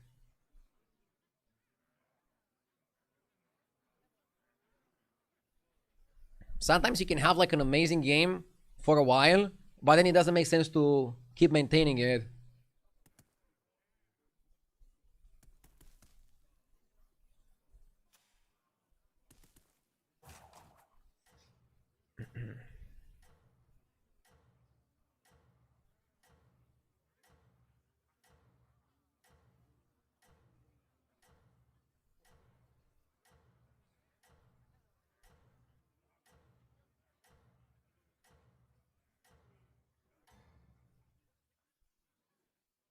Sometimes you can have like an amazing game for a while, but then it doesn't make sense to keep maintaining it.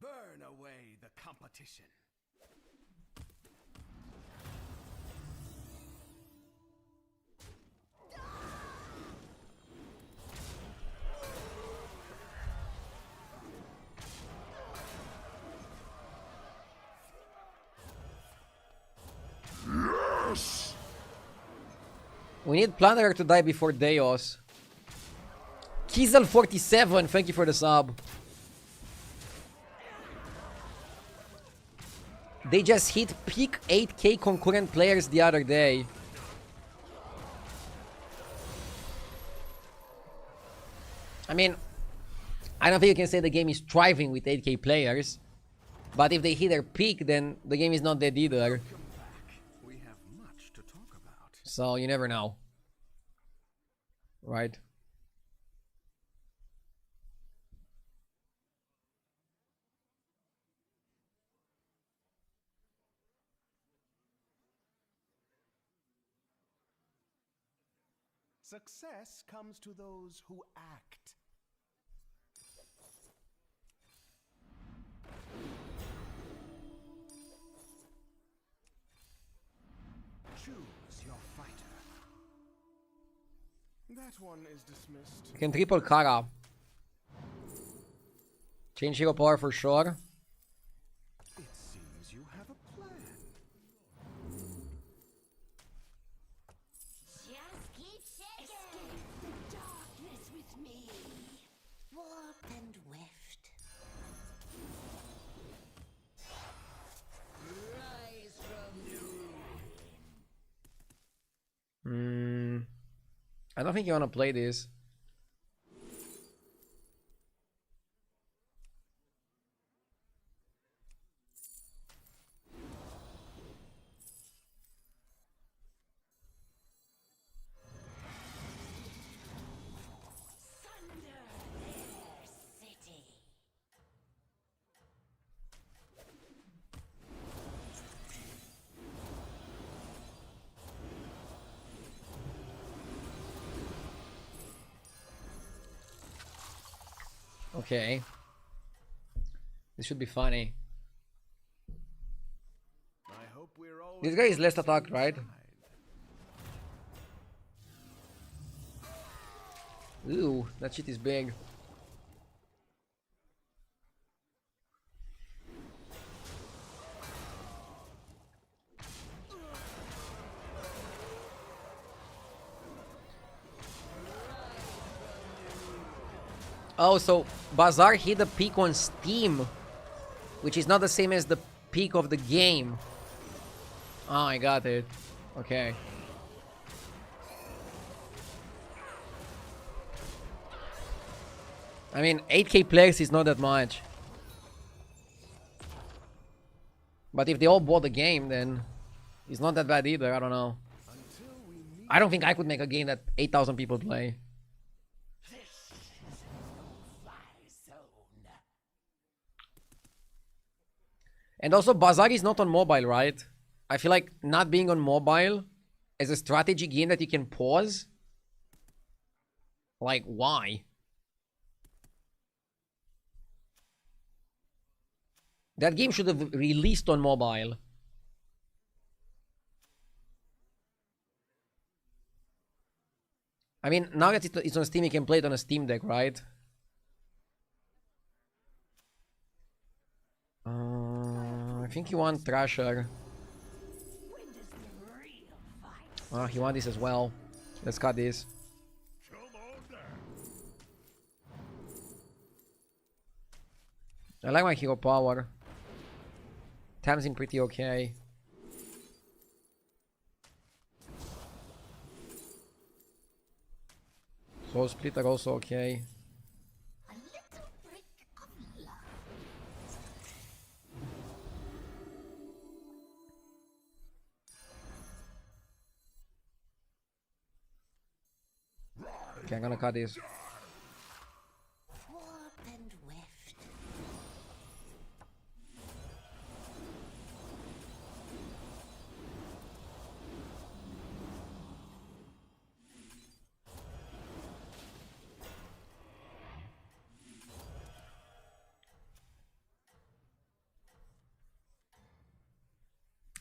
Burn away the competition. We need Planner to die before Deos. Kizel47, thank you for the sub. They just hit peak 8k concurrent players the other day. I mean, I don't think you can say the game is thriving with 8k players. But if they hit their peak, then the game is not dead either. We have much to talk about. So you never know. Right? Success comes to those who act. Choose your fighter. That one is dismissed. You can triple Kara. Change hero power for sure. It seems you have a plan. Just keep shaking. Escape the darkness with me. Warp and weft. Rise from you. I don't think you want to play this. City. Okay. This should be funny. I hope we're all This guy is less attacked, right? Ooh, that shit is big. Oh, so Bazaar hit the peak on Steam, which is not the same as the peak of the game. Oh, I got it. Okay. I mean, 8k players is not that much. But if they all bought the game, then it's not that bad either. I don't know. I don't think I could make a game that 8,000 people play. And also, Bazaar is not on mobile, right? I feel like not being on mobile as a strategy game that you can pause. Like, why? That game should have released on mobile. I mean, now that it's on Steam, you can play it on a Steam Deck, right? think he wants Thrasher. When does the real fight Oh, he wants this as well. Let's cut this. Come on down. I like my hero power. Tamsin pretty okay. Soul Splitter also okay. a little brick of love? Okay, I'm gonna cut this. Warp and weft.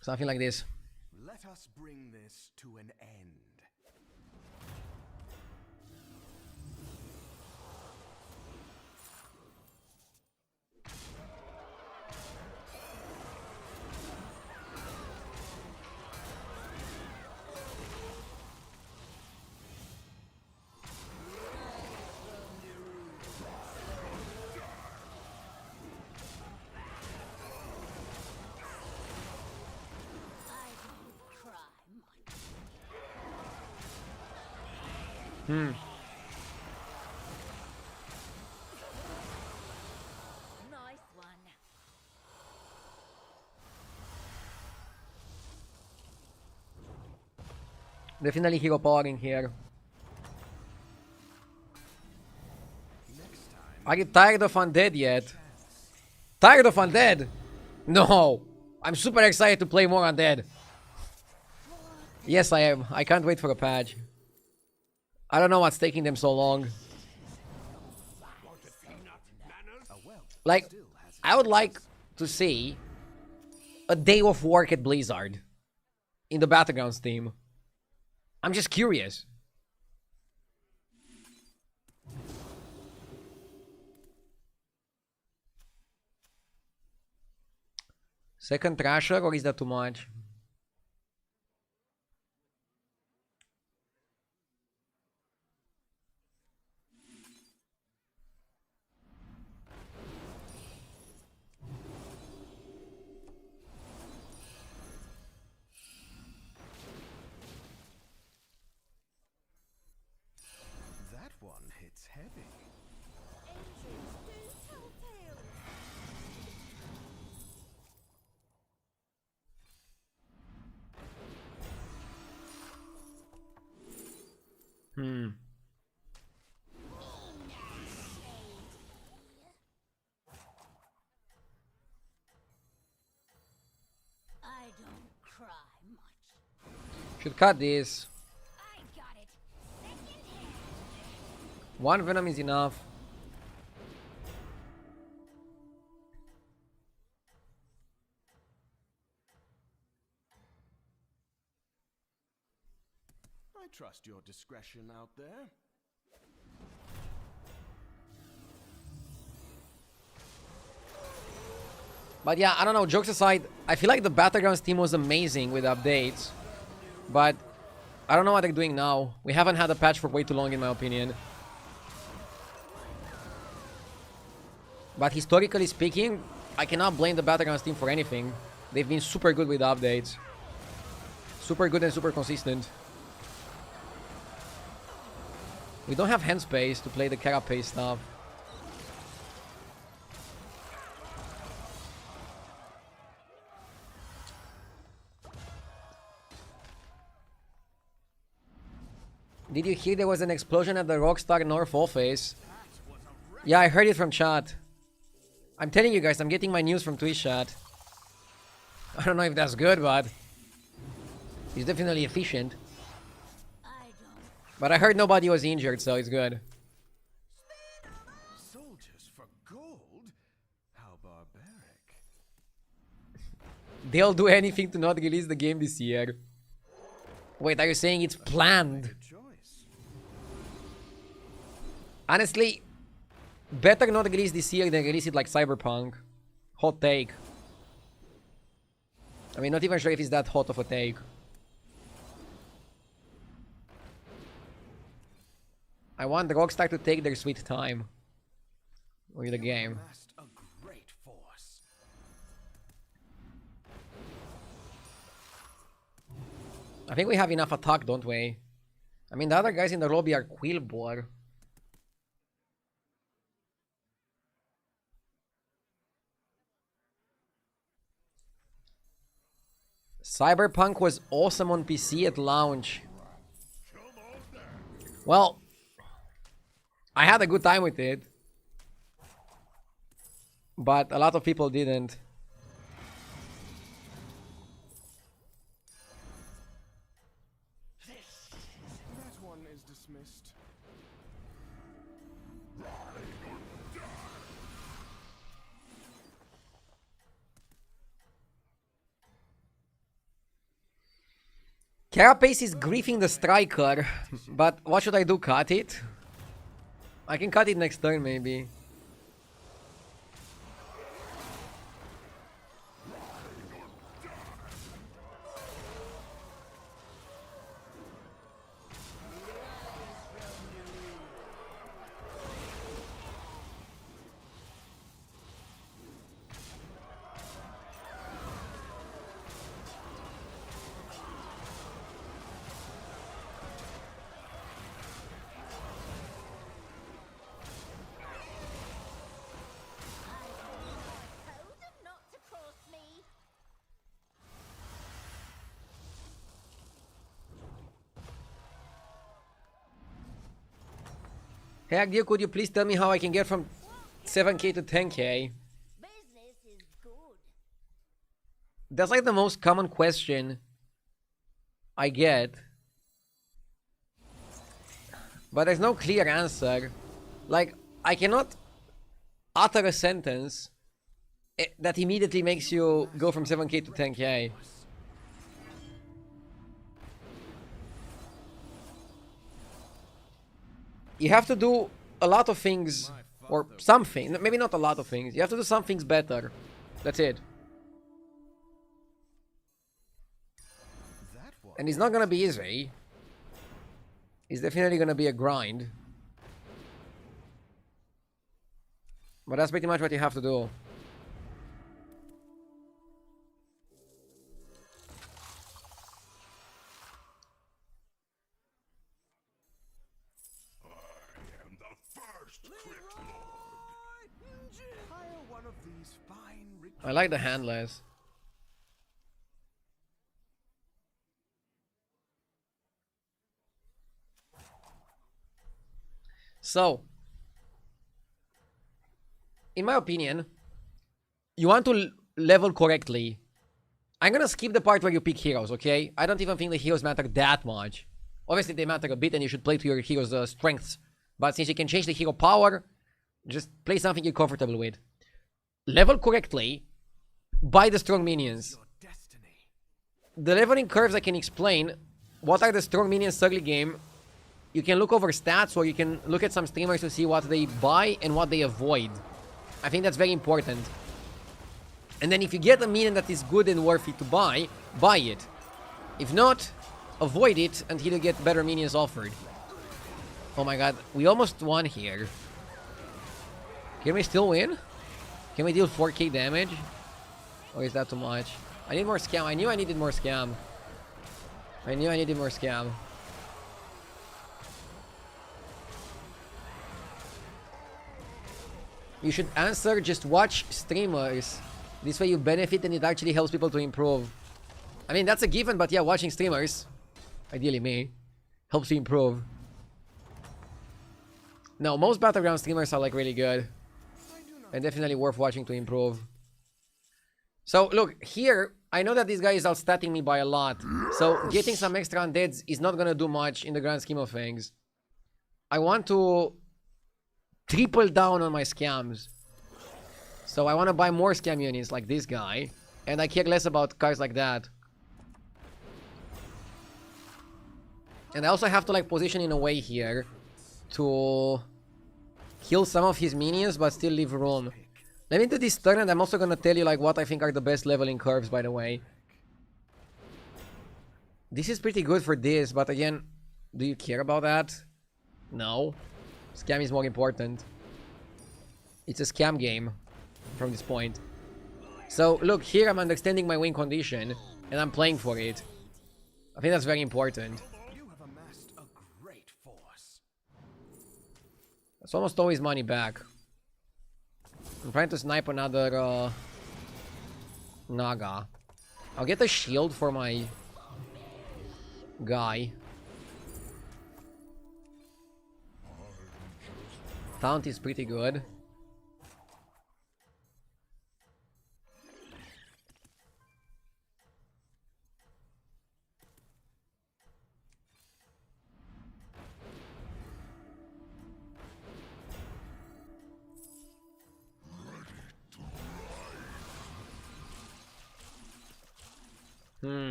Something like this. Let us bring this to an end. I don't cry much. Nice one. Definitely hero power in here. Next time, Are you tired of Undead yet? Tired of Undead? No! I'm super excited to play more Undead. Yes, I am. I can't wait for a patch. I don't know what's taking them so long. Like, I would like to see a day of work at Blizzard in the Battlegrounds team. I'm just curious. Second Thrasher, or is that too much? that one hits heavy. I don't cry much. Should cut this. I got it. Second hand. One Venom is enough. I trust your discretion out there. But yeah, I don't know, jokes aside, I feel like the Battlegrounds team was amazing with updates. But I don't know what they're doing now. We haven't had a patch for way too long in my opinion. But historically speaking, I cannot blame the Battlegrounds team for anything. They've been super good with updates. Super good and super consistent. We don't have hand space to play the Carapace stuff. Did you hear there was an explosion at the Rockstar North office? Yeah, I heard it from chat. I'm telling you guys, I'm getting my news from Twitch chat. I don't know if that's good, but it's definitely efficient. But I heard nobody was injured, so it's good. Soldiers for gold? How barbaric. They'll do anything to not release the game this year. Wait, are you saying it's planned? Good choice. Honestly, better not release this year than release it like Cyberpunk. Hot take. I mean, not even sure if it's that hot of a take. I want Rockstar to take their sweet time with the game. Amassed a great force. I think we have enough attack, don't we? I mean, the other guys in the lobby are Quillbore. Cyberpunk was awesome on PC at launch. Well, I had a good time with it, but a lot of people didn't. That one is dismissed. Carapace is griefing the striker, but what should I do? Cut it? I can cut it next turn, maybe. Told them not to cross me. Hey Agdio, could you please tell me how I can get from 7k to 10k? Business is good. That's like the most common question I get. But there's no clear answer. Like, I cannot utter a sentence that immediately makes you go from 7k to 10k. You have to do a lot of things, or something, maybe not a lot of things. You have to do some things better. That's it. That one. And it's not gonna be easy. It's definitely gonna be a grind. But that's pretty much what you have to do. I am the first Crypt Lord. Hire one of these fine I like the handless. So, in my opinion, you want to level correctly. I'm gonna skip the part where you pick heroes, okay? I don't even think the heroes matter that much. Obviously, they matter a bit and you should play to your hero's strengths. But since you can change the hero power, just play something you're comfortable with. Level correctly, buy the strong minions. your destiny. The leveling curves I can explain. What are the strong minions early game? You can look over stats, or you can look at some streamers to see what they buy and what they avoid. I think that's very important. And then if you get a minion that is good and worthy to buy it. If not, avoid it until you get better minions offered. Oh my god, we almost won here. Can we still win? Can we deal 4k damage? Or is that too much? I need more scam. I knew I needed more scam. I knew I needed more scam. You should answer, just watch streamers. This way you benefit and it actually helps people to improve. I mean, that's a given, but yeah, watching streamers, ideally me, helps you improve. No, most Battleground streamers are like really good. And definitely worth watching to improve. So, look, here, I know that this guy is outstatting me by a lot. So, getting some extra undeads is not gonna do much in the grand scheme of things. I want to triple down on my scams. So I want to buy more scam units like this guy. And I care less about cards like that. And I also have to like position in a way here to kill some of his minions but still leave room. Let me do this turn and I'm also gonna tell you like what I think are the best leveling curves, by the way. This is pretty good for this, but again, do you care about that? No. Scam is more important. It's a scam game from this point. So, look, here I'm understanding my win condition, and I'm playing for it. I think that's very important. You have amassed a great force. It's almost always money back. I'm trying to snipe another Naga. I'll get a shield for my guy. Taunt is pretty good.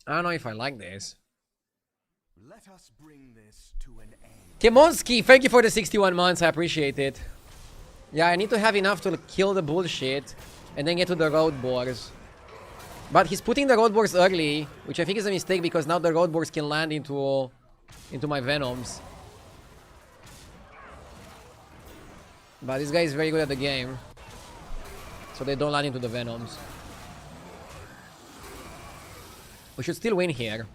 I don't know if I like this. Let us bring this to an end. Kimonski, thank you for the 61 months. I appreciate it. Yeah, I need to have enough to kill the bullshit and then get to the road boars. But he's putting the road boars early, which I think is a mistake because now the road boars can land into my venoms. But this guy is very good at the game, so they don't land into the venoms. We should still win here.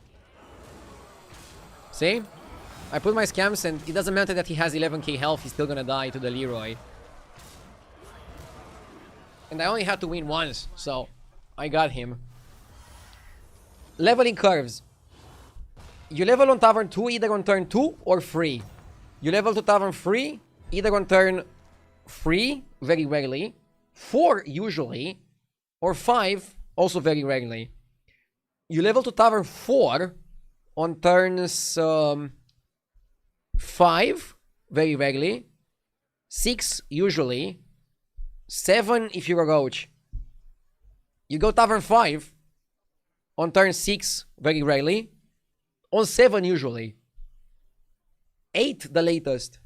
See? I put my scams and it doesn't matter that he has 11k health, he's still gonna die to the Leroy. And I only had to win once, so I got him. Leveling curves. You level on Tavern 2 either on turn 2 or 3. You level to Tavern 3 either on turn 3, very rarely, 4 usually, or 5, also very rarely. You level to Tavern 4 on turns 5, very rarely, 6 usually, 7 if you're a roach. You go Tavern 5 on turn 6, very rarely, on 7 usually, 8 the latest.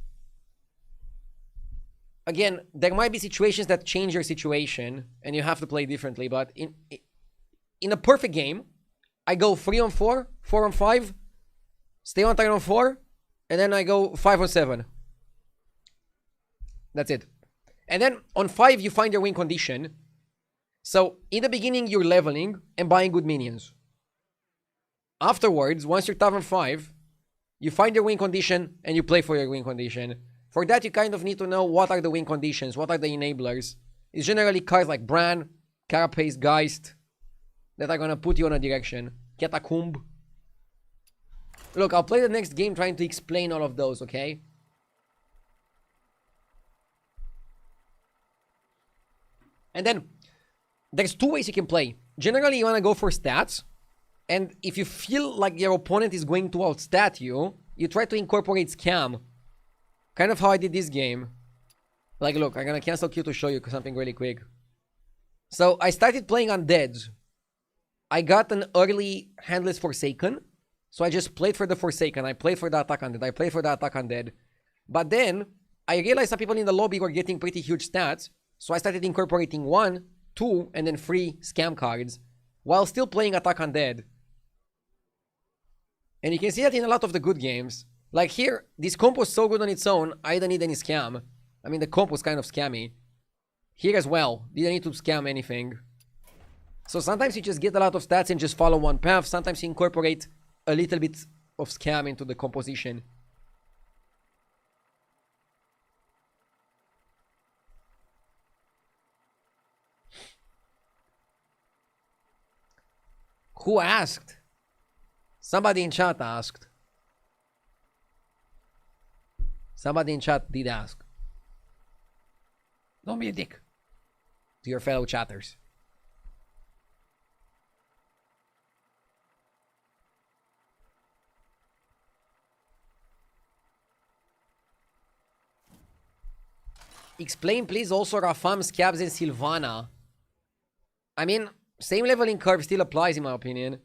Again, there might be situations that change your situation and you have to play differently, but in a perfect game, I go 3 on 4, 4 on 5, stay on turn on 4, and then I go 5 on 7. That's it. And then on 5, you find your win condition. So in the beginning, you're leveling and buying good minions. Afterwards, once you're Tavern 5, you find your win condition and you play for your win condition. For that, you kind of need to know what are the win conditions, what are the enablers. It's generally cards like Bran, Carapace, Geist, that are gonna put you on a direction. Catacomb. Look, I'll play the next game trying to explain all of those, okay? And then, there's 2 ways you can play. Generally, you wanna go for stats. And if you feel like your opponent is going to outstat you, you try to incorporate scam. Kind of how I did this game. Like, look, I'm gonna cancel Q to show you something really quick. So, I started playing Undeads. I got an early Handless Forsaken, so I just played for the Forsaken, I played for the Attack Undead, I played for the Attack Undead. But then, I realized some people in the lobby were getting pretty huge stats, so I started incorporating 1, 2, and then 3 scam cards, while still playing Attack Undead. And you can see that in a lot of the good games. Like here, this comp was so good on its own, I didn't need any scam. I mean, the comp was kind of scammy. Here as well, didn't need to scam anything. So sometimes you just get a lot of stats and just follow one path. Sometimes you incorporate a little bit of scam into the composition. Who asked? Somebody in chat asked. Somebody in chat did ask. Don't be a dick to your fellow chatters. Explain please also Rafam, Scabs, and Sylvana. I mean, same leveling curve still applies in my opinion.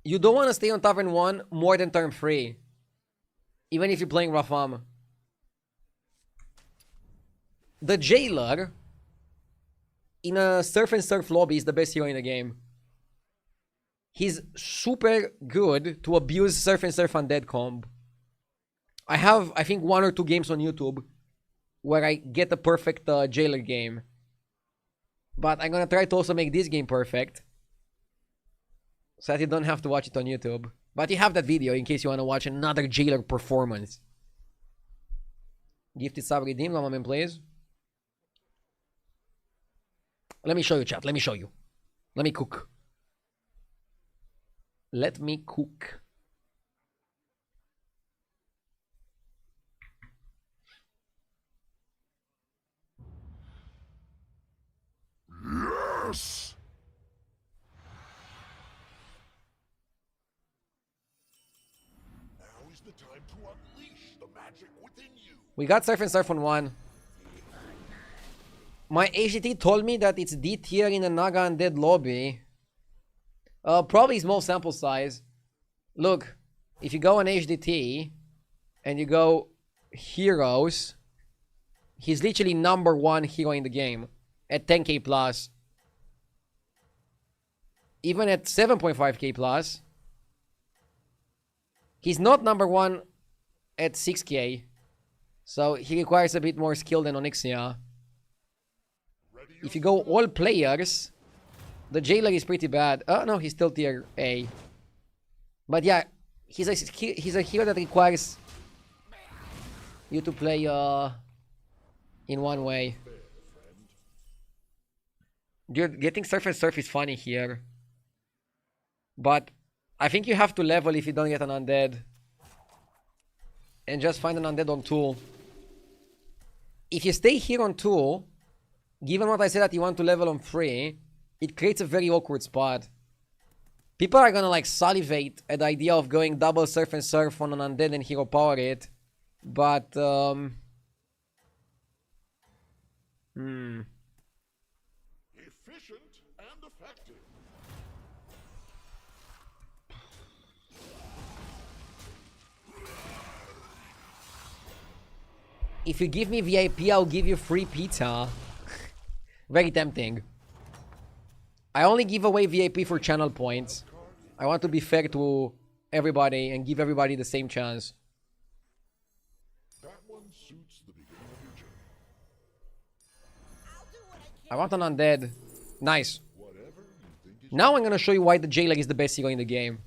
You don't want to stay on Tavern 1 more than turn 3. Even if you're playing Rafam. The Jailer in a Surf and Surf lobby is the best hero in the game. He's super good to abuse Surf and Surf Undead comb. I have, I think, 1 or 2 games on YouTube where I get a perfect jailer game. But I'm gonna try to also make this game perfect, so that you don't have to watch it on YouTube. But you have that video in case you want to watch another jailer performance. Gifted sub redeemed, one moment please. Let me show you, chat. Let me show you. Let me cook. Let me cook. Yes! Now is the time to unleash the magic within you. We got Surf and Surf on 1. My HDT told me that it's D tier in the Naga Undead lobby. Probably small sample size. Look, if you go on HDT and you go heroes, he's literally #1 hero in the game at 10k plus. Even at 7.5k plus, he's not #1 at 6k. So he requires a bit more skill than Onyxia. If you go all players, the jailer is pretty bad. Oh no, he's still tier A. But yeah, he's a hero that requires you to play in one way. Dude, getting Surf and Surf is funny here. But I think you have to level if you don't get an undead. And just find an undead on tool. If you stay here on tool, given what I said that you want to level on 3, it creates a very awkward spot. People are gonna like salivate at the idea of going double Surf and Surf on an undead and hero power it. But Efficient and effective. if you give me VIP, I'll give you free pizza. Very tempting. I only give away VIP for channel points. I want to be fair to everybody and give everybody the same chance. That one suits the beginning of your journey. I want an undead. Nice. Whatever you think is Now I'm gonna show you why the jailer is the best hero in the game.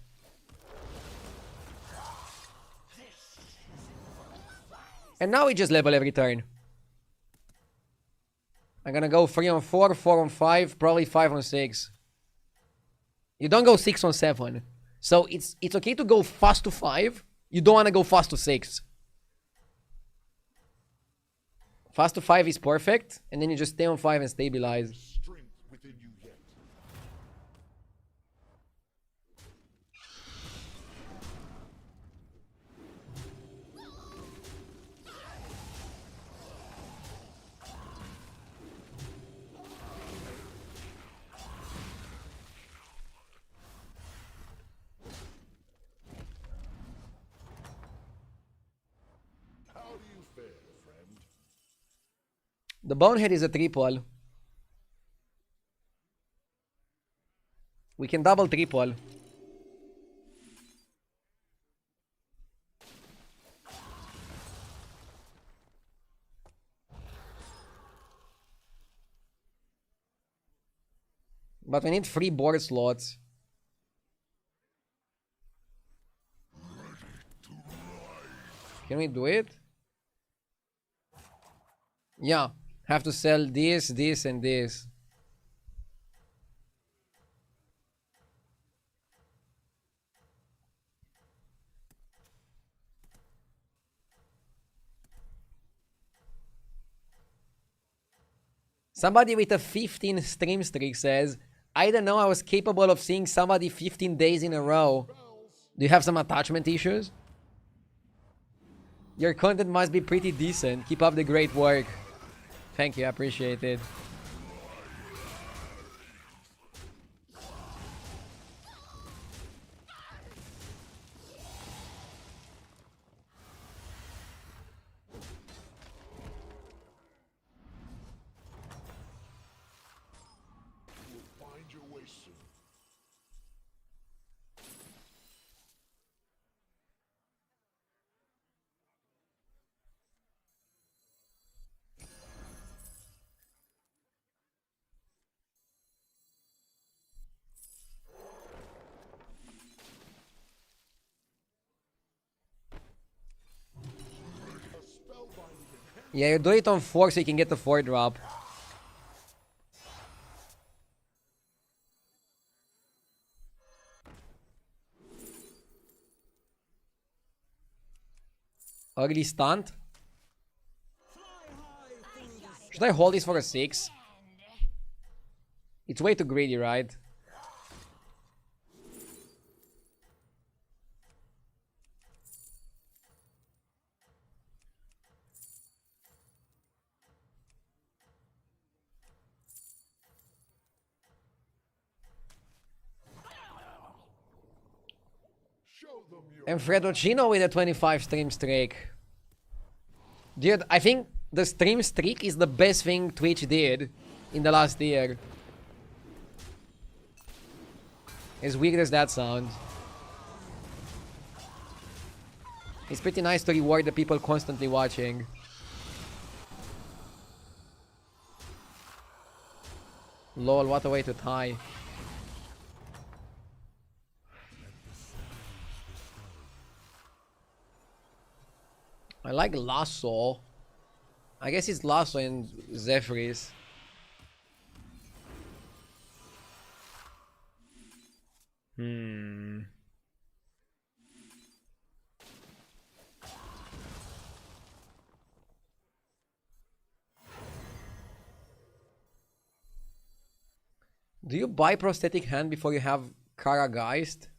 And now we just level every turn. I'm gonna go 3 on 4, 4 on 5, probably 5 on 6. You don't go 6 on 7. So it's okay to go fast to 5. You don't wanna go fast to 6. Fast to 5 is perfect, and then you just stay on 5 and stabilize. strength within you yet. How do you fare, friend? The Bonehead is a triple. We can double triple. But we need 3 board slots. Can we do it? Yeah. Have to sell this, this, and this. Somebody with a 15 stream streak says, I don't know, I was capable of seeing somebody 15 days in a row. Do you have some attachment issues? Your content must be pretty decent. Keep up the great work. Thank you, I appreciate it. You will find your way soon. Yeah, you do it on 4 so you can get the 4 drop. Early stunt. Should I hold this for a 6? It's way too greedy, right? And Fredocino with a 25 stream streak. Dude, I think the stream streak is the best thing Twitch did in the last year. As weird as that sounds. It's pretty nice to reward the people constantly watching. Lol, what a way to tie. I like Lasso. I guess it's Lasso and Zephyrs. Do you buy prosthetic hand before you have Kara Geist?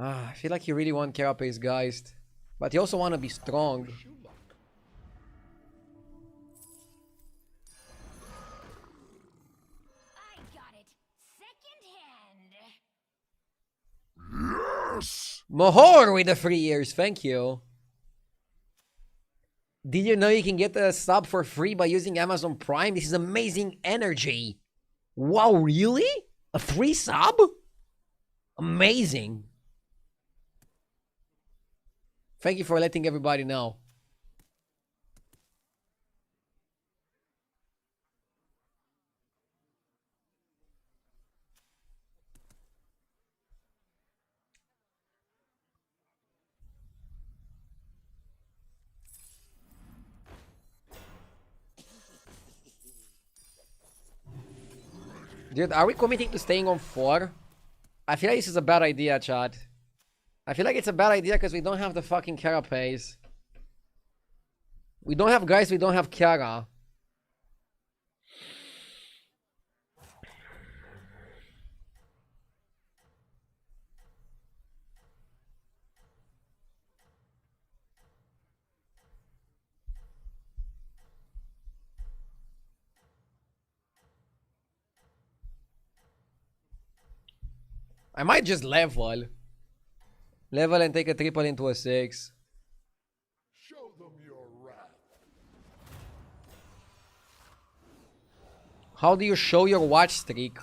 I feel like you really want Carapace Geist. But you also want to be strong. I got it second hand. Mohor with the 3 years, thank you. Did you know you can get a sub for free by using Amazon Prime? This is amazing energy. Wow, really? A free sub? Amazing. Thank you for letting everybody know. Dude, are we committing to staying on 4? I feel like this is a bad idea, chat. I feel like it's a bad idea because we don't have the fucking Carapace. We don't have guys, we don't have Kiara. I might just level. Level and take a triple into a 6. Show them your wrath. How do you show your watch streak?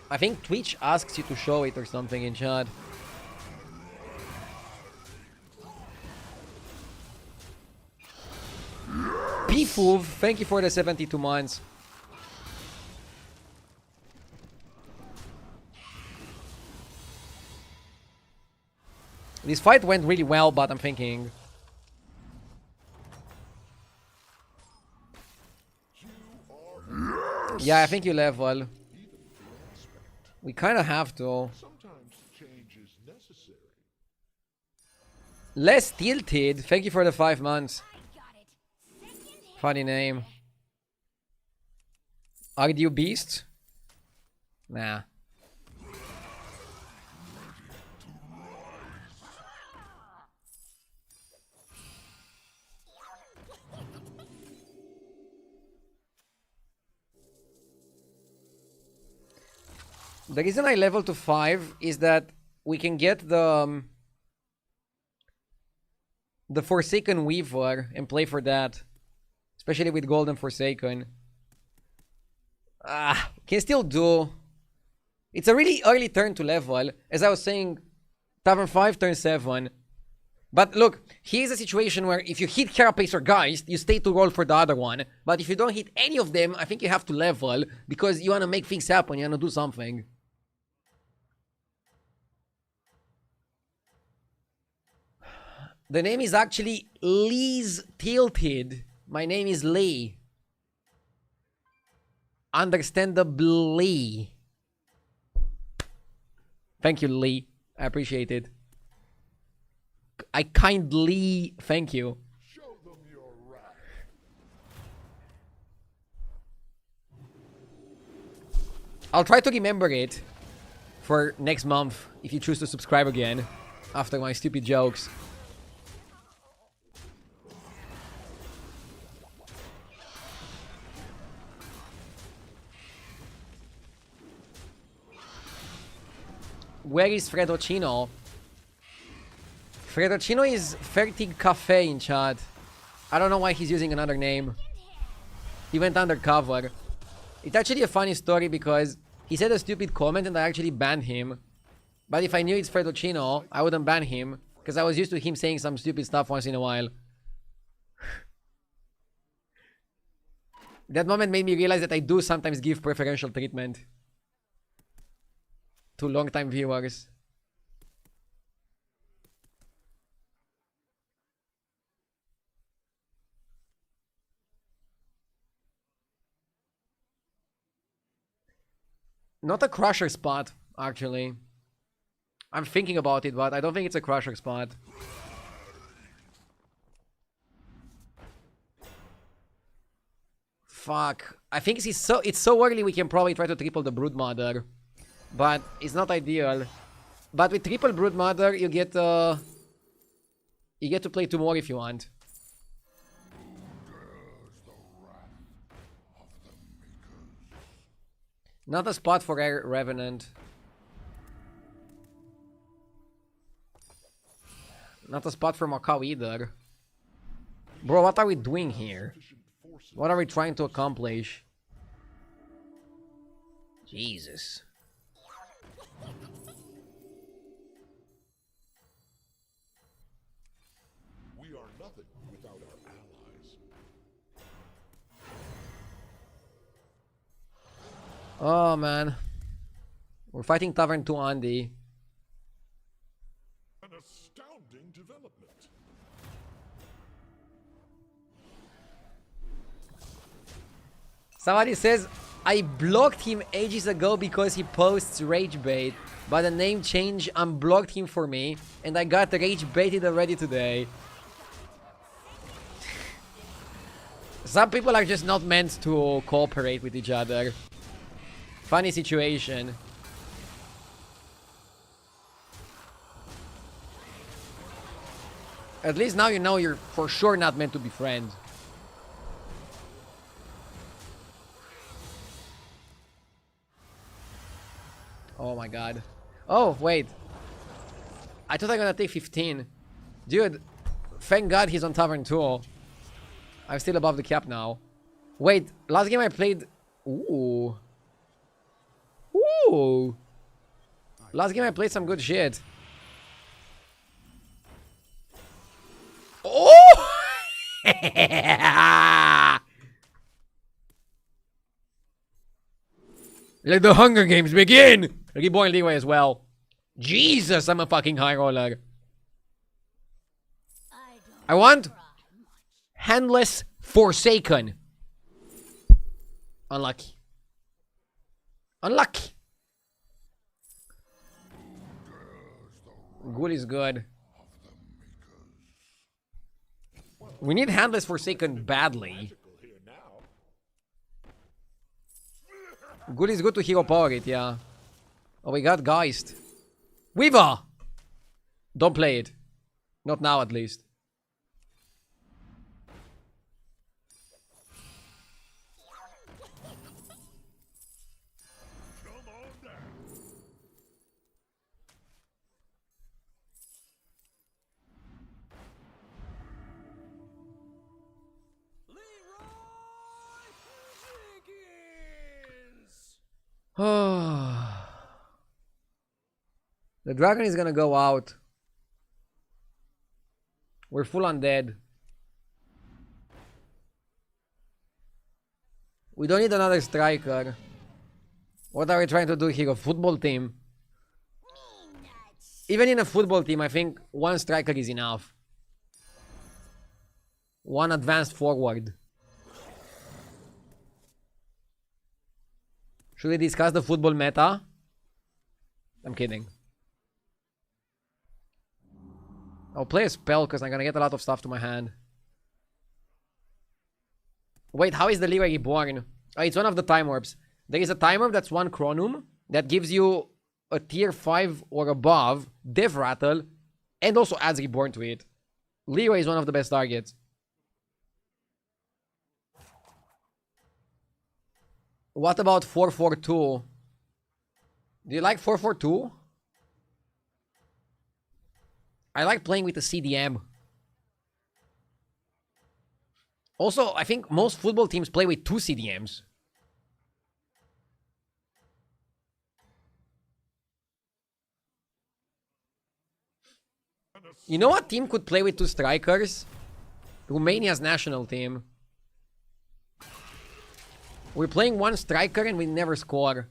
I think Twitch asks you to show it or something in chat. Pfoof, thank you for the 72 months. This fight went really well, but I'm thinking... Yeah, I think you level. We kind of have to. Sometimes change is necessary. Less tilted. Thank you for the 5 months. I got it second hand. Funny name. Are you beast? Nah. The reason I level to 5 is that we can get the Forsaken Weaver and play for that. Especially with Golden Forsaken. Can still do. It's a really early turn to level. As I was saying, Tavern 5, turn 7. But look, here's a situation where if you hit Carapace or Geist, you stay to roll for the other one. But if you don't hit any of them, I think you have to level because you want to make things happen, you want to do something. The name is actually Lee's Tilted. My name is Lee. Understandably. Thank you, Lee. I appreciate it. I kindly thank you. Show them your wrath. I'll try to remember it for next month if you choose to subscribe again after my stupid jokes. Where is Fredocino? Fredocino is Fertig Cafe in chat. I don't know why he's using another name. He went undercover. It's actually a funny story because he said a stupid comment and I actually banned him. But if I knew it's Fredocino, I wouldn't ban him because I was used to him saying some stupid stuff once in a while. That moment made me realize that I do sometimes give preferential treatment to long-time viewers. Not a crusher spot, actually. I'm thinking about it, but I don't think it's a crusher spot. Fuck. I think it's so early we can probably try to triple the Broodmother. But it's not ideal. But with triple Broodmother, you get to play 2 more if you want. Not a spot for Revenant. Not a spot for Macau either. Bro, what are we doing here? What are we trying to accomplish? Jesus. We are nothing without our allies. Oh man. We're fighting Tavern 2 Andy. An astounding development. Somebody says, I blocked him ages ago because he posts rage bait, but the name change unblocked him for me, and I got rage baited already today. Some people are just not meant to cooperate with each other. Funny situation. At least now you know you're for sure not meant to be friends. Oh my god. Oh, wait. I thought I was gonna take 15. Dude, thank god he's on Tavern 2. I'm still above the cap now. Wait, last game I played... Ooh. Ooh. Last game I played some good shit. Oh! Let the Hunger Games begin! Reborn Leeway as well. Jesus, I'm a fucking high roller. I want Handless Forsaken. Unlucky. Unlucky. Ghoul is good. We need Handless Forsaken badly. Ghoul is good to hero power it, yeah. Oh, we got Geist. Weaver! Don't play it. Not now, at least. The dragon is gonna go out. We're full undead. We don't need another striker. What are we trying to do here? A football team? Even in a football team, I think one striker is enough. One advanced forward. Should we discuss the football meta? I'm kidding. I'll play a spell because I'm gonna get a lot of stuff to my hand. Wait, how is the Leroy reborn? Oh, it's one of the time orbs. There is a time orb that's 1 chronum that gives you a tier 5 or above Dev Rattle and also adds reborn to it. Leroy is one of the best targets. What about 442? Do you like 442? I like playing with the CDM. Also, I think most football teams play with 2 CDMs. You know what team could play with 2 strikers? Romania's national team. We're playing 1 striker and we never score.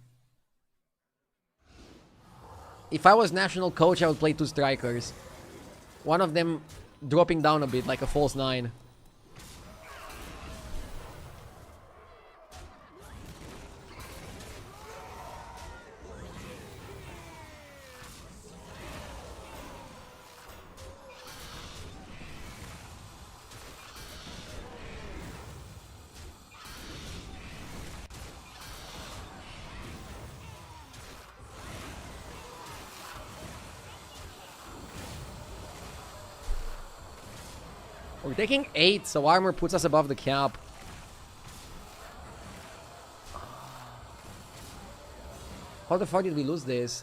If I was national coach, I would play 2 strikers. One of them dropping down a bit, like a false 9. We're taking 8, so armor puts us above the cap. How the fuck did we lose this?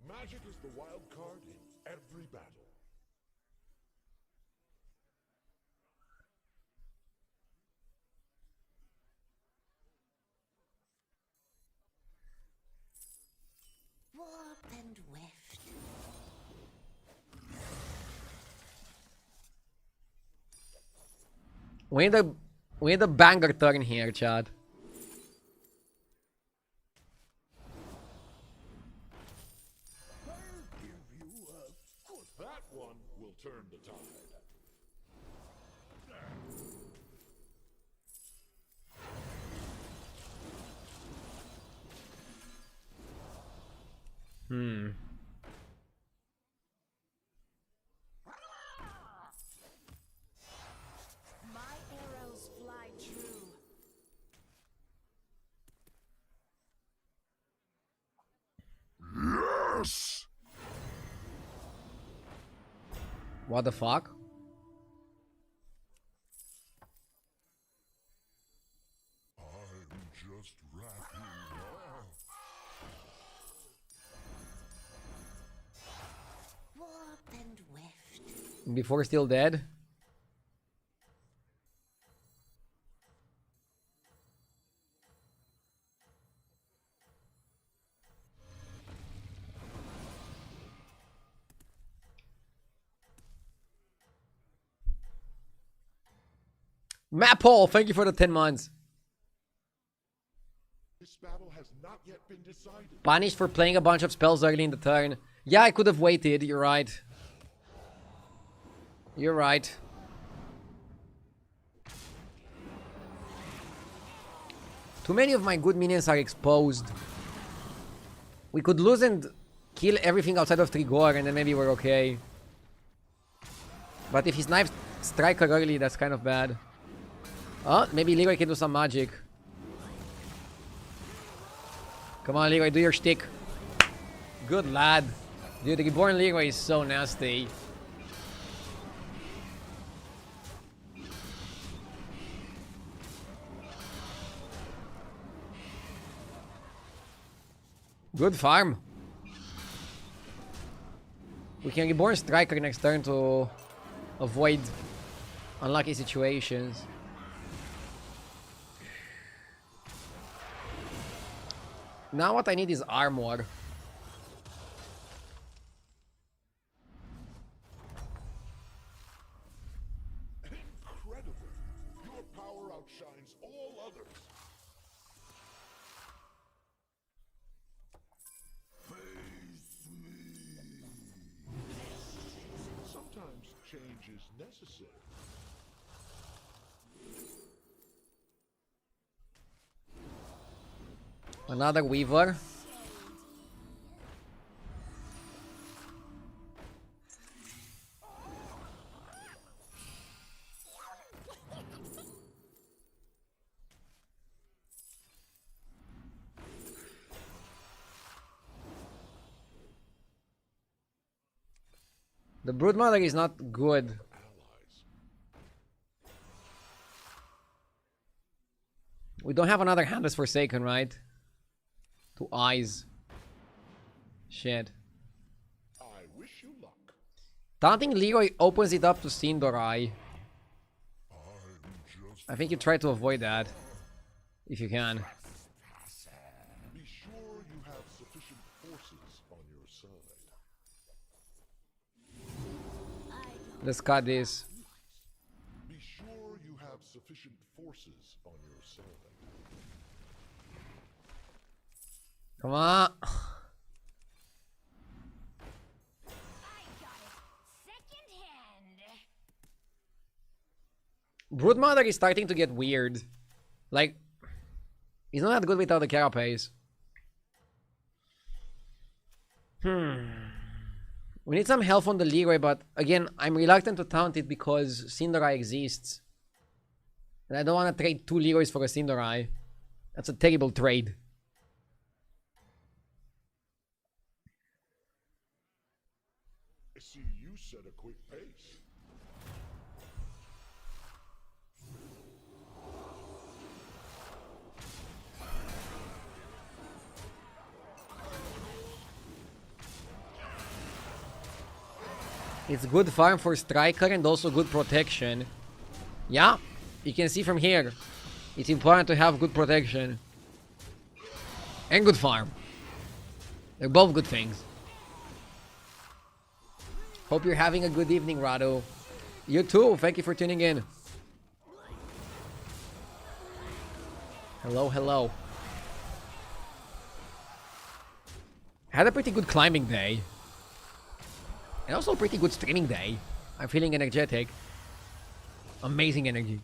Magic is the wild card in every battle. Warp and weft. We need a banger turn here, Chad. That one will turn the tide. My arrows fly true. Yes! What the fuck? I'm just wrapping up. Warp and weft. Before still dead? Matt Paul, thank you for the 10 months. This battle has not yet been decided. Punished for playing a bunch of spells early in the turn. Yeah, I could have waited. You're right. You're right. Too many of my good minions are exposed. We could lose and kill everything outside of Trigor and then maybe we're okay. But if he snipes Striker early, that's kind of bad. Oh, maybe Leroy can do some magic. Come on, Leroy, do your shtick. Good lad. Dude, the Reborn Leroy is so nasty. Good farm. We can Reborn Striker next turn to avoid unlucky situations. Now what I need is armor. Incredible! Your power outshines all others. Phase change is necessary. Another Weaver. The Broodmother is not good. We don't have another hand as Forsaken, right? 2 eyes. Shit. I wish you luck. Taunting Leroy opens it up to Sindorai. I think you try to avoid that. If you can. Be sure you have sufficient forces on your side. Let's cut this. Be sure you have sufficient forces on your side. Come on. I got it secondhand. Broodmother is starting to get weird. Like, he's not that good without the carapace. We need some health on the Leroy, but again, I'm reluctant to taunt it because Sindorai exists. And I don't want to trade 2 Leroys for a Sindorai. That's a terrible trade. I see you set a quick pace. It's good farm for Striker and also good protection. Yeah, you can see from here. It's important to have good protection. And good farm. They're both good things. Hope you're having a good evening, Rado. You too, thank you for tuning in. Hello, hello. Had a pretty good climbing day. And also a pretty good streaming day. I'm feeling energetic. Amazing energy.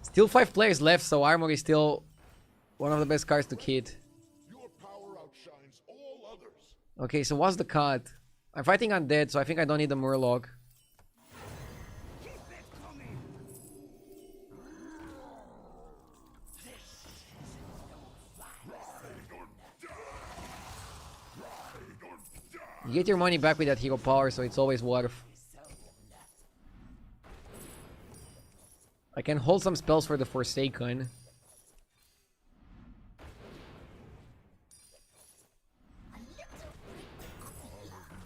Still 5 players left, so armor is still one of the best cards to kit. Your power outshines all others. Okay, so what's the cut? I'm fighting undead, so I think I don't need the Murloc. Keep it coming. You get your money back with that hero power, so it's always worth. I can hold some spells for the Forsaken.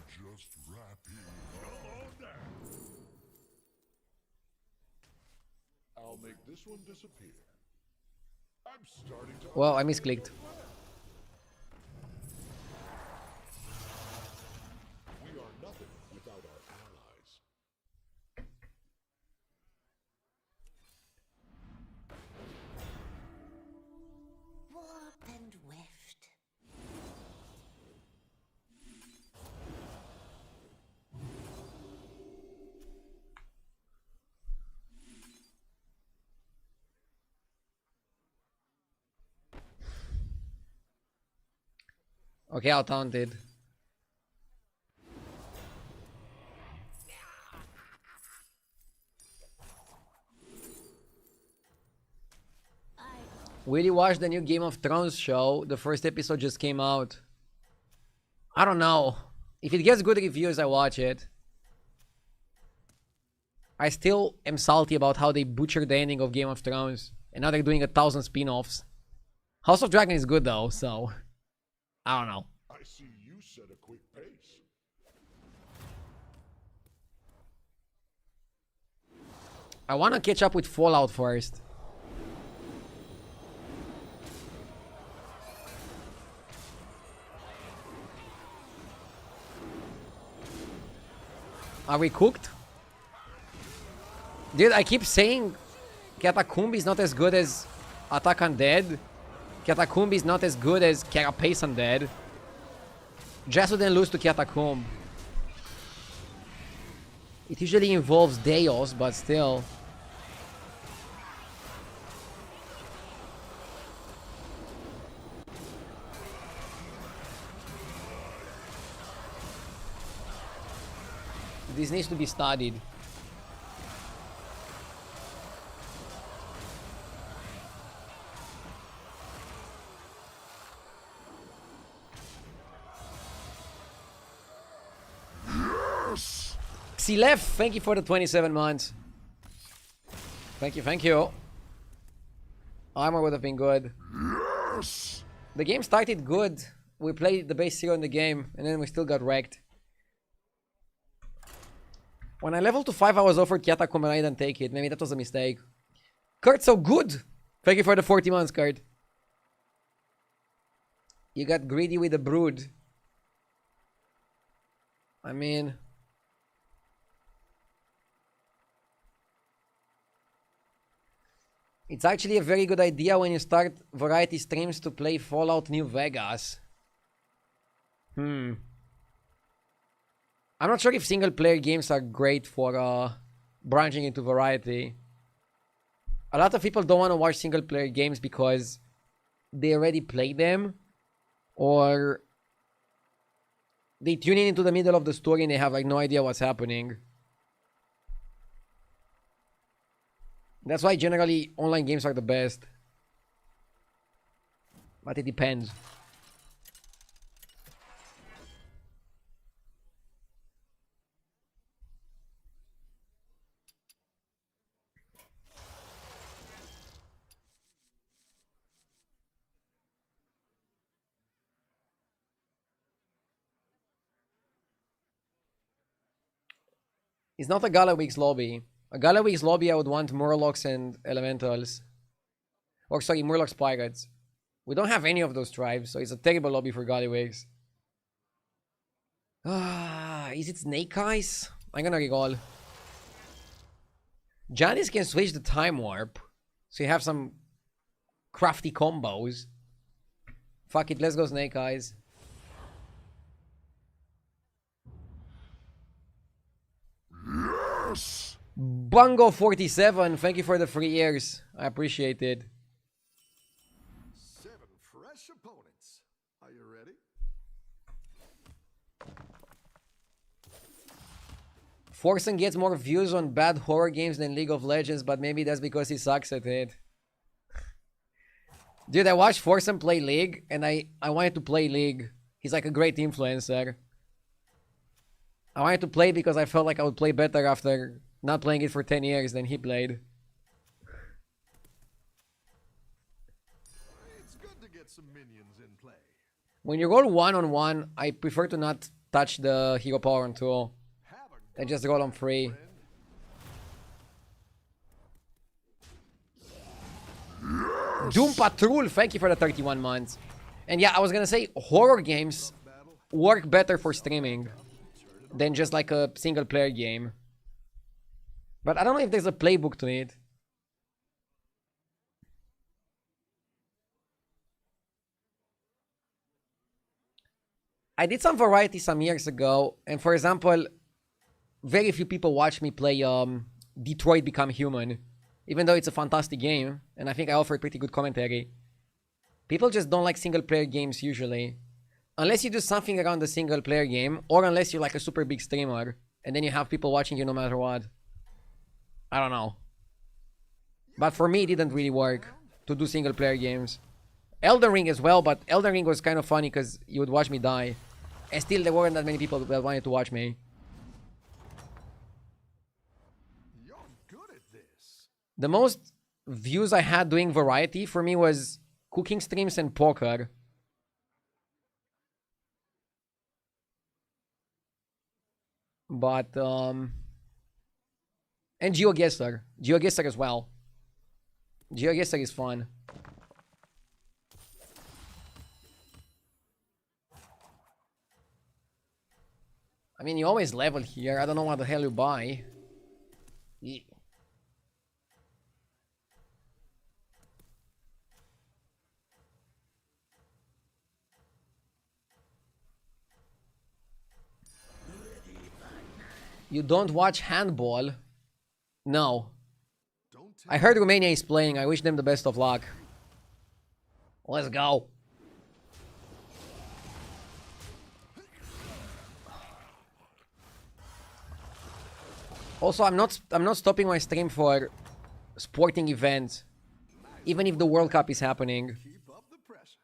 Just wrapping. Hello there. I'll make this one disappear. I'm starting to. Well, I misclicked. We are nothing without our allies. Warp and weft. Okay, I'll taunt it. Will you watch the new Game of Thrones show? The first episode just came out. I don't know. If it gets good reviews, I watch it. I still am salty about how they butchered the ending of Game of Thrones. And now they're doing 1,000 spin-offs. House of Dragon is good though, so... I don't know. I see you set a quick pace. I want to catch up with Fallout first. Are we cooked? Dude, I keep saying Catacomb is not as good as Attack Undead. Catacomb is not as good as Carapace Undead. Just didn't lose to Catacomb. It usually involves Deos, but still. This needs to be studied. Xilef, thank you for the 27 months. Thank you, thank you. Armor would have been good. The game started good. We played the base hero in the game, and then we still got wrecked. When I leveled to 5, I was offered Kyatakuma and I didn't take it. Maybe that was a mistake. Kurt, so good! Thank you for the 40 months, Kurt. You got greedy with the brood. I mean... It's actually a very good idea when you start variety streams to play Fallout New Vegas. I'm not sure if single-player games are great for branching into variety. A lot of people don't want to watch single-player games because they already played them, or they tune in into the middle of the story and they have like no idea what's happening. That's why generally online games are the best. But it depends. It's not a Gala Week's lobby. A Gala Week's lobby, I would want Murlocs and Elementals. Or sorry, Murlocs Pirates. We don't have any of those tribes, so it's a terrible lobby for Gala Weeks. Is it Snake Eyes? I'm gonna recall. Janice can switch the time warp, so you have some crafty combos. Fuck it, let's go Snake Eyes. Yes! Bungo47, thank you for the 3 years. I appreciate it. 7 fresh opponents. Are you ready? Forsen gets more views on bad horror games than League of Legends, but maybe that's because he sucks at it. Dude, I watched Forsen play League, and I wanted to play League. He's like a great influencer. I wanted to play because I felt like I would play better after not playing it for 10 years than he played. It's good to get some minions in play. When you roll 1-on-1, I prefer to not touch the hero power on 2. Have I just roll on 3. Doom Patrol, thank you for the 31 months. And yeah, I was gonna say, horror games work better for streaming than just like a single player game. But I don't know if there's a playbook to it. I did some variety some years ago, and for example, very few people watch me play Detroit Become Human, even though it's a fantastic game, and I think I offered pretty good commentary. People just don't like single player games usually. Unless you do something around the single player game, or unless you're like a super big streamer, and then you have people watching you no matter what. I don't know. But for me, it didn't really work to do single player games. Elden Ring as well, but Elden Ring was kind of funny because you would watch me die. And still, there weren't that many people that wanted to watch me. You're good at this. The most views I had doing variety for me was cooking streams and poker. But, and GeoGuessr. GeoGuessr as well. GeoGuessr is fun. I mean, you always level here. I don't know what the hell you buy. Yeah. You don't watch handball? No. Don't I heard Romania is playing. I wish them the best of luck. Let's go. Also, I'm not stopping my stream for sporting events, even if the World Cup is happening. keep up the pressure.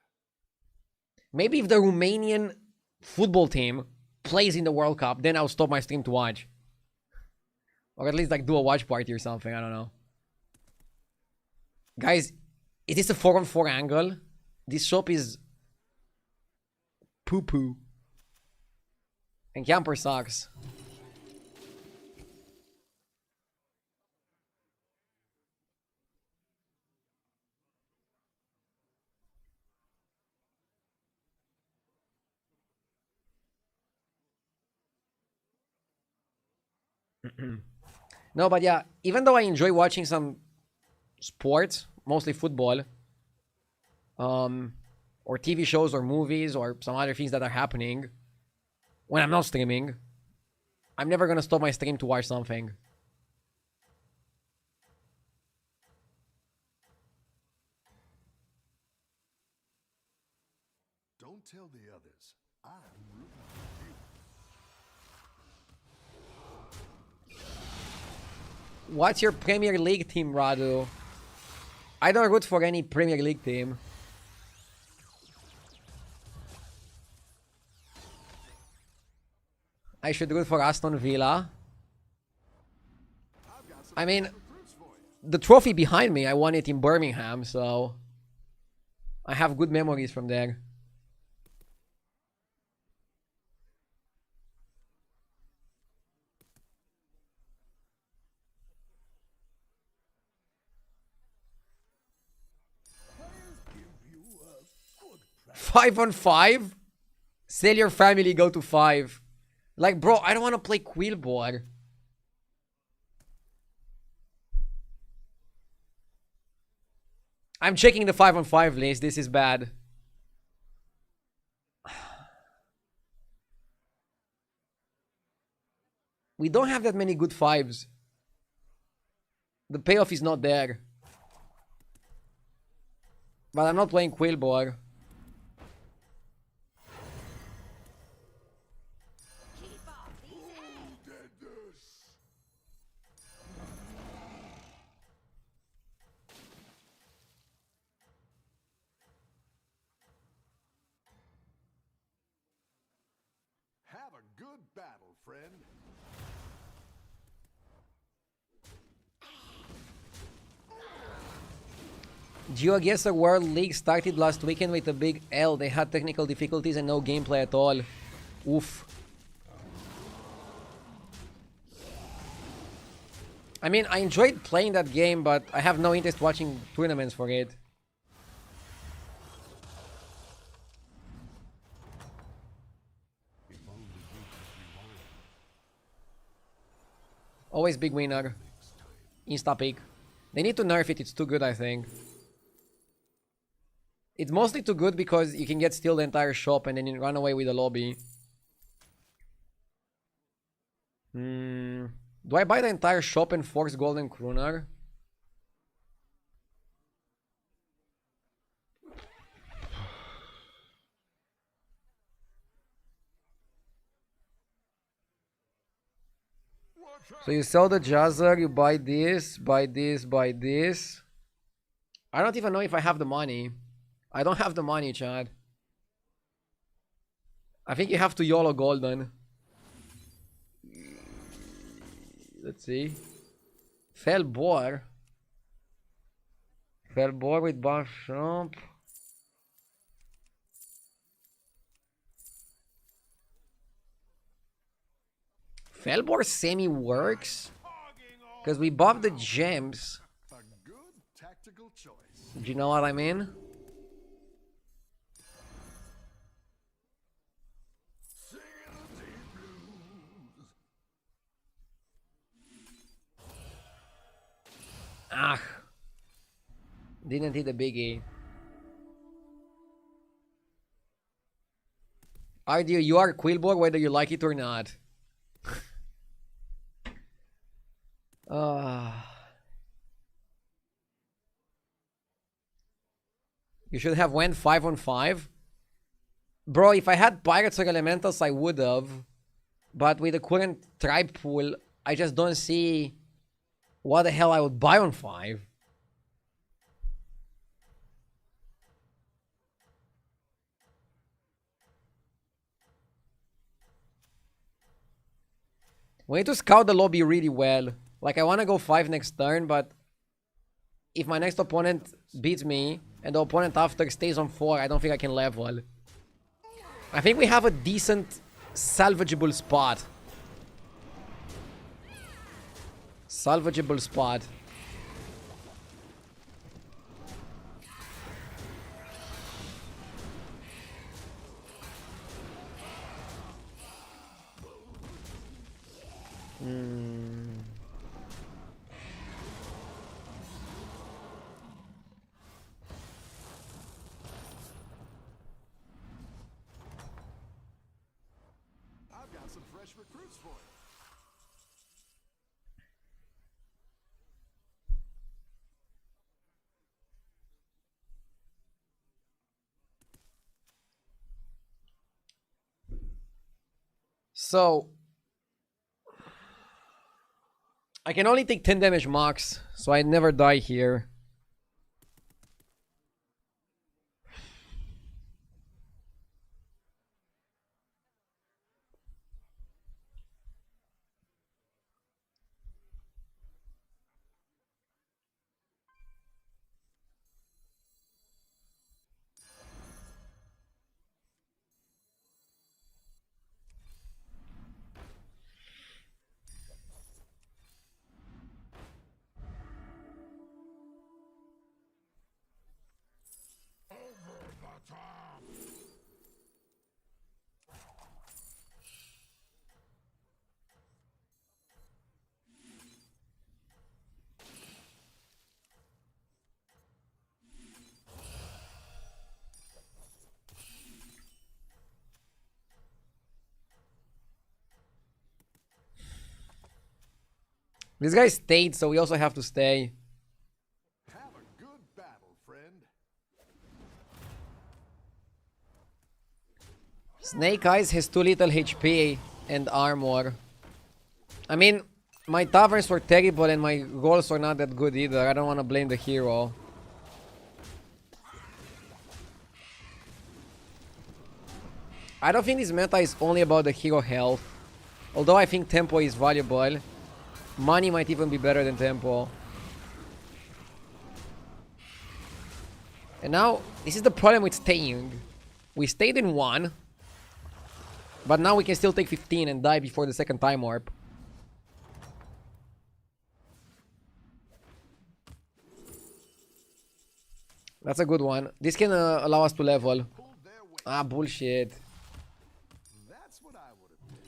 Maybe if the Romanian football team plays in the World Cup, then I'll stop my stream to watch. Or at least like do a watch party or something, I don't know. Guys, is this a 4-on-4 angle? This shop is poo-poo. And camper sucks. No, but yeah, even though I enjoy watching some sports, mostly football, or TV shows or movies or some other things that are happening when I'm not streaming, I'm never gonna stop my stream to watch something. Don't tell the others. I'm rooting for you. What's your Premier League team, Radu? I don't root for any Premier League team. I should root for Aston Villa. I mean, the trophy behind me, I won it in Birmingham, so I have good memories from there. You a good practice. 5-on-5? Sell your family, go to 5. Like, bro, I don't want to play Quillboard. I'm checking the 5-on-5 list. This is bad. We don't have that many good 5s. The payoff is not there. But I'm not playing Quillboard. Keep off these eggs. Have a good battle, friend. GeoGuessr World League started last weekend with a big L. They had technical difficulties and no gameplay at all. Oof. I mean, I enjoyed playing that game, but I have no interest watching tournaments for it. If only we could rewind Always big winner. Insta pick. They need to nerf it, it's too good, I think. It's mostly too good because you can get steal the entire shop and then you run away with the lobby. Do I buy the entire shop and force Golden Kruner? So you sell the Jazzer, you buy this, buy this, buy this. I don't even know if I have the money. I don't have the money, Chad. I think you have to YOLO Golden. Let's see. Fell Boar. Fell Boar with Buff Shrimp. Felbor semi works because we buffed the gems. a good tactical choice. Do you know what I mean? Ah, didn't hit the biggie. Ardio, you are Quillboard whether you like it or not. You should have went 5-on-5. Bro, if I had Pirates or Elementals, I would have. But with the current tribe pool, I just don't see what the hell I would buy on 5. We need to scout the lobby really well. Like, I want to go 5 next turn, but if my next opponent beats me and the opponent after stays on 4, I don't think I can level. I think we have a decent salvageable spot. Salvageable spot. I've got some fresh recruits for you. So I can only take 10 damage max, so I never die here. This guy stayed, so we also have to stay. Have a good battle, friend. Snake Eyes has too little HP and armor. I mean, my taverns were terrible and my rolls were not that good either. I don't want to blame the hero. I don't think this meta is only about the hero health. Although I think tempo is valuable. Money might even be better than tempo. And now, this is the problem with staying. We stayed in 1. But now we can still take 15 and die before the second time warp. That's a good one. This can allow us to level. Pulled their weight. Ah, bullshit. That's what I would have picked.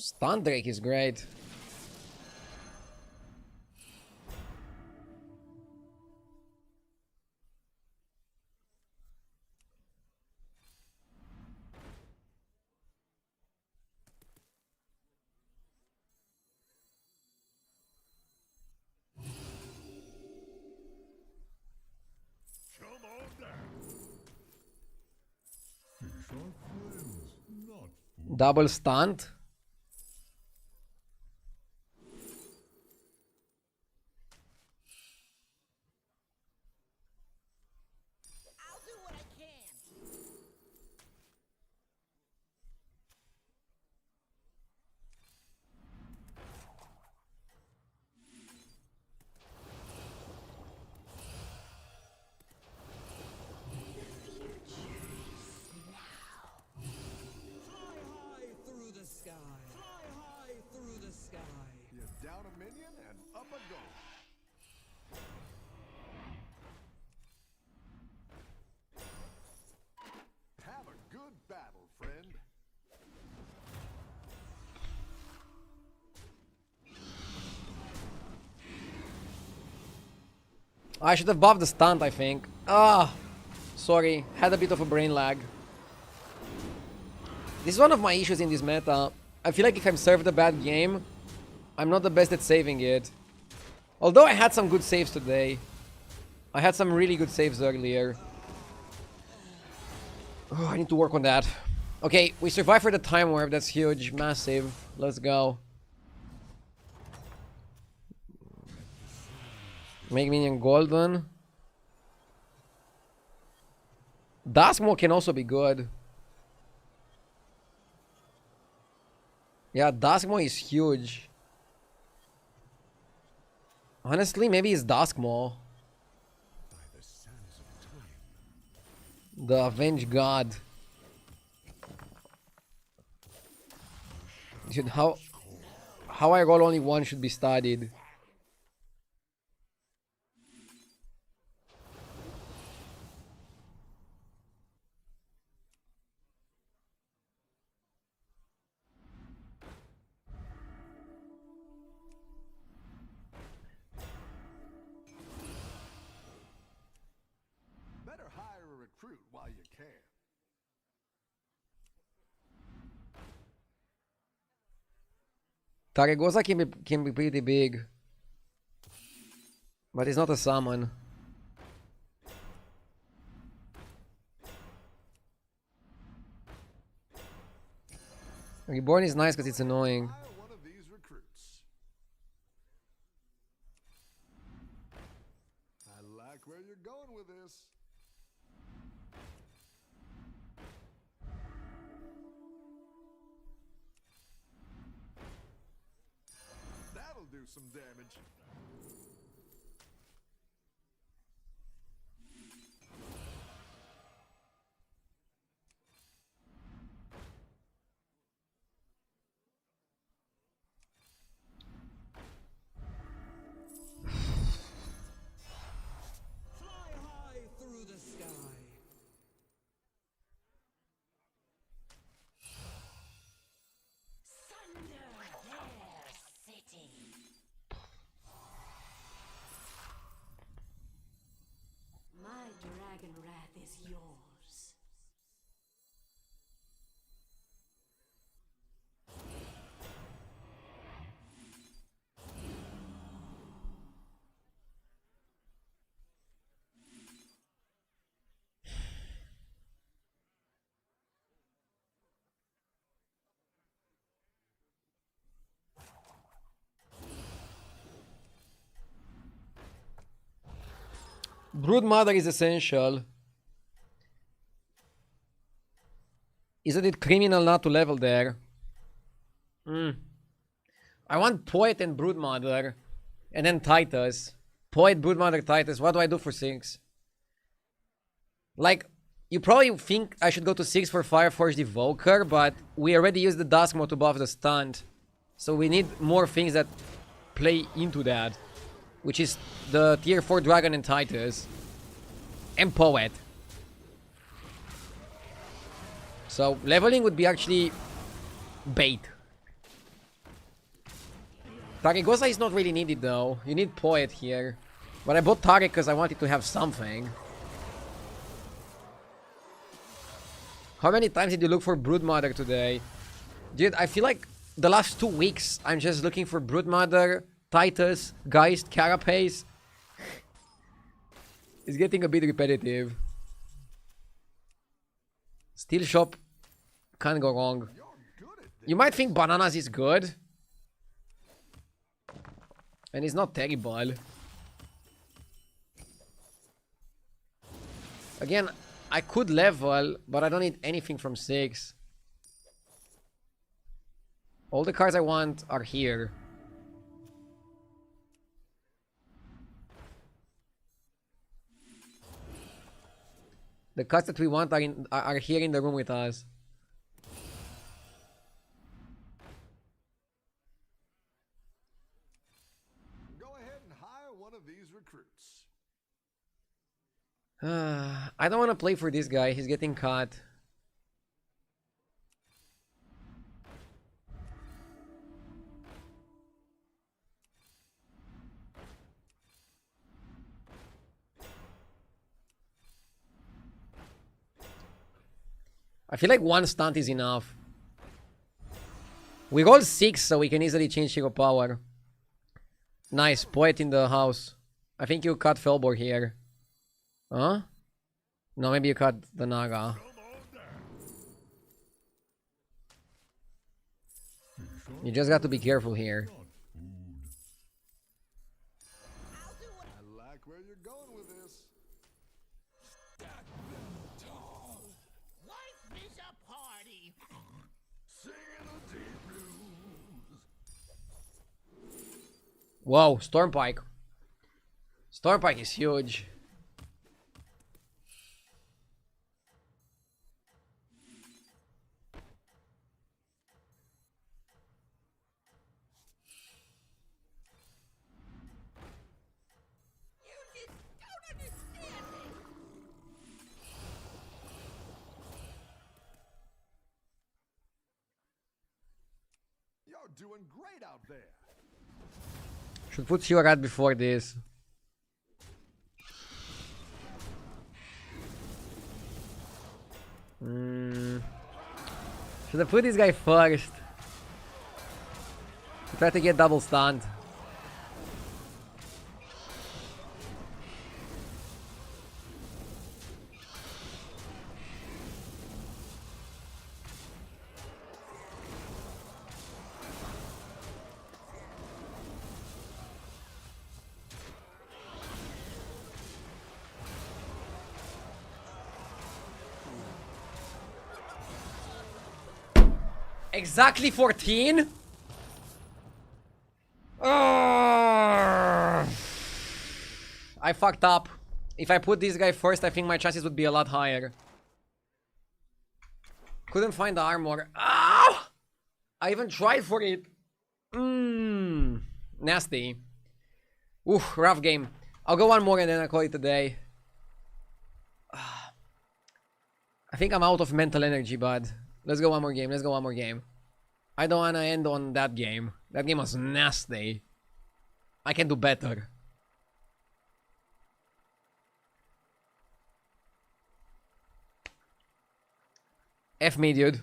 Stun Drake is great. Come on down. Fish are friends, not Double stunned. I'll do what I can. High through the sky. Fly high through the sky. you down a minion and up a go. Have a good battle, friend. I should have buffed the stunt, I think. Ah, sorry. Had a bit of a brain lag. This is one of my issues in this meta. I feel like if I'm served a bad game, I'm not the best at saving it. Although I had some good saves today. I had some really good saves earlier. Oh, I need to work on that. Okay, we survived for the time warp. That's huge. Massive. Let's go. Make minion golden. Duskmaw can also be good. Yeah, Duskmaw is huge. Honestly, maybe it's Duskmaw. The Avenge God. Dude, how I roll only one should be studied. Better hire a recruit while you can. Taregosa can be pretty big. But it's not a summon. Reborn is nice because it's annoying. Hire one of these recruits. I like where you're going with this. That'll do some damage. Fly high through the sky. Thunder their city. My dragon wrath is yours. Broodmother is essential. Isn't it criminal not to level there? I want Poet and Broodmother. And then Titus. Poet, Broodmother, Titus. What do I do for 6? Like, you probably think I should go to 6 for Fireforged Evoker, but we already used the Duskmaw to buff the stunt. So we need more things that play into that. Which is the tier 4 Dragon and Titus. And Poet. So leveling would be actually bait. Taregosa is not really needed though. You need Poet here. But I bought Tarek because I wanted to have something. How many times did you look for Broodmother today? Dude, I feel like the last 2 weeks I'm just looking for Broodmother, Titus, Geist, Carapace. It's getting a bit repetitive. Steel Shop can't go wrong. You might think Bananas is good. And it's not terrible. Again, I could level, but I don't need anything from 6. All the cards I want are here. The cards that we want are here in the room with us. Go ahead and hire one of these recruits. I don't want to play for this guy. He's getting caught. I feel like one stunt is enough. We roll 6, so we can easily change hero power. Nice, poet in the house. I think you cut Felbor here. Huh? No, maybe you cut the Naga. You just got to be careful here. I like where you're going with this. Life is a party. Singing the deep blues. Whoa, Stormpike. Stormpike is huge. You just don't understand me. You're doing great out there. Should put Siorat before this. Should I put this guy first? Try to get double stunned. Exactly 14? I fucked up. If I put this guy first, I think my chances would be a lot higher. Couldn't find the armor. Ah! I even tried for it. Nasty. Ooh, rough game. I'll go one more and then I'll call it a day. I think I'm out of mental energy, bud. Let's go one more game. Let's go one more game. I don't want to end on that game. That game was nasty. I can do better. F me, dude.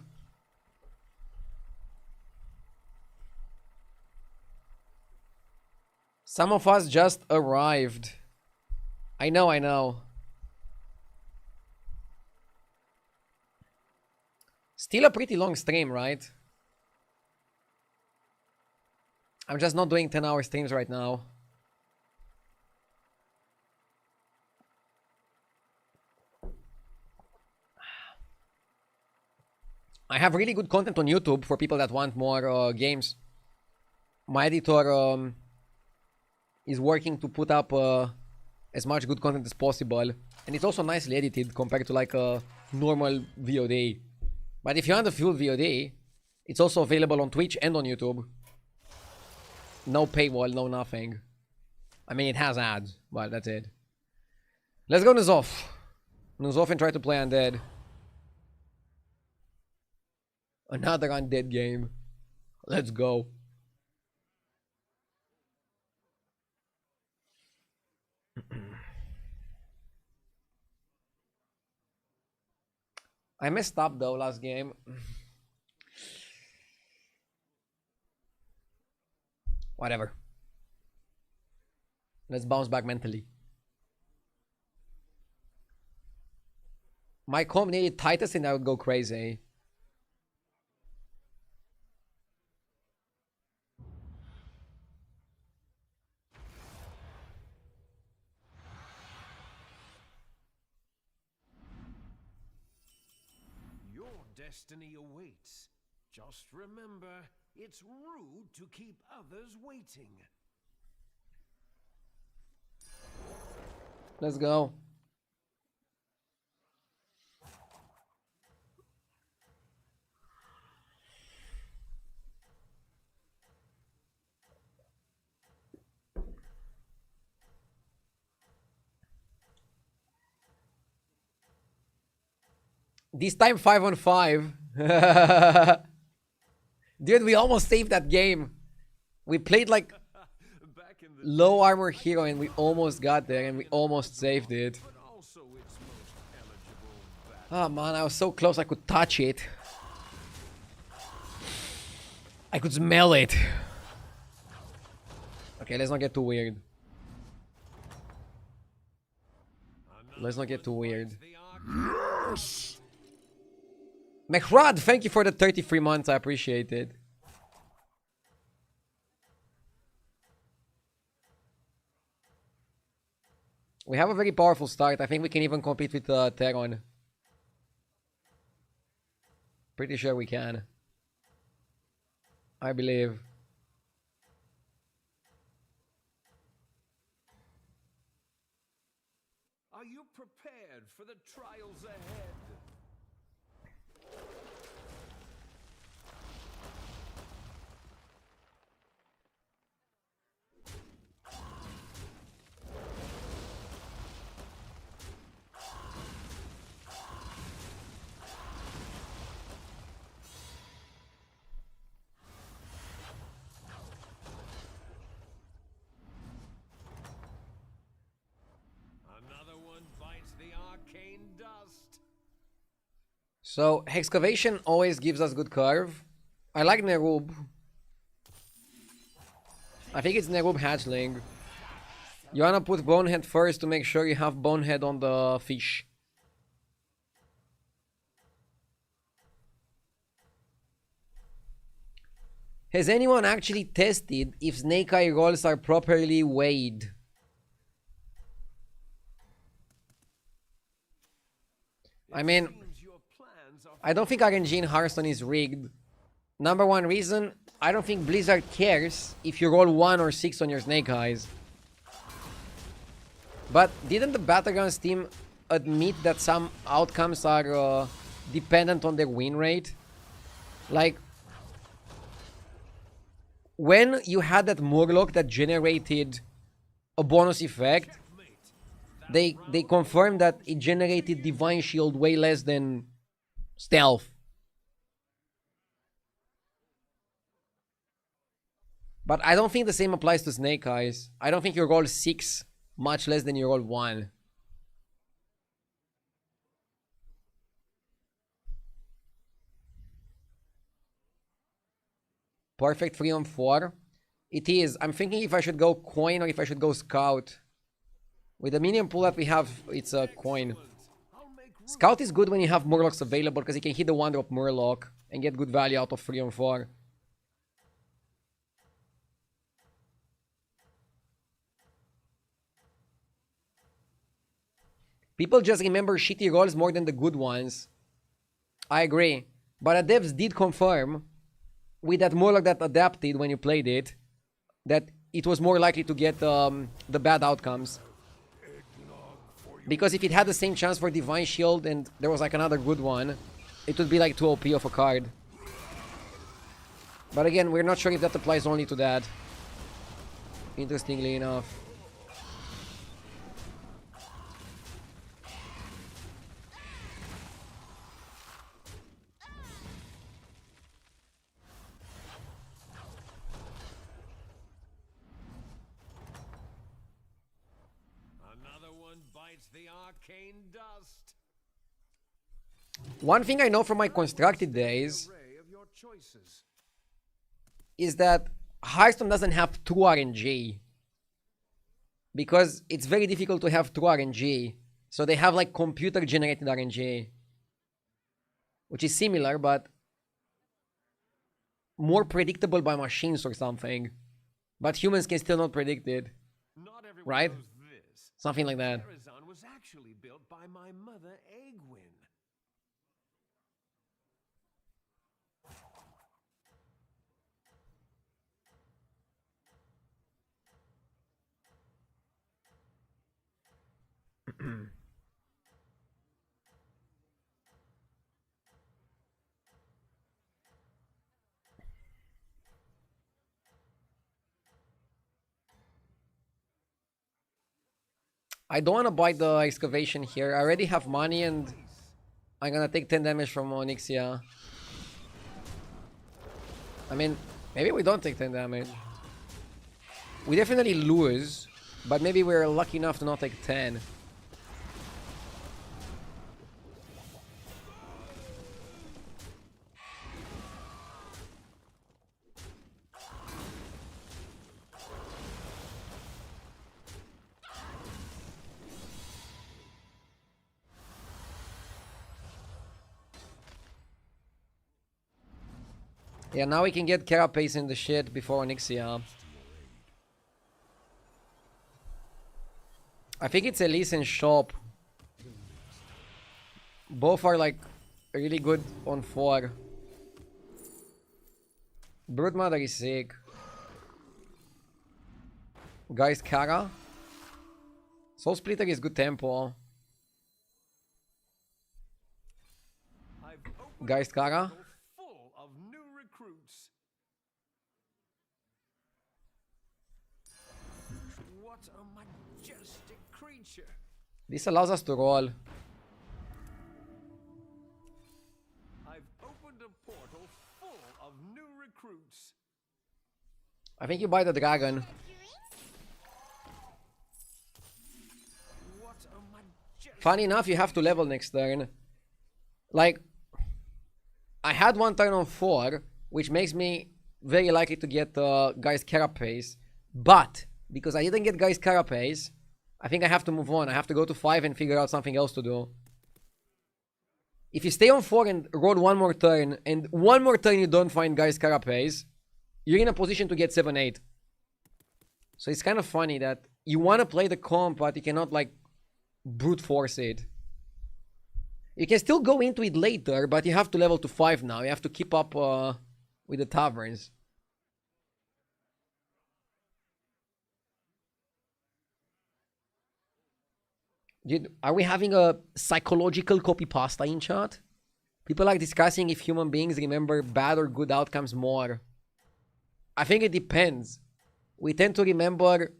Some of us just arrived. I know, I know. Still a pretty long stream, right? I'm just not doing 10-hour streams right now. I have really good content on YouTube for people that want more games. My editor is working to put up as much good content as possible. And it's also nicely edited compared to like a normal VOD. But if you want a full VOD, it's also available on Twitch and on YouTube. No paywall, no nothing. I mean, it has ads, but that's it. Let's go Nuzov. Nuzov and try to play Undead. Another Undead game. Let's go. I messed up though last game. Whatever. Let's bounce back mentally. My comp needed Titus and I would go crazy. Your destiny awaits. Just remember, it's rude to keep others waiting. Let's go. This time 5-on-5. Dude, we almost saved that game. We played like low armor hero and we almost got there and we almost saved it. Oh man, I was so close I could touch it. I could smell it. Okay, let's not get too weird. Let's not get too weird. Yes! Mehrad, thank you for the 33 months. I appreciate it. We have a very powerful start. I think we can even compete with Terron. Pretty sure we can. I believe. Are you prepared for the trials ahead? Another one bites the arcane dust. So, Excavation always gives us good curve. I like Nerub. I think it's Nerub Hatchling. You wanna put Bonehead first to make sure you have Bonehead on the fish. Has anyone actually tested if Snake Eye rolls are properly weighed? I mean, Seems your plans are I don't think RNG in Hearthstone is rigged. Number one reason, I don't think Blizzard cares if you roll 1 or 6 on your Snake Eyes. But didn't the Battlegrounds team admit that some outcomes are dependent on their win rate? Like, when you had that Murloc that generated a bonus effect, they confirmed that it generated Divine Shield way less than Stealth. But I don't think the same applies to Snake Eyes. I don't think you roll 6 much less than you roll 1. Perfect 3 on 4. It is. I'm thinking if I should go coin or if I should go scout. With the minion pool that we have, it's a coin. Scout is good when you have Murlocs available because you can hit the 1-drop Murloc and get good value out of 3 on 4. People just remember shitty rolls more than the good ones. I agree. But the devs did confirm with that Murloc that adapted when you played it that it was more likely to get the bad outcomes. Because if it had the same chance for Divine Shield and there was like another good one, it would be like 2 OP of a card. But again, we're not sure if that applies only to that. Interestingly enough. another one bites the arcane dust. One thing I know from my constructed days Array of your choices. is that Hearthstone doesn't have true RNG. Because it's very difficult to have true RNG. So they have like computer generated RNG. Which is similar but more predictable by machines or something. But humans can still not predict it. Not everyone Right? knows this. Something like that. Arizon was actually built by my mother, Egwin. I don't want to buy the excavation here. I already have money and I'm gonna take 10 damage from Onyxia. I mean, maybe we don't take 10 damage. We definitely lose, but maybe we're lucky enough to not take 10. Yeah, now we can get Carapace in the shit before Onyxia. I think it's Elise and Shop. Both are like really good on 4. Broodmother is sick. Guys, Kara. Soul Splitter is good tempo. I've opened Guys, a Kara. portal full of new recruits. What a majestic creature. This allows us to roll. I've opened a portal full of new recruits. I think you buy the dragon. What a majestic Funny enough, you have to level next turn. Like, I had one turn on 4, which makes me very likely to get Guy's Carapace. But, because I didn't get Guy's Carapace, I think I have to move on. I have to go to 5 and figure out something else to do. If you stay on 4 and roll one more turn, and one more turn you don't find Guy's Carapace, you're in a position to get 7-8. So it's kind of funny that you want to play the comp, but you cannot, like, brute force it. You can still go into it later, but you have to level to 5 now. You have to keep up with the taverns. Dude, are we having a psychological copy pasta in chat? People are discussing if human beings remember bad or good outcomes more. I think it depends. We tend to remember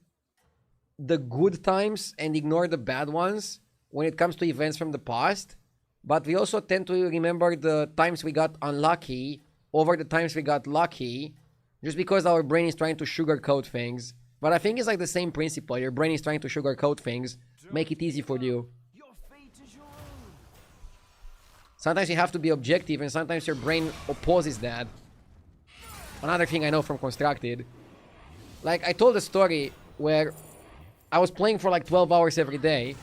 the good times and ignore the bad ones when it comes to events from the past. But we also tend to remember the times we got unlucky over the times we got lucky, just because our brain is trying to sugarcoat things. But I think it's like the same principle. Your brain is trying to sugarcoat things, make it easy for you. Your fate is your own. Sometimes you have to be objective, and sometimes your brain opposes that. Another thing I know from Constructed. Like, I told a story where I was playing for like 12 hours every day,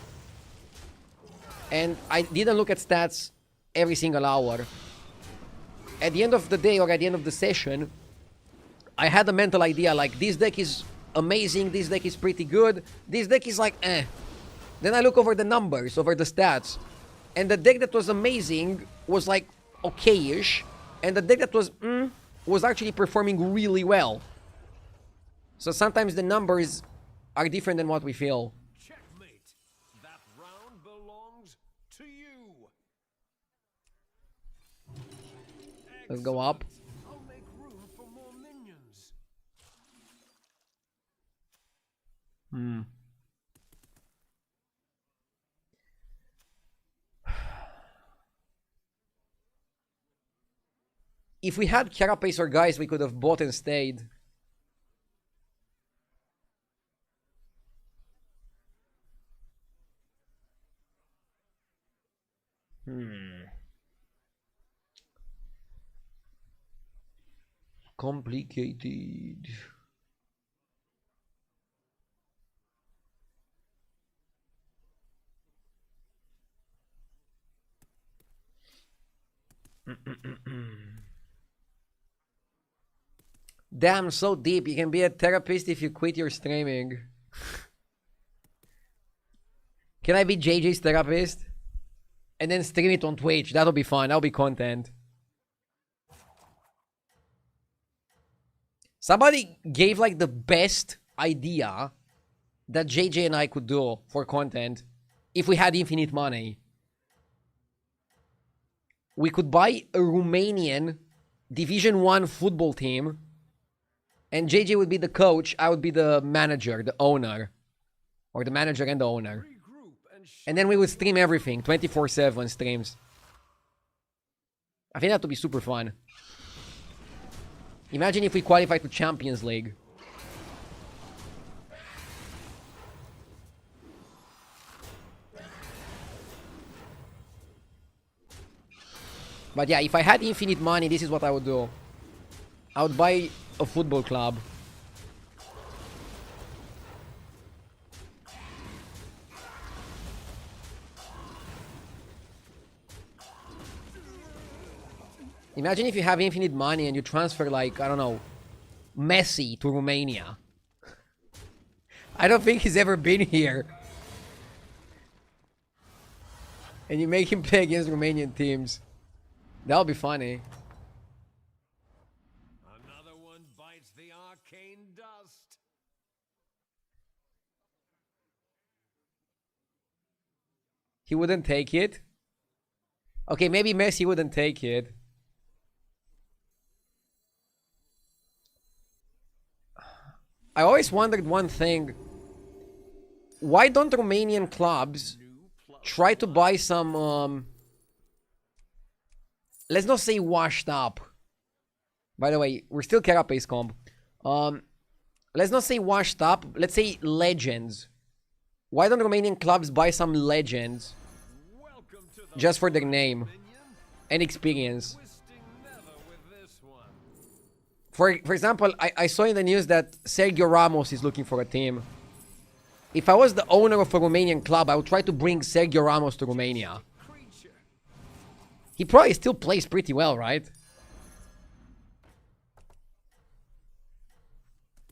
and I didn't look at stats every single hour. At the end of the day, or at the end of the session, I had a mental idea like, this deck is amazing, this deck is pretty good, this deck is like, eh. Then I look over the numbers, over the stats, and the deck that was amazing was like, okay-ish, and the deck that was actually performing really well. So sometimes the numbers are different than what we feel. Checkmate. That round belongs to you. Let's go up. I'll make room for more minions. If we had Carapace or guys, we could have bought and stayed. Complicated. Damn, so deep. You can be a therapist if you quit your streaming. Can I be JJ's therapist? And then stream it on Twitch. That'll be fun. That'll be content. Somebody gave like the best idea that JJ and I could do for content if we had infinite money. We could buy a Romanian Division 1 football team, and JJ would be the coach, I would be the manager, the owner. Or the manager and the owner. And then we would stream everything, 24/7 streams. I think that would be super fun. Imagine if we qualify to Champions League. But yeah, if I had infinite money, this is what I would do. I would buy a football club. Imagine if you have infinite money and you transfer, like, I don't know, Messi to Romania. I don't think he's ever been here. And you make him play against Romanian teams. That'll be funny. Another one bites the arcane dust. He wouldn't take it. Okay, maybe Messi wouldn't take it. I always wondered one thing. Why don't Romanian clubs try to buy some, let's not say washed up. By the way, we're still Carapace comp. Let's not say washed up, let's say legends. Why don't Romanian clubs buy some legends just for their name and experience? For example, I saw in the news that Sergio Ramos is looking for a team. If I was the owner of a Romanian club, I would try to bring Sergio Ramos to Romania. He probably still plays pretty well, right?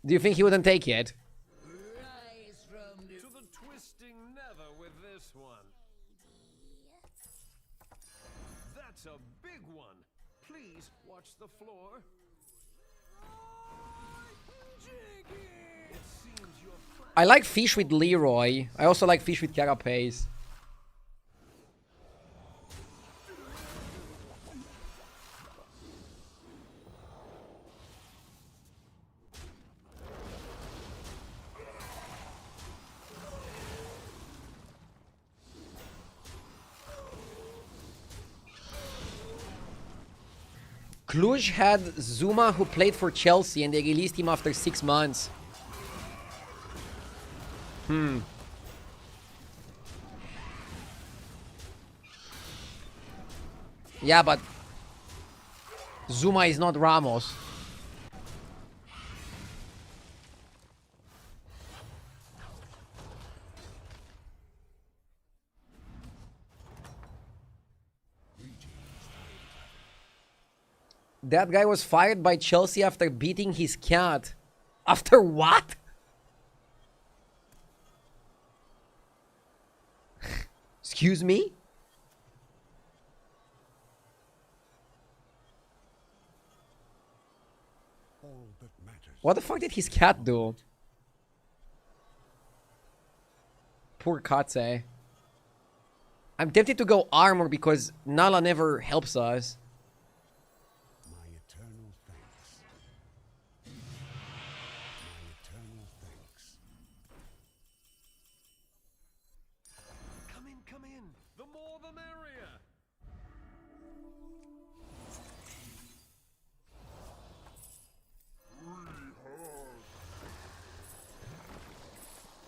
Do you think he wouldn't take it? Rise from the To the twisting nether with this one. That's a big one. Please watch the floor. It seems you're I like fish with Leroy. I also like fish with Carapace. Cluj had Zuma who played for Chelsea and they released him after 6 months. Yeah, but Zuma is not Ramos. That guy was fired by Chelsea after beating his cat. After what? Excuse me? All that matters. What the fuck did his cat do? Poor Katse. I'm tempted to go armor because Nala never helps us. My eternal thanks. My eternal thanks. come in. The more the merrier.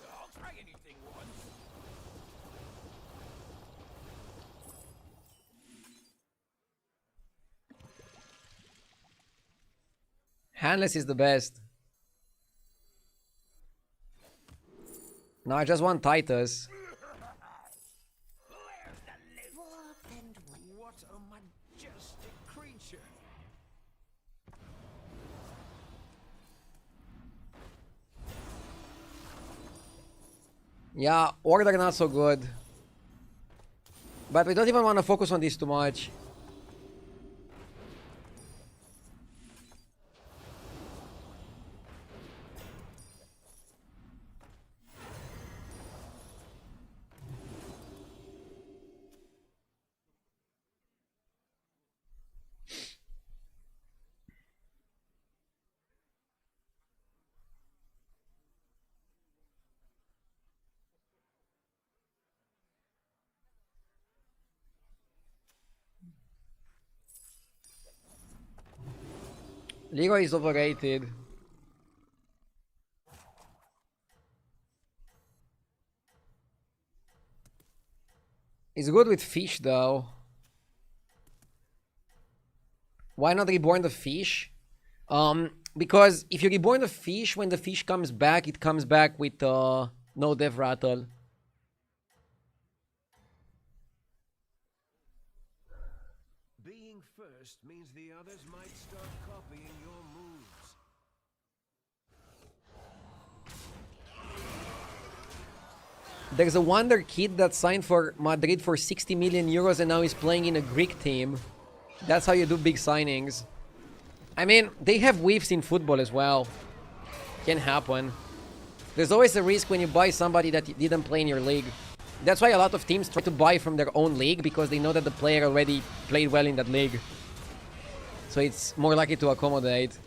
I'll try anything once. Handless is the best. No, I just want Titus. warp and wing. What a majestic creature. Yeah, Order not so good. But we don't even want to focus on this too much. Leroy is overrated. He's good with fish though. Why not reborn the fish? Because if you reborn the fish, when the fish comes back, it comes back with no death rattle. Being Being first means the others might start copying your moves. There's a wonder kid that signed for Madrid for 60 million euros and now he's playing in a Greek team. That's how you do big signings. I mean, they have whiffs in football as well. Can happen. There's always a risk when you buy somebody that didn't play in your league. That's why a lot of teams try to buy from their own league, because they know that the player already played well in that league. So it's more likely to accommodate.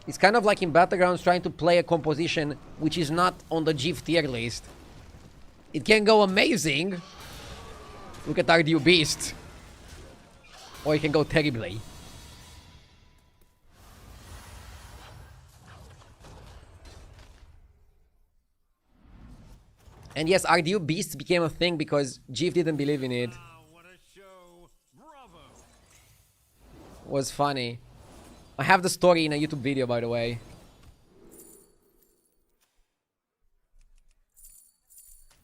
It's kind of like in Battlegrounds trying to play a composition which is not on the GIF tier list. It can go amazing. Look at RDU Beast. Or it can go terribly. And yes, RDU Beast became a thing because GIF didn't believe in it. Wow, what a show. Bravo. Was funny. I have the story in a YouTube video, by the way.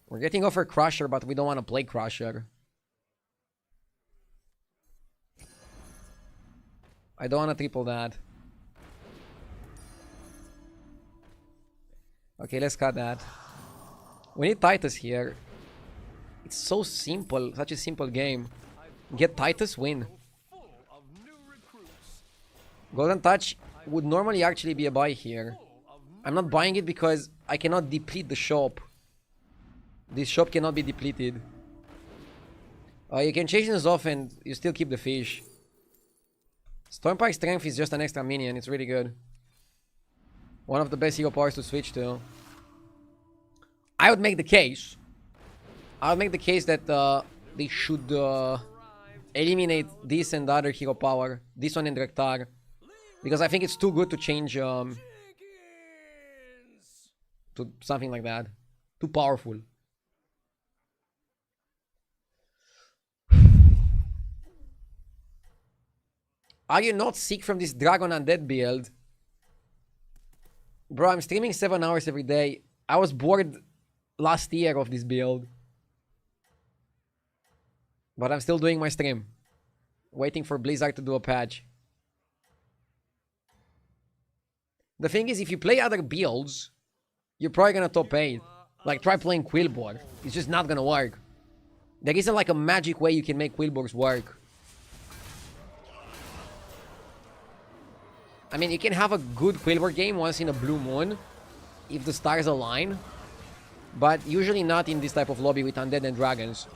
We're getting off our Crusher, but we don't want to play Crusher. I don't want to triple that. Okay, let's cut that. We need Titus here. It's so simple, such a simple game. Get Titus, win. Full of new recruits. Golden Touch would normally actually be a buy here. I'm not buying it because I cannot deplete the shop. This shop cannot be depleted. You can change this off and you still keep the fish. Stormpike Strength is just an extra minion. It's really good. One of the best hero powers to switch to. I would make the case. I would make the case that they should eliminate this and the other hero power. This one and Rektar. Because I think it's too good to change to something like that. Too powerful. Are you not sick from this Dragon Undead build? Bro, I'm streaming 7 hours every day. I was bored last year of this build. But I'm still doing my stream. Waiting for Blizzard to do a patch. The thing is, if you play other builds, you're probably gonna top 8. Like, try playing Quillborg. It's just not gonna work. There isn't like a magic way you can make Quillborgs work. I mean, you can have a good Quillborg game once in a blue moon, if the stars align, but usually not in this type of lobby with Undead and Dragons.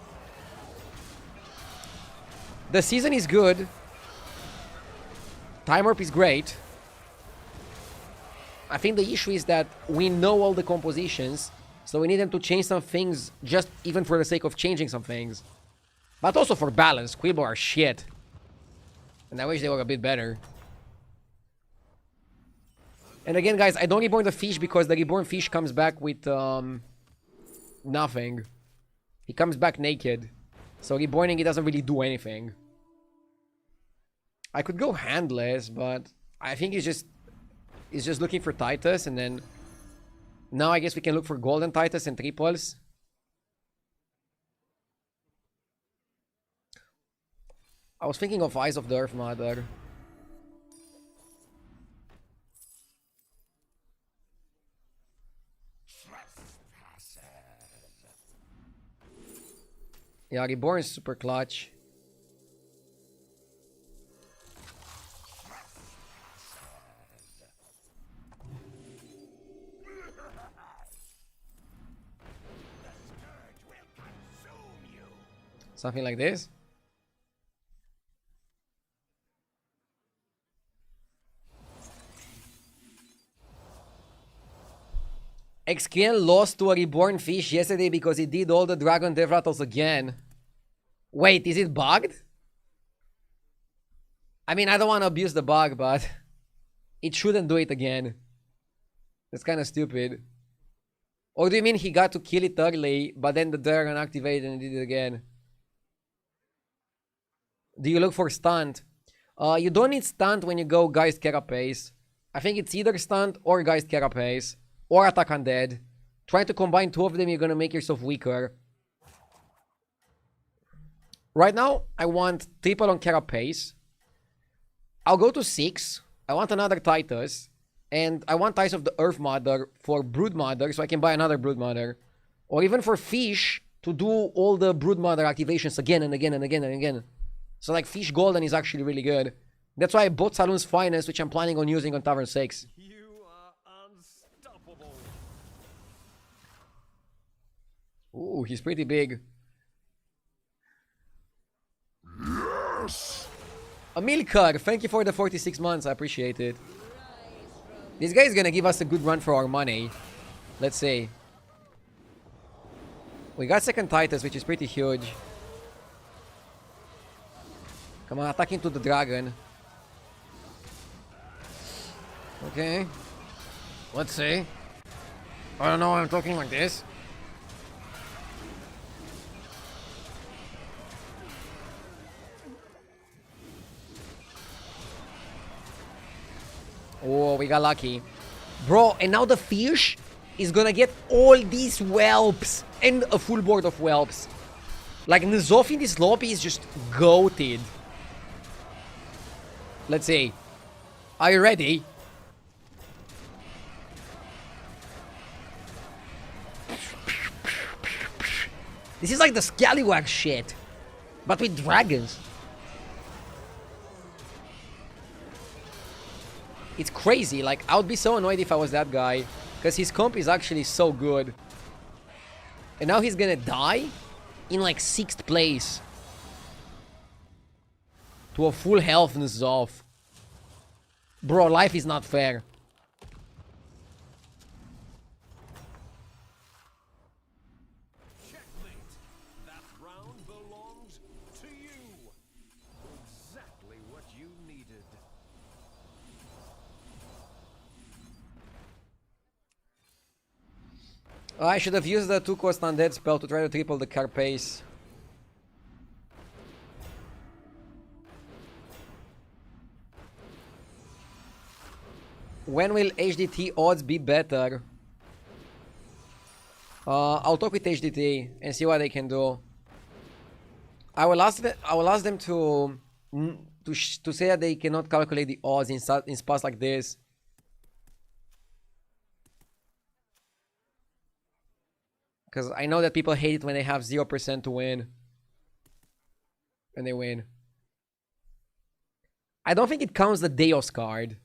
The season is good. Time Warp is great. I think the issue is that we know all the compositions, so we need them to change some things, just even for the sake of changing some things. But also for balance. Quillborg are shit. And I wish they were a bit better. And again, guys, I don't reborn the fish because the reborn fish comes back with nothing. He comes back naked. So reborning it doesn't really do anything. I could go handless, but I think he's just looking for Titus, and then now I guess we can look for Golden Titus and triples. I was thinking of Eyes of the Earth Mother. Yeah, Reborn is super clutch. Something like this. XQN lost to a reborn fish yesterday because he did all the dragon death rattles again. Wait, is it bugged? I mean, I don't want to abuse the bug, but it shouldn't do it again. That's kind of stupid. Or do you mean he got to kill it early, but then the dragon activated and did it again? Do you look for stunt? You don't need stunt when you go Geist Carapace. I think it's either stunt or Geist Carapace. or attack undead. Trying to combine two of them, you're gonna make yourself weaker. Right now, I want triple on Carapace. I'll go to 6. I want another Titus. And I want Ties of the Earth Mother for Brood Mother, so I can buy another Brood Mother. Or even for Fish, to do all the Brood Mother activations again and again and again and again. So like Fish Golden is actually really good. That's why I bought Saloon's Finest, which I'm planning on using on Tavern 6. You are unstoppable. Ooh, he's pretty big. Yes! Amilcar, thank you for the 46 months. I appreciate it. This guy is gonna give us a good run for our money. Let's see. We got second Titus, which is pretty huge. Come on, attack into the dragon. Okay. Let's see. I don't know why I'm talking like this. Oh, we got lucky. Bro, and now the fish is gonna get all these whelps and a full board of whelps. Like, N'Zoth in this lobby is just goated. Let's see. Are you ready? This is like the Scallywag shit, but with dragons. It's crazy. Like, I would be so annoyed if I was that guy, because his comp is actually so good. And now he's gonna die in like 6th place to a full health N'Zoth. Bro, life is not fair. Checkmate. That round belongs to you. Exactly what you needed. Oh, I should have used the 2-cost undead spell to try to triple the Carapace. When will HDT odds be better? I'll talk with HDT and see what they can do. I will ask them to say that they cannot calculate the odds in spots like this. Because I know that people hate it when they have 0% to win. And they win. I don't think it counts the Deos card.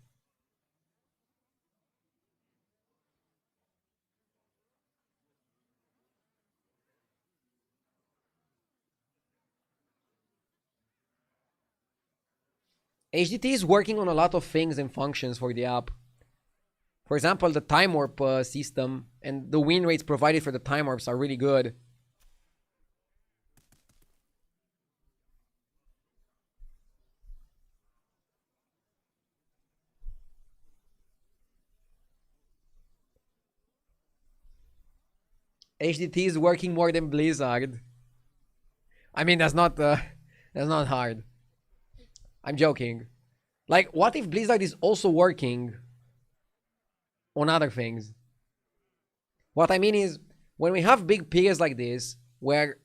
HDT is working on a lot of things and functions for the app. For example, the time warp system and the win rates provided for the time warps are really good. HDT is working more than Blizzard. I mean, that's not hard. I'm joking. Like, what if Blizzard is also working on other things? What I mean is, when we have big periods like this, where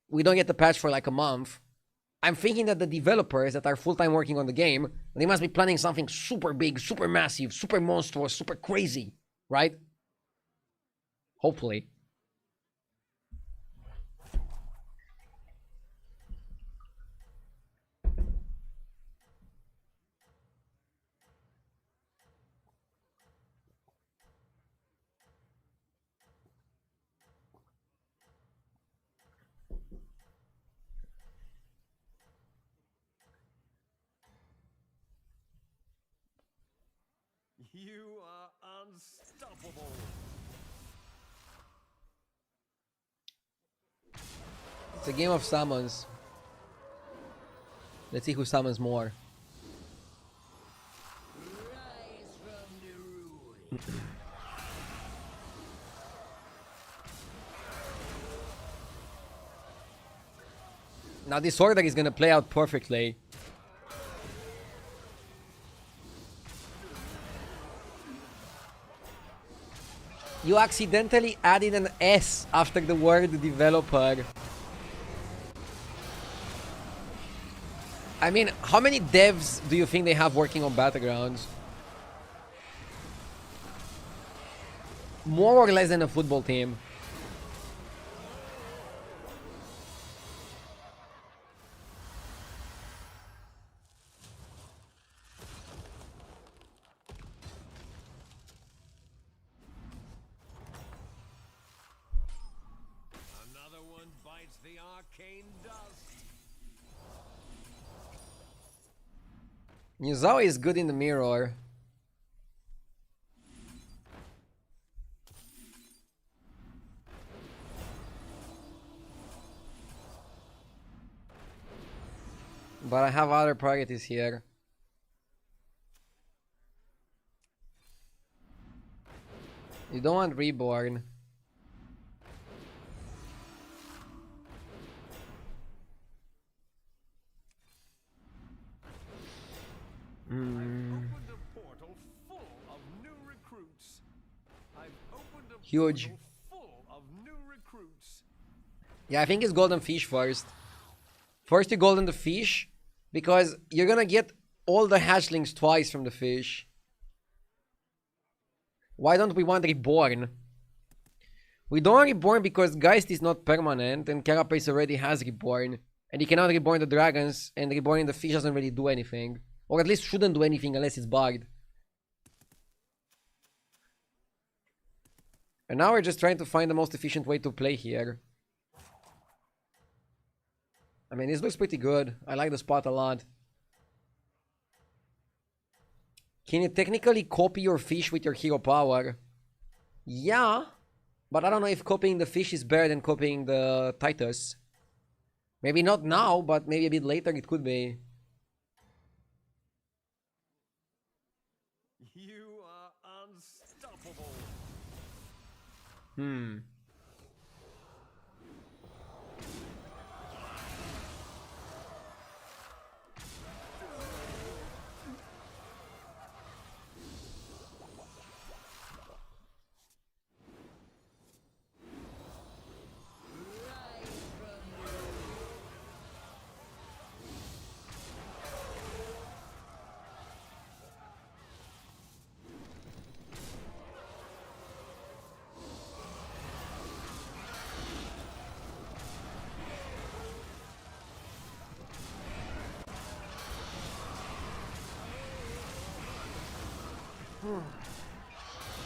we don't get the patch for like a month, I'm thinking that the developers that are full-time working on the game, they must be planning something super big, super massive, super monstrous, super crazy, right? Hopefully. You are unstoppable. It's a game of summons. Let's see who summons more. Rise from the ruin. Now this order is gonna play out perfectly. You accidentally added an S after the word developer. I mean, how many devs do you think they have working on Battlegrounds? More or less than a football team. Another one bites the arcane dust. Nuzao is good in the mirror. But I have other priorities here. You don't want Reborn. Opened a portal full of new recruits. I've opened a Huge. portal full of new recruits. Yeah, I think it's Golden Fish first. First you Golden the Fish, because you're gonna get all the hatchlings twice from the fish. Why don't we want Reborn? We don't want Reborn because Geist is not permanent and Carapace already has Reborn. And he cannot Reborn the dragons, and Reborn the fish doesn't really do anything. Or at least shouldn't do anything unless it's bugged. And now we're just trying to find the most efficient way to play here. I mean, this looks pretty good. I like the spot a lot. Can you technically copy your fish with your hero power? Yeah, but I don't know if copying the fish is better than copying the Titus. Maybe not now, but maybe a bit later it could be. You are unstoppable.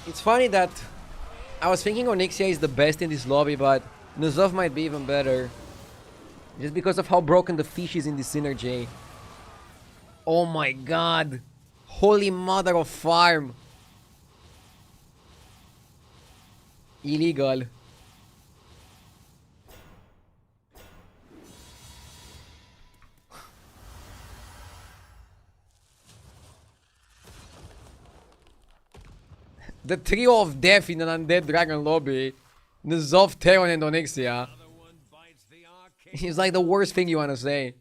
It's funny that I was thinking Onyxia is the best in this lobby, but Nuzov might be even better. Just because of how broken the fish is in this synergy. Oh my god. Holy mother of farm. Illegal. The trio of death in an undead dragon lobby. Nuzov, Theron, and Onyxia. Another one bites the arcane. It's like the worst thing you want to say.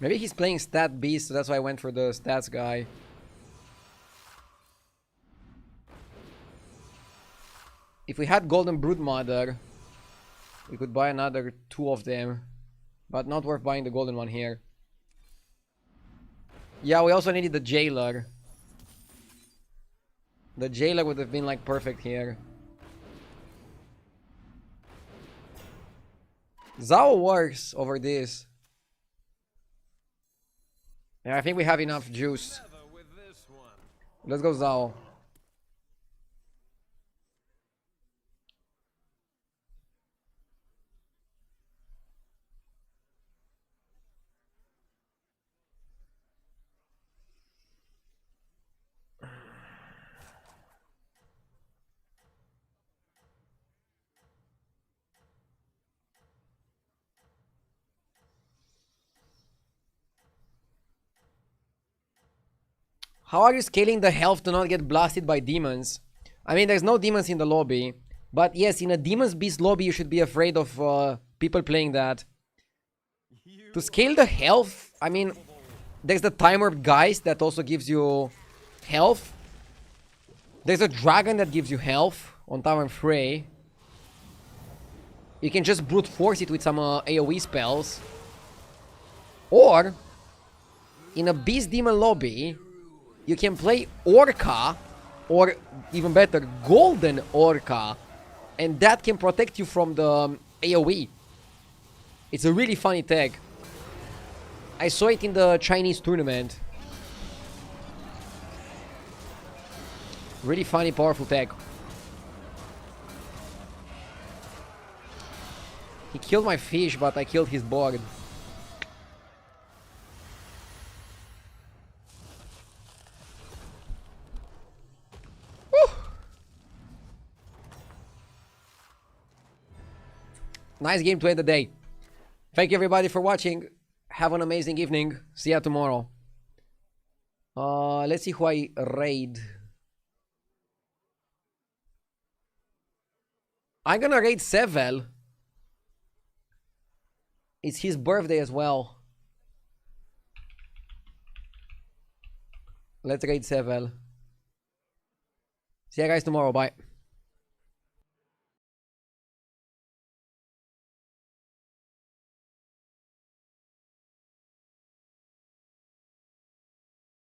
Maybe he's playing stat beast, so that's why I went for the stats guy. If we had Golden Brood Mother, we could buy another 2 of them. But not worth buying the golden one here. Yeah, we also needed the Jailer. The Jailer would have been like perfect here. Zao works over this. Yeah, I think we have enough juice. Never with this one. Let's go Zao. How are you scaling the health to not get blasted by demons? I mean, there's no demons in the lobby. But yes, in a Demon's Beast lobby, you should be afraid of people playing that. To scale the health, I mean, there's the Timer Geist that also gives you health. There's a Dragon that gives you health on Tavern Fray. You can just brute force it with some AoE spells. Or, in a Beast Demon lobby, you can play Orca, or even better, Golden Orca, and that can protect you from the AoE. It's a really funny tag. I saw it in the Chinese tournament. Really funny, powerful tag. He killed my fish, but I killed his board. Woo! Nice game to end the day. Thank you everybody for watching. Have an amazing evening. See ya tomorrow. Let's see who I raid. I'm gonna raid Sevel. It's his birthday as well. Let's raid Sevel. See you guys tomorrow. Bye.